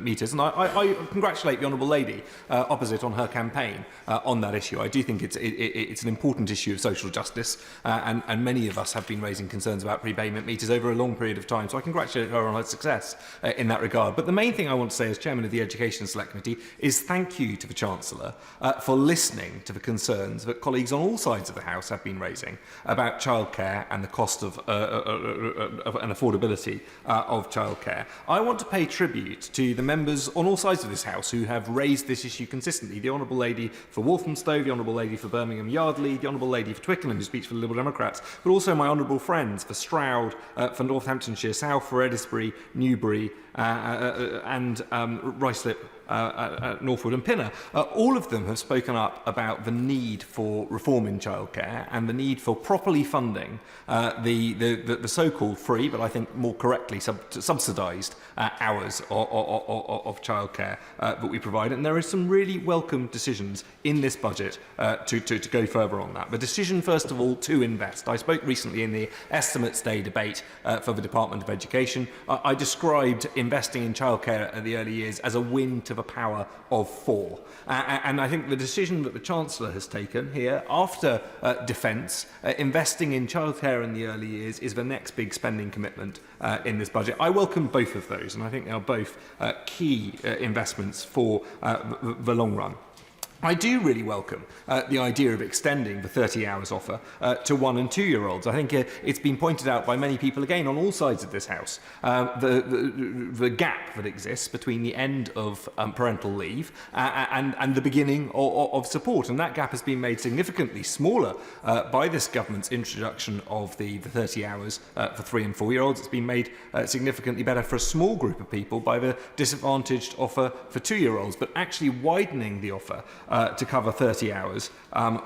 meters, and I congratulate the Honourable Lady opposite on her campaign on that issue. I do think it's an important issue of social justice, and many of us have been raising concerns about prepayment meters over a long period of time, so I congratulate her on her success in that regard. But the main thing I want to say as Chairman of the Education Select Committee is thank you to the Chancellor for listening to the concerns that colleagues on all sides of the House have been raising about childcare and the cost of and affordability of childcare. I want to pay tribute to the members on all sides of this House who have raised this issue consistently. The Honourable Lady for Walthamstow, the Honourable Lady for Birmingham Yardley, the Honourable Lady for Twickenham, who speaks for the Liberal Democrats, but also my honourable friends for Stroud, for Northamptonshire South, for Eddisbury, Newbury, and Ruislip, Northwood and Pinner. All of them have spoken up about the need for reform in childcare and the need for properly funding the so-called free, but I think more correctly subsidised hours of childcare that we provide. And there are some really welcome decisions in this budget to go further on that. The decision, first of all, to invest. I spoke recently in the Estimates Day debate for the Department of Education. I described investing in childcare at the early years as a win to the power of 4. And I think the decision that the Chancellor has taken here, after defence, investing in childcare in the early years is the next big spending commitment in this budget. I welcome both of those, and I think they are both key investments for the long run. I do really welcome the idea of extending the 30 hours offer to 1- and 2-year-olds. I think it's been pointed out by many people, again, on all sides of this House, the gap that exists between the end of parental leave and the beginning of support. And that gap has been made significantly smaller by this government's introduction of the 30 hours for 3- and 4-year-olds. It's been made significantly better for a small group of people by the disadvantaged offer for 2-year-olds, but actually widening the offer to cover 30 hours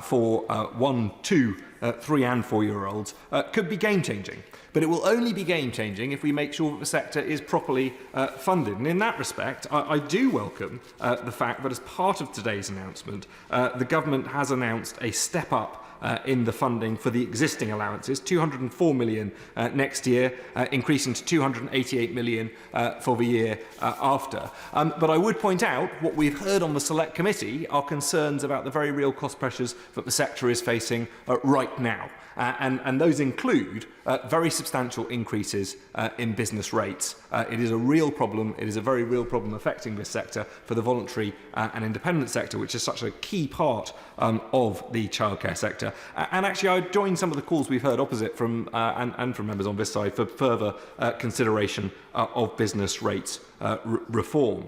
for 1, 2, 3 and 4-year-olds could be game-changing. But it will only be game-changing if we make sure that the sector is properly funded. And in that respect, I do welcome the fact that as part of today's announcement, the government has announced a step up in the funding for the existing allowances, 204 million next year, increasing to 288 million for the year after. But I would point out what we've heard on the Select Committee are concerns about the very real cost pressures that the sector is facing right now. And those include very substantial increases in business rates. It is a real problem. It is a very real problem affecting this sector for the voluntary and independent sector, which is such a key part of the childcare sector. And actually, I join some of the calls we've heard opposite from and from members on this side for further consideration of business rates reform.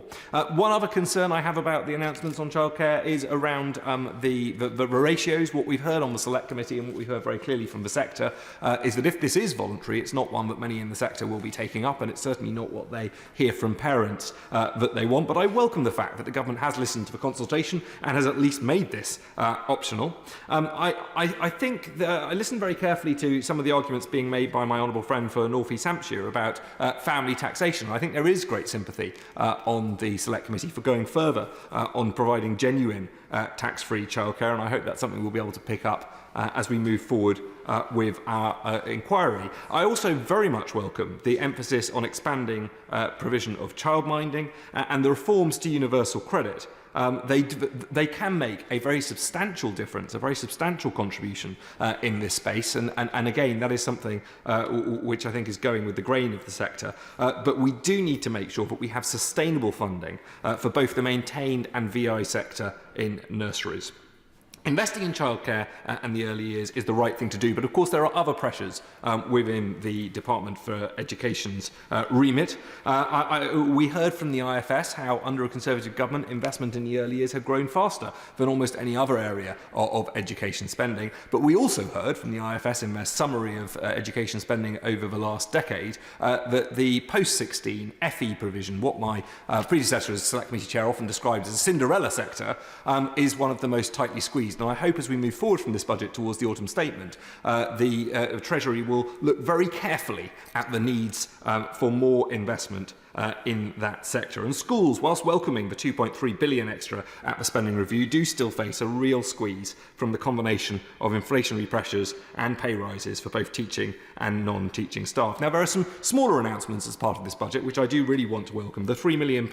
One other concern I have about the announcements on childcare is around the ratios. What we've heard on the Select Committee and what we've heard very clearly from the sector is that if this is voluntary, it's not one that many in the sector will be taking up, and it's certainly not what they hear from parents that they want. But I welcome the fact that the government has listened to the consultation and has at least made this optional. I think that I listened very carefully to some of the arguments being made by my honourable friend for North East Hampshire about family taxation. I think there is great sympathy on the Select Committee for going further on providing genuine tax-free childcare, and I hope that's something we'll be able to pick up as we move forward with our inquiry. I also very much welcome the emphasis on expanding provision of childminding and the reforms to universal credit. They can make a very substantial difference, a very substantial contribution in this space. And again, that is something which I think is going with the grain of the sector. But we do need to make sure that we have sustainable funding for both the maintained and VI sector in nurseries. Investing in childcare and the early years is the right thing to do, but of course there are other pressures within the Department for Education's remit. We heard from the IFS how under a Conservative government investment in the early years had grown faster than almost any other area of education spending, but we also heard from the IFS in their summary of education spending over the last decade that the post-16 FE provision, what my predecessor as Select Committee Chair often described as a Cinderella sector, is one of the most tightly squeezed. Now, I hope as we move forward from this budget towards the autumn statement, the Treasury will look very carefully at the needs for more investment in that sector. And schools, whilst welcoming the 2.3 billion extra at the spending review, do still face a real squeeze from the combination of inflationary pressures and pay rises for both teaching and non-teaching staff. Now, there are some smaller announcements as part of this budget, which I do really want to welcome. The £3 million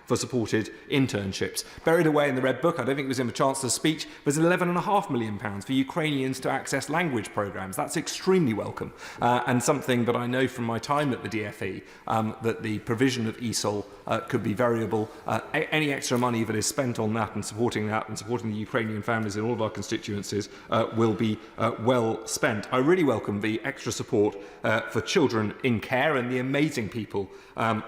for supported internships. Buried away in the Red Book, I don't think it was in the Chancellor's speech, there's £11.5 million for Ukrainians to access language programmes. That's extremely welcome, and something that I know from my time at the DFE, that the provision provision of ESOL could be variable. Any extra money that is spent on that and supporting the Ukrainian families in all of our constituencies will be well spent. I really welcome the extra support for children in care and the amazing people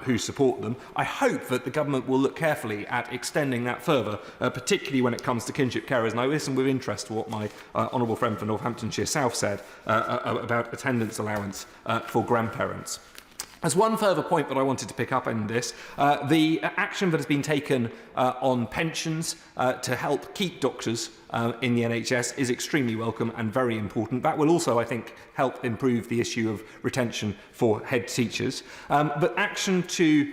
who support them. I hope that the government will look carefully at extending that further, particularly when it comes to kinship carers. And I listened with interest to what my honourable friend for Northamptonshire South said about attendance allowance for grandparents. As one further point that I wanted to pick up in this, the action that has been taken on pensions to help keep doctors in the NHS is extremely welcome and very important. That will also, I think, help improve the issue of retention for head teachers. But action to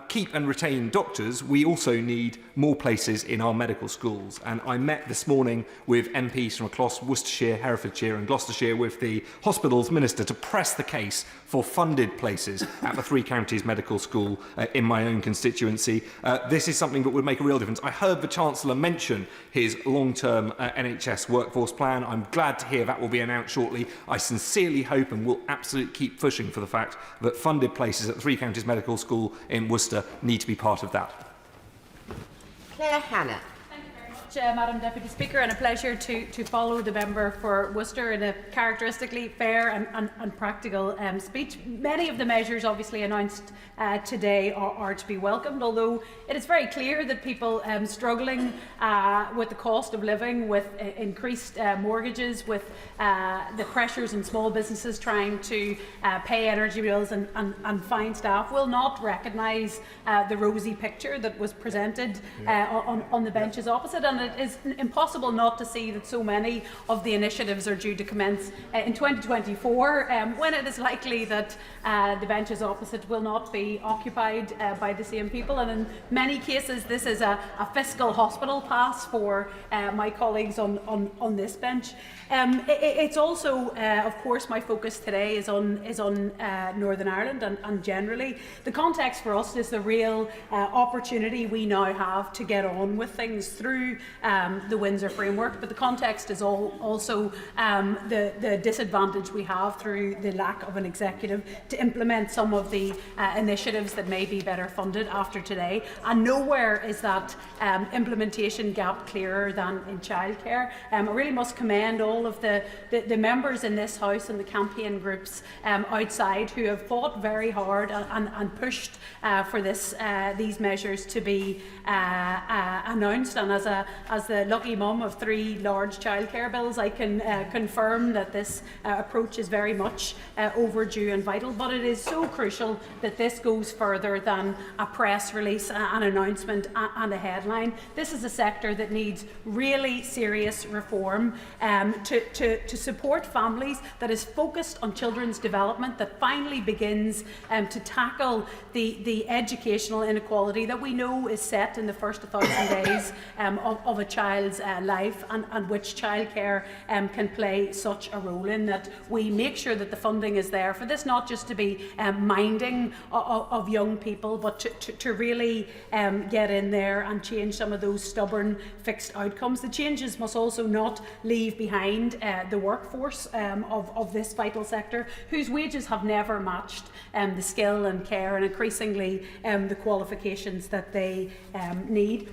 keep and retain doctors, we also need more places in our medical schools. And I met this morning with MPs from across Worcestershire, Herefordshire and Gloucestershire with the Hospitals Minister to press the case for funded places at the Three Counties Medical School in my own constituency. This is something that would make a real difference. I heard the Chancellor mention his long-term NHS workforce plan. I'm glad to hear that will be announced shortly. I sincerely hope and will absolutely keep pushing for the fact that funded places at the Three Counties Medical School in Worcester need to be part of that. Claire Hannah. Madam Deputy Speaker, and a pleasure to follow the member for Worcester in a characteristically fair and practical speech. Many of the measures obviously announced today are to be welcomed, although it is very clear that people struggling with the cost of living, with increased mortgages, with the pressures in small businesses trying to pay energy bills and find staff will not recognise the rosy picture that was presented on the benches opposite. And it is impossible not to see that so many of the initiatives are due to commence in 2024, when it is likely that the benches opposite will not be occupied by the same people. And in many cases, this is a fiscal hospital pass for my colleagues on this bench. It's also, of course, my focus today is on Northern Ireland and generally. The context for us is the real opportunity we now have to get on with things through the Windsor framework, but the context is also the disadvantage we have through the lack of an executive to implement some of the initiatives that may be better funded after today. And nowhere is that implementation gap clearer than in childcare. I really must commend all of the members in this House and the campaign groups outside who have fought very hard and pushed for these measures to be announced. And as the lucky mum of 3 large childcare bills, I can confirm that this approach is very much overdue and vital. But it is so crucial that this goes further than a press release, an announcement and a headline. This is a sector that needs really serious reform to support families, that is focused on children's development, that finally begins to tackle the educational inequality that we know is set in the first 1,000 days of a child's life, and which childcare can play such a role in. That we make sure that the funding is there for this, not just to be minding of young people, but to really get in there and change some of those stubborn fixed outcomes. The changes must also not leave behind the workforce of this vital sector, whose wages have never matched the skill and care and increasingly the qualifications that they need.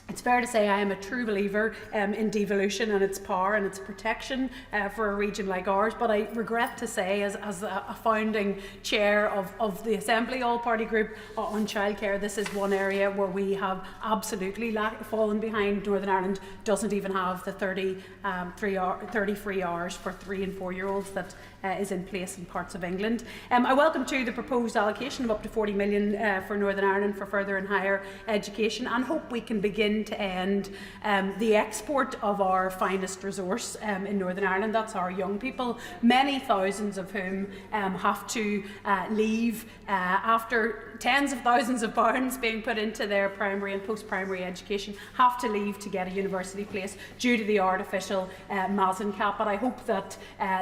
It's fair to say I am a true believer in devolution and its power and its protection for a region like ours, but I regret to say, as a founding chair of the Assembly All-Party Group on childcare, this is one area where we have absolutely fallen behind. Northern Ireland doesn't even have the 30 free hours for 3 and 4 year olds that is in place in parts of England. I welcome too the proposed allocation of up to 40 million for Northern Ireland for further and higher education, and hope we can begin to end the export of our finest resource in Northern Ireland. That's our young people, many thousands of whom have to leave after tens of thousands of pounds being put into their primary and post-primary education, have to leave to get a university place due to the artificial Mazen cap. But I hope that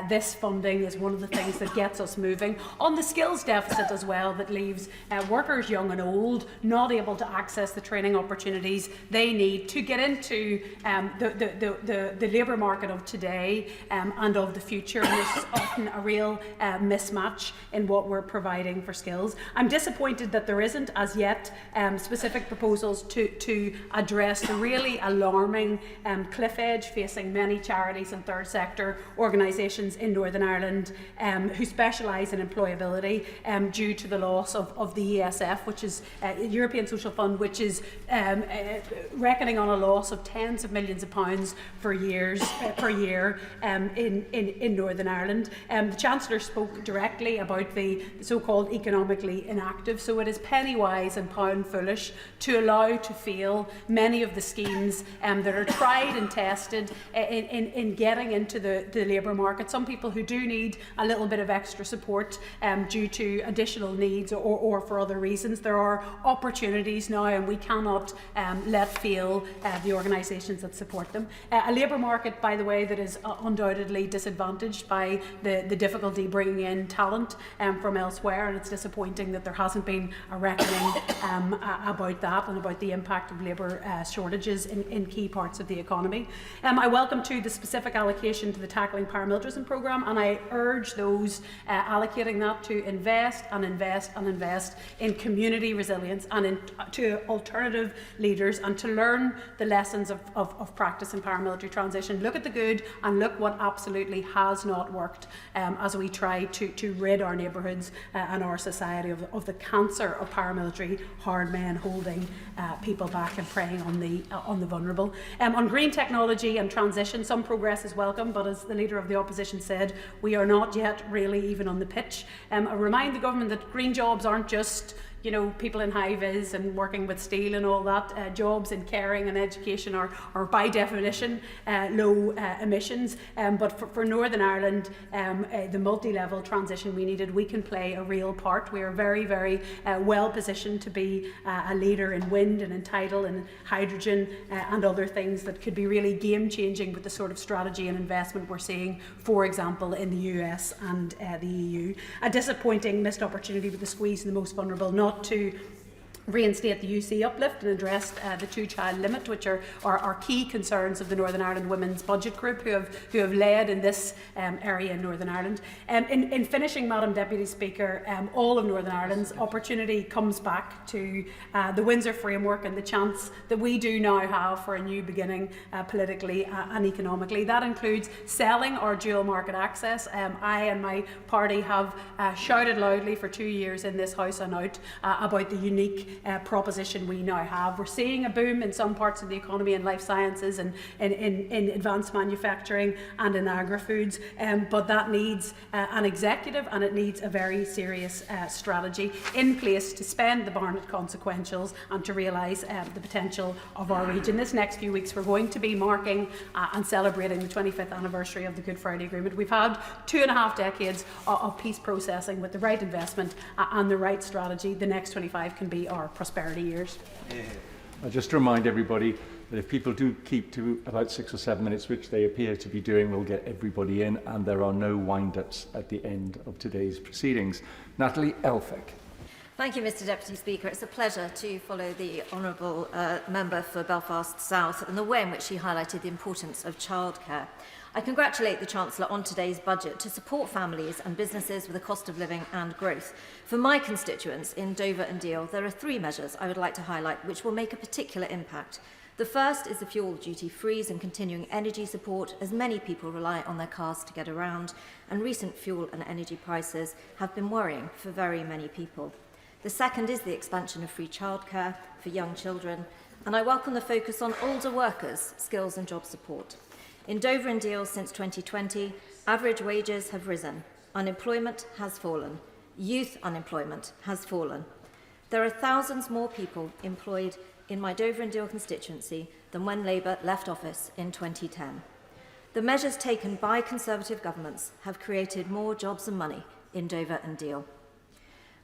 this funding is one of the things that gets us moving on the skills deficit as well, that leaves workers young and old not able to access the training opportunities they need to get into the labour market of today and of the future. And there's often a real mismatch in what we're providing for skills. I'm disappointed disappointed that there isn't as yet specific proposals to address the really alarming cliff edge facing many charities and third sector organisations in Northern Ireland who specialise in employability due to the loss of the ESF, which is European Social Fund, which is reckoning on a loss of tens of millions of pounds per year in Northern Ireland. The Chancellor spoke directly about the so-called economically inactive, so it is penny wise and pound foolish to allow to fail many of the schemes that are tried and tested in getting into the labour market. Some people who do need a little bit of extra support due to additional needs or for other reasons. There are opportunities now, and we cannot let fail the organisations that support them. A labour market, by the way, that is undoubtedly disadvantaged by the difficulty bringing in talent from elsewhere, and it's disappointing that there hasn't been a reckoning about that and about the impact of labour shortages in key parts of the economy. I welcome too the specific allocation to the Tackling Paramilitarism programme, and I urge those allocating that to invest and invest and invest in community resilience and to alternative leaders, and to learn the lessons of practice in paramilitary transition. Look at the good and look what absolutely has not worked as we try to rid our neighbourhoods and our society of the cancer of paramilitary hard men holding people back and preying on the vulnerable. On green technology and transition, some progress is welcome, but as the Leader of the Opposition said, we are not yet really even on the pitch. I remind the government that green jobs aren't just people in high-vis and working with steel and all that. Jobs in caring and education are by definition low emissions. But for Northern Ireland, the multi-level transition we needed, we can play a real part. We are very, very well positioned to be a leader in wind and in tidal and hydrogen and other things that could be really game-changing with the sort of strategy and investment we're seeing, for example, in the US and the EU. A disappointing missed opportunity with the squeeze in the most vulnerable, not to reinstate the UC uplift and address the two-child limit, which are key concerns of the Northern Ireland Women's Budget Group, who have led in this area in Northern Ireland. In finishing, Madam Deputy Speaker, all of Northern Ireland's opportunity comes back to the Windsor Framework and the chance that we do now have for a new beginning politically and economically. That includes selling our dual market access. I and my party have shouted loudly for 2 years in this House and out about the unique proposition we now have. We're seeing a boom in some parts of the economy in life sciences and in advanced manufacturing and in agri-foods, but that needs an executive, and it needs a very serious strategy in place to spend the Barnett consequentials and to realise the potential of our region. This next few weeks we're going to be marking and celebrating the 25th anniversary of the Good Friday Agreement. We've had 2.5 decades of peace processing. With the right investment and the right strategy, the next 25 can be our prosperity years. I'll just remind everybody that if people do keep to about 6 or 7 minutes, which they appear to be doing, we'll get everybody in, and there are no wind-ups at the end of today's proceedings. Natalie Elphick. Thank you, Mr Deputy Speaker. It's a pleasure to follow the Honourable Member for Belfast South and the way in which he highlighted the importance of childcare. I congratulate the Chancellor on today's budget to support families and businesses with the cost of living and growth. For my constituents in Dover and Deal, there are 3 measures I would like to highlight which will make a particular impact. The first is the fuel duty freeze and continuing energy support, as many people rely on their cars to get around, and recent fuel and energy prices have been worrying for very many people. The second is the expansion of free childcare for young children, and I welcome the focus on older workers' skills and job support. In Dover and Deal since 2020, average wages have risen, unemployment has fallen, youth unemployment has fallen. There are thousands more people employed in my Dover and Deal constituency than when Labour left office in 2010. The measures taken by Conservative governments have created more jobs and money in Dover and Deal.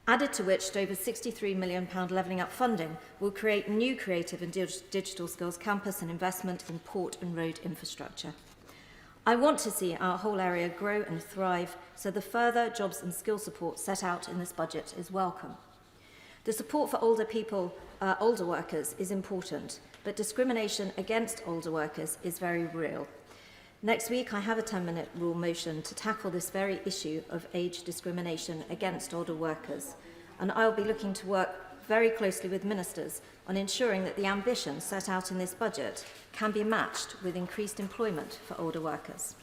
Added to which, Dover's £63 million Levelling Up funding will create new creative and digital skills campus and investment in port and road infrastructure. I want to see our whole area grow and thrive, so the further jobs and skill support set out in this budget is welcome. The support for older workers is important, but discrimination against older workers is very real. Next week, I have a 10-minute rule motion to tackle this very issue of age discrimination against older workers. and I'll be looking to work very closely with ministers on ensuring that the ambition set out in this budget can be matched with increased employment for older workers.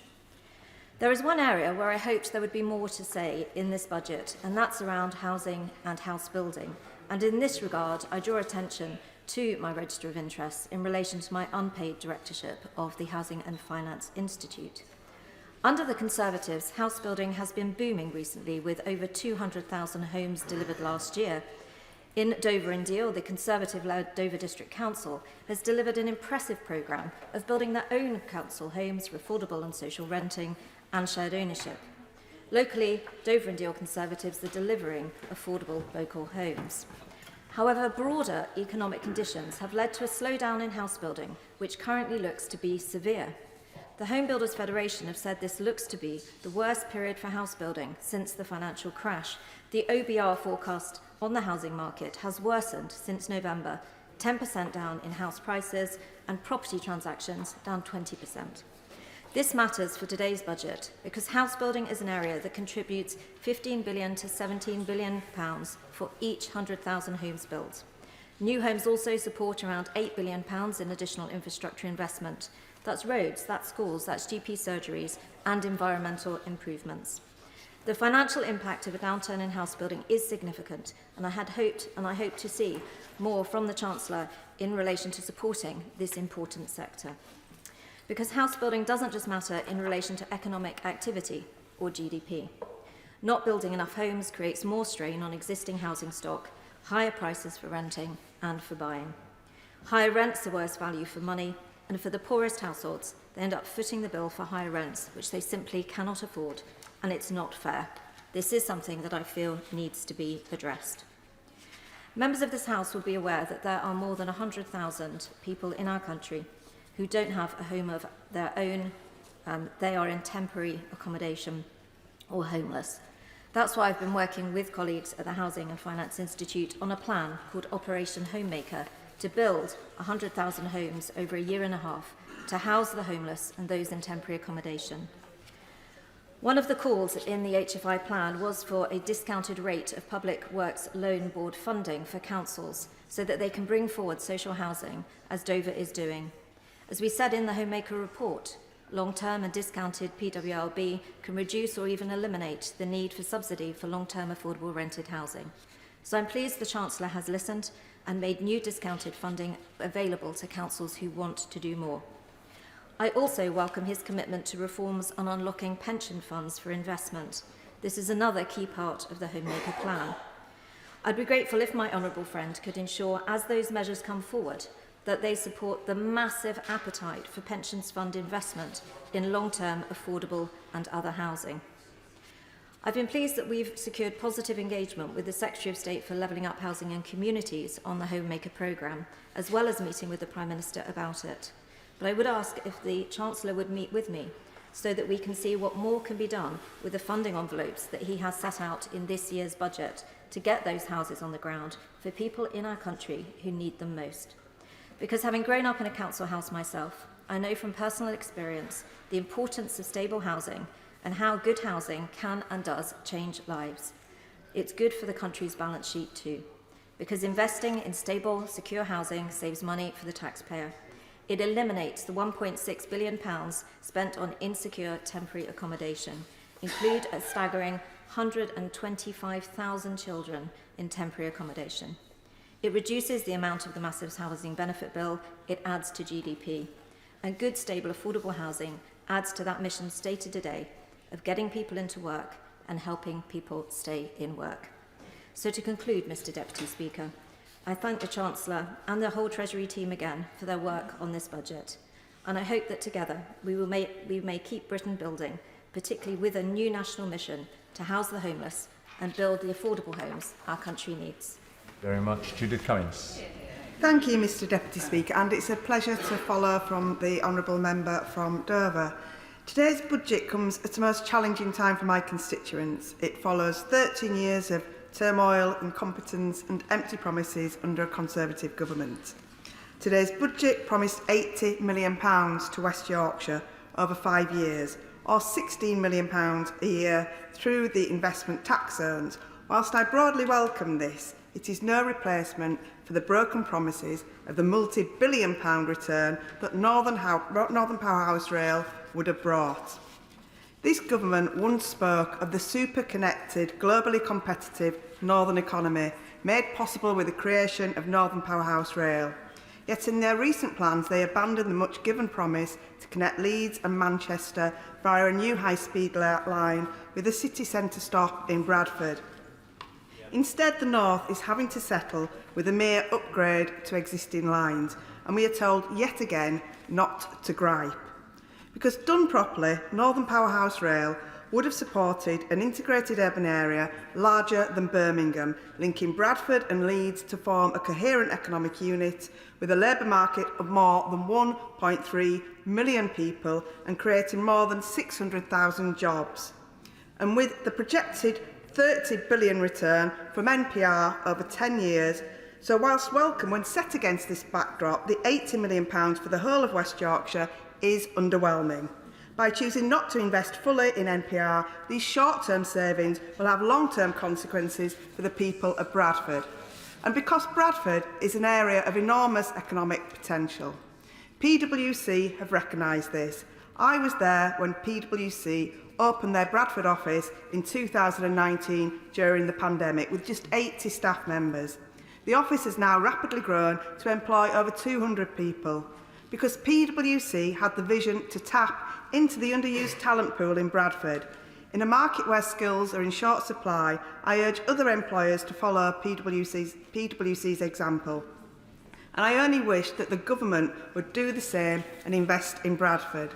There is one area where I hoped there would be more to say in this budget, and that's around housing and house building. And in this regard, I draw attention to my register of interests in relation to my unpaid directorship of the Housing and Finance Institute. Under the Conservatives, house building has been booming recently, with over 200,000 homes delivered last year. In Dover and Deal, the Conservative-led Dover District Council has delivered an impressive programme of building their own council homes for affordable and social renting and shared ownership. Locally, Dover and Deal Conservatives are delivering affordable local homes. However, broader economic conditions have led to a slowdown in house building, which currently looks to be severe. The Home Builders Federation have said this looks to be the worst period for house building since the financial crash. The OBR forecast on the housing market has worsened since November, 10% down in house prices and property transactions down 20%. This matters for today's budget because house building is an area that contributes £15 billion to £17 billion for each 100,000 homes built. New homes also support around £8 billion in additional infrastructure investment. That's roads, that's schools, that's GP surgeries and environmental improvements. The financial impact of a downturn in house building is significant, and I hope to see more from the Chancellor in relation to supporting this important sector. Because house building doesn't just matter in relation to economic activity or GDP. Not building enough homes creates more strain on existing housing stock, higher prices for renting and for buying. Higher rents are worse value for money, and for the poorest households, they end up footing the bill for higher rents, which they simply cannot afford, and it's not fair. This is something that I feel needs to be addressed. Members of this House will be aware that there are more than 100,000 people in our country who don't have a home of their own. They are in temporary accommodation or homeless. That's why I've been working with colleagues at the Housing and Finance Institute on a plan called Operation Homemaker to build 100,000 homes over a year and a half to house the homeless and those in temporary accommodation. One of the calls in the HFI plan was for a discounted rate of Public Works Loan Board funding for councils so that they can bring forward social housing, as Dover is doing. As we said in the Homemaker report, long-term and discounted PWLB can reduce or even eliminate the need for subsidy for long-term affordable rented housing. So I'm pleased the Chancellor has listened and made new discounted funding available to councils who want to do more. I also welcome his commitment to reforms on unlocking pension funds for investment. This is another key part of the Homemaker plan. I'd be grateful if my honourable friend could ensure, as those measures come forward, that they support the massive appetite for pensions fund investment in long-term, affordable and other housing. I've been pleased that we've secured positive engagement with the Secretary of State for Levelling Up Housing and Communities on the Homemaker programme, as well as meeting with the Prime Minister about it. But I would ask if the Chancellor would meet with me so that we can see what more can be done with the funding envelopes that he has set out in this year's budget to get those houses on the ground for people in our country who need them most. Because having grown up in a council house myself, I know from personal experience the importance of stable housing and how good housing can and does change lives. It's good for the country's balance sheet too, because investing in stable, secure housing saves money for the taxpayer. It eliminates the £1.6 billion spent on insecure temporary accommodation, include a staggering 125,000 children in temporary accommodation. It reduces the amount of the massive housing benefit bill, it adds to GDP. And good, stable, affordable housing adds to that mission stated today of getting people into work and helping people stay in work. So to conclude, Mr Deputy Speaker, I thank the Chancellor and the whole Treasury team again for their work on this budget. And I hope that together we may keep Britain building, particularly with a new national mission to house the homeless and build the affordable homes our country needs. Very much. Judith Cummins. Thank you, Mr Deputy Speaker, and it's a pleasure to follow from the Honourable Member from Dover. Today's budget comes at the most challenging time for my constituents. It follows 13 years of turmoil, incompetence and empty promises under a Conservative government. Today's budget promised £80 million to West Yorkshire over 5 years, or £16 million a year through the investment tax zones, Whilst I broadly welcome this, it is no replacement for the broken promises of the multi-billion-pound return that Northern Powerhouse Rail would have brought. This government once spoke of the super-connected, globally competitive Northern economy made possible with the creation of Northern Powerhouse Rail. Yet in their recent plans, they abandoned the much-given promise to connect Leeds and Manchester via a new high-speed line with a city centre stop in Bradford. Instead, the North is having to settle with a mere upgrade to existing lines, and we are told yet again not to gripe. Because done properly, Northern Powerhouse Rail would have supported an integrated urban area larger than Birmingham, linking Bradford and Leeds to form a coherent economic unit with a labour market of more than 1.3 million people and creating more than 600,000 jobs. And with the projected 30 billion return from NPR over 10 years, so whilst welcome when set against this backdrop, the £80 million for the whole of West Yorkshire is underwhelming. By choosing not to invest fully in NPR, these short-term savings will have long-term consequences for the people of Bradford. And because Bradford is an area of enormous economic potential, PwC have recognised this. I was there when PwC opened their Bradford office in 2019 during the pandemic with just 80 staff members. The office has now rapidly grown to employ over 200 people. Because PwC had the vision to tap into the underused talent pool in Bradford. In a market where skills are in short supply, I urge other employers to follow PwC's example. And I only wish that the government would do the same and invest in Bradford.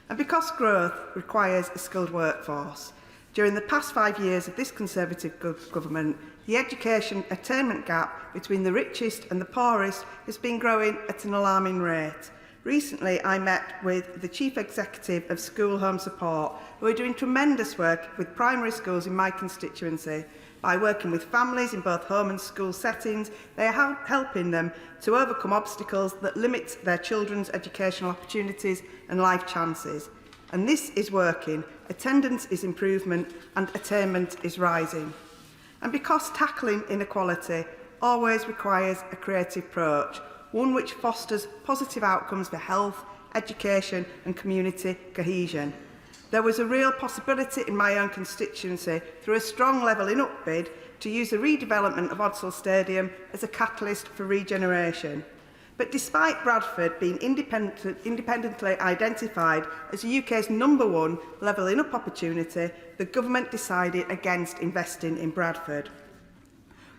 And because growth requires a skilled workforce, during the past 5 years of this Conservative government, the education attainment gap between the richest and the poorest has been growing at an alarming rate. Recently, I met with the Chief Executive of School Home Support, who are doing tremendous work with primary schools in my constituency. By working with families in both home and school settings, they are helping them to overcome obstacles that limit their children's educational opportunities and life chances. And this is working. Attendance is improvement and attainment is rising. And because tackling inequality always requires a creative approach, one which fosters positive outcomes for health, education and community cohesion. There was a real possibility in my own constituency, through a strong levelling-up bid, to use the redevelopment of Odsal Stadium as a catalyst for regeneration. But despite Bradford being independently identified as the UK's #1 levelling-up opportunity, the government decided against investing in Bradford.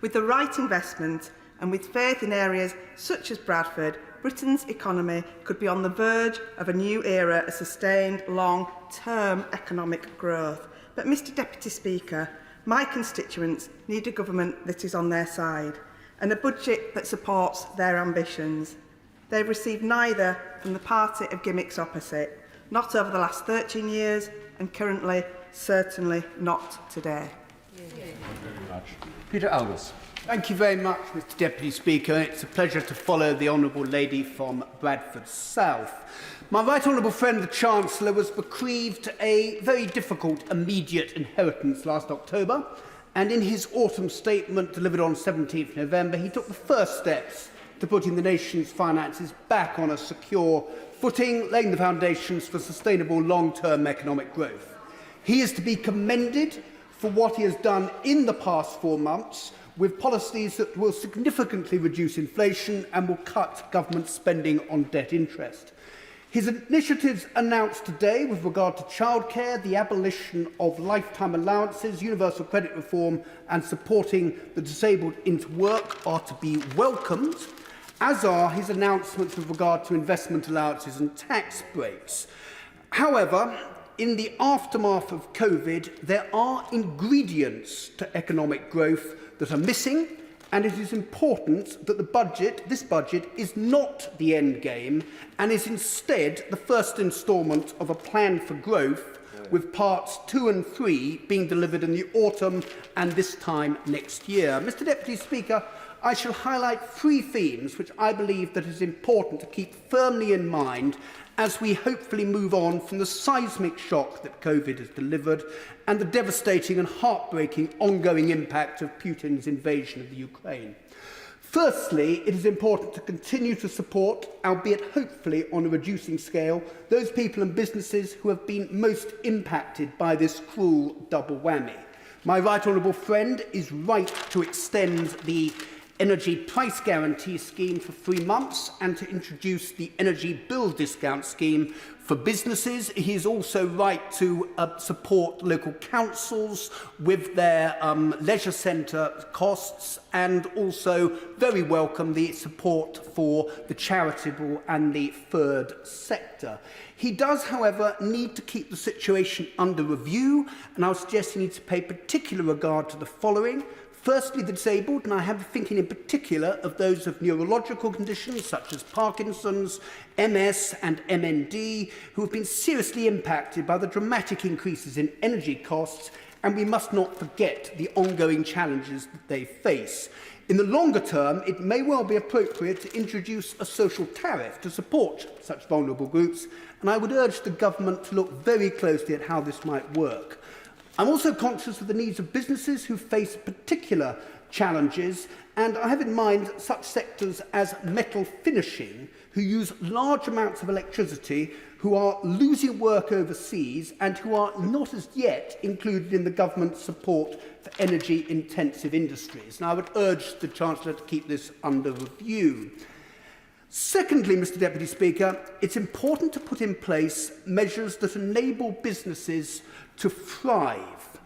With the right investment, and with faith in areas such as Bradford, Britain's economy could be on the verge of a new era of sustained, long-term economic growth. But, Mr Deputy Speaker, my constituents need a government that is on their side, and a budget that supports their ambitions. They've received neither from the party of gimmicks opposite, not over the last 13 years, and currently, certainly not today. Peter Alves. Thank you very much, Mr Deputy Speaker. It's a pleasure to follow the Honourable Lady from Bradford South. My right honourable friend, the Chancellor, was bequeathed a very difficult immediate inheritance last October, and in his autumn statement delivered on 17th November, he took the first steps to putting the nation's finances back on a secure footing, laying the foundations for sustainable long-term economic growth. He is to be commended for what he has done in the past 4 months, with policies that will significantly reduce inflation and will cut government spending on debt interest. His initiatives announced today with regard to childcare, the abolition of lifetime allowances, universal credit reform and supporting the disabled into work are to be welcomed, as are his announcements with regard to investment allowances and tax breaks. However, in the aftermath of COVID, there are ingredients to economic growth that are missing, and it is important that this budget is not the end game and is instead the first instalment of a plan for growth, with parts 2 and 3 being delivered in the autumn and this time next year. Mr Deputy Speaker, I shall highlight 3 themes which I believe that it is important to keep firmly in mind as we hopefully move on from the seismic shock that COVID has delivered and the devastating and heartbreaking ongoing impact of Putin's invasion of the Ukraine. Firstly, it is important to continue to support, albeit hopefully on a reducing scale, those people and businesses who have been most impacted by this cruel double whammy. My right honourable friend is right to extend the energy price guarantee scheme for 3 months and to introduce the energy bill discount scheme for businesses. He is also right to support local councils with their leisure centre costs, and also very welcome the support for the charitable and the third sector. He does, however, need to keep the situation under review, and I'll suggest he needs to pay particular regard to the following. Firstly, the disabled, and I have thinking in particular of those of neurological conditions such as Parkinson's, MS and MND, who have been seriously impacted by the dramatic increases in energy costs, and we must not forget the ongoing challenges that they face. In the longer term, it may well be appropriate to introduce a social tariff to support such vulnerable groups, and I would urge the government to look very closely at how this might work. I'm also conscious of the needs of businesses who face particular challenges, and I have in mind such sectors as metal finishing, who use large amounts of electricity, who are losing work overseas, and who are not as yet included in the government's support for energy-intensive industries. And I would urge the Chancellor to keep this under review. Secondly, Mr. Deputy Speaker, it's important to put in place measures that enable businesses to thrive.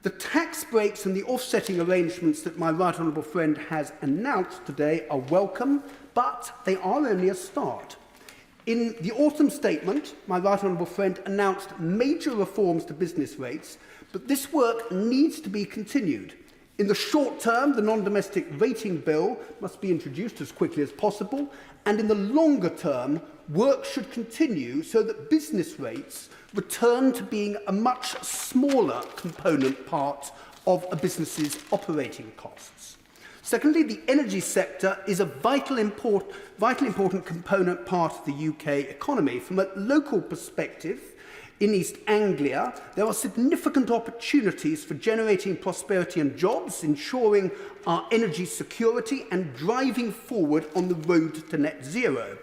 The tax breaks and the offsetting arrangements that my right honourable friend has announced today are welcome, but they are only a start. In the autumn statement, my right honourable friend announced major reforms to business rates, but this work needs to be continued. In the short term, the non-domestic rating bill must be introduced as quickly as possible, and in the longer term, work should continue so that business rates return to being a much smaller component part of a business's operating costs. Secondly, the energy sector is a vitally important component part of the UK economy. From a local perspective, in East Anglia, there are significant opportunities for generating prosperity and jobs, ensuring our energy security and driving forward on the road to net zero.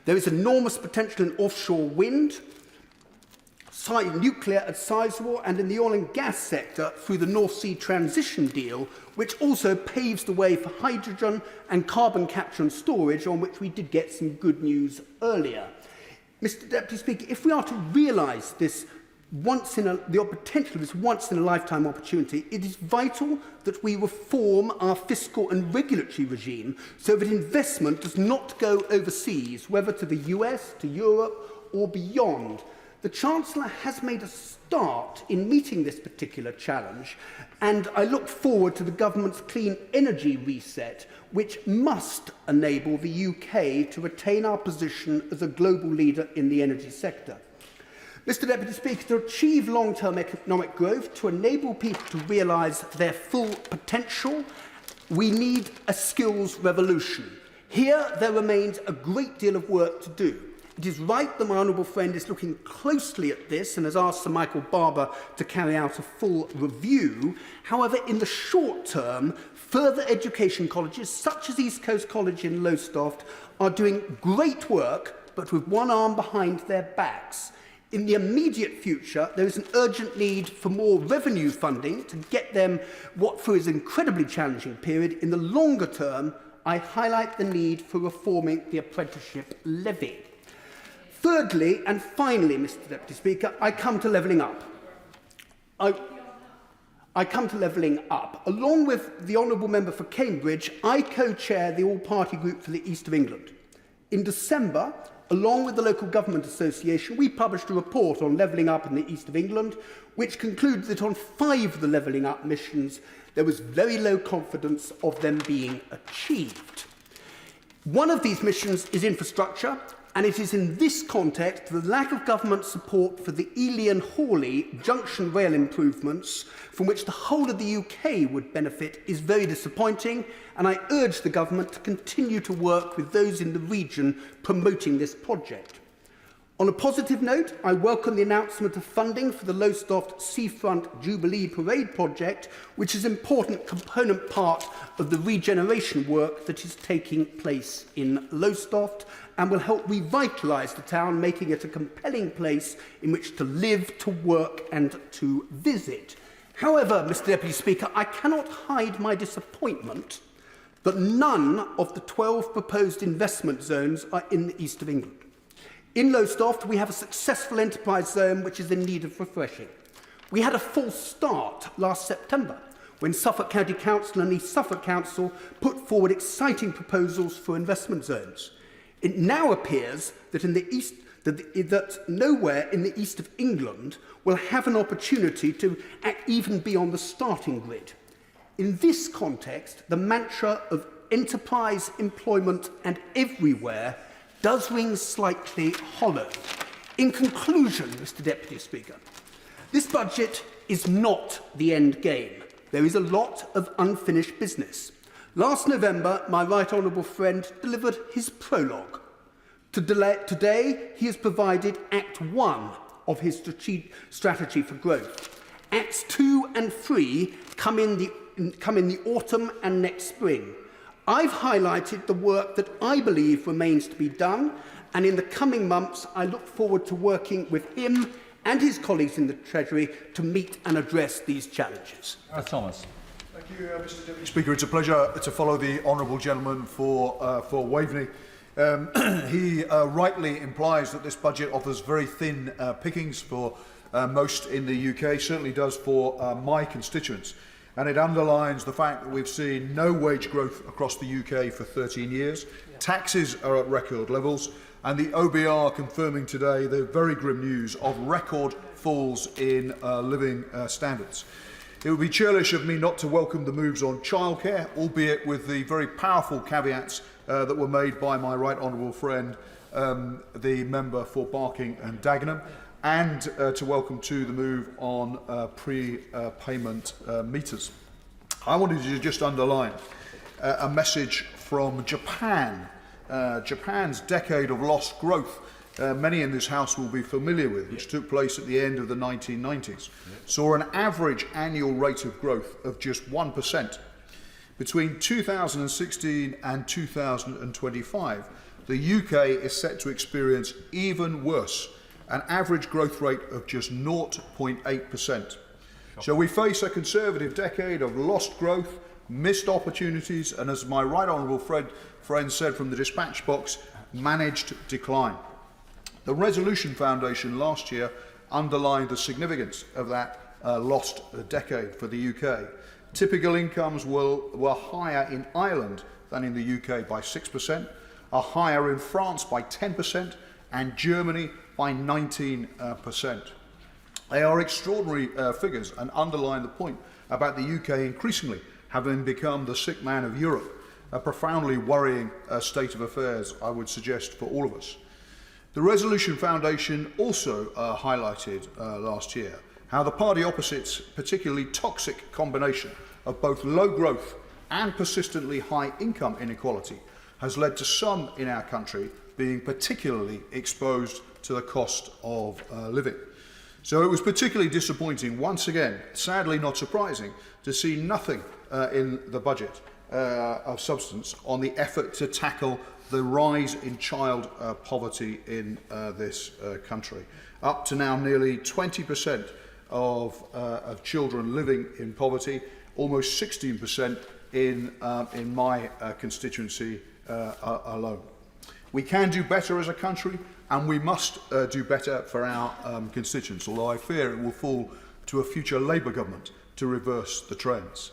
There is enormous potential in offshore wind, nuclear at Sizewell, and in the oil and gas sector through the North Sea Transition Deal, which also paves the way for hydrogen and carbon capture and storage, on which we did get some good news earlier. Mr. Deputy Speaker, if we are to realise this the potential of this once-in-a-lifetime opportunity, it is vital that we reform our fiscal and regulatory regime so that investment does not go overseas, whether to the US, to Europe or beyond. The Chancellor has made a start in meeting this particular challenge, and I look forward to the government's clean energy reset, which must enable the UK to retain our position as a global leader in the energy sector. Mr. Deputy Speaker, to achieve long-term economic growth, to enable people to realise their full potential, we need a skills revolution. Here, there remains a great deal of work to do. It is right that my honourable friend is looking closely at this and has asked Sir Michael Barber to carry out a full review. However, in the short term, further education colleges, such as East Coast College in Lowestoft, are doing great work, but with one arm behind their backs. In the immediate future, there is an urgent need for more revenue funding to get them through is an incredibly challenging period. In the longer term, I highlight the need for reforming the apprenticeship levy. Thirdly, and finally, Mr. Deputy Speaker, I come to levelling up. I come to levelling up. Along with the Honourable Member for Cambridge, I co-chair the all-party group for the East of England. In December, along with the Local Government Association, we published a report on levelling up in the East of England, which concluded that on 5 of the levelling up missions, there was very low confidence of them being achieved. One of these missions is infrastructure. And it is in this context the lack of government support for the Ely and Hawley junction rail improvements, from which the whole of the UK would benefit, is very disappointing, and I urge the government to continue to work with those in the region promoting this project. On a positive note, I welcome the announcement of funding for the Lowestoft Seafront Jubilee Parade project, which is an important component part of the regeneration work that is taking place in Lowestoft and will help revitalise the town, making it a compelling place in which to live, to work and to visit. However, Mr Deputy Speaker, I cannot hide my disappointment that none of the 12 proposed investment zones are in the east of England. In Lowestoft, we have a successful enterprise zone which is in need of refreshing. We had a false start last September when Suffolk County Council and East Suffolk Council put forward exciting proposals for investment zones. It now appears that that nowhere in the east of England will have an opportunity to even be on the starting grid. In this context, the mantra of enterprise, employment and everywhere does ring slightly hollow. In conclusion, Mr Deputy Speaker, this budget is not the end game. There is a lot of unfinished business. Last November, my right honourable friend delivered his prologue. Today, he has provided Act 1 of his strategy for growth. Acts 2 and 3 come in the autumn and next spring. I've highlighted the work that I believe remains to be done, and in the coming months, I look forward to working with him and his colleagues in the Treasury to meet and address these challenges. Thomas. Thank you, Mr Deputy Speaker. It's a pleasure to follow the honourable gentleman for Waveney. He rightly implies that this budget offers very thin pickings for most in the UK, certainly does for my constituents. And it underlines the fact that we've seen no wage growth across the UK for 13 years. Taxes are at record levels, and the OBR confirming today the very grim news of record falls in living standards. It would be churlish of me not to welcome the moves on childcare, albeit with the very powerful caveats that were made by my right honourable friend, the member for Barking and Dagenham, and to welcome to the move on pre-payment meters. I wanted to just underline a message from Japan. Japan's decade of lost growth, many in this House will be familiar with, which took place at the end of the 1990s, saw an average annual rate of growth of just 1%. Between 2016 and 2025, the UK is set to experience even worse, an average growth rate of just 0.8%. So we face a Conservative decade of lost growth, missed opportunities, and as my right honourable friend said from the dispatch box, managed decline. The Resolution Foundation last year underlined the significance of that lost decade for the UK. Typical incomes were higher in Ireland than in the UK by 6%, are higher in France by 10%, and Germany by 19%. They are extraordinary figures and underline the point about the UK increasingly having become the sick man of Europe, a profoundly worrying state of affairs, I would suggest, for all of us. The Resolution Foundation also highlighted last year how the party opposite's particularly toxic combination of both low growth and persistently high income inequality has led to some in our country being particularly exposed to the cost of living. So it was particularly disappointing, once again, sadly not surprising, to see nothing in the budget of substance on the effort to tackle the rise in child poverty in this country. Up to now, nearly 20% of children living in poverty, almost 16% in my constituency alone. We can do better as a country, and we must do better for our constituents, although I fear it will fall to a future Labour government to reverse the trends.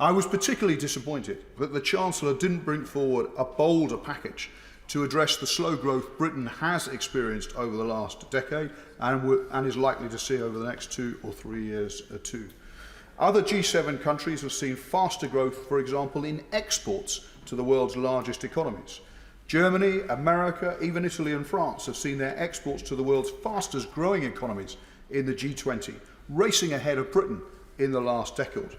I was particularly disappointed that the Chancellor didn't bring forward a bolder package to address the slow growth Britain has experienced over the last decade and is likely to see over the next 2 or 3 years too. Other G7 countries have seen faster growth, for example, in exports to the world's largest economies. Germany, America, even Italy and France have seen their exports to the world's fastest growing economies in the G20, racing ahead of Britain in the last decade.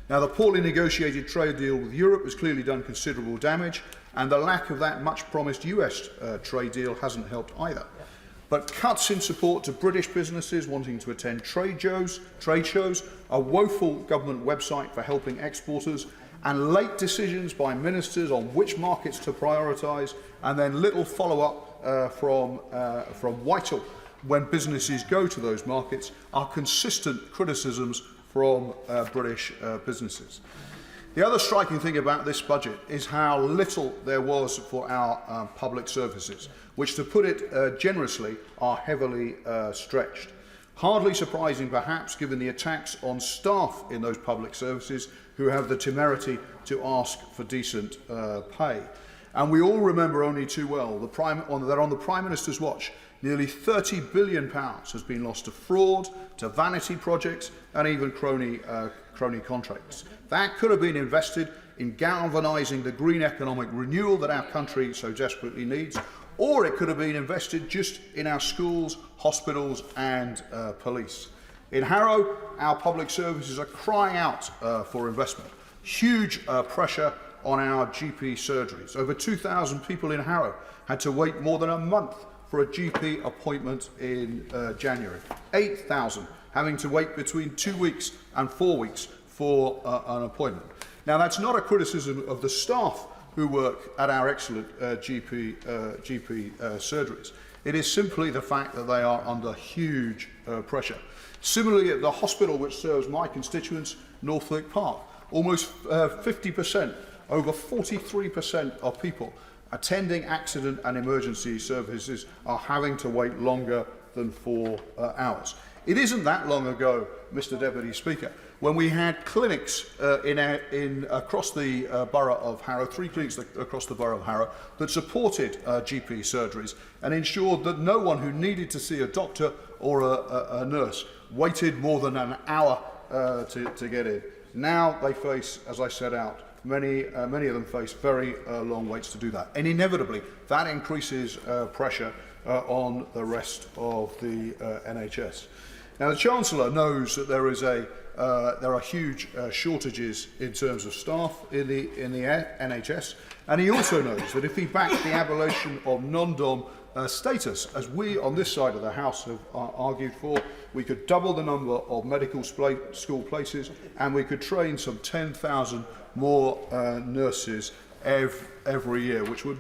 Now, the poorly negotiated trade deal with Europe has clearly done considerable damage, and the lack of that much-promised US trade deal hasn't helped either. But cuts in support to British businesses wanting to attend trade shows, a woeful government website for helping exporters, and late decisions by ministers on which markets to prioritise, and then little follow-up from Whitehall when businesses go to those markets, are consistent criticisms from British businesses. The other striking thing about this budget is how little there was for our public services, which, to put it generously, are heavily stretched. Hardly surprising, perhaps, given the attacks on staff in those public services who have the temerity to ask for decent pay. And we all remember only too well that on the Prime Minister's watch, nearly £30 billion has been lost to fraud, to vanity projects, and even crony contracts. That could have been invested in galvanising the green economic renewal that our country so desperately needs, or it could have been invested just in our schools, hospitals and police. In Harrow, our public services are crying out for investment. Huge pressure on our GP surgeries. Over 2,000 people in Harrow had to wait more than a month for a GP appointment in January. 8,000 having to wait between 2 weeks and 4 weeks for an appointment. Now, that's not a criticism of the staff who work at our excellent GP surgeries. It is simply the fact that they are under huge pressure. Similarly, at the hospital which serves my constituents, Northwick Park, almost 50%, over 43% of people attending accident and emergency services are having to wait longer than 4 hours. It isn't that long ago, Mr. Deputy Speaker, when we had clinics across the borough of Harrow, 3 clinics across the borough of Harrow, that supported GP surgeries and ensured that no one who needed to see a doctor or a nurse waited more than an hour to get in. Now they face, as I set out, many of them face very long waits to do that. And inevitably, that increases pressure on the rest of the NHS. Now, the Chancellor knows that there are huge shortages in terms of staff in the NHS, and he also knows that if he backed the abolition of non-dom status, as we on this side of the House have argued for, we could double the number of medical school places, and we could train some 10,000 more nurses every year, which would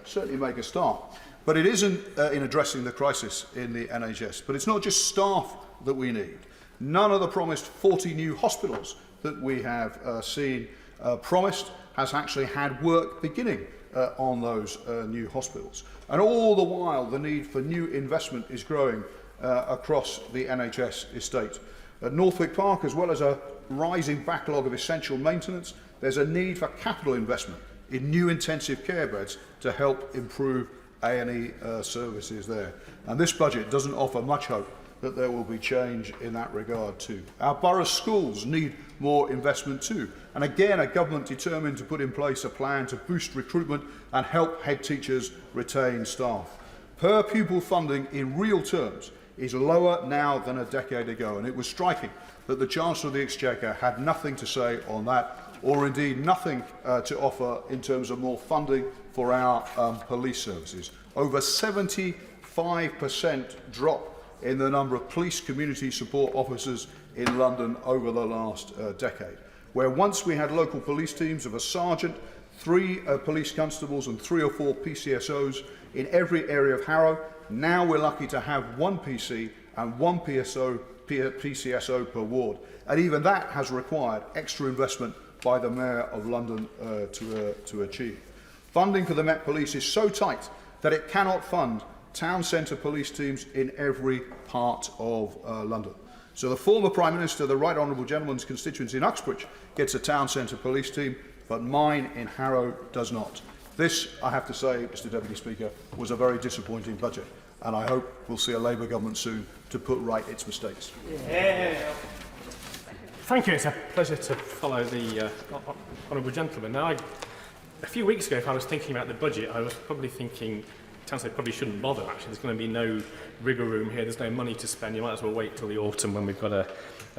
certainly make a start. But it isn't in addressing the crisis in the NHS. But it's not just staff that we need. None of the promised 40 new hospitals that we have seen promised has actually had work beginning on those new hospitals. And all the while, the need for new investment is growing across the NHS estate. At Northwick Park, as well as a rising backlog of essential maintenance, there's a need for capital investment in new intensive care beds to help improve A&E services there. And this budget doesn't offer much hope that there will be change in that regard too. Our borough schools need more investment too. And again, a government determined to put in place a plan to boost recruitment and help head teachers retain staff. Per pupil funding in real terms is lower now than a decade ago, and it was striking that the Chancellor of the Exchequer had nothing to say on that, or indeed nothing to offer in terms of more funding for our police services. Over 75% drop in the number of police community support officers in London over the last decade, where once we had local police teams of a sergeant, 3 police constables and 3 or 4 PCSOs in every area of Harrow. Now we're lucky to have 1 PC and 1 PCSO per ward, and even that has required extra investment by the Mayor of London to achieve. Funding for the Met Police is so tight that it cannot fund town centre police teams in every part of London. So the former Prime Minister, the Right Honourable Gentleman's constituency in Uxbridge, gets a town centre police team, but mine in Harrow does not. This, I have to say, Mr Deputy Speaker, was a very disappointing budget, and I hope we'll see a Labour government soon to put right its mistakes. Yeah. Thank you. It's a pleasure to follow the Honourable Gentleman. Now, a few weeks ago, if I was thinking about the budget, I was probably thinking, Chancellor probably shouldn't bother, actually. There's going to be no wriggle room here. There's no money to spend. You might as well wait till the autumn when we've got a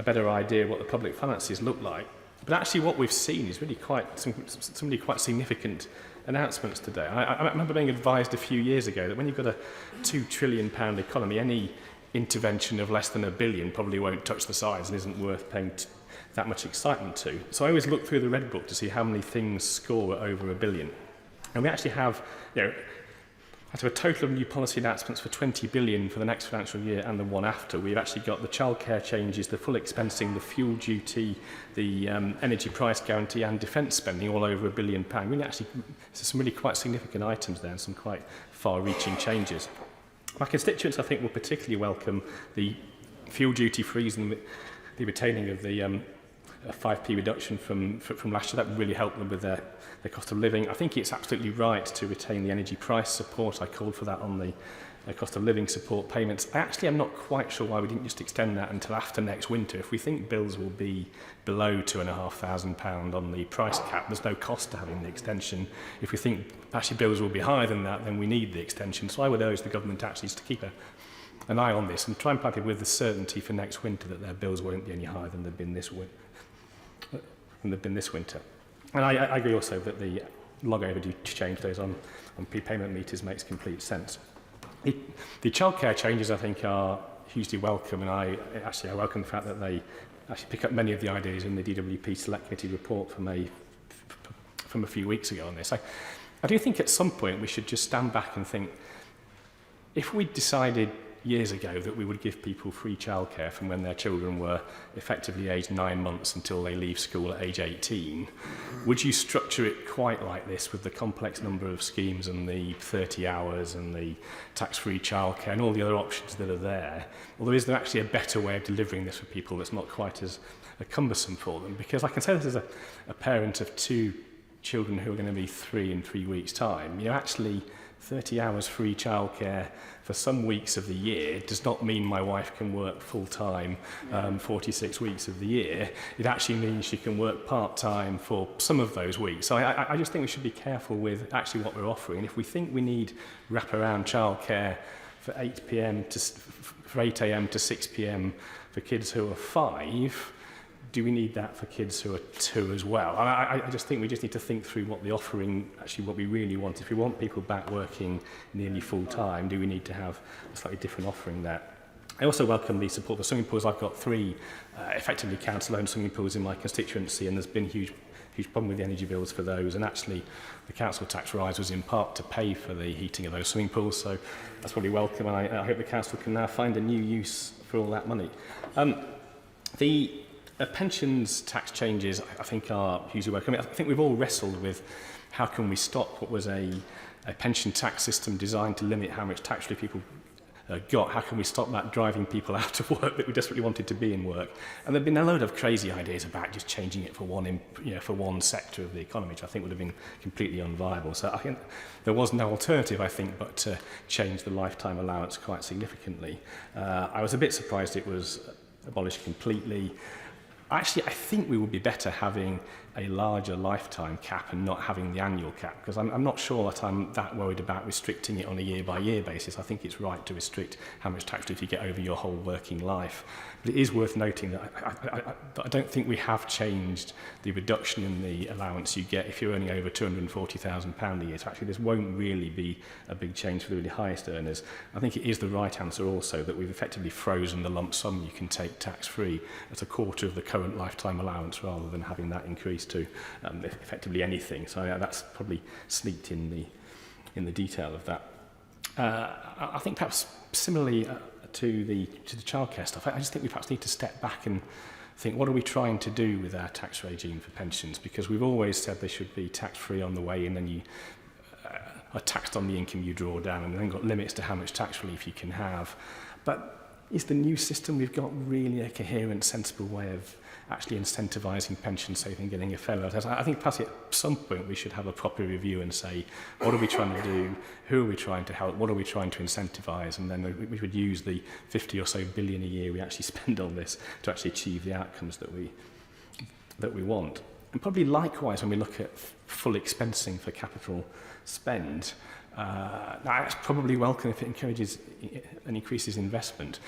better idea of what the public finances look like. But actually what we've seen is really some really quite significant announcements today. I remember being advised a few years ago that when you've got a £2 trillion economy, any intervention of less than £1 billion probably won't touch the sides and isn't worth paying that much excitement to. So I always look through the Red Book to see how many things score over £1 billion. And we actually have, out of a total of new policy announcements for £20 billion for the next financial year and the one after, we've actually got the childcare changes, the full expensing, the fuel duty, the energy price guarantee and defence spending all over £1 billion. Really actually, there's some really quite significant items there and some quite far-reaching changes. My constituents, I think, will particularly welcome the fuel duty freeze and the retaining of the 5p reduction from last year. That would really help them with their cost of living. I think it's absolutely right to retain the energy price support. I called for that on the cost of living support payments. I actually am not quite sure why we didn't just extend that until after next winter. If we think bills will be below £2,500 on the price cap, there's no cost to having the extension. If we think actually bills will be higher than that, then we need the extension. So I would urge the government actually to keep an eye on this and try and provide people with the certainty for next winter that their bills won't be any higher than they've been this winter. And I agree also that the long overdue change those on prepayment meters makes complete sense. The childcare changes, I think, are hugely welcome, and I welcome the fact that they actually pick up many of the ideas in the DWP Select Committee report from a few weeks ago on this. I do think at some point we should just stand back and think, if we decided years ago that we would give people free childcare from when their children were effectively aged 9 months until they leave school at age 18, would you structure it quite like this with the complex number of schemes and the 30 hours and the tax-free childcare and all the other options that are there? Or is there actually a better way of delivering this for people that's not quite as cumbersome for them? Because I can say this as a parent of 2 children who are going to be 3 in 3 weeks' time. Actually 30 hours free childcare for some weeks of the year does not mean my wife can work full-time 46 weeks of the year. It actually means she can work part-time for some of those weeks. So I just think we should be careful with actually what we're offering. If we think we need wraparound childcare for 8 a.m. to 6 p.m. for kids who are 5, do we need that for kids who are 2 as well? I just think we just need to think through what the offering, actually what we really want. If we want people back working nearly full time, do we need to have a slightly different offering there? I also welcome the support for swimming pools. I've got 3 effectively council-owned swimming pools in my constituency, and there's been huge problem with the energy bills for those, and actually the council tax rise was in part to pay for the heating of those swimming pools, so that's really welcome, and I hope the council can now find a new use for all that money. The pensions tax changes, I think, are hugely welcome. I think we've all wrestled with how can we stop what was a pension tax system designed to limit how much tax-free people got. How can we stop that driving people out of work that we desperately wanted to be in work? And there have been a load of crazy ideas about just changing it for one sector of the economy, which I think would have been completely unviable. So I think there was no alternative, I think, but to change the lifetime allowance quite significantly. I was a bit surprised it was abolished completely. Actually, I think we would be better having a larger lifetime cap and not having the annual cap, because I'm not sure that I'm that worried about restricting it on a year-by-year basis. I think it's right to restrict how much tax relief you get over your whole working life. But it is worth noting that I don't think we have changed the reduction in the allowance you get if you're earning over £240,000 a year. So actually, this won't really be a big change for the really highest earners. I think it is the right answer also that we've effectively frozen the lump sum you can take tax-free at a quarter of the current lifetime allowance rather than having that increase to effectively anything. So that's probably sneaked in the detail of that. I think perhaps similarly to the childcare stuff, I just think we perhaps need to step back and think, what are we trying to do with our tax regime for pensions? Because we've always said they should be tax-free on the way, and then you are taxed on the income you draw down, and then got limits to how much tax relief you can have. But is the new system we've got really a coherent, sensible way of actually incentivising pension saving, getting a fair amount? I think perhaps at some point we should have a proper review and say, what are we trying to do? Who are we trying to help? What are we trying to incentivise? And then we would use the 50 or so billion a year we actually spend on this to actually achieve the outcomes that we want. And probably likewise when we look at full expensing for capital spend, that's probably welcome if it encourages and increases investment.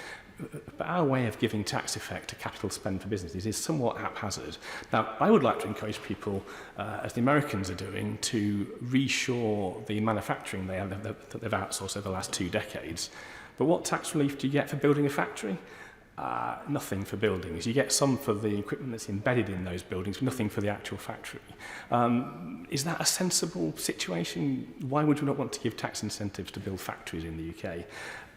But our way of giving tax effect to capital spend for businesses is somewhat haphazard. Now, I would like to encourage people, as the Americans are doing, to reshore the manufacturing that they've outsourced over the last 2 decades. But what tax relief do you get for building a factory? Nothing for buildings. You get some for the equipment that's embedded in those buildings, but nothing for the actual factory. Is that a sensible situation? Why would we not want to give tax incentives to build factories in the UK?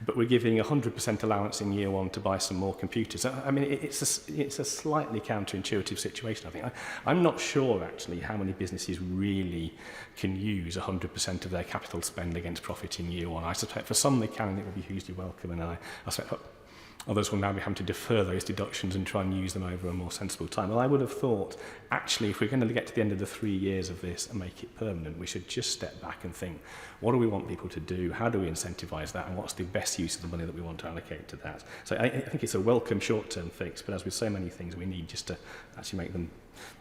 But we're giving 100% allowance in year 1 to buy some more computers. I mean, it's a slightly counterintuitive situation, I think. I'm not sure, actually, how many businesses really can use 100% of their capital spend against profit in year 1. I suspect for some they can, and it will be hugely welcome, and I suspect others will now be having to defer those deductions and try and use them over a more sensible time. Well, I would have thought, actually, if we're going to get to the end of the 3 years of this and make it permanent, we should just step back and think, what do we want people to do? How do we incentivise that? And what's the best use of the money that we want to allocate to that? So I think it's a welcome short-term fix, but as with so many things, we need just to actually make them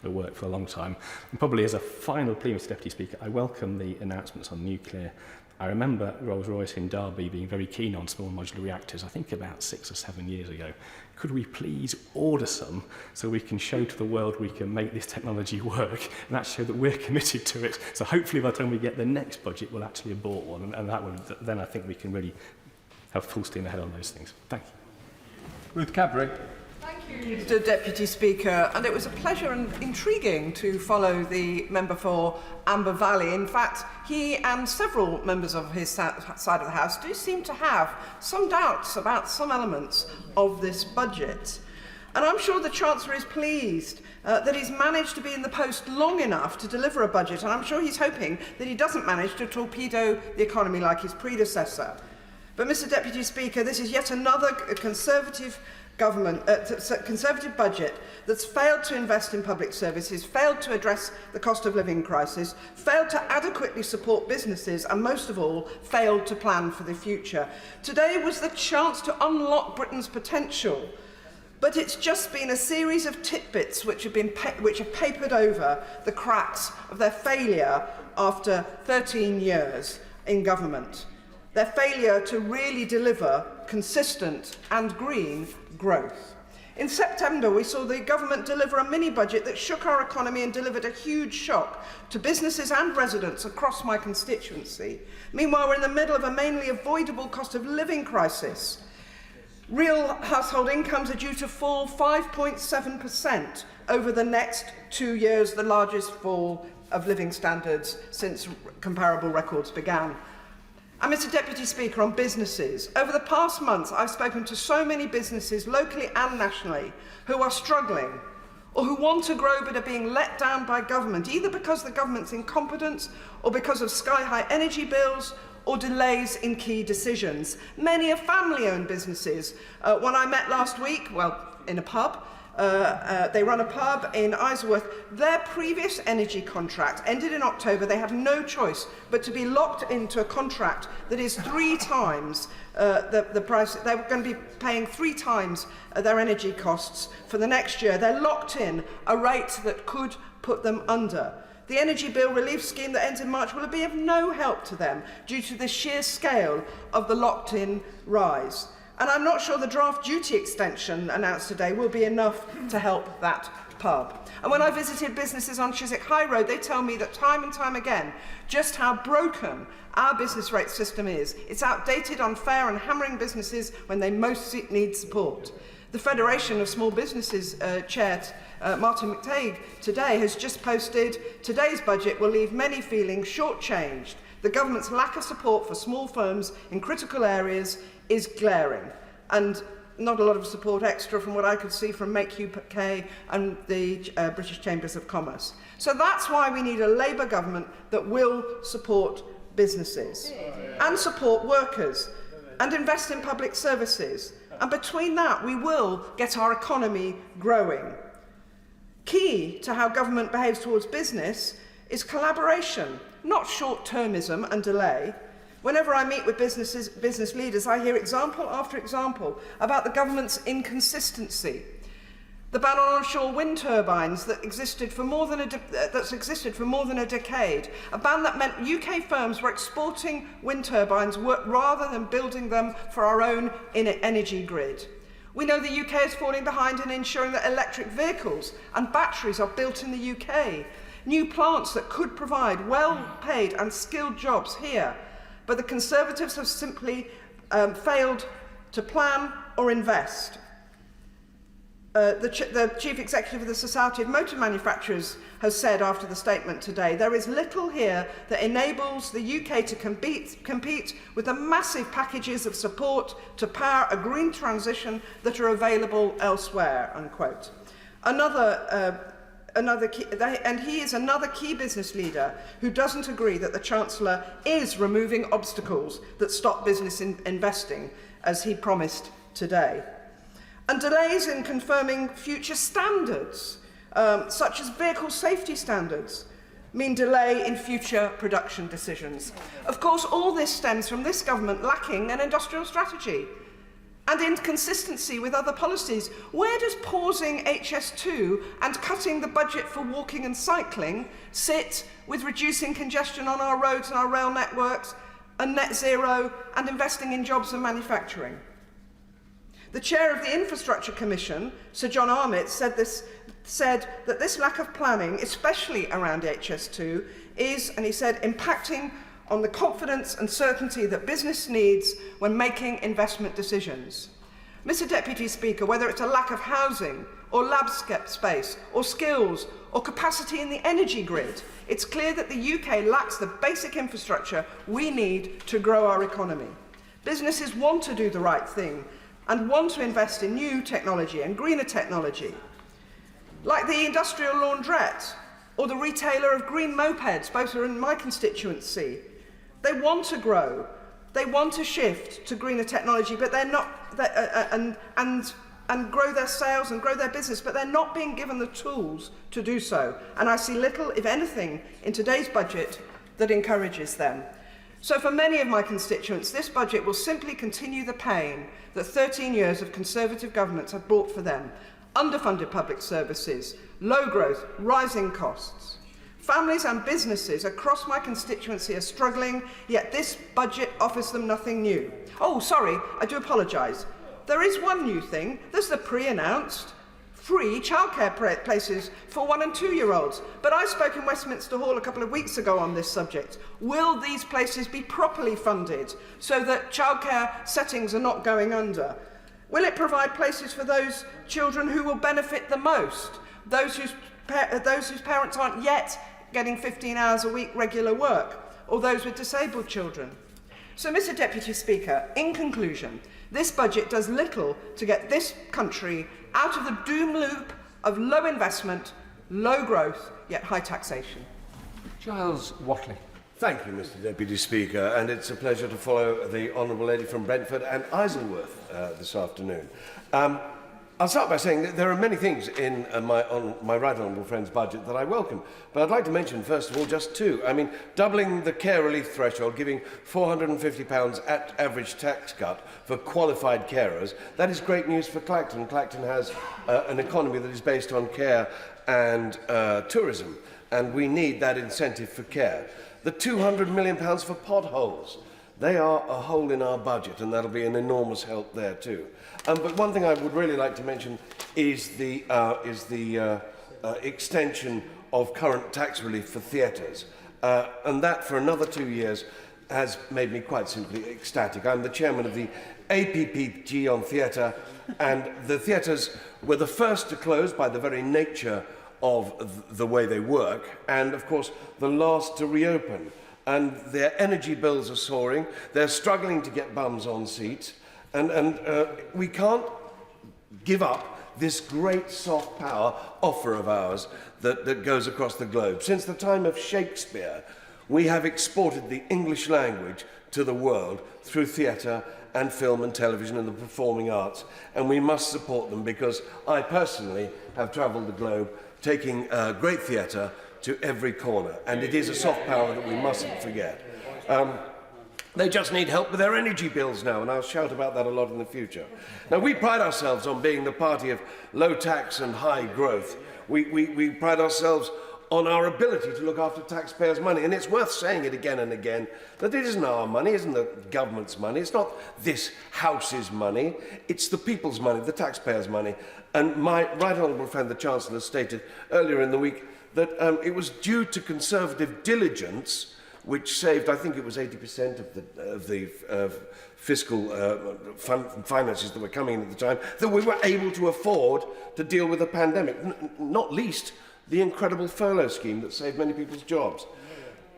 work for a long time. And probably as a final plea, Mr Deputy Speaker, I welcome the announcements on nuclear. I remember Rolls-Royce in Derby being very keen on small modular reactors, I think about 6 or 7 years ago. Could we please order some so we can show to the world we can make this technology work and actually show that we're committed to it? So hopefully by the time we get the next budget, we'll actually have bought one, and that would, then I think we can really have full steam ahead on those things. Thank you. Ruth Cadbury. Thank you, Mr Deputy Speaker, and it was a pleasure and intriguing to follow the member for Amber Valley. In fact, he and several members of his side of the House do seem to have some doubts about some elements of this budget. And I'm sure the Chancellor is pleased that he's managed to be in the post long enough to deliver a budget, and I'm sure he's hoping that he doesn't manage to torpedo the economy like his predecessor. But, Mr Deputy Speaker, this is yet another Conservative Conservative budget that's failed to invest in public services, failed to address the cost of living crisis, failed to adequately support businesses, and most of all, failed to plan for the future. Today was the chance to unlock Britain's potential, but it's just been a series of tidbits which have papered over the cracks of their failure after 13 years in government. Their failure to really deliver consistent and green growth. In September, we saw the government deliver a mini-budget that shook our economy and delivered a huge shock to businesses and residents across my constituency. Meanwhile, we're in the middle of a mainly avoidable cost of living crisis. Real household incomes are due to fall 5.7% over the next 2 years, the largest fall of living standards since comparable records began. And Mr Deputy Speaker, on businesses, over the past months I've spoken to so many businesses, locally and nationally, who are struggling or who want to grow but are being let down by government, either because the government's incompetence or because of sky-high energy bills or delays in key decisions. Many are family-owned businesses. One I met last week, well, in a pub, they run a pub in Isleworth. Their previous energy contract ended in October. They have no choice but to be locked into a contract that is 3 times the price. They're going to be paying 3 times their energy costs for the next year. They're locked in a rate that could put them under. The energy bill relief scheme that ends in March will be of no help to them due to the sheer scale of the locked-in rise. And I'm not sure the draft duty extension announced today will be enough to help that pub. And when I visited businesses on Chiswick High Road, they tell me that time and time again just how broken our business rate system is. It's outdated, unfair, and hammering businesses when they most need support. The Federation of Small Businesses Chair Martin McTague today has just posted, today's budget will leave many feeling shortchanged. The government's lack of support for small firms in critical areas is glaring, and not a lot of support extra from what I could see from Make UK and the British Chambers of Commerce. So that's why we need a Labour government that will support businesses and support workers and invest in public services. And between that, we will get our economy growing. Key to how government behaves towards business is collaboration, not short-termism and delay. Whenever I meet with business leaders, I hear example after example about the government's inconsistency. The ban on onshore wind turbines that existed for more than a decade, a ban that meant UK firms were exporting wind turbines rather than building them for our own energy grid. We know the UK is falling behind in ensuring that electric vehicles and batteries are built in the UK. New plants that could provide well-paid and skilled jobs here, but the Conservatives have simply failed to plan or invest. The Chief Executive of the Society of Motor Manufacturers has said after the statement today, there is little here that enables the UK to compete with the massive packages of support to power a green transition that are available elsewhere, unquote. And he is another key business leader who doesn't agree that the Chancellor is removing obstacles that stop business investing, as he promised today. And delays in confirming future standards, such as vehicle safety standards, mean delay in future production decisions. Of course, all this stems from this government lacking an industrial strategy and inconsistency with other policies. Where does pausing HS2 and cutting the budget for walking and cycling sit with reducing congestion on our roads and our rail networks, and net zero, and investing in jobs and manufacturing? The chair of the Infrastructure Commission, Sir John Armitt, said that this lack of planning, especially around HS2, is, and he said, impacting on the confidence and certainty that business needs when making investment decisions. Mr. Deputy Speaker, whether it's a lack of housing or lab space or skills or capacity in the energy grid, it's clear that the UK lacks the basic infrastructure we need to grow our economy. Businesses want to do the right thing and want to invest in new technology and greener technology, like the industrial laundrette or the retailer of green mopeds, both are in my constituency. They want to grow, they want to shift to greener technology, but they're not, and grow their sales and grow their business, but they're not being given the tools to do so. And I see little, if anything, in today's budget that encourages them. So for many of my constituents, this budget will simply continue the pain that 13 years of Conservative governments have brought for them. Underfunded public services, low growth, rising costs. Families and businesses across my constituency are struggling, yet this budget offers them nothing new. Oh, sorry, I do apologise. There is one new thing. There's the pre-announced free childcare places for 1- and 2-year-olds. But I spoke in Westminster Hall a couple of weeks ago on this subject. Will these places be properly funded so that childcare settings are not going under? Will it provide places for those children who will benefit the most? Those whose parents aren't yet getting 15 hours a week regular work, or those with disabled children? So, Mr. Deputy Speaker, in conclusion, this budget does little to get this country out of the doom loop of low investment, low growth, yet high taxation. Giles Watley. Thank you, Mr. Deputy Speaker, and it's a pleasure to follow the Honourable Lady from Brentford and Isleworth this afternoon. I'll start by saying that there are many things in my right honourable friend's budget that I welcome, but I'd like to mention, first of all, just two. I mean, doubling the care relief threshold, giving £450 at average tax cut for qualified carers, that is great news for Clacton. Clacton has an economy that is based on care and tourism, and we need that incentive for care. The £200 million for potholes. They are a hole in our budget, and that'll be an enormous help there too. But one thing I would really like to mention is the extension of current tax relief for theatres. And that, for another 2 years, has made me quite simply ecstatic. I'm the chairman of the APPG on theatre, and the theatres were the first to close by the very nature of the way they work, and of course the last to reopen. And their energy bills are soaring, they're struggling to get bums on seats, and we can't give up this great soft power offer of ours that goes across the globe. Since the time of Shakespeare, we have exported the English language to the world through theatre and film and television and the performing arts, and we must support them, because I personally have travelled the globe taking great theatre to every corner, and it is a soft power that we mustn't forget. They just need help with their energy bills now, and I'll shout about that a lot in the future. Now, we pride ourselves on being the party of low tax and high growth. We pride ourselves on our ability to look after taxpayers' money, and it's worth saying it again and again, that it isn't our money, isn't the government's money, it's not this House's money, it's the people's money, the taxpayers' money. And my right honourable friend, the Chancellor, stated earlier in the week that it was due to Conservative diligence, which saved, I think it was 80% of the fiscal finances that were coming in at the time, that we were able to afford to deal with the pandemic, not least the incredible furlough scheme that saved many people's jobs.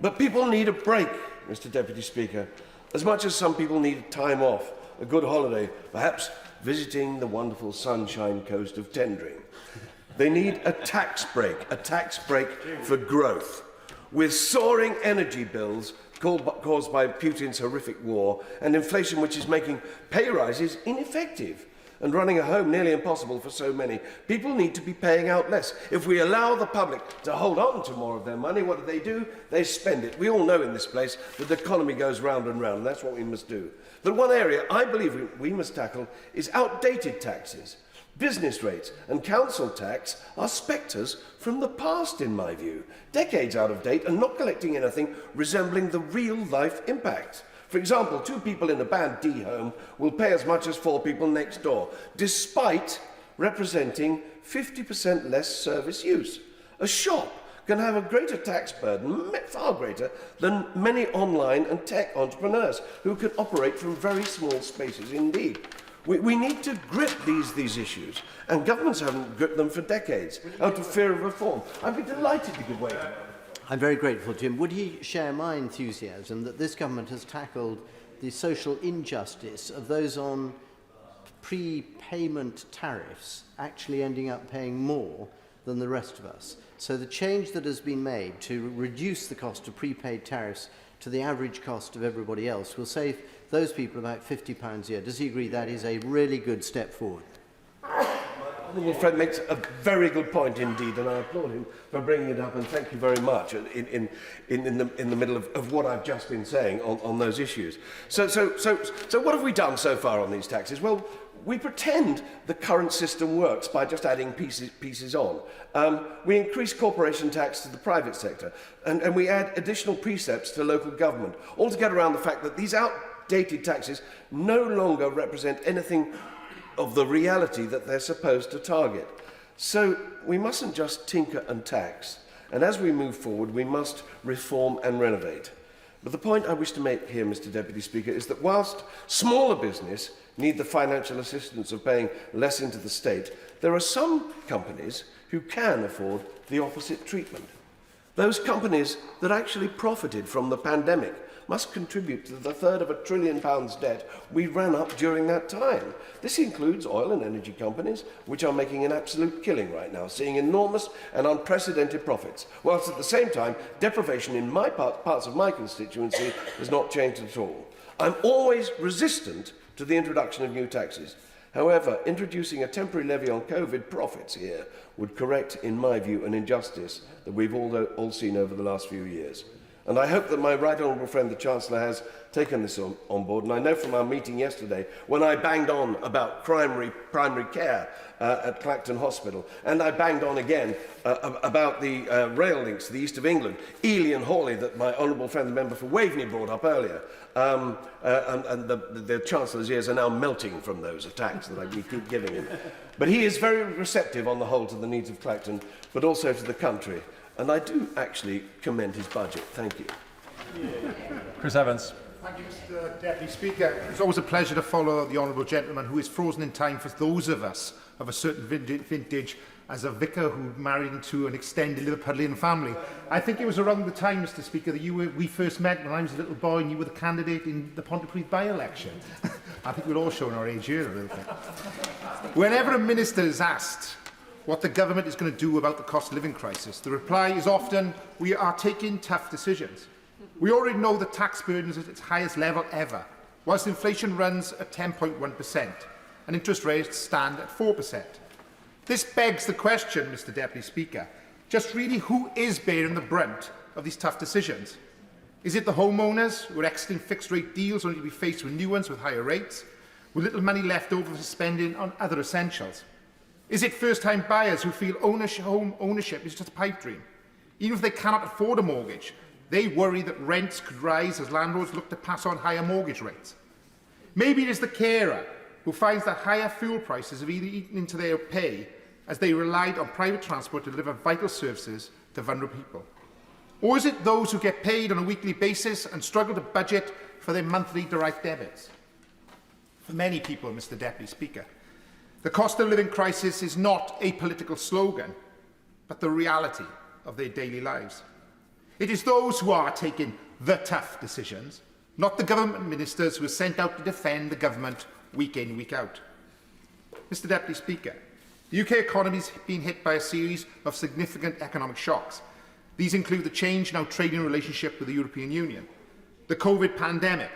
But people need a break, Mr. Deputy Speaker, as much as some people need time off, a good holiday, perhaps visiting the wonderful Sunshine Coast of Tendring. They need a tax break for growth. With soaring energy bills caused by Putin's horrific war and inflation which is making pay rises ineffective and running a home nearly impossible for so many, people need to be paying out less. If we allow the public to hold on to more of their money, what do? They spend it. We all know in this place that the economy goes round and round, and that's what we must do. But one area I believe we must tackle is outdated taxes. Business rates and council tax are spectres from the past, in my view, decades out of date and not collecting anything resembling the real-life impact. For example, 2 people in a Band D home will pay as much as 4 people next door, despite representing 50% less service use. A shop can have a greater tax burden, far greater, than many online and tech entrepreneurs who can operate from very small spaces indeed. We need to grip these issues, and governments haven't gripped them for decades, out of fear of reform. I'd be delighted to give way to that. I'm very grateful to him. Would he share my enthusiasm that this government has tackled the social injustice of those on prepayment tariffs actually ending up paying more than the rest of us? So the change that has been made to reduce the cost of prepaid tariffs to the average cost of everybody else will save those people about £50 a year. Does he agree that is a really good step forward? Honourable friend makes a very good point indeed, and I applaud him for bringing it up, and thank you very much in the middle of what I've just been saying on those issues. So what have we done so far on these taxes? Well, we pretend the current system works by just adding pieces on. We increase corporation tax to the private sector, and we add additional precepts to local government, all to get around the fact that these outdated taxes no longer represent anything of the reality that they're supposed to target. So we mustn't just tinker and tax, and as we move forward we must reform and renovate. But the point I wish to make here, Mr. Deputy Speaker, is that whilst smaller business need the financial assistance of paying less into the state, there are some companies who can afford the opposite treatment. Those companies that actually profited from the pandemic must contribute to the third of £1 trillion debt we ran up during that time. This includes oil and energy companies, which are making an absolute killing right now, seeing enormous and unprecedented profits, whilst at the same time, deprivation in parts of my constituency has not changed at all. I'm always resistant to the introduction of new taxes. However, introducing a temporary levy on COVID profits here would correct, in my view, an injustice that we've all seen over the last few years. And I hope that my right honourable friend, the Chancellor, has taken this on board. And I know from our meeting yesterday, when I banged on about primary care at Clacton Hospital, and I banged on again about the rail links to the east of England, Ely and Hawley, that my honourable friend, the member for Waveney, brought up earlier. And the Chancellor's ears are now melting from those attacks that we keep giving him. But he is very receptive on the whole to the needs of Clacton, but also to the country. And I do actually commend his budget. Thank you. Chris Evans. Thank you, Mr. Deputy Speaker. It's always a pleasure to follow the honourable gentleman who is frozen in time for those of us of a certain vintage as a vicar who married into an extended Liverpudlian family. I think it was around the time, Mr. Speaker, that we first met when I was a little boy and you were the candidate in the Pontypridd by-election. I think we're all showing our age here a little bit. Whenever a minister is asked what the government is going to do about the cost of living crisis, the reply is often, we are taking tough decisions. We already know the tax burden is at its highest level ever, whilst inflation runs at 10.1% and interest rates stand at 4%. This begs the question, Mr. Deputy Speaker, just really who is bearing the brunt of these tough decisions? Is it the homeowners who are exiting fixed-rate deals only to be faced with new ones with higher rates, with little money left over for spending on other essentials? Is it first-time buyers who feel home ownership is just a pipe dream? Even if they cannot afford a mortgage, they worry that rents could rise as landlords look to pass on higher mortgage rates. Maybe it is the carer who finds that higher fuel prices have eaten into their pay as they relied on private transport to deliver vital services to vulnerable people. Or is it those who get paid on a weekly basis and struggle to budget for their monthly direct debits? For many people, Mr. Deputy Speaker, the cost of living crisis is not a political slogan, but the reality of their daily lives. It is those who are taking the tough decisions, not the government ministers who are sent out to defend the government week in, week out. Mr. Deputy Speaker, the UK economy has been hit by a series of significant economic shocks. These include the change in our trading relationship with the European Union, the COVID pandemic,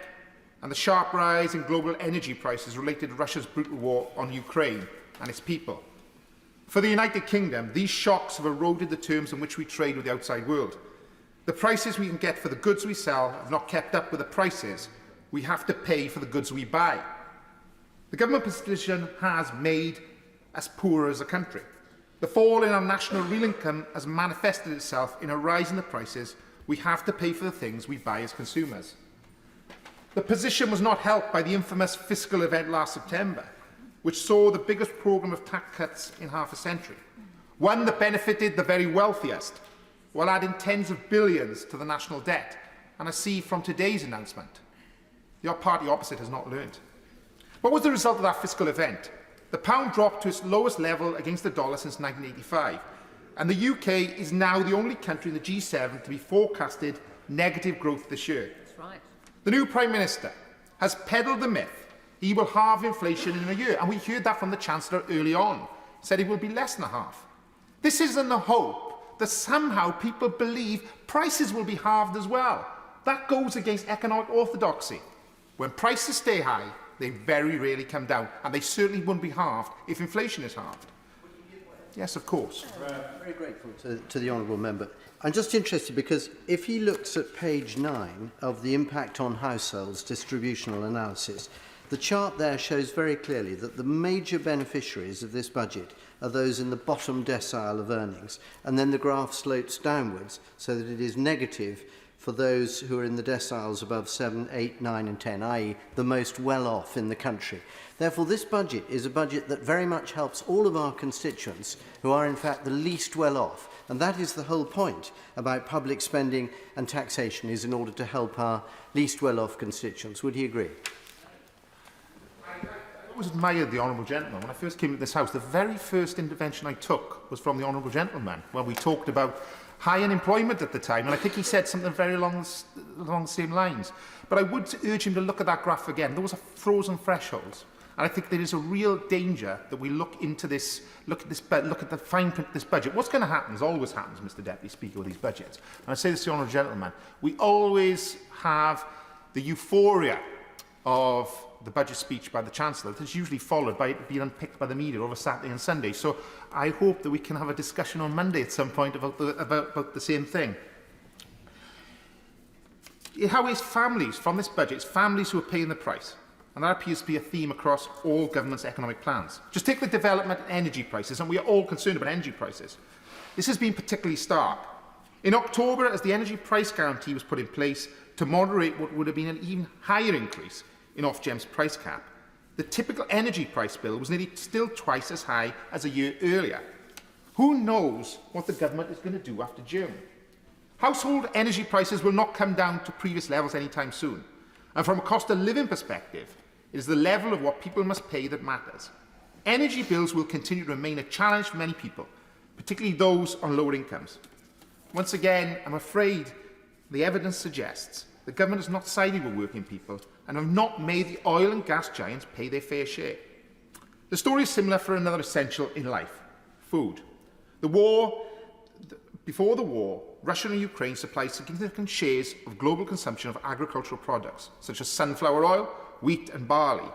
and the sharp rise in global energy prices related to Russia's brutal war on Ukraine and its people. For the United Kingdom, these shocks have eroded the terms in which we trade with the outside world. The prices we can get for the goods we sell have not kept up with the prices we have to pay for the goods we buy. The government position has made us poorer as a country. The fall in our national real income has manifested itself in a rise in the prices we have to pay for the things we buy as consumers. The position was not helped by the infamous fiscal event last September, which saw the biggest programme of tax cuts in half a century, one that benefited the very wealthiest, while adding tens of billions to the national debt. And I see from today's announcement, the party opposite has not learned. What was the result of that fiscal event? The pound dropped to its lowest level against the dollar since 1985, and the UK is now the only country in the G7 to be forecasted negative growth this year. That's right. The new Prime Minister has peddled the myth he will halve inflation in a year, and we heard that from the Chancellor early on, said it will be less than a half. This is in the hope that somehow people believe prices will be halved as well. That goes against economic orthodoxy. When prices stay high, they very rarely come down, and they certainly wouldn't be halved if inflation is halved. Yes, of course. Very grateful to the honourable member. I'm just interested because if he looks at page 9 of the impact on households distributional analysis, the chart there shows very clearly that the major beneficiaries of this budget are those in the bottom decile of earnings, and then the graph slopes downwards so that it is negative for those who are in the deciles above 7, 8, 9 and 10, i.e. the most well-off in the country. Therefore, this budget is a budget that very much helps all of our constituents who are in fact the least well-off. And that is the whole point about public spending and taxation, is in order to help our least well-off constituents. Would he agree? I always admired the Honourable Gentleman. When I first came to this House, the very first intervention I took was from the Honourable Gentleman, when we talked about high unemployment at the time, and I think he said something very along the same lines. But I would urge him to look at that graph again. Those are frozen thresholds. And I think there is a real danger that we look into this, look at the fine print of this budget. What's going to happen, as always happens, Mr. Deputy Speaker, with these budgets, and I say this to the Honourable Gentleman, we always have the euphoria of the budget speech by the Chancellor that is usually followed by it being unpicked by the media over Saturday and Sunday. So I hope that we can have a discussion on Monday at some point about the same thing. How is families from this budget? It's families who are paying the price. And that appears to be a theme across all government's economic plans. Just take the development in energy prices, and we are all concerned about energy prices. This has been particularly stark. In October, as the energy price guarantee was put in place to moderate what would have been an even higher increase in Ofgem's price cap, the typical energy price bill was nearly still twice as high as a year earlier. Who knows what the government is going to do after June? Household energy prices will not come down to previous levels anytime soon. And from a cost of living perspective, it is the level of what people must pay that matters. Energy bills will continue to remain a challenge for many people, particularly those on lower incomes. Once again, I'm afraid the evidence suggests the government has not sided with working people and have not made the oil and gas giants pay their fair share. The story is similar for another essential in life: food. Before the war, Russia and Ukraine supplied significant shares of global consumption of agricultural products, such as sunflower oil, wheat and barley.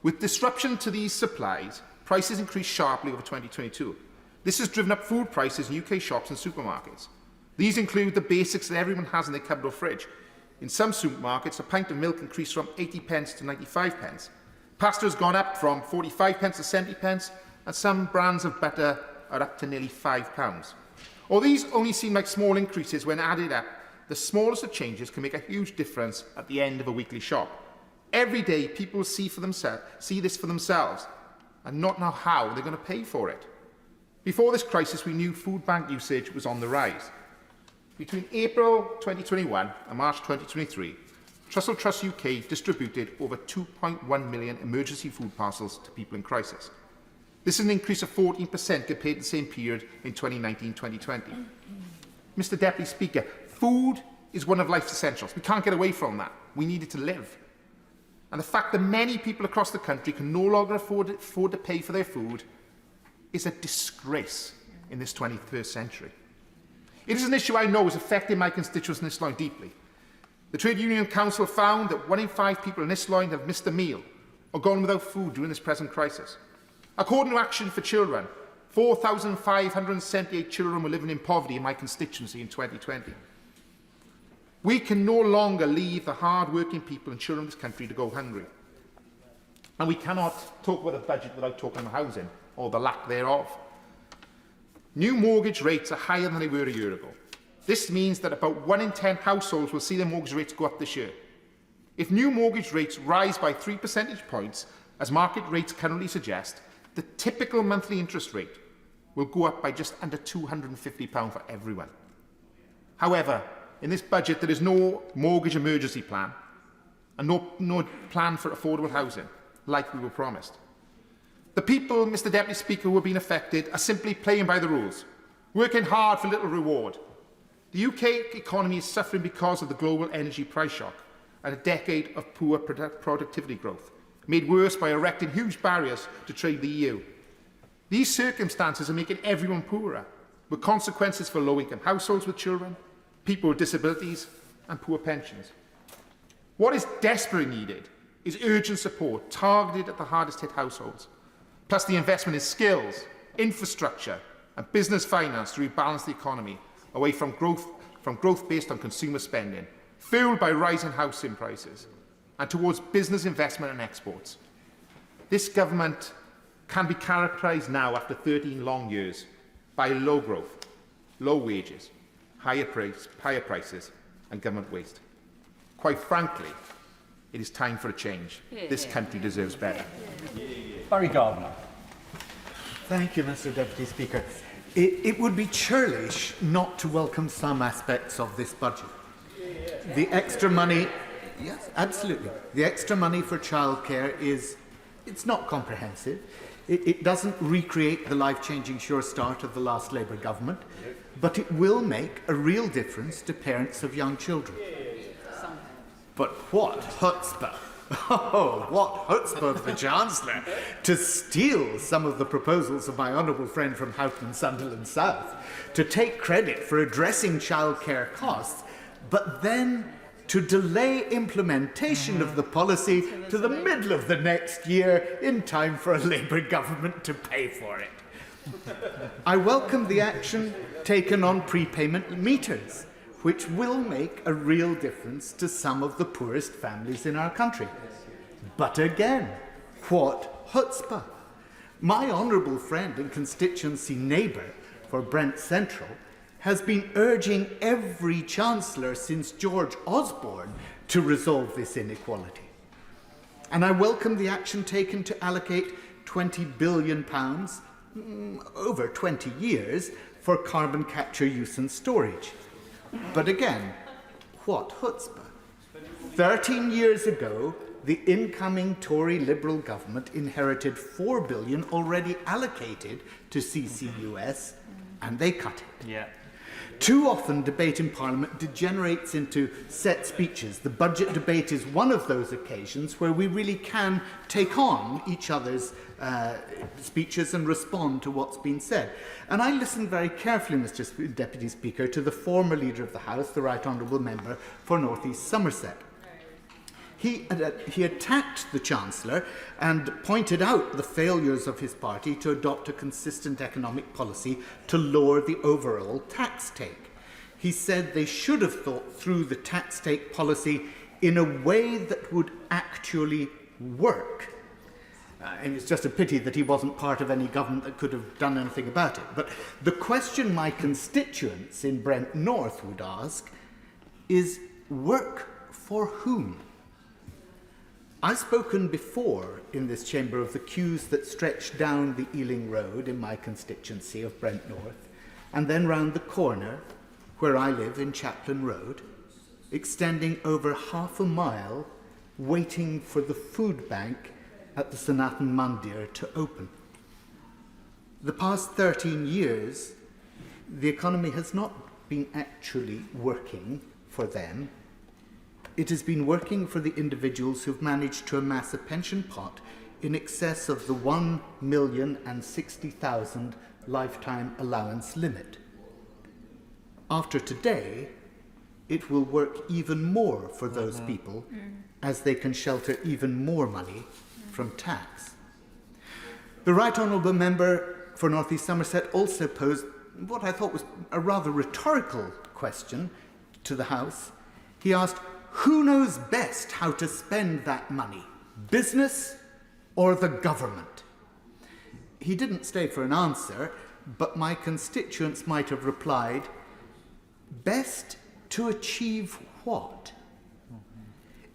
With disruption to these supplies, prices increased sharply over 2022. This has driven up food prices in UK shops and supermarkets. These include the basics that everyone has in their cupboard or fridge. In some supermarkets, a pint of milk increased from 80 pence to 95 pence. Pasta has gone up from 45 pence to 70 pence, and some brands of butter are up to nearly £5. Although these only seem like small increases when added up, the smallest of changes can make a huge difference at the end of a weekly shop. Every day, people see this for themselves and not know how they're going to pay for it. Before this crisis, we knew food bank usage was on the rise. Between April 2021 and March 2023, Trussell Trust UK distributed over 2.1 million emergency food parcels to people in crisis. This is an increase of 14% compared to the same period in 2019-2020. Mr Deputy Speaker, food is one of life's essentials. We can't get away from that. We need it to live. And the fact that many people across the country can no longer afford to pay for their food is a disgrace in this 21st century. It is an issue I know is affecting my constituents in Nisloin deeply. The Trade Union Council found that 1 in 5 people in Nisloin have missed a meal or gone without food during this present crisis. According to Action for Children, 4,578 children were living in poverty in my constituency in 2020. We can no longer leave the hard-working people and children of this country to go hungry. And we cannot talk about a budget without talking about housing, or the lack thereof. New mortgage rates are higher than they were a year ago. This means that about 1 in 10 households will see their mortgage rates go up this year. If new mortgage rates rise by 3 percentage points, as market rates currently suggest, the typical monthly interest rate will go up by just under £250 for everyone. However, in this budget, there is no mortgage emergency plan and no plan for affordable housing, like we were promised. The people, Mr Deputy Speaker, who have been affected are simply playing by the rules, working hard for little reward. The UK economy is suffering because of the global energy price shock and a decade of poor productivity growth, made worse by erecting huge barriers to trade the EU. These circumstances are making everyone poorer, with consequences for low-income households with children, people with disabilities and poor pensions. What is desperately needed is urgent support targeted at the hardest-hit households, plus the investment in skills, infrastructure and business finance to rebalance the economy away from growth based on consumer spending, fuelled by rising housing prices, and towards business investment and exports. This government can be characterised now, after 13 long years, by low growth, low wages, higher prices and government waste. Quite frankly, it is time for a change. This country deserves better. Barry Gardner. Thank you, Mr Deputy Speaker. It would be churlish not to welcome some aspects of this budget. The extra money, yes, absolutely. The extra money for childcare it's not comprehensive. It doesn't recreate the life-changing Sure Start of the last Labour government, but it will make a real difference to parents of young children. But what chutzpah! Oh, what chutzpah of the Chancellor to steal some of the proposals of my honourable friend from Houghton, Sunderland South, to take credit for addressing childcare costs, but then to delay implementation of the policy to the middle of the next year in time for a Labour government to pay for it. I welcome the action taken on prepayment meters, which will make a real difference to some of the poorest families in our country. But again, what chutzpah! My honourable friend and constituency neighbour for Brent Central has been urging every Chancellor since George Osborne to resolve this inequality. And I welcome the action taken to allocate £20 billion over 20 years for carbon capture, use and storage. But again, what chutzpah! 13 years ago, the incoming Tory Liberal government inherited £4 billion already allocated to CCUS, and they cut it. Yeah. Too often, debate in Parliament degenerates into set speeches. The budget debate is one of those occasions where we really can take on each other's speeches and respond to what's been said. And I listened very carefully, Mr. Deputy Speaker, to the former Leader of the House, the Right Honourable Member for North East Somerset. He attacked the Chancellor and pointed out the failures of his party to adopt a consistent economic policy to lower the overall tax take. he said they should have thought through the tax take policy in a way that would actually work. And it's just a pity that he wasn't part of any government that could have done anything about it. But the question my constituents in Brent North would ask is, work for whom? I've spoken before in this chamber of the queues that stretch down the Ealing Road in my constituency of Brent North, and then round the corner where I live in Chaplin Road, extending over half a mile, waiting for the food bank at the Sanatan Mandir to open. The past 13 years, the economy has not been actually working for them. It has been working for the individuals who've managed to amass a pension pot in excess of the 1,060,000 lifetime allowance limit. After today, it will work even more for those people as they can shelter even more money from tax. The Right Honourable Member for North East Somerset also posed what I thought was a rather rhetorical question to the House. He asked, who knows best how to spend that money, business or the government? He didn't stay for an answer, but my constituents might have replied, best to achieve what?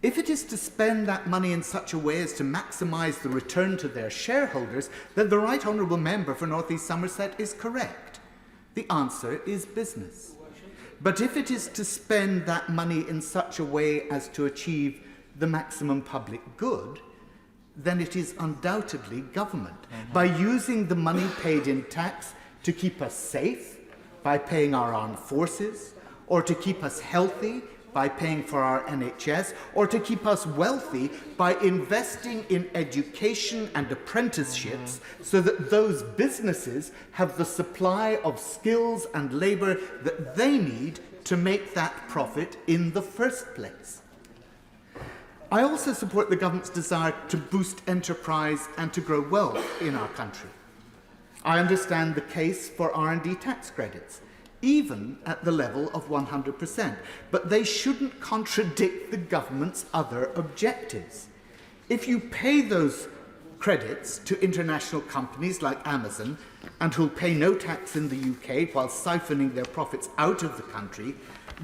If it is to spend that money in such a way as to maximise the return to their shareholders, then the Right Honourable Member for North East Somerset is correct. The answer is business. But if it is to spend that money in such a way as to achieve the maximum public good, then it is undoubtedly government. By using the money paid in tax to keep us safe, by paying our armed forces, or to keep us healthy, by paying for our NHS, or to keep us wealthy by investing in education and apprenticeships so that those businesses have the supply of skills and labour that they need to make that profit in the first place. I also support the government's desire to boost enterprise and to grow wealth in our country. I understand the case for R&D tax credits, even at the level of 100%, but they shouldn't contradict the government's other objectives. If you pay those credits to international companies like Amazon, and who'll pay no tax in the UK while siphoning their profits out of the country,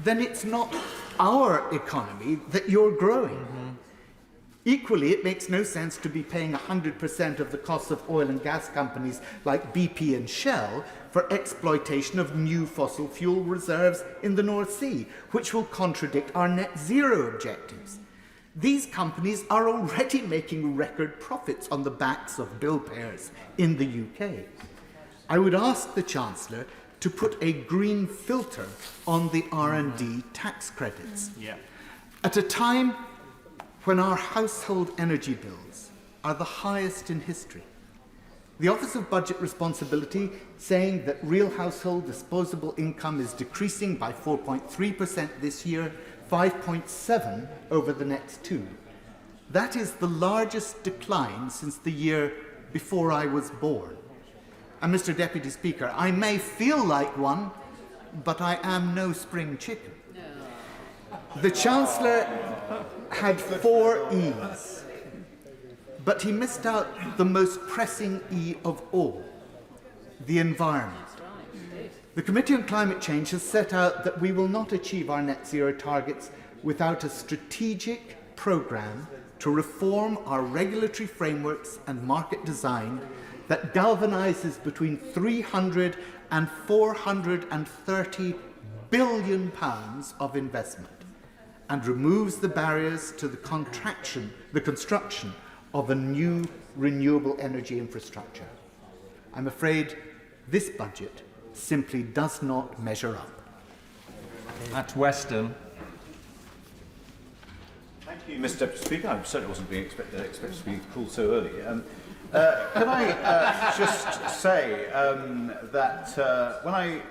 then it's not our economy that you're growing. Equally, it makes no sense to be paying 100% of the costs of oil and gas companies like BP and Shell for exploitation of new fossil fuel reserves in the North Sea, which will contradict our net zero objectives. These companies are already making record profits on the backs of bill payers in the UK. I would ask the Chancellor to put a green filter on the R&D tax credits. At a time when our household energy bills are the highest in history. The Office of Budget Responsibility saying that real household disposable income is decreasing by 4.3% this year, 5.7% over the next 2. That is the largest decline since the year before I was born. And Mr. Deputy Speaker, I may feel like one, but I am no spring chicken. The Chancellor had 4 E's, but he missed out the most pressing E of all, the environment. The Committee on Climate Change has set out that we will not achieve our net zero targets without a strategic programme to reform our regulatory frameworks and market design that galvanises between 300 and 430 billion pounds of investment and removes the barriers to the construction of a new renewable energy infrastructure. I'm afraid this budget simply does not measure up. At Western. Thank you, Mr. Deputy Speaker. I certainly wasn't being expected to be called so early. Can I just say that when I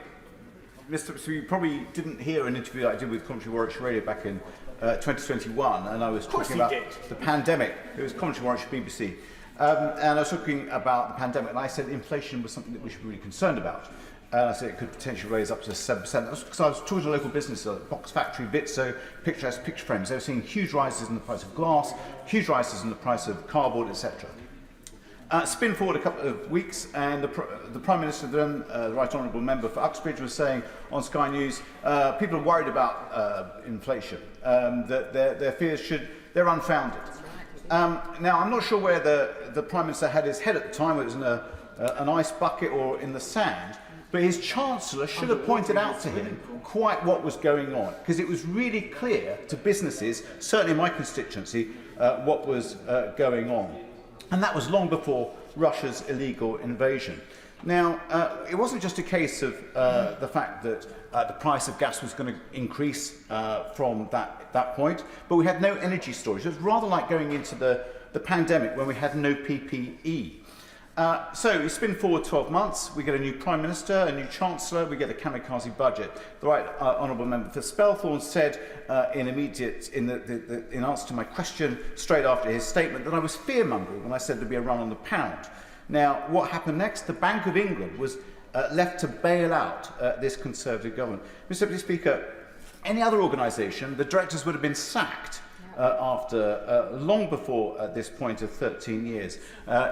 Mr. So you probably didn't hear an interview that I did with Coventry Warwickshire Radio back in 2021, and I was talking about the pandemic. It was Coventry Warwickshire BBC. And I was talking about the pandemic, and I said inflation was something that we should be really concerned about. I said it could potentially raise up to 7%. That's because I was talking to local businesses, like Box Factory, Bitso, Picturesque Picture Frames. They were seeing huge rises in the price of glass, huge rises in the price of cardboard, etc. Spin forward a couple of weeks, and the Prime Minister, then the Right Honourable Member for Uxbridge, was saying on Sky News, people are worried about inflation, that their fears they're unfounded. Now, I'm not sure where the Prime Minister had his head at the time, whether it was in an ice bucket or in the sand, but his Chancellor should have pointed out to him quite what was going on, because it was really clear to businesses, certainly in my constituency, what was going on. And that was long before Russia's illegal invasion. Now, it wasn't just a case of the fact that the price of gas was going to increase from that point, but we had no energy storage. It was rather like going into the pandemic when we had no PPE. So we spin forward 12 months, we get a new Prime Minister, a new Chancellor, we get a kamikaze budget. The Right Honourable Member for Spelthorne said in answer to my question straight after his statement that I was fear-mongering when I said there'd be a run on the pound. Now, what happened next? The Bank of England was left to bail out this Conservative government. Mr. Deputy Speaker, any other organisation, the directors would have been sacked after long before this point of 13 years,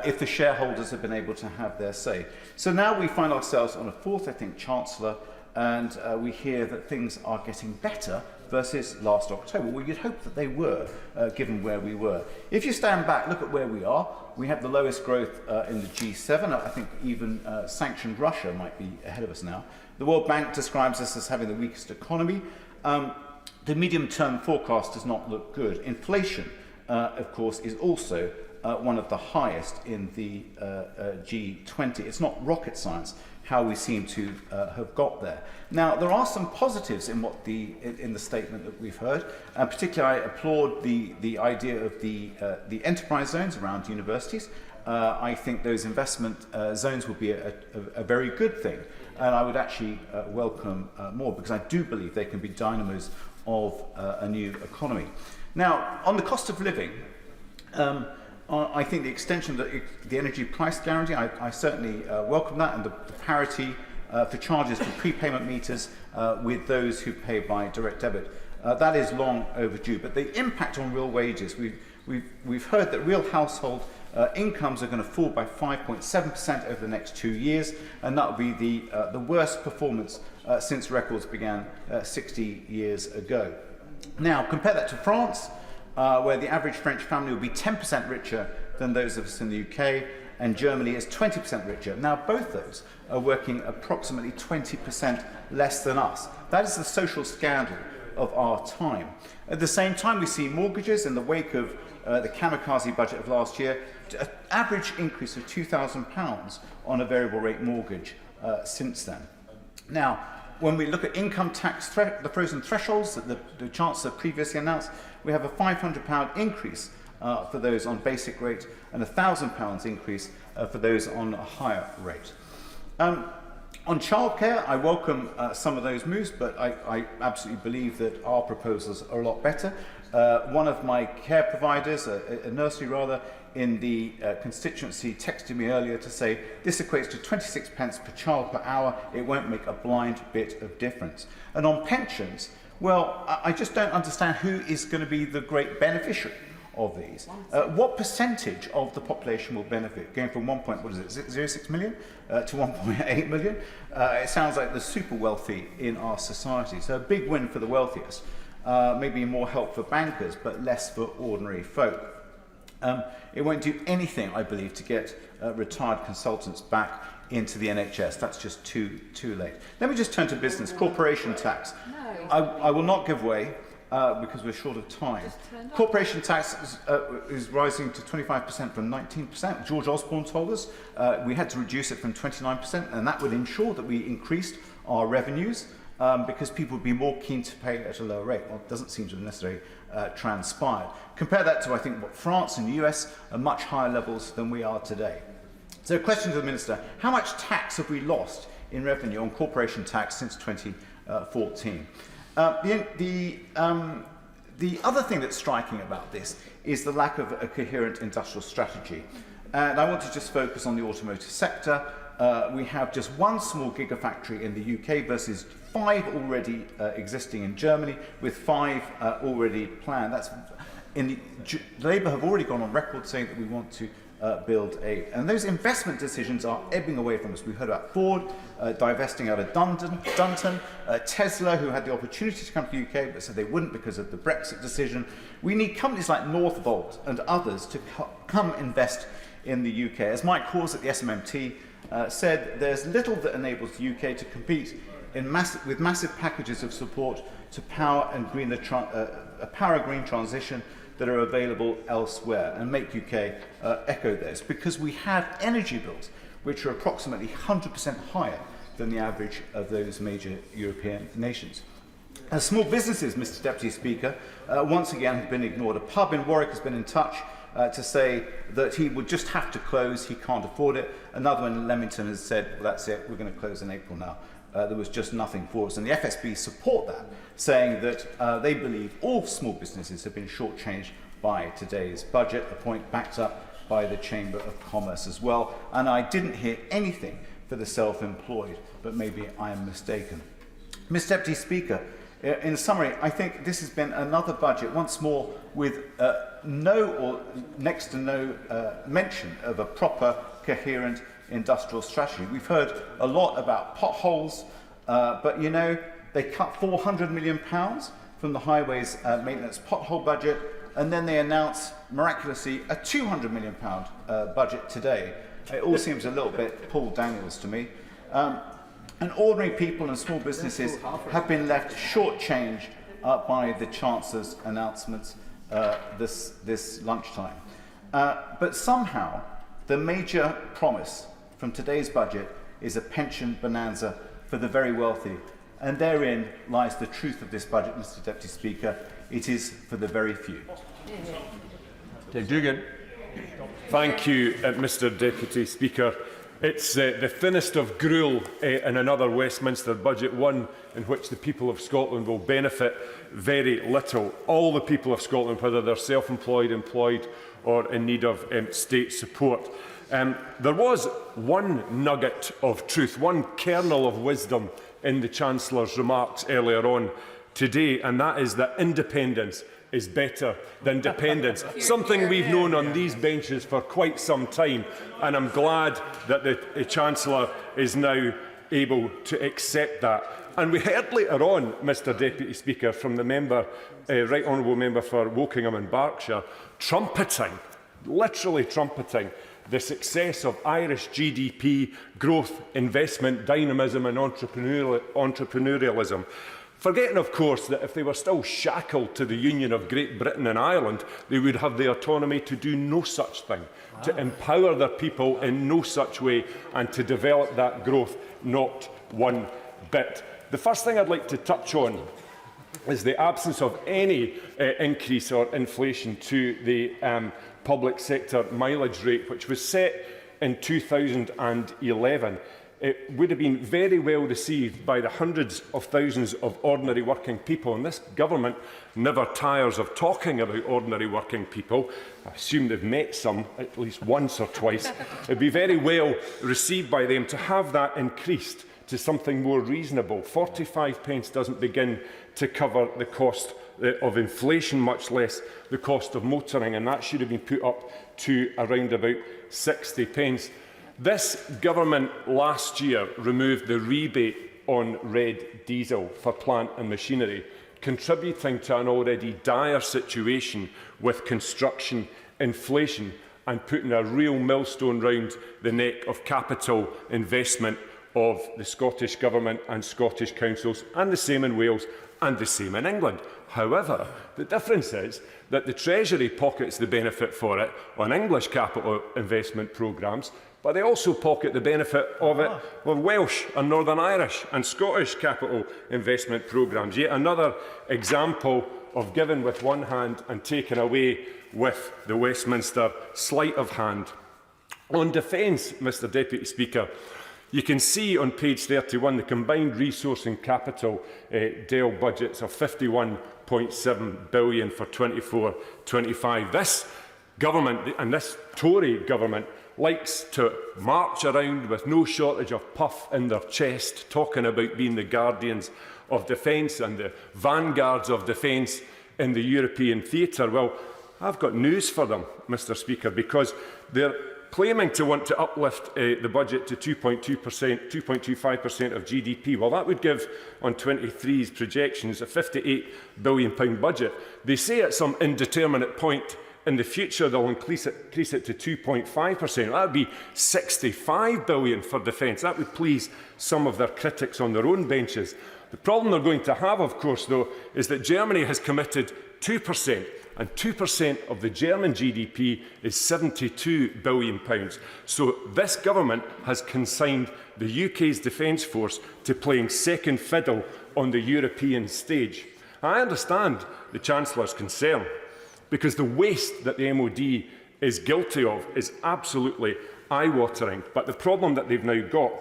if the shareholders had been able to have their say. So now we find ourselves on a fourth, I think, Chancellor, and we hear that things are getting better versus last October. Well, you'd hope that they were, given where we were. If you stand back, look at where we are. We have the lowest growth in the G7. I think even sanctioned Russia might be ahead of us now. The World Bank describes us as having the weakest economy. The medium-term forecast does not look good. Inflation, of course, is also one of the highest in the G20. It's not rocket science how we seem to have got there. Now, there are some positives in the statement that we've heard. Particularly, I applaud the idea of the enterprise zones around universities. I think those investment zones will be a very good thing. And I would actually welcome more, because I do believe they can be dynamos of a new economy. Now, on the cost of living, I think the extension of the energy price guarantee, I certainly welcome that, and the parity for charges for prepayment meters with those who pay by direct debit. That is long overdue. But the impact on real wages, we've heard that real household incomes are going to fall by 5.7% over the next 2 years, and that will be the worst performance since records began 60 years ago. Now, compare that to France, where the average French family will be 10% richer than those of us in the UK, and Germany is 20% richer. Now, both those are working approximately 20% less than us. That is the social scandal of our time. At the same time, we see mortgages in the wake of the kamikaze budget of last year, an average increase of £2,000 on a variable rate mortgage since then. Now, when we look at income tax, the frozen thresholds that the Chancellor previously announced, we have a £500 increase for those on basic rate and a £1,000 increase for those on a higher rate. On childcare, I welcome some of those moves, but I absolutely believe that our proposals are a lot better. One of my care providers, a nursery rather, in the constituency texted me earlier to say this equates to 26 pence per child per hour. It won't make a blind bit of difference. And on pensions, well, I just don't understand who is going to be the great beneficiary of these. What percentage of the population will benefit? Going from 0.06 million to 1.8 million? It sounds like the super wealthy in our society. So a big win for the wealthiest. Maybe more help for bankers, but less for ordinary folk. It won't do anything, I believe, to get retired consultants back into the NHS. That's just too late. Let me just turn to business. Corporation tax. I will not give way because we're short of time. Corporation tax is rising to 25% from 19%. George Osborne told us we had to reduce it from 29%, and that would ensure that we increased our revenues because people would be more keen to pay at a lower rate. Well, it doesn't seem to have necessarily transpired. Compare that to, I think, what France and the US are much higher levels than we are today. So, a question to the Minister: how much tax have we lost in revenue on corporation tax since 2014? The other thing that's striking about this is the lack of a coherent industrial strategy. And I want to just focus on the automotive sector. we have just one small gigafactory in the UK versus 5 already existing in Germany, with 5 already planned. That's Labour have already gone on record saying that we want to build 8. And those investment decisions are ebbing away from us. We've heard about Ford divesting out of Dunton, Tesla, who had the opportunity to come to the UK but said they wouldn't because of the Brexit decision. We need companies like Northvolt and others to come invest in the UK. As Mike Hawes at the SMMT said, there's little that enables the UK to compete with massive packages of support to power a green transition that are available elsewhere, and make UK echo those, because we have energy bills which are approximately 100% higher than the average of those major European nations. As small businesses, Mr. Deputy Speaker, once again have been ignored. A pub in Warwick has been in touch to say that he would just have to close, he can't afford it. Another one in Leamington has said, well, that's it, we're going to close in April now. There was just nothing for us. And the FSB support that, saying that they believe all small businesses have been shortchanged by today's budget, a point backed up by the Chamber of Commerce as well. And I didn't hear anything for the self-employed, but maybe I am mistaken. Mr. Deputy Speaker, in summary, I think this has been another budget, once more, with no or next to no mention of a proper, coherent industrial strategy. We've heard a lot about potholes, but you know, they cut £400 million from the highways maintenance pothole budget, and then they announce miraculously a £200 million budget today. It all seems a little bit Paul Daniels to me. And ordinary people and small businesses have been left shortchanged by the Chancellor's announcements this lunchtime. But somehow, the major promise from today's budget is a pension bonanza for the very wealthy. And therein lies the truth of this budget, Mr. Deputy Speaker. It is for the very few. Dave Dugan. Thank you, Mr. Deputy Speaker. It's the thinnest of gruel in another Westminster budget, one in which the people of Scotland will benefit very little. All the people of Scotland, whether they're self-employed, employed or in need of state support. There was one nugget of truth, one kernel of wisdom in the Chancellor's remarks earlier on today, and that is that independence is better than dependence, something we've known on these benches for quite some time, and I'm glad that the Chancellor is now able to accept that. And we heard later on, Mr. Deputy Speaker, from the member, Right Honourable Member for Wokingham and Berkshire, trumpeting, literally trumpeting, the success of Irish GDP growth, investment, dynamism and entrepreneurialism. Forgetting, of course, that if they were still shackled to the Union of Great Britain and Ireland, they would have the autonomy to do no such thing, to empower their people in no such way, and to develop that growth not one bit. The first thing I'd like to touch on is the absence of any increase or inflation to the public sector mileage rate, which was set in 2011. It would have been very well received by the hundreds of thousands of ordinary working people, and this government never tires of talking about ordinary working people. I assume they've met some at least once or twice. It would be very well received by them to have that increased to something more reasonable. 45 pence doesn't begin to cover the cost of inflation, much less the cost of motoring, and that should have been put up to around about 60 pence. This government last year removed the rebate on red diesel for plant and machinery, contributing to an already dire situation with construction inflation and putting a real millstone round the neck of capital investment of the Scottish Government and Scottish councils, and the same in Wales and the same in England. However, the difference is that the Treasury pockets the benefit for it on English capital investment programmes, but they also pocket the benefit of it for Welsh and Northern Irish and Scottish capital investment programmes. Yet another example of giving with one hand and taking away with the Westminster sleight of hand. On defence, Mr. Deputy Speaker, you can see on page 31 the combined resource and capital DEL budgets of £51.7 billion for 24-25. This government, and this Tory government, likes to march around with no shortage of puff in their chest, talking about being the guardians of defence and the vanguards of defence in the European theatre. Well, I've got news for them, Mr. Speaker, because they're claiming to want to uplift the budget to 2.25% of GDP. Well, that would give, on 23's projections, a £58 billion budget. They say at some indeterminate point in the future they'll increase it to 2.5%. That would be £65 billion for defence. That would please some of their critics on their own benches. The problem they're going to have, of course, though, is that Germany has committed 2%. And 2% of the German GDP is £72 billion. So this government has consigned the UK's defence force to playing second fiddle on the European stage. I understand the Chancellor's concern, because the waste that the MOD is guilty of is absolutely eye-watering. But the problem that they've now got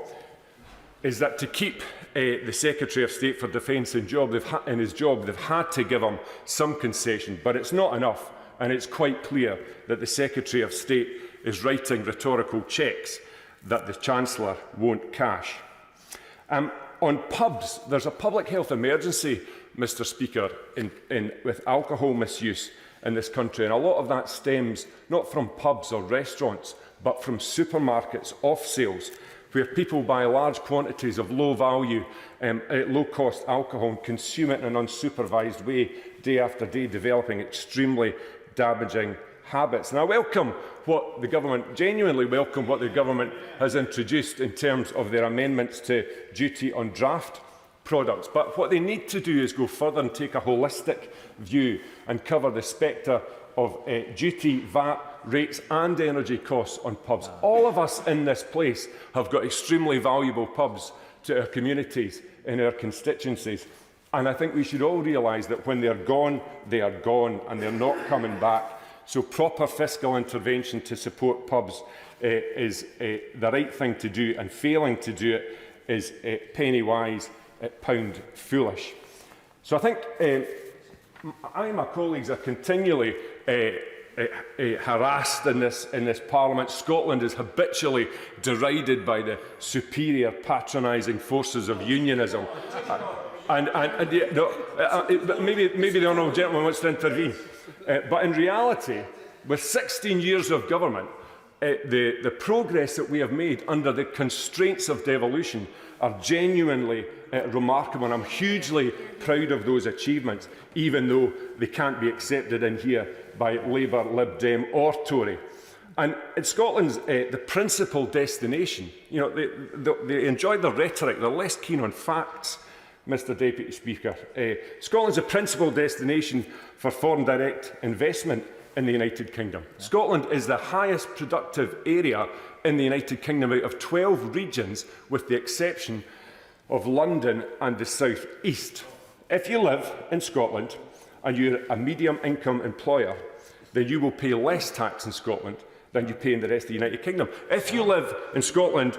is that to keep the Secretary of State for Defence in his job, they've had to give him some concession, but it's not enough, and it's quite clear that the Secretary of State is writing rhetorical cheques that the Chancellor won't cash. On pubs, there's a public health emergency, Mr. Speaker, with alcohol misuse in this country, and a lot of that stems not from pubs or restaurants, but from supermarkets off sales, where people buy large quantities of low-value, low-cost alcohol and consume it in an unsupervised way, day after day, developing extremely damaging habits. And I welcome what the government, genuinely welcome what the government has introduced in terms of their amendments to duty on draft products. But what they need to do is go further and take a holistic view and cover the spectre of duty, VAT, rates and energy costs on pubs. All of us in this place have got extremely valuable pubs to our communities, in our constituencies. And I think we should all realise that when they are gone, and they're not coming back. So proper fiscal intervention to support pubs is the right thing to do, and failing to do it is penny wise, pound foolish. So I think I and my colleagues are continually harassed in this Parliament. Scotland is habitually derided by the superior patronising forces of unionism. Maybe the honourable gentleman wants to intervene. But in reality, with 16 years of government, the progress that we have made under the constraints of devolution are genuinely remarkable, and I'm hugely proud of those achievements, even though they can't be accepted in here by Labour, Lib Dem or Tory. And in Scotland's the principal destination, they enjoy the rhetoric, they're less keen on facts, Mr. Deputy Speaker. Scotland's a principal destination for foreign direct investment in the United Kingdom. Scotland is the highest productive area in the United Kingdom out of 12 regions, with the exception of London and the South East. If you live in Scotland and you're a medium income employer, then you will pay less tax in Scotland than you pay in the rest of the United Kingdom. If you live in Scotland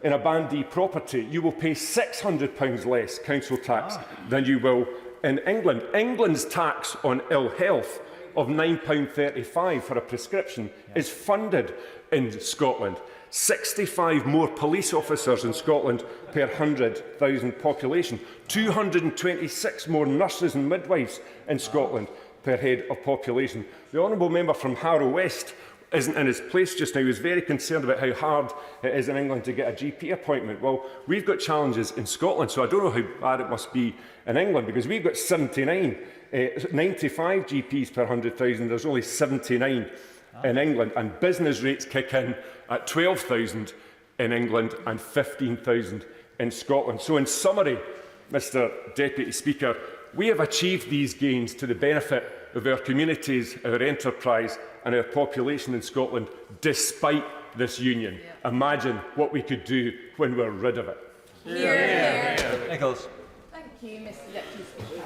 in a Band D property, you will pay £600 less council tax than you will in England. England's tax on ill health of £9.35 for a prescription is funded in Scotland. 65 more police officers in Scotland per 100,000 population. 226 more nurses and midwives in Scotland per head of population. The honourable member from Harrow West isn't in his place just now. He was very concerned about how hard it is in England to get a GP appointment. Well, we've got challenges in Scotland, so I don't know how bad it must be in England, because we've got 95 GPs per 100,000. There's only 79 in England, and business rates kick in at 12,000 in England and 15,000 in Scotland. So in summary, Mr. Deputy Speaker, we have achieved these gains to the benefit of our communities, our enterprise and our population in Scotland, despite this union. Imagine what we could do when we're rid of it. Nichols. Thank you, Mr. Deputy Speaker.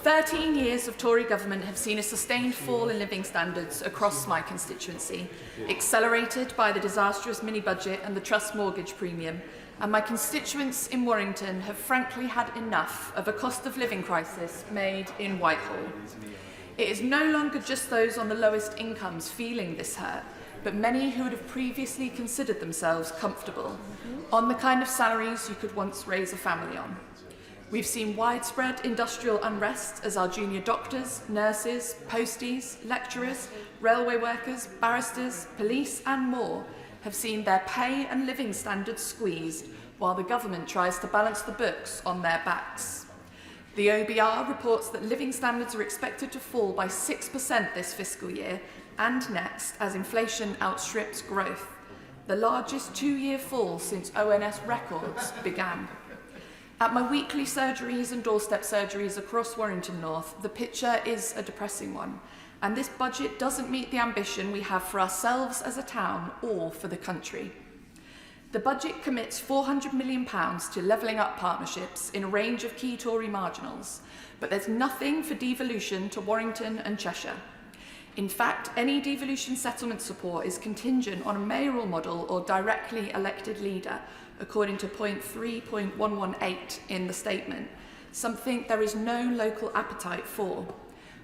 13 years of Tory government have seen a sustained fall in living standards across my constituency, accelerated by the disastrous mini-budget and the trust mortgage premium, and my constituents in Warrington have frankly had enough of a cost of living crisis made in Whitehall. It is no longer just those on the lowest incomes feeling this hurt, but many who would have previously considered themselves comfortable, on the kind of salaries you could once raise a family on. We've seen widespread industrial unrest as our junior doctors, nurses, posties, lecturers, railway workers, barristers, police and more have seen their pay and living standards squeezed while the government tries to balance the books on their backs. The OBR reports that living standards are expected to fall by 6% this fiscal year and next as inflation outstrips growth, the largest 2-year fall since ONS records began. At my weekly surgeries and doorstep surgeries across Warrington North, the picture is a depressing one, and this budget doesn't meet the ambition we have for ourselves as a town or for the country. The budget commits £400 million to levelling up partnerships in a range of key Tory marginals, but there's nothing for devolution to Warrington and Cheshire. In fact, any devolution settlement support is contingent on a mayoral model or directly elected leader, according to point 3.118 in the statement, something there is no local appetite for.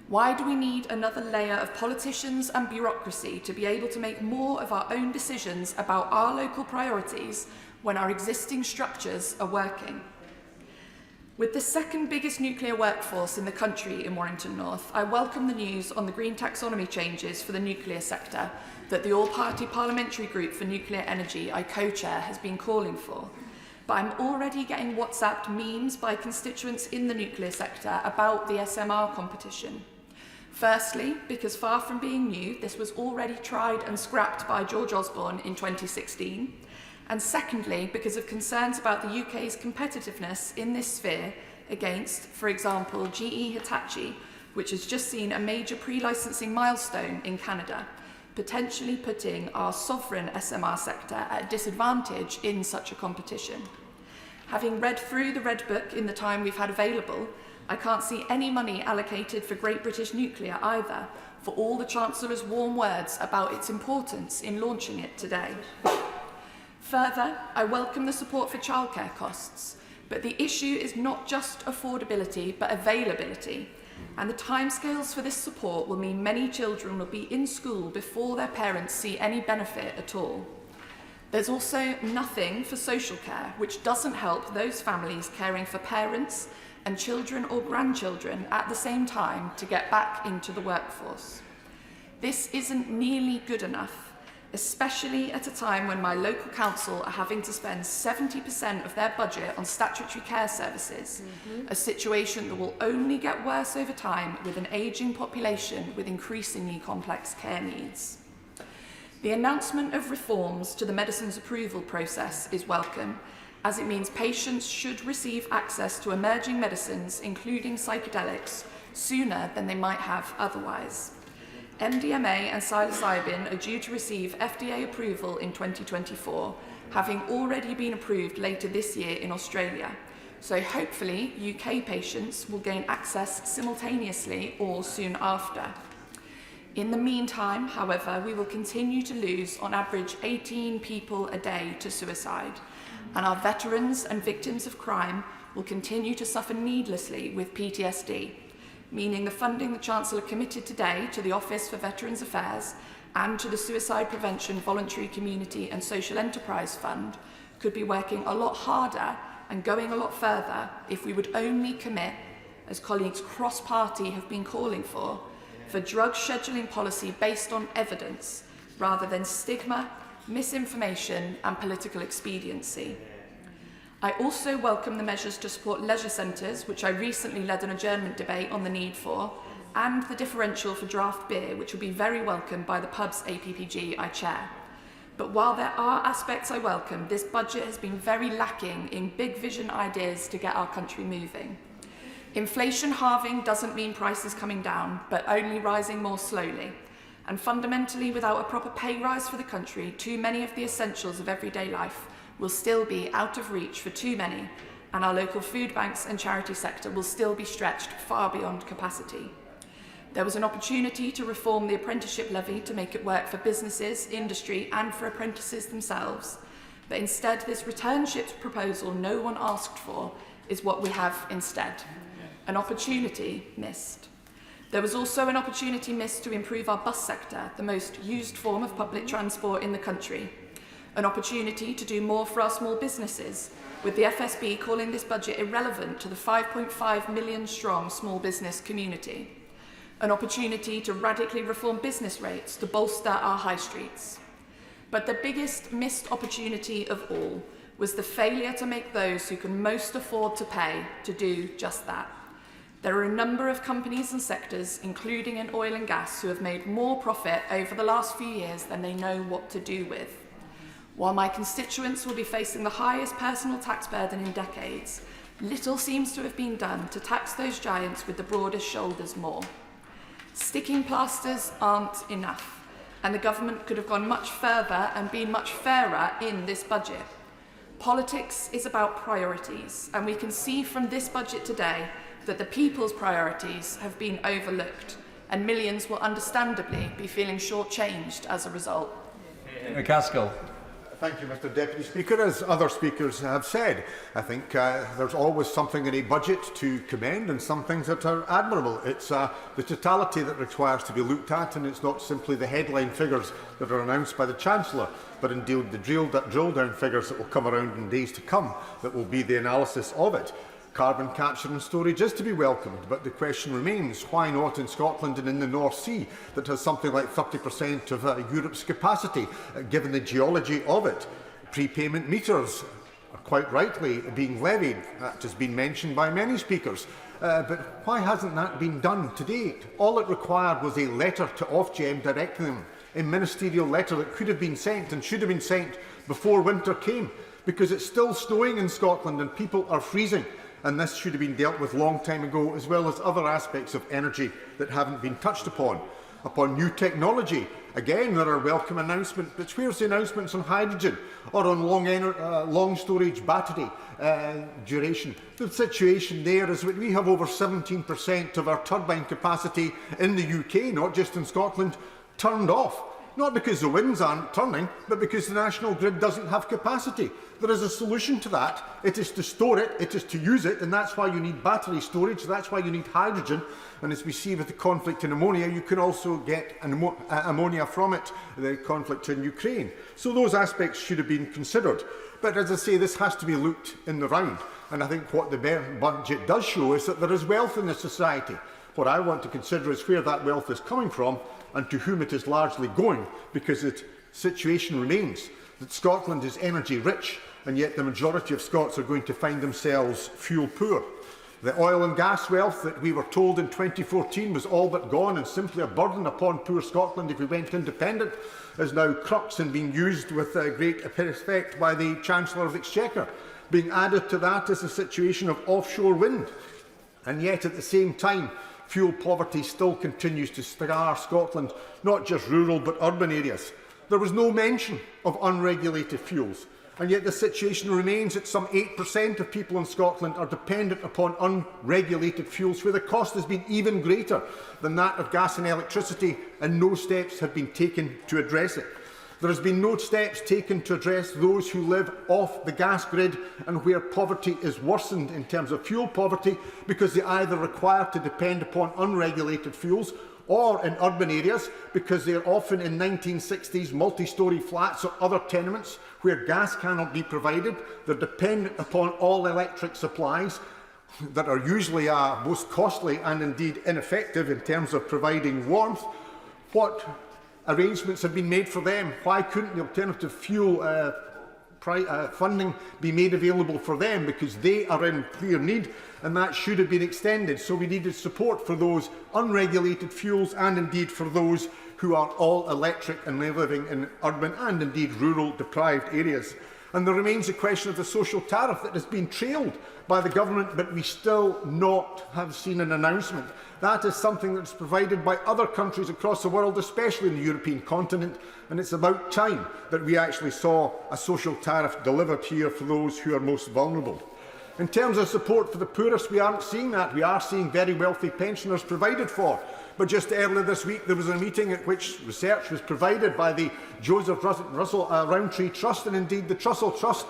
Why do we need another layer of politicians and bureaucracy to be able to make more of our own decisions about our local priorities when our existing structures are working? With the second biggest nuclear workforce in the country in Warrington North, I welcome the news on the green taxonomy changes for the nuclear sector that the All-Party Parliamentary Group for Nuclear Energy I co-chair has been calling for. But I'm already getting WhatsApped memes by constituents in the nuclear sector about the SMR competition. Firstly, because far from being new, this was already tried and scrapped by George Osborne in 2016. And secondly, because of concerns about the UK's competitiveness in this sphere against, for example, GE Hitachi, which has just seen a major pre-licensing milestone in Canada, potentially putting our sovereign SMR sector at a disadvantage in such a competition. Having read through the Red Book in the time we've had available, I can't see any money allocated for Great British Nuclear either, for all the Chancellor's warm words about its importance in launching it today. Further, I welcome the support for childcare costs, but the issue is not just affordability, but availability. And the timescales for this support will mean many children will be in school before their parents see any benefit at all. There's also nothing for social care, which doesn't help those families caring for parents and children or grandchildren at the same time to get back into the workforce. This isn't nearly good enough, especially at a time when my local council are having to spend 70% of their budget on statutory care services, a situation that will only get worse over time with an ageing population with increasingly complex care needs. The announcement of reforms to the medicines approval process is welcome, as it means patients should receive access to emerging medicines, including psychedelics, sooner than they might have otherwise. MDMA and psilocybin are due to receive FDA approval in 2024, having already been approved later this year in Australia. So hopefully UK patients will gain access simultaneously or soon after. In the meantime, however, we will continue to lose on average 18 people a day to suicide, and our veterans and victims of crime will continue to suffer needlessly with PTSD, meaning the funding the Chancellor committed today to the Office for Veterans Affairs and to the Suicide Prevention Voluntary Community and Social Enterprise Fund could be working a lot harder and going a lot further if we would only commit, as colleagues cross-party have been calling for drug scheduling policy based on evidence rather than stigma, misinformation and political expediency. I also welcome the measures to support leisure centres, which I recently led an adjournment debate on the need for, and the differential for draft beer, which will be very welcome by the pubs APPG I chair. But while there are aspects I welcome, this budget has been very lacking in big vision ideas to get our country moving. Inflation halving doesn't mean prices coming down, but only rising more slowly. And fundamentally, without a proper pay rise for the country, too many of the essentials of everyday life will still be out of reach for too many, and our local food banks and charity sector will still be stretched far beyond capacity. There was an opportunity to reform the apprenticeship levy to make it work for businesses, industry, and for apprentices themselves. But instead, this returnships proposal no one asked for is what we have instead. An opportunity missed. There was also an opportunity missed to improve our bus sector, the most used form of public transport in the country. An opportunity to do more for our small businesses, with the FSB calling this budget irrelevant to the 5.5 million strong small business community. An opportunity to radically reform business rates to bolster our high streets. But the biggest missed opportunity of all was the failure to make those who can most afford to pay to do just that. There are a number of companies and sectors, including in oil and gas, who have made more profit over the last few years than they know what to do with. While my constituents will be facing the highest personal tax burden in decades, little seems to have been done to tax those giants with the broadest shoulders more. Sticking plasters aren't enough, and the government could have gone much further and been much fairer in this budget. Politics is about priorities, and we can see from this budget today that the people's priorities have been overlooked, and millions will understandably be feeling shortchanged as a result. Gaskell. Thank you, Mr Deputy Speaker. As other speakers have said, I think there's always something in a budget to commend and some things that are admirable. It's the totality that requires to be looked at, and it's not simply the headline figures that are announced by the Chancellor, but indeed the drill-down figures that will come around in days to come that will be the analysis of it. Carbon capture and storage is to be welcomed, but the question remains, why not in Scotland and in the North Sea, that has something like 30% of Europe's capacity, given the geology of it? Prepayment meters are quite rightly being levied. That has been mentioned by many speakers. But why hasn't that been done to date? All it required was a letter to Ofgem directing them, a ministerial letter that could have been sent and should have been sent before winter came, because it's still snowing in Scotland and people are freezing. And this should have been dealt with a long time ago, as well as other aspects of energy that haven't been touched upon. Upon new technology, again there are welcome announcements, but where's the announcements on hydrogen or on long storage battery duration? The situation there is that we have over 17% of our turbine capacity in the UK, not just in Scotland, turned off. Not because the winds aren't turning, but because the national grid doesn't have capacity. There is a solution to that. It is to store it, it is to use it, and that's why you need battery storage, that's why you need hydrogen. And as we see with the conflict in ammonia, you can also get ammonia from it, the conflict in Ukraine. So those aspects should have been considered. But as I say, this has to be looked in the round. And I think what the budget does show is that there is wealth in the society. What I want to consider is where that wealth is coming from and to whom it is largely going, because the situation remains that Scotland is energy rich, and yet the majority of Scots are going to find themselves fuel poor. The oil and gas wealth that we were told in 2014 was all but gone and simply a burden upon poor Scotland if we went independent is now crux and being used with great effect by the Chancellor of the Exchequer. Being added to that is the situation of offshore wind. And yet at the same time, fuel poverty still continues to scar Scotland, not just rural but urban areas. There was no mention of unregulated fuels, and yet the situation remains that some 8% of people in Scotland are dependent upon unregulated fuels, where the cost has been even greater than that of gas and electricity, and no steps have been taken to address it. There has been no steps taken to address those who live off the gas grid and where poverty is worsened in terms of fuel poverty, because they either require to depend upon unregulated fuels, or in urban areas because they are often in 1960s multi-storey flats or other tenements where gas cannot be provided. They're dependent upon all-electric supplies that are usually most costly and indeed ineffective in terms of providing warmth. What arrangements have been made for them? Why couldn't the alternative fuel funding be made available for them? Because they are in clear need, and that should have been extended. So we needed support for those unregulated fuels and indeed for those who are all electric and living in urban and indeed rural deprived areas. And there remains the question of the social tariff that has been trailed by the government, but we still not have seen an announcement. That is something that is provided by other countries across the world, especially in the European continent, and it's about time that we actually saw a social tariff delivered here for those who are most vulnerable. In terms of support for the poorest, we aren't seeing that. We are seeing very wealthy pensioners provided for. But just earlier this week, there was a meeting at which research was provided by the Joseph Russell Roundtree Trust and indeed the Trussell Trust,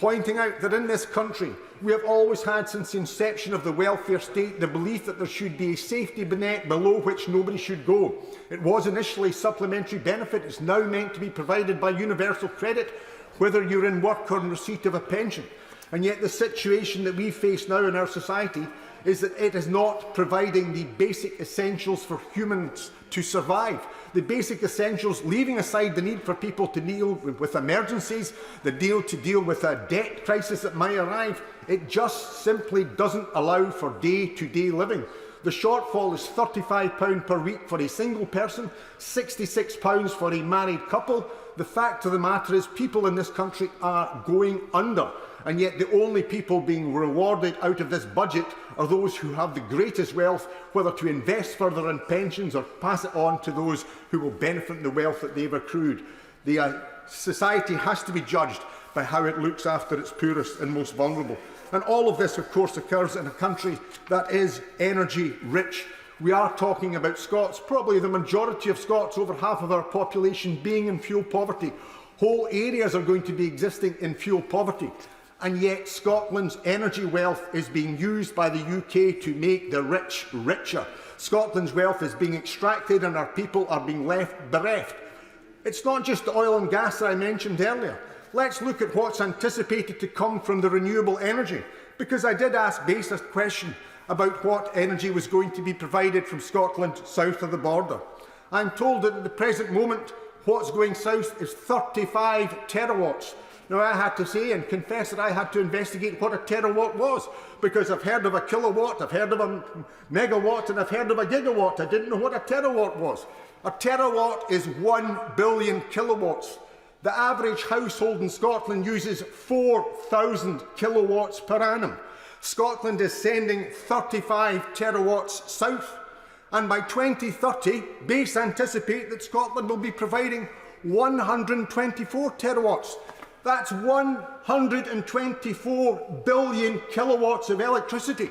pointing out that in this country we have always had, since the inception of the welfare state, the belief that there should be a safety net below which nobody should go. It was initially supplementary benefit. It's now meant to be provided by universal credit, whether you're in work or in receipt of a pension. And yet the situation that we face now in our society is that it is not providing the basic essentials for humans to survive. The basic essentials, leaving aside the need for people to deal with emergencies, the deal to deal with a debt crisis that might arrive, it just simply doesn't allow for day-to-day living. The shortfall is £35 per week for a single person, £66 for a married couple. The fact of the matter is people in this country are going under. And yet the only people being rewarded out of this budget are those who have the greatest wealth, whether to invest further in pensions or pass it on to those who will benefit from the wealth that they've accrued. The society has to be judged by how it looks after its poorest and most vulnerable. And all of this, of course, occurs in a country that is energy rich. We are talking about Scots, probably the majority of Scots, over half of our population, being in fuel poverty. Whole areas are going to be existing in fuel poverty. And yet Scotland's energy wealth is being used by the UK to make the rich richer. Scotland's wealth is being extracted and our people are being left bereft. It's not just the oil and gas that I mentioned earlier. Let's look at what's anticipated to come from the renewable energy, because I did ask Base a question about what energy was going to be provided from Scotland south of the border. I'm told that at the present moment what's going south is 35 terawatts. Now, I had to say and confess that I had to investigate what a terawatt was, because I've heard of a kilowatt, I've heard of a megawatt, and I've heard of a gigawatt. I didn't know what a terawatt was. A terawatt is 1 billion kilowatts. The average household in Scotland uses 4,000 kilowatts per annum. Scotland is sending 35 terawatts south, and by 2030, Base anticipate that Scotland will be providing 124 terawatts. That's 124 billion kilowatts of electricity.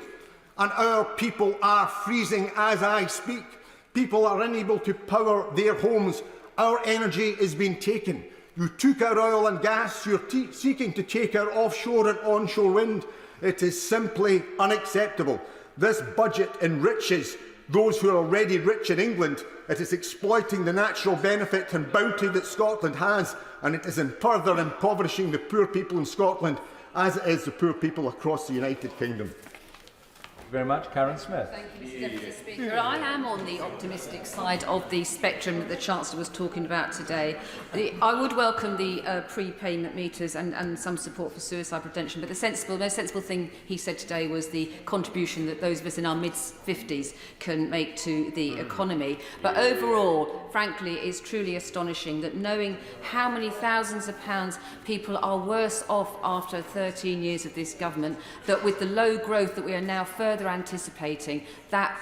And our people are freezing as I speak. People are unable to power their homes. Our energy is being taken. You took our oil and gas. You're seeking to take our offshore and onshore wind. It is simply unacceptable. This budget enriches those who are already rich in England. It is exploiting the natural benefit and bounty that Scotland has, and it is further impoverishing the poor people in Scotland, as it is the poor people across the United Kingdom. Thank you very much. Karen Smith. Thank you, Mr Deputy Speaker. I am on the optimistic side of the spectrum that the Chancellor was talking about today. I would welcome the prepayment meters and some support for suicide prevention, but the most sensible thing he said today was the contribution that those of us in our mid-50s can make to the economy. But overall, frankly, it is truly astonishing that knowing how many thousands of pounds people are worse off after 13 years of this government, that with the low growth that we are now further anticipating, that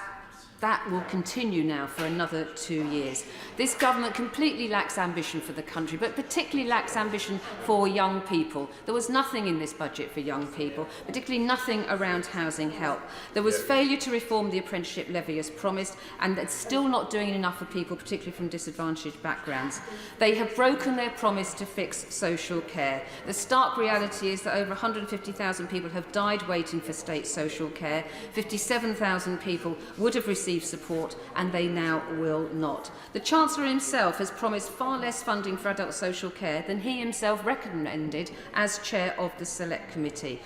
will continue now for another 2 years. This government completely lacks ambition for the country, but particularly lacks ambition for young people. There was nothing in this budget for young people, particularly nothing around housing help. There was failure to reform the apprenticeship levy as promised, and it's still not doing enough for people, particularly from disadvantaged backgrounds. They have broken their promise to fix social care. The stark reality is that over 150,000 people have died waiting for state social care. 57,000 people would have received support, and they now will not. The Chancellor himself has promised far less funding for adult social care than he himself recommended as chair of the Select Committee.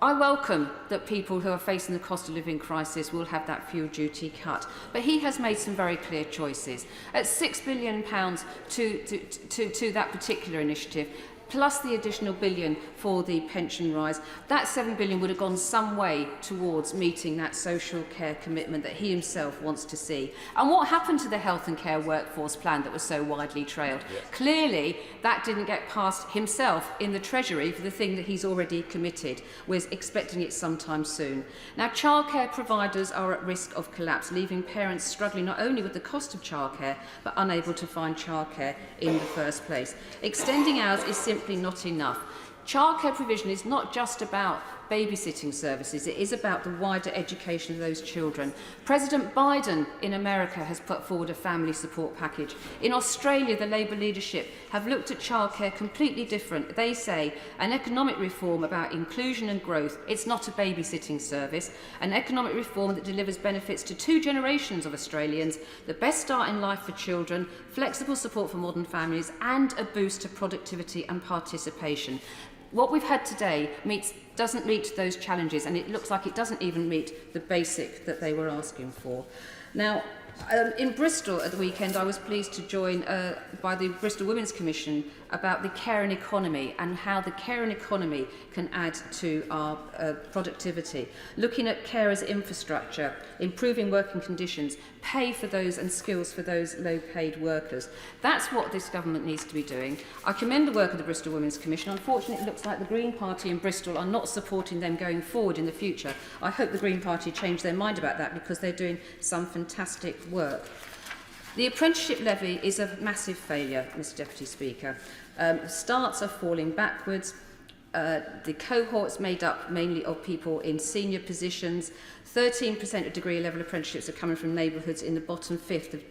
I welcome that people who are facing the cost of living crisis will have that fuel duty cut, but he has made some very clear choices. At £6 billion to that particular initiative, plus the additional billion for the pension rise, that £7 billion would have gone some way towards meeting that social care commitment that he himself wants to see. And what happened to the health and care workforce plan that was so widely trailed? Yes. Clearly, that didn't get past himself in the Treasury for the thing that he's already committed. We're expecting it sometime soon. Now, childcare providers are at risk of collapse, leaving parents struggling not only with the cost of childcare, but unable to find childcare in the first place. Extending hours is simply not enough. Childcare provision is not just about babysitting services. It is about the wider education of those children. President Biden in America has put forward a family support package. In Australia, the Labour leadership have looked at childcare completely different. They say an economic reform about inclusion and growth. It's not a babysitting service. An economic reform that delivers benefits to 2 generations of Australians, the best start in life for children, flexible support for modern families, and a boost to productivity and participation. What we've had today doesn't meet those challenges, and it looks like it doesn't even meet the basic that they were asking for. Now, in Bristol at the weekend, I was pleased to join by the Bristol Women's Commission about the caring economy and how the caring economy can add to our productivity. Looking at carers' infrastructure, improving working conditions, pay for those and skills for those low-paid workers. That's what this government needs to be doing. I commend the work of the Bristol Women's Commission. Unfortunately, it looks like the Green Party in Bristol are not supporting them going forward in the future. I hope the Green Party change their mind about that because they're doing some fantastic work. The apprenticeship levy is a massive failure, Mr Deputy Speaker. Starts are falling backwards. The cohort's made up mainly of people in senior positions. 13% of degree level apprenticeships are coming from neighbourhoods in the bottom fifth of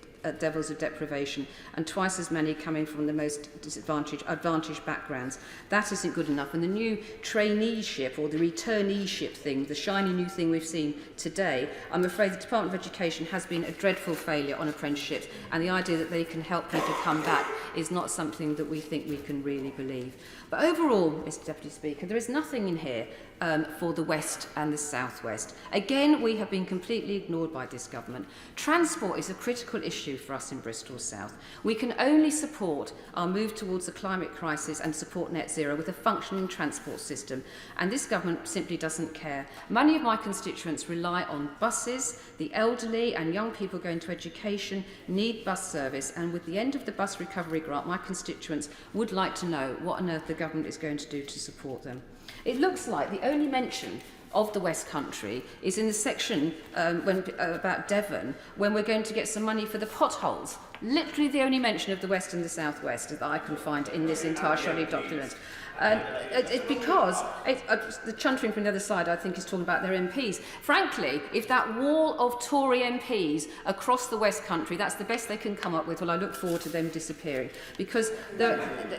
levels of deprivation, and twice as many coming from the most advantaged backgrounds. That isn't good enough. And the new traineeship or the returneeship thing, the shiny new thing we've seen today, I'm afraid the Department of Education has been a dreadful failure on apprenticeships, and the idea that they can help people come back is not something that we think we can really believe. But overall, Mr Deputy Speaker, there is nothing in here for the West and the South West. Again, we have been completely ignored by this government. Transport is a critical issue for us in Bristol South. We can only support our move towards the climate crisis and support net zero with a functioning transport system, and this government simply doesn't care. Many of my constituents rely on buses. The elderly and young people going to education need bus service, and with the end of the bus recovery grant, my constituents would like to know what on earth the government is going to do to support them. It looks like the only mention of the West Country is in the section about Devon, when we're going to get some money for the potholes. Literally the only mention of the West and the South West that I can find in this entire shoddy document. Because the chuntering from the other side, I think, is talking about their MPs. Frankly, if that wall of Tory MPs across the West Country, that's the best they can come up with, well, I look forward to them disappearing. Because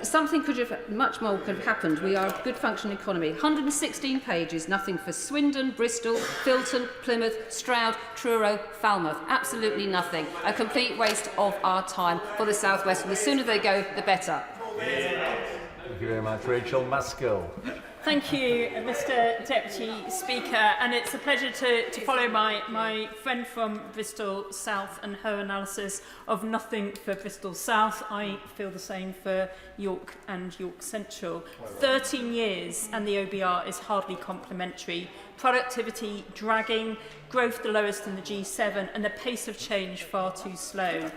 something much more could have happened. We are a good functioning economy. 116 pages, nothing for Swindon, Bristol, Filton, Plymouth, Stroud, Truro, Falmouth. Absolutely nothing. A complete waste of our time for the South West. And the sooner they go, the better. Thank you very much. Rachel Maskell. Thank you, Mr Deputy Speaker, and it's a pleasure to follow my friend from Bristol South and her analysis of nothing for Bristol South. I feel the same for York and York Central. 13 years and the OBR is hardly complimentary. Productivity dragging, growth the lowest in the G7, and the pace of change far too slow.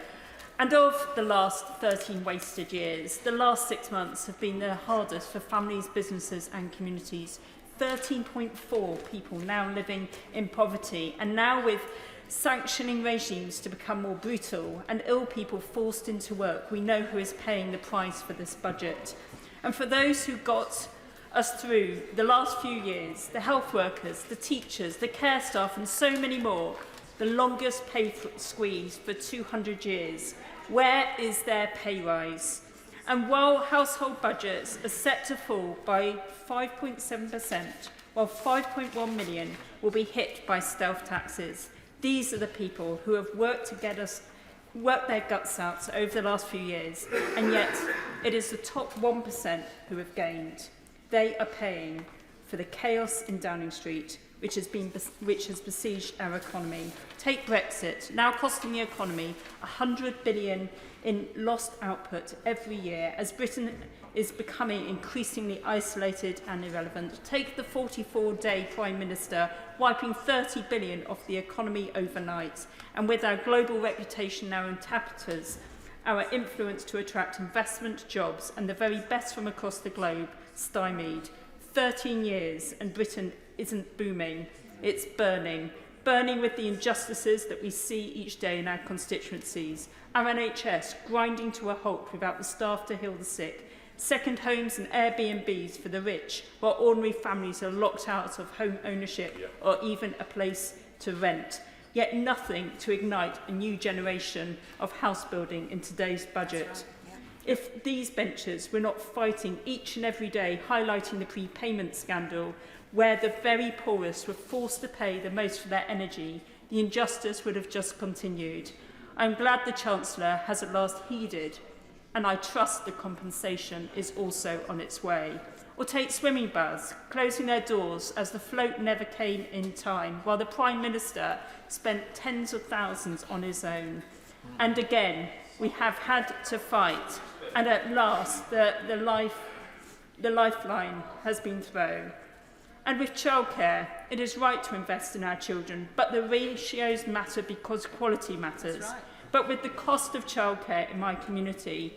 And of the last 13 wasted years, the last 6 months have been the hardest for families, businesses and communities. 13.4 people now living in poverty, and now with sanctioning regimes to become more brutal and ill people forced into work, we know who is paying the price for this budget. And for those who got us through the last few years, the health workers, the teachers, the care staff and so many more, the longest pay squeeze for 200 years. Where is their pay rise? And while household budgets are set to fall by 5.7%, while 5.1 million will be hit by stealth taxes, these are the people who have worked their guts out over the last few years, and yet it is the top 1% who have gained. They are paying for the chaos in Downing Street, which has besieged our economy. Take Brexit, now costing the economy 100 billion in lost output every year as Britain is becoming increasingly isolated and irrelevant. Take the 44-day Prime Minister wiping 30 billion off the economy overnight, and with our global reputation now in tapetres, our influence to attract investment, jobs and the very best from across the globe stymied. 13 years and Britain isn't booming, it's burning. Burning with the injustices that we see each day in our constituencies. Our NHS grinding to a halt without the staff to heal the sick. second homes and Airbnbs for the rich, while ordinary families are locked out of home ownership or even a place to rent. Yet nothing to ignite a new generation of house building in today's budget. If these benches were not fighting each and every day, highlighting the prepayment scandal, where the very poorest were forced to pay the most for their energy, the injustice would have just continued. I'm glad the Chancellor has at last heeded, and I trust the compensation is also on its way. Or take swimming baths, closing their doors as the float never came in time, while the Prime Minister spent tens of thousands on his own. And again, we have had to fight, and at last the lifeline has been thrown. And with childcare, it is right to invest in our children, but the ratios matter because quality matters. Right. But with the cost of childcare in my community,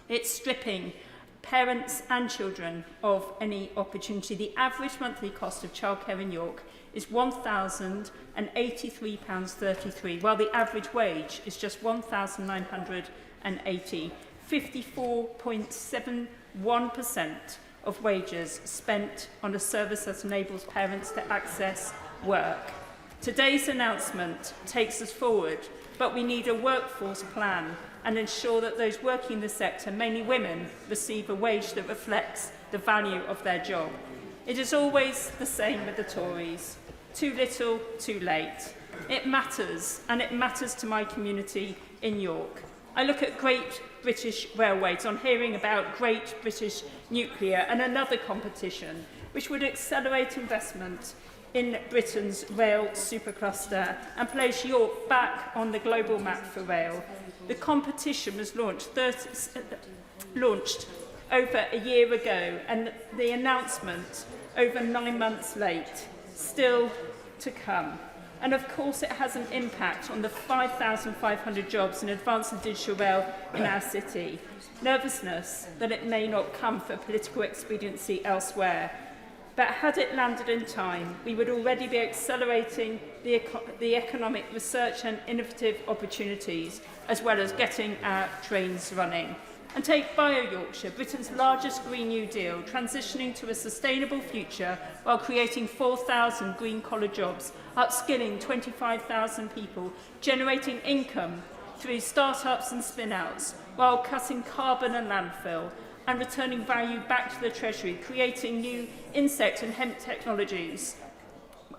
it's stripping parents and children of any opportunity. The average monthly cost of childcare in York is £1,083.33, while the average wage is just £1,980, 54.71% of wages spent on a service that enables parents to access work. Today's announcement takes us forward, but we need a workforce plan and ensure that those working in the sector, mainly women, receive a wage that reflects the value of their job. It is always the same with the Tories. Too little, too late. It matters, and it matters to my community in York. I look at Great British Railways on hearing about Great British Nuclear and another competition which would accelerate investment in Britain's rail supercluster and place York back on the global map for rail. The competition was launched over a year ago, and the announcement over 9 months late, still to come. And of course it has an impact on the 5,500 jobs in advanced and digital rail in our city. Nervousness that it may not come for political expediency elsewhere. But had it landed in time, we would already be accelerating the economic research and innovative opportunities, as well as getting our trains running. And take Bio-Yorkshire, Britain's largest Green New Deal, transitioning to a sustainable future while creating 4,000 green-collar jobs, upskilling 25,000 people, generating income through start-ups and spin-outs, while cutting carbon and landfill, and returning value back to the Treasury, creating new insect and hemp technologies.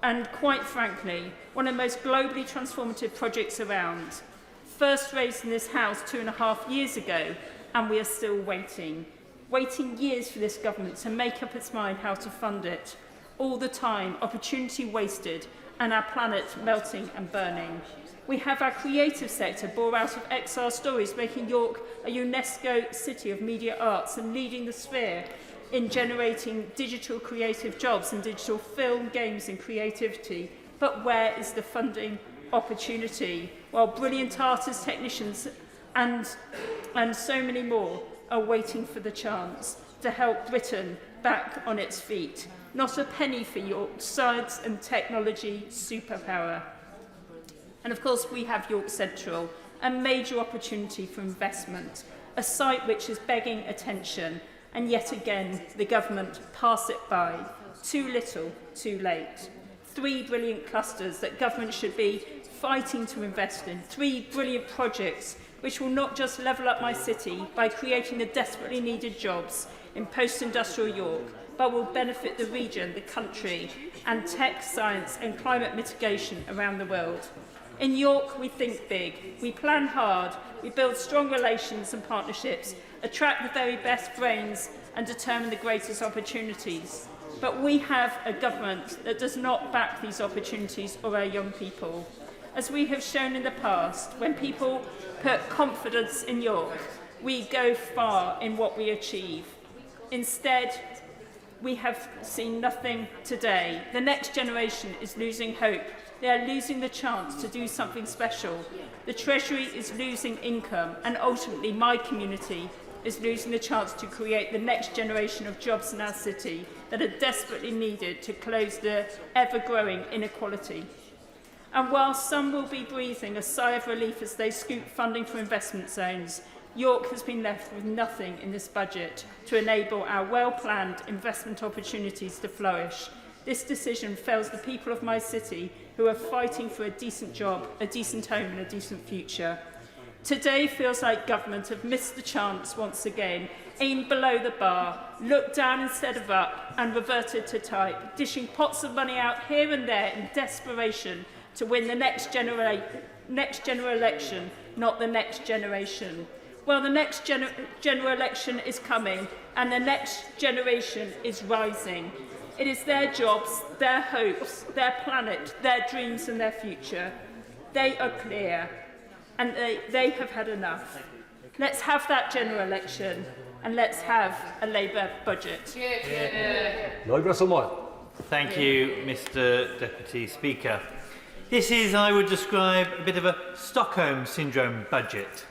And quite frankly, one of the most globally transformative projects around. First raised in this House 2.5 years ago, and we are still waiting years for this government to make up its mind how to fund it. All the time, opportunity wasted, and our planet melting and burning. We have our creative sector born out of XR Stories, making York a UNESCO city of media arts and leading the sphere in generating digital creative jobs and digital film, games and creativity. But where is the funding opportunity? While brilliant artists, technicians and so many more are waiting for the chance to help Britain back on its feet. Not a penny for York's science and technology superpower. And of course we have York Central, a major opportunity for investment, a site which is begging attention, and yet again the government pass it by. Too little, too late. 3 brilliant clusters that government should be fighting to invest in. 3 brilliant projects which will not just level up my city by creating the desperately needed jobs in post-industrial York, but will benefit the region, the country, and tech, science and climate mitigation around the world. In York, we think big, we plan hard, we build strong relations and partnerships, attract the very best brains and determine the greatest opportunities. But we have a government that does not back these opportunities or our young people. As we have shown in the past, when people put confidence in York, we go far in what we achieve. Instead, we have seen nothing today. The next generation is losing hope. They are losing the chance to do something special. The Treasury is losing income, and ultimately my community is losing the chance to create the next generation of jobs in our city that are desperately needed to close the ever-growing inequality. And while some will be breathing a sigh of relief as they scoop funding for investment zones, York has been left with nothing in this budget to enable our well-planned investment opportunities to flourish. This decision fails the people of my city who are fighting for a decent job, a decent home and a decent future. Today feels like government have missed the chance once again, aimed below the bar, looked down instead of up and reverted to type, dishing pots of money out here and there in desperation to win the next general election, not the next generation. Well, the next general election is coming and the next generation is rising. It is their jobs, their hopes, their planet, their dreams and their future. They are clear and they have had enough. Let's have that general election and let's have a Labour budget. Lloyd Russell-Moyle. Thank you, Mr. Deputy Speaker. This is, I would describe, a bit of a Stockholm Syndrome budget.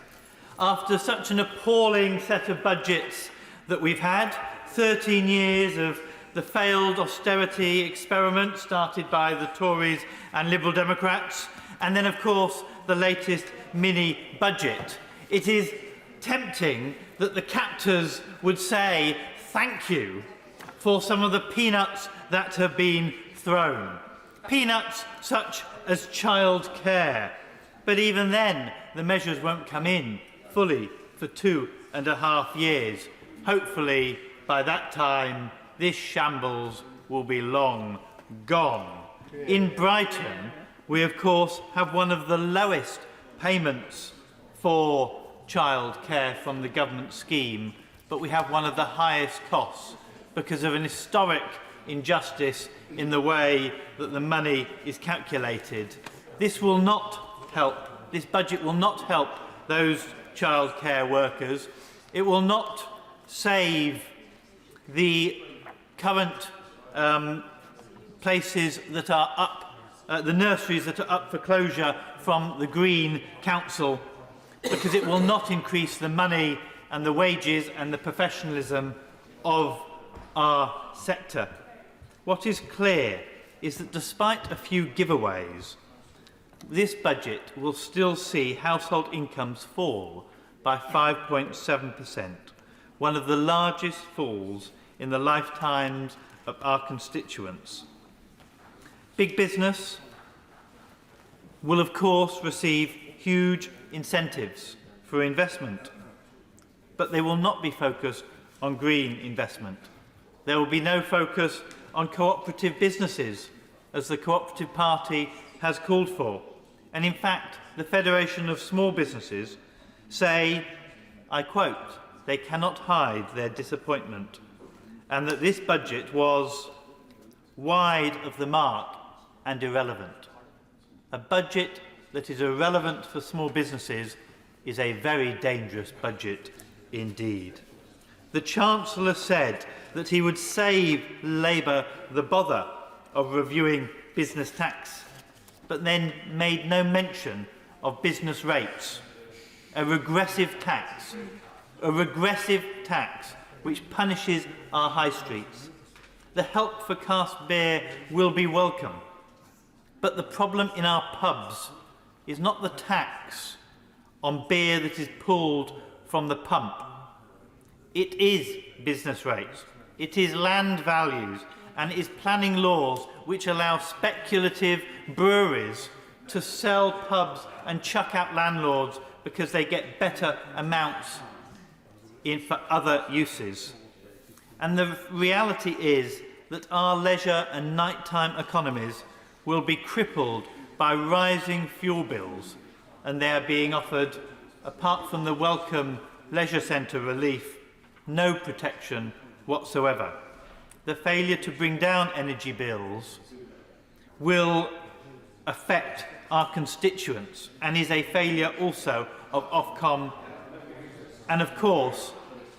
After such an appalling set of budgets that we've had, 13 years of the failed austerity experiment started by the Tories and Liberal Democrats, and then, of course, the latest mini-budget, it is tempting that the captors would say thank you for some of the peanuts that have been thrown. Peanuts such as childcare. But even then, the measures won't come in fully for 2.5 years. Hopefully, by that time, this shambles will be long gone. In Brighton, we of course have one of the lowest payments for childcare from the government scheme, but we have one of the highest costs because of an historic injustice in the way that the money is calculated. This will not help. This budget will not help those childcare workers. It will not save the current places that are up, the nurseries that are up for closure from the Green Council, because it will not increase the money and the wages and the professionalism of our sector. What is clear is that despite a few giveaways, this budget will still see household incomes fall by 5.7%, one of the largest falls in the lifetimes of our constituents. Big business will of course receive huge incentives for investment, but they will not be focused on green investment. There will be no focus on cooperative businesses, as the Cooperative Party has called for. And in fact, the Federation of Small Businesses say, I quote, they cannot hide their disappointment, and that this budget was wide of the mark and irrelevant. A budget that is irrelevant for small businesses is a very dangerous budget indeed. The Chancellor said that he would save Labour the bother of reviewing business tax, but then made no mention of business rates, a regressive tax which punishes our high streets. The help for cask beer will be welcome, but the problem in our pubs is not the tax on beer that is pulled from the pump. It is business rates, it is land values, and it is planning laws which allow speculative breweries to sell pubs and chuck out landlords because they get better amounts in for other uses. And the reality is that our leisure and nighttime economies will be crippled by rising fuel bills, and they are being offered, apart from the welcome leisure centre relief, no protection whatsoever. The failure to bring down energy bills will affect our constituents and is a failure also of Ofcom and, of course,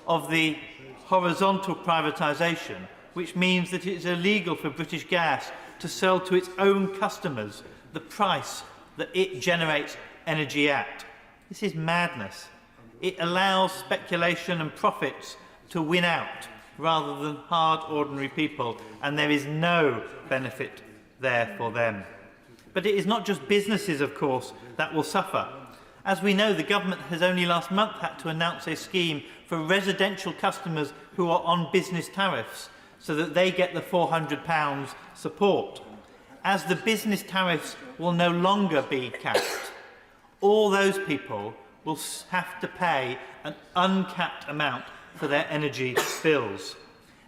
of the horizontal privatisation, which means that it is illegal for British Gas to sell to its own customers the price that it generates energy at. This is madness. It allows speculation and profits to win out rather than hard, ordinary people, and there is no benefit there for them. But it is not just businesses, of course, that will suffer. As we know, the government has only last month had to announce a scheme for residential customers who are on business tariffs so that they get the £400 support. As the business tariffs will no longer be capped, all those people will have to pay an uncapped amount for their energy bills.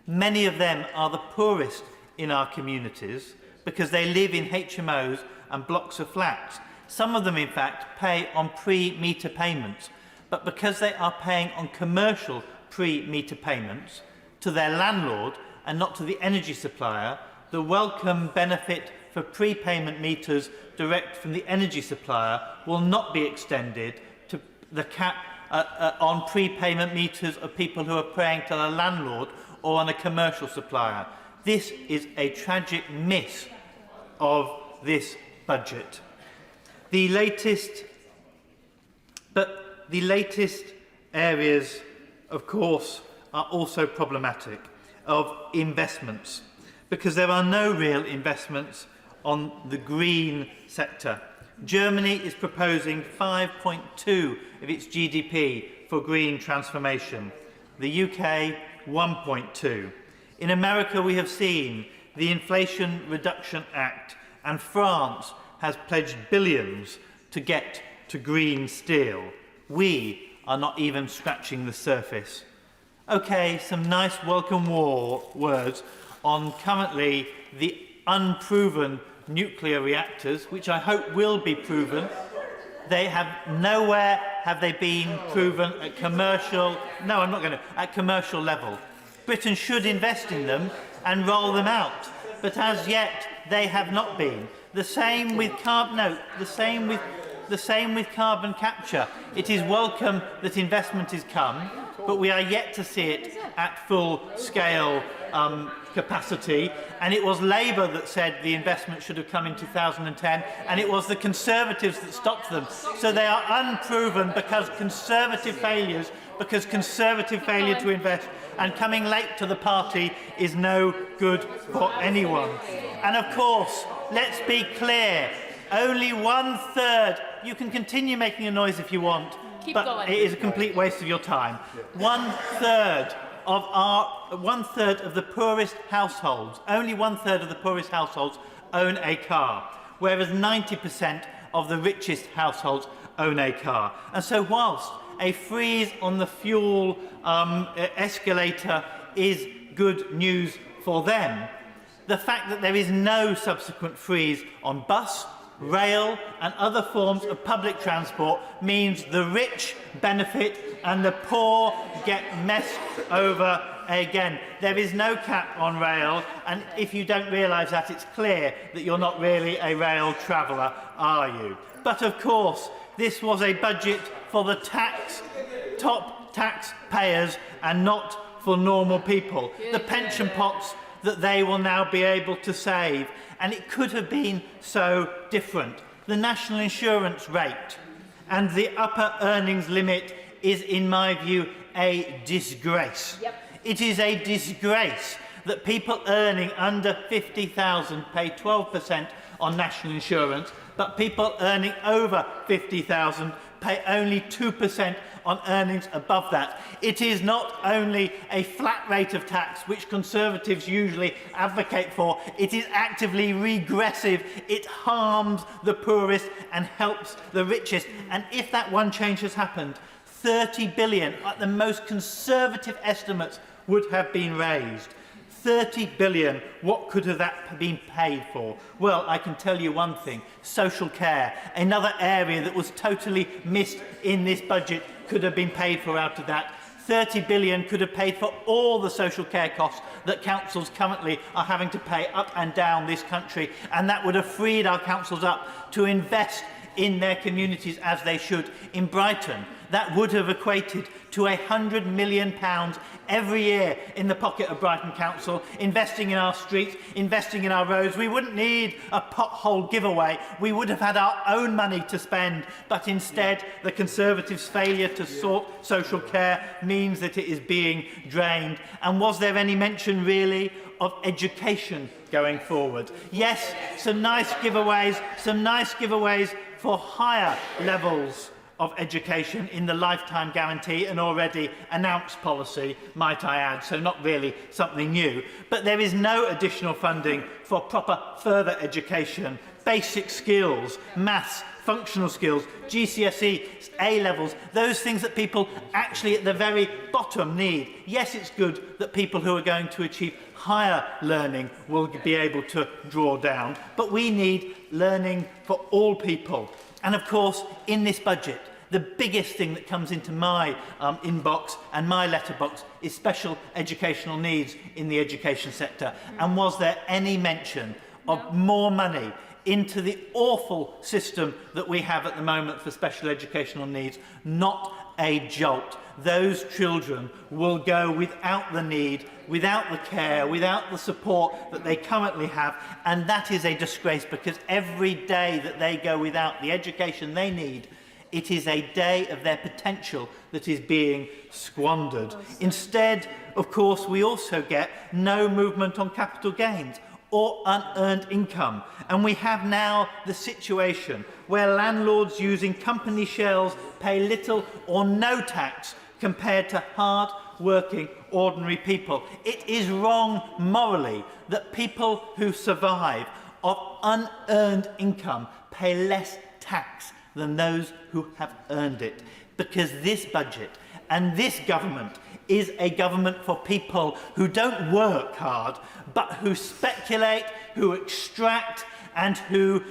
Many of them are the poorest in our communities because they live in HMOs and blocks of flats. Some of them, in fact, pay on pre-meter payments, but because they are paying on commercial pre-meter payments to their landlord and not to the energy supplier, the welcome benefit for prepayment meters direct from the energy supplier will not be extended to the cap on prepayment meters of people who are paying to the landlord or on a commercial supplier. This is a tragic miss of this budget. The latest areas, of course, are also problematic of investments, because there are no real investments on the green sector. Germany is proposing 5.2 of its GDP for green transformation. The UK, 1.2. In America, we have seen the Inflation Reduction Act, and France has pledged billions to get to green steel. We are not even scratching the surface. Okay, some nice welcome words on currently the unproven nuclear reactors, which I hope will be proven. They have nowhere have they been proven at commercial. No, I'm not going to. At commercial level, Britain should invest in them and roll them out, but as yet they have not been. The same with carbon capture. It is welcome that investment is come, but we are yet to see it at full scale capacity, and it was Labour that said the investment should have come in 2010, and it was the Conservatives that stopped them. So they are unproven because Conservative failure to invest and coming late to the party is no good for anyone. And of course, let's be clear, only 1/3, you can continue making a noise if you want, but it is a complete waste of your time. 1/3 of the poorest households, only 1/3 of the poorest households own a car, whereas 90% of the richest households own a car. And so whilst a freeze on the fuel escalator is good news for them, the fact that there is no subsequent freeze on bus, rail and other forms of public transport means the rich benefit and the poor get messed over again. There is no cap on rail, and if you don't realise that, it's clear that you're not really a rail traveller, are you? But of course, this was a budget for the top taxpayers and not for normal people. The pension pots that they will now be able to save. And it could have been so different. The national insurance rate and the upper earnings limit is, in my view, a disgrace. It is a disgrace that people earning under 50,000 pay 12% on national insurance, but people earning over 50,000 pay only 2% on earnings above that. It is not only a flat rate of tax, which Conservatives usually advocate for, it is actively regressive. It harms the poorest and helps the richest. And if that one change has happened, 30 billion at the most conservative estimates would have been raised. 30 billion, what could have that been paid for? Well, I can tell you one thing, social care, another area that was totally missed in this budget, could have been paid for out of that. 30 billion could have paid for all the social care costs that councils currently are having to pay up and down this country, and that would have freed our councils up to invest in their communities as they should. In Brighton, that would have equated to £100 million every year in the pocket of Brighton Council, investing in our streets, investing in our roads. We wouldn't need a pothole giveaway. We would have had our own money to spend, but instead the Conservatives' failure to sort social care means that it is being drained. And was there any mention really of education going forward? Yes, some nice giveaways for higher levels of education in the lifetime guarantee, an already announced policy, might I add, so not really something new. But there is no additional funding for proper further education, basic skills, maths, functional skills, GCSE, A-levels, those things that people actually at the very bottom need. Yes, it's good that people who are going to achieve higher learning will be able to draw down, but we need learning for all people. And of course, in this budget, the biggest thing that comes into my inbox and my letterbox is special educational needs in the education sector. And was there any mention of more money into the awful system that we have at the moment for special educational needs? Not a jolt. Those children will go without the need, without the care, without the support that they currently have, and that is a disgrace, because every day that they go without the education they need, it is a day of their potential that is being squandered. Instead, of course, we also get no movement on capital gains or unearned income. And we have now the situation where landlords using company shells pay little or no tax compared to hard-working, ordinary people. It is wrong morally that people who survive of unearned income pay less tax than those who have earned it. Because this budget and this government is a government for people who don't work hard, but who speculate, who extract, and who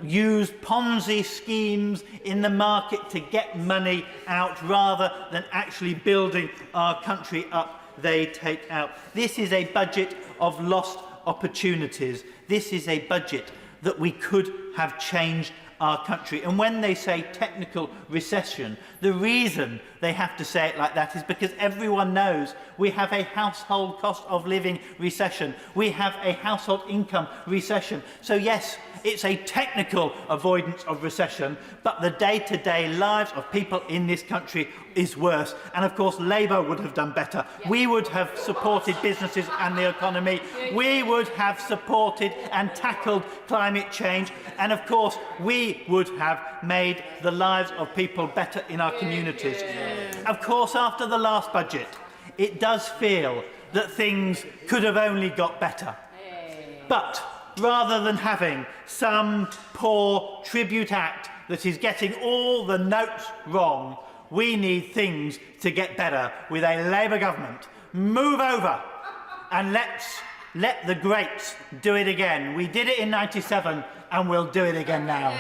use Ponzi schemes in the market to get money out rather than actually building our country up. They take out. This is a budget of lost opportunities. This is a budget that we could have changed our country. And when they say technical recession, the reason they have to say it like that is because everyone knows we have a household cost of living recession. We have a household income recession. So yes, it's a technical avoidance of recession, but the day-to-day lives of people in this country is worse. And of course, Labour would have done better. We would have supported businesses and the economy. We would have supported and tackled climate change. And of course, we would have made the lives of people better in our communities. Of course, after the last budget, it does feel that things could have only got better. But rather than having some poor tribute act that is getting all the notes wrong, we need things to get better with a Labour government. Move over and let the greats do it again. We did it in '97 and we'll do it again now.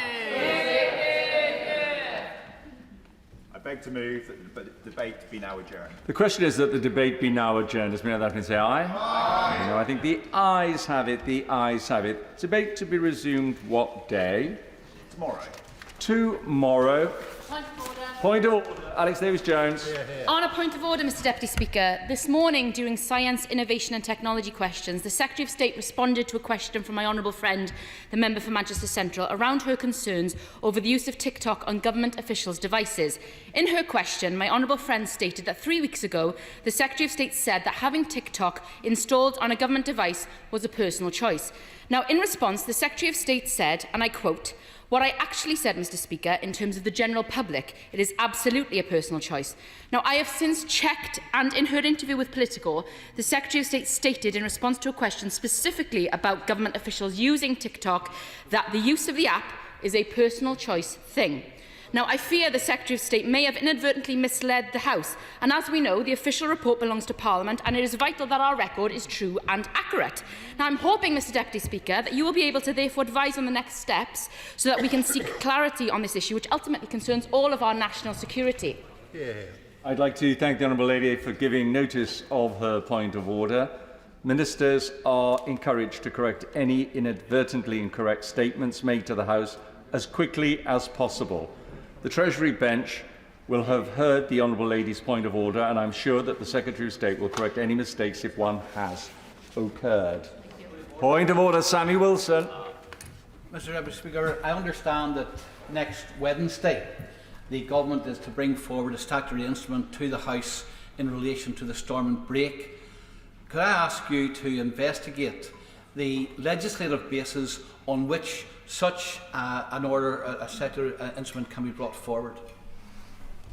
I beg to move that the debate be now adjourned. The question is that the debate be now adjourned. Does that mean say aye? Aye. No, I think the ayes have it. The ayes have it. Debate to be resumed what day? Tomorrow. Tomorrow. Point of order. Point of order. Alex Davies-Jones. On a point of order, Mr Deputy Speaker, this morning during Science, Innovation and Technology questions, the Secretary of State responded to a question from my honourable friend, the Member for Manchester Central, around her concerns over the use of TikTok on government officials' devices. In her question, my honourable friend stated that 3 weeks ago, the Secretary of State said that having TikTok installed on a government device was a personal choice. Now, in response, the Secretary of State said, and I quote, "What I actually said, Mr Speaker, in terms of the general public, it is absolutely a personal choice." Now, I have since checked, and in her interview with Politico, the Secretary of State stated in response to a question specifically about government officials using TikTok that the use of the app is a personal choice thing. Now, I fear the Secretary of State may have inadvertently misled the House, and as we know, the official report belongs to Parliament, and it is vital that our record is true and accurate. Now, I'm hoping, Mr Deputy Speaker, that you will be able to therefore advise on the next steps so that we can seek clarity on this issue, which ultimately concerns all of our national security. I'd like to thank the Honourable Lady for giving notice of her point of order. Ministers are encouraged to correct any inadvertently incorrect statements made to the House as quickly as possible. The Treasury bench will have heard the Honourable Lady's point of order, and I'm sure that the Secretary of State will correct any mistakes if one has occurred. Point of order, Sammy Wilson. Mr Deputy Speaker, I understand that next Wednesday the Government is to bring forward a statutory instrument to the House in relation to the Stormont break. Could I ask you to investigate the legislative basis on which such an order, a statutory instrument can be brought forward?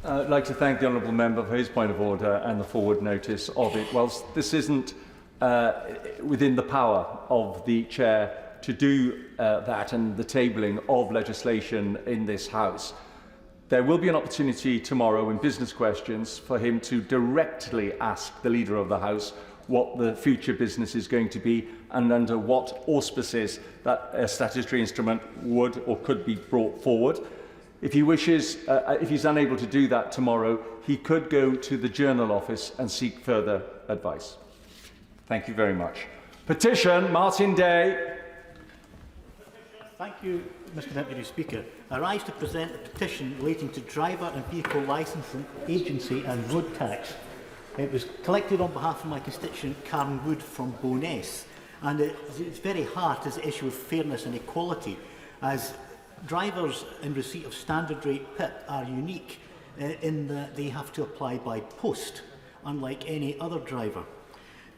I'd like to thank the Honourable Member for his point of order and the forward notice of it. Whilst this isn't within the power of the Chair to do that and the tabling of legislation in this House, there will be an opportunity tomorrow in business questions for him to directly ask the Leader of the House what the future business is going to be and under what auspices that statutory instrument would or could be brought forward. If he wishes, if he's unable to do that tomorrow, he could go to the Journal Office and seek further advice. Thank you very much. Petition, Martin Day. Thank you, Mr Deputy Speaker. I rise to present a petition relating to driver and vehicle licensing agency and road tax. It was collected on behalf of my constituent Karen Wood from Bo'ness, and it's very hard as an issue of fairness and equality, as drivers in receipt of standard rate PIP are unique in that they have to apply by post, unlike any other driver.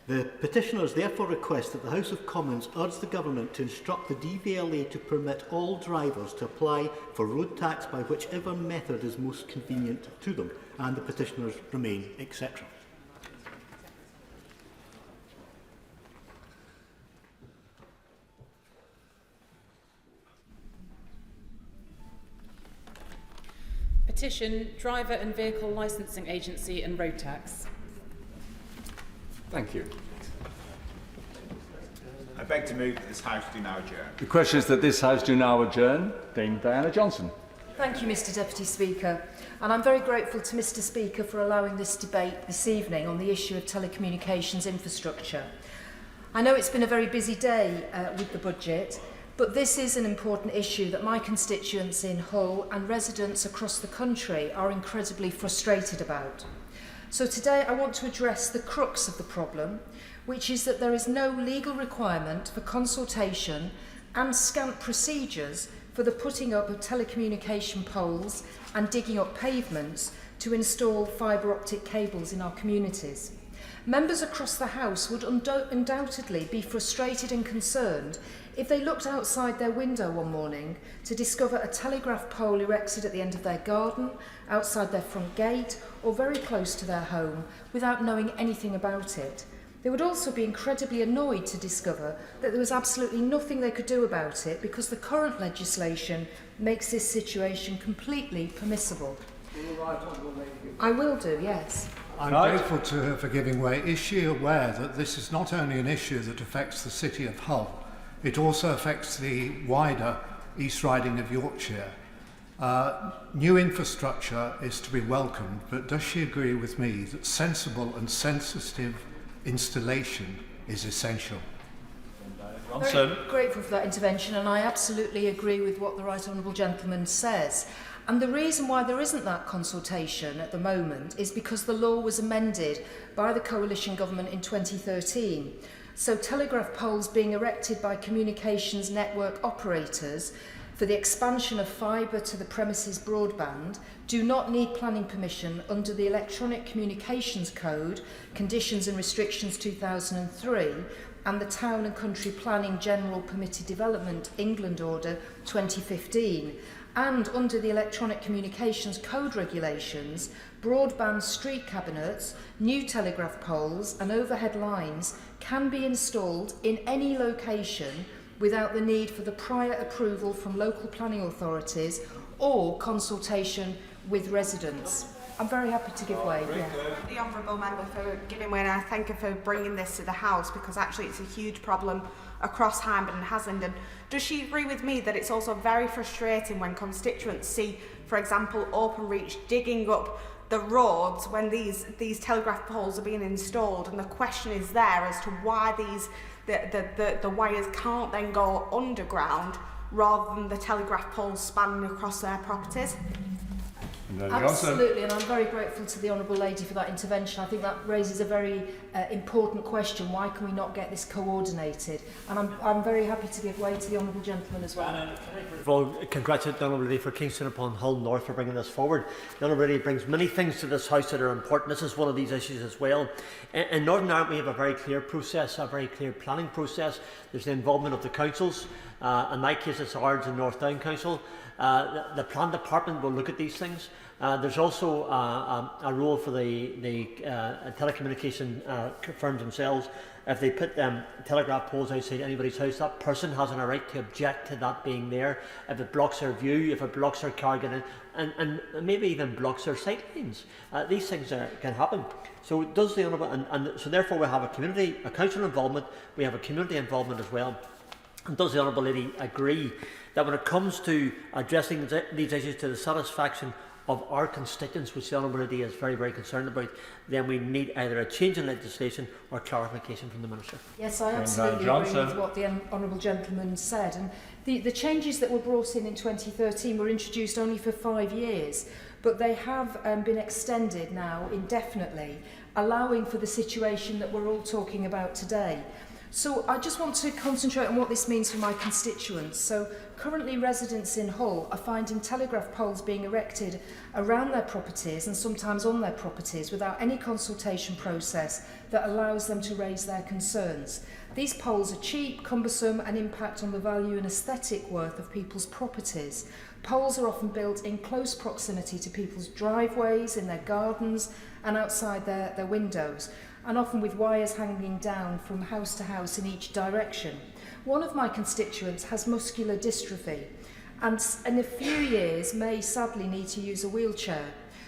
The petitioners therefore request that the House of Commons urge the Government to instruct the DVLA to permit all drivers to apply for road tax by whichever method is most convenient to them, and the petitioners remain, etc. Petition, Driver and Vehicle Licensing Agency and Road Tax. Thank you. I beg to move that this House do now adjourn. The question is that this House do now adjourn. Dame Diana Johnson. Thank you, Mr Deputy Speaker. And I'm very grateful to Mr Speaker for allowing this debate this evening on the issue of telecommunications infrastructure. I know it's been a very busy day with the budget, but this is an important issue that my constituents in Hull and residents across the country are incredibly frustrated about. So today I want to address the crux of the problem, which is that there is no legal requirement for consultation and scant procedures for the putting up of telecommunication poles and digging up pavements to install fibre optic cables in our communities. Members across the House would undoubtedly be frustrated and concerned if they looked outside their window one morning to discover a telegraph pole erected at the end of their garden, outside their front gate, or very close to their home without knowing anything about it. They would also be incredibly annoyed to discover that there was absolutely nothing they could do about it because the current legislation makes this situation completely permissible. I will do, yes. I'm grateful to her for giving way. Is she aware that this is not only an issue that affects the city of Hull, it also affects the wider East Riding of Yorkshire? New infrastructure is to be welcomed, but does she agree with me that sensible and sensitive installation is essential? Very grateful for that intervention, and I absolutely agree with what the Right Honourable Gentleman says. And the reason why there isn't that consultation at the moment is because the law was amended by the coalition government in 2013. So telegraph poles being erected by communications network operators for the expansion of fibre to the premises broadband do not need planning permission under the Electronic Communications Code, Conditions and Restrictions 2003, and the Town and Country Planning General Permitted Development England Order 2015. And under the Electronic Communications Code regulations, broadband street cabinets, new telegraph poles and overhead lines can be installed in any location without the need for the prior approval from local planning authorities or consultation with residents. I'm very happy to give way. Yeah. The Honourable Member for giving way, and I thank her for bringing this to the House because actually it's a huge problem across Hindburn and Haslingden. Does she agree with me that it's also very frustrating when constituents see, for example, Openreach digging up the roads when these telegraph poles are being installed, and the question is there as to why the wires can't then go underground rather than the telegraph poles spanning across their properties? Absolutely, and I'm very grateful to the Honourable Lady for that intervention. I think that raises a very important question. Why can we not get this coordinated? And I'm very happy to give way to the Honourable Gentleman as well. First of all, congratulate the Honourable Lady for Kingston upon Hull North for bringing this forward. The Honourable Lady brings many things to this House that are important. This is one of these issues as well. In Northern Ireland we have a very clear process, a very clear planning process. There's the involvement of the councils. In my case, it's ours in North Down Council. The Plan Department will look at these things. There's also a role for the telecommunication firms themselves. If they put telegraph poles outside anybody's house, that person has a right to object to that being there. If it blocks their view, if it blocks their car getting in, and maybe even blocks their sight lines. These things can happen. So does the Honourable, and so therefore we have a council involvement, we have a community involvement as well. And does the Honourable Lady agree that when it comes to addressing these issues to the satisfaction of our constituents, which the Honourable Lady is very, very concerned about, then we need either a change in legislation or clarification from the Minister? Yes, I absolutely agree with what the Honourable Gentleman said. And the changes that were brought in 2013 were introduced only for 5 years, but they have been extended now indefinitely, allowing for the situation that we're all talking about today. So I just want to concentrate on what this means for my constituents. So currently residents in Hull are finding telegraph poles being erected around their properties and sometimes on their properties without any consultation process that allows them to raise their concerns. These poles are cheap, cumbersome and impact on the value and aesthetic worth of people's properties. Poles are often built in close proximity to people's driveways, in their gardens and outside their windows, and often with wires hanging down from house to house in each direction. One of my constituents has muscular dystrophy and in a few years may sadly need to use a wheelchair.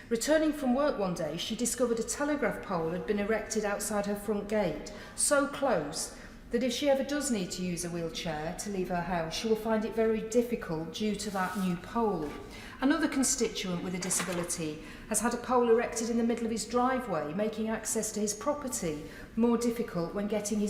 Returning from work one day, she discovered a telegraph pole had been erected outside her front gate, so close that if she ever does need to use a wheelchair to leave her house, she will find it very difficult due to that new pole. Another constituent with a disability has had a pole erected in the middle of his driveway, making access to his property more difficult when getting his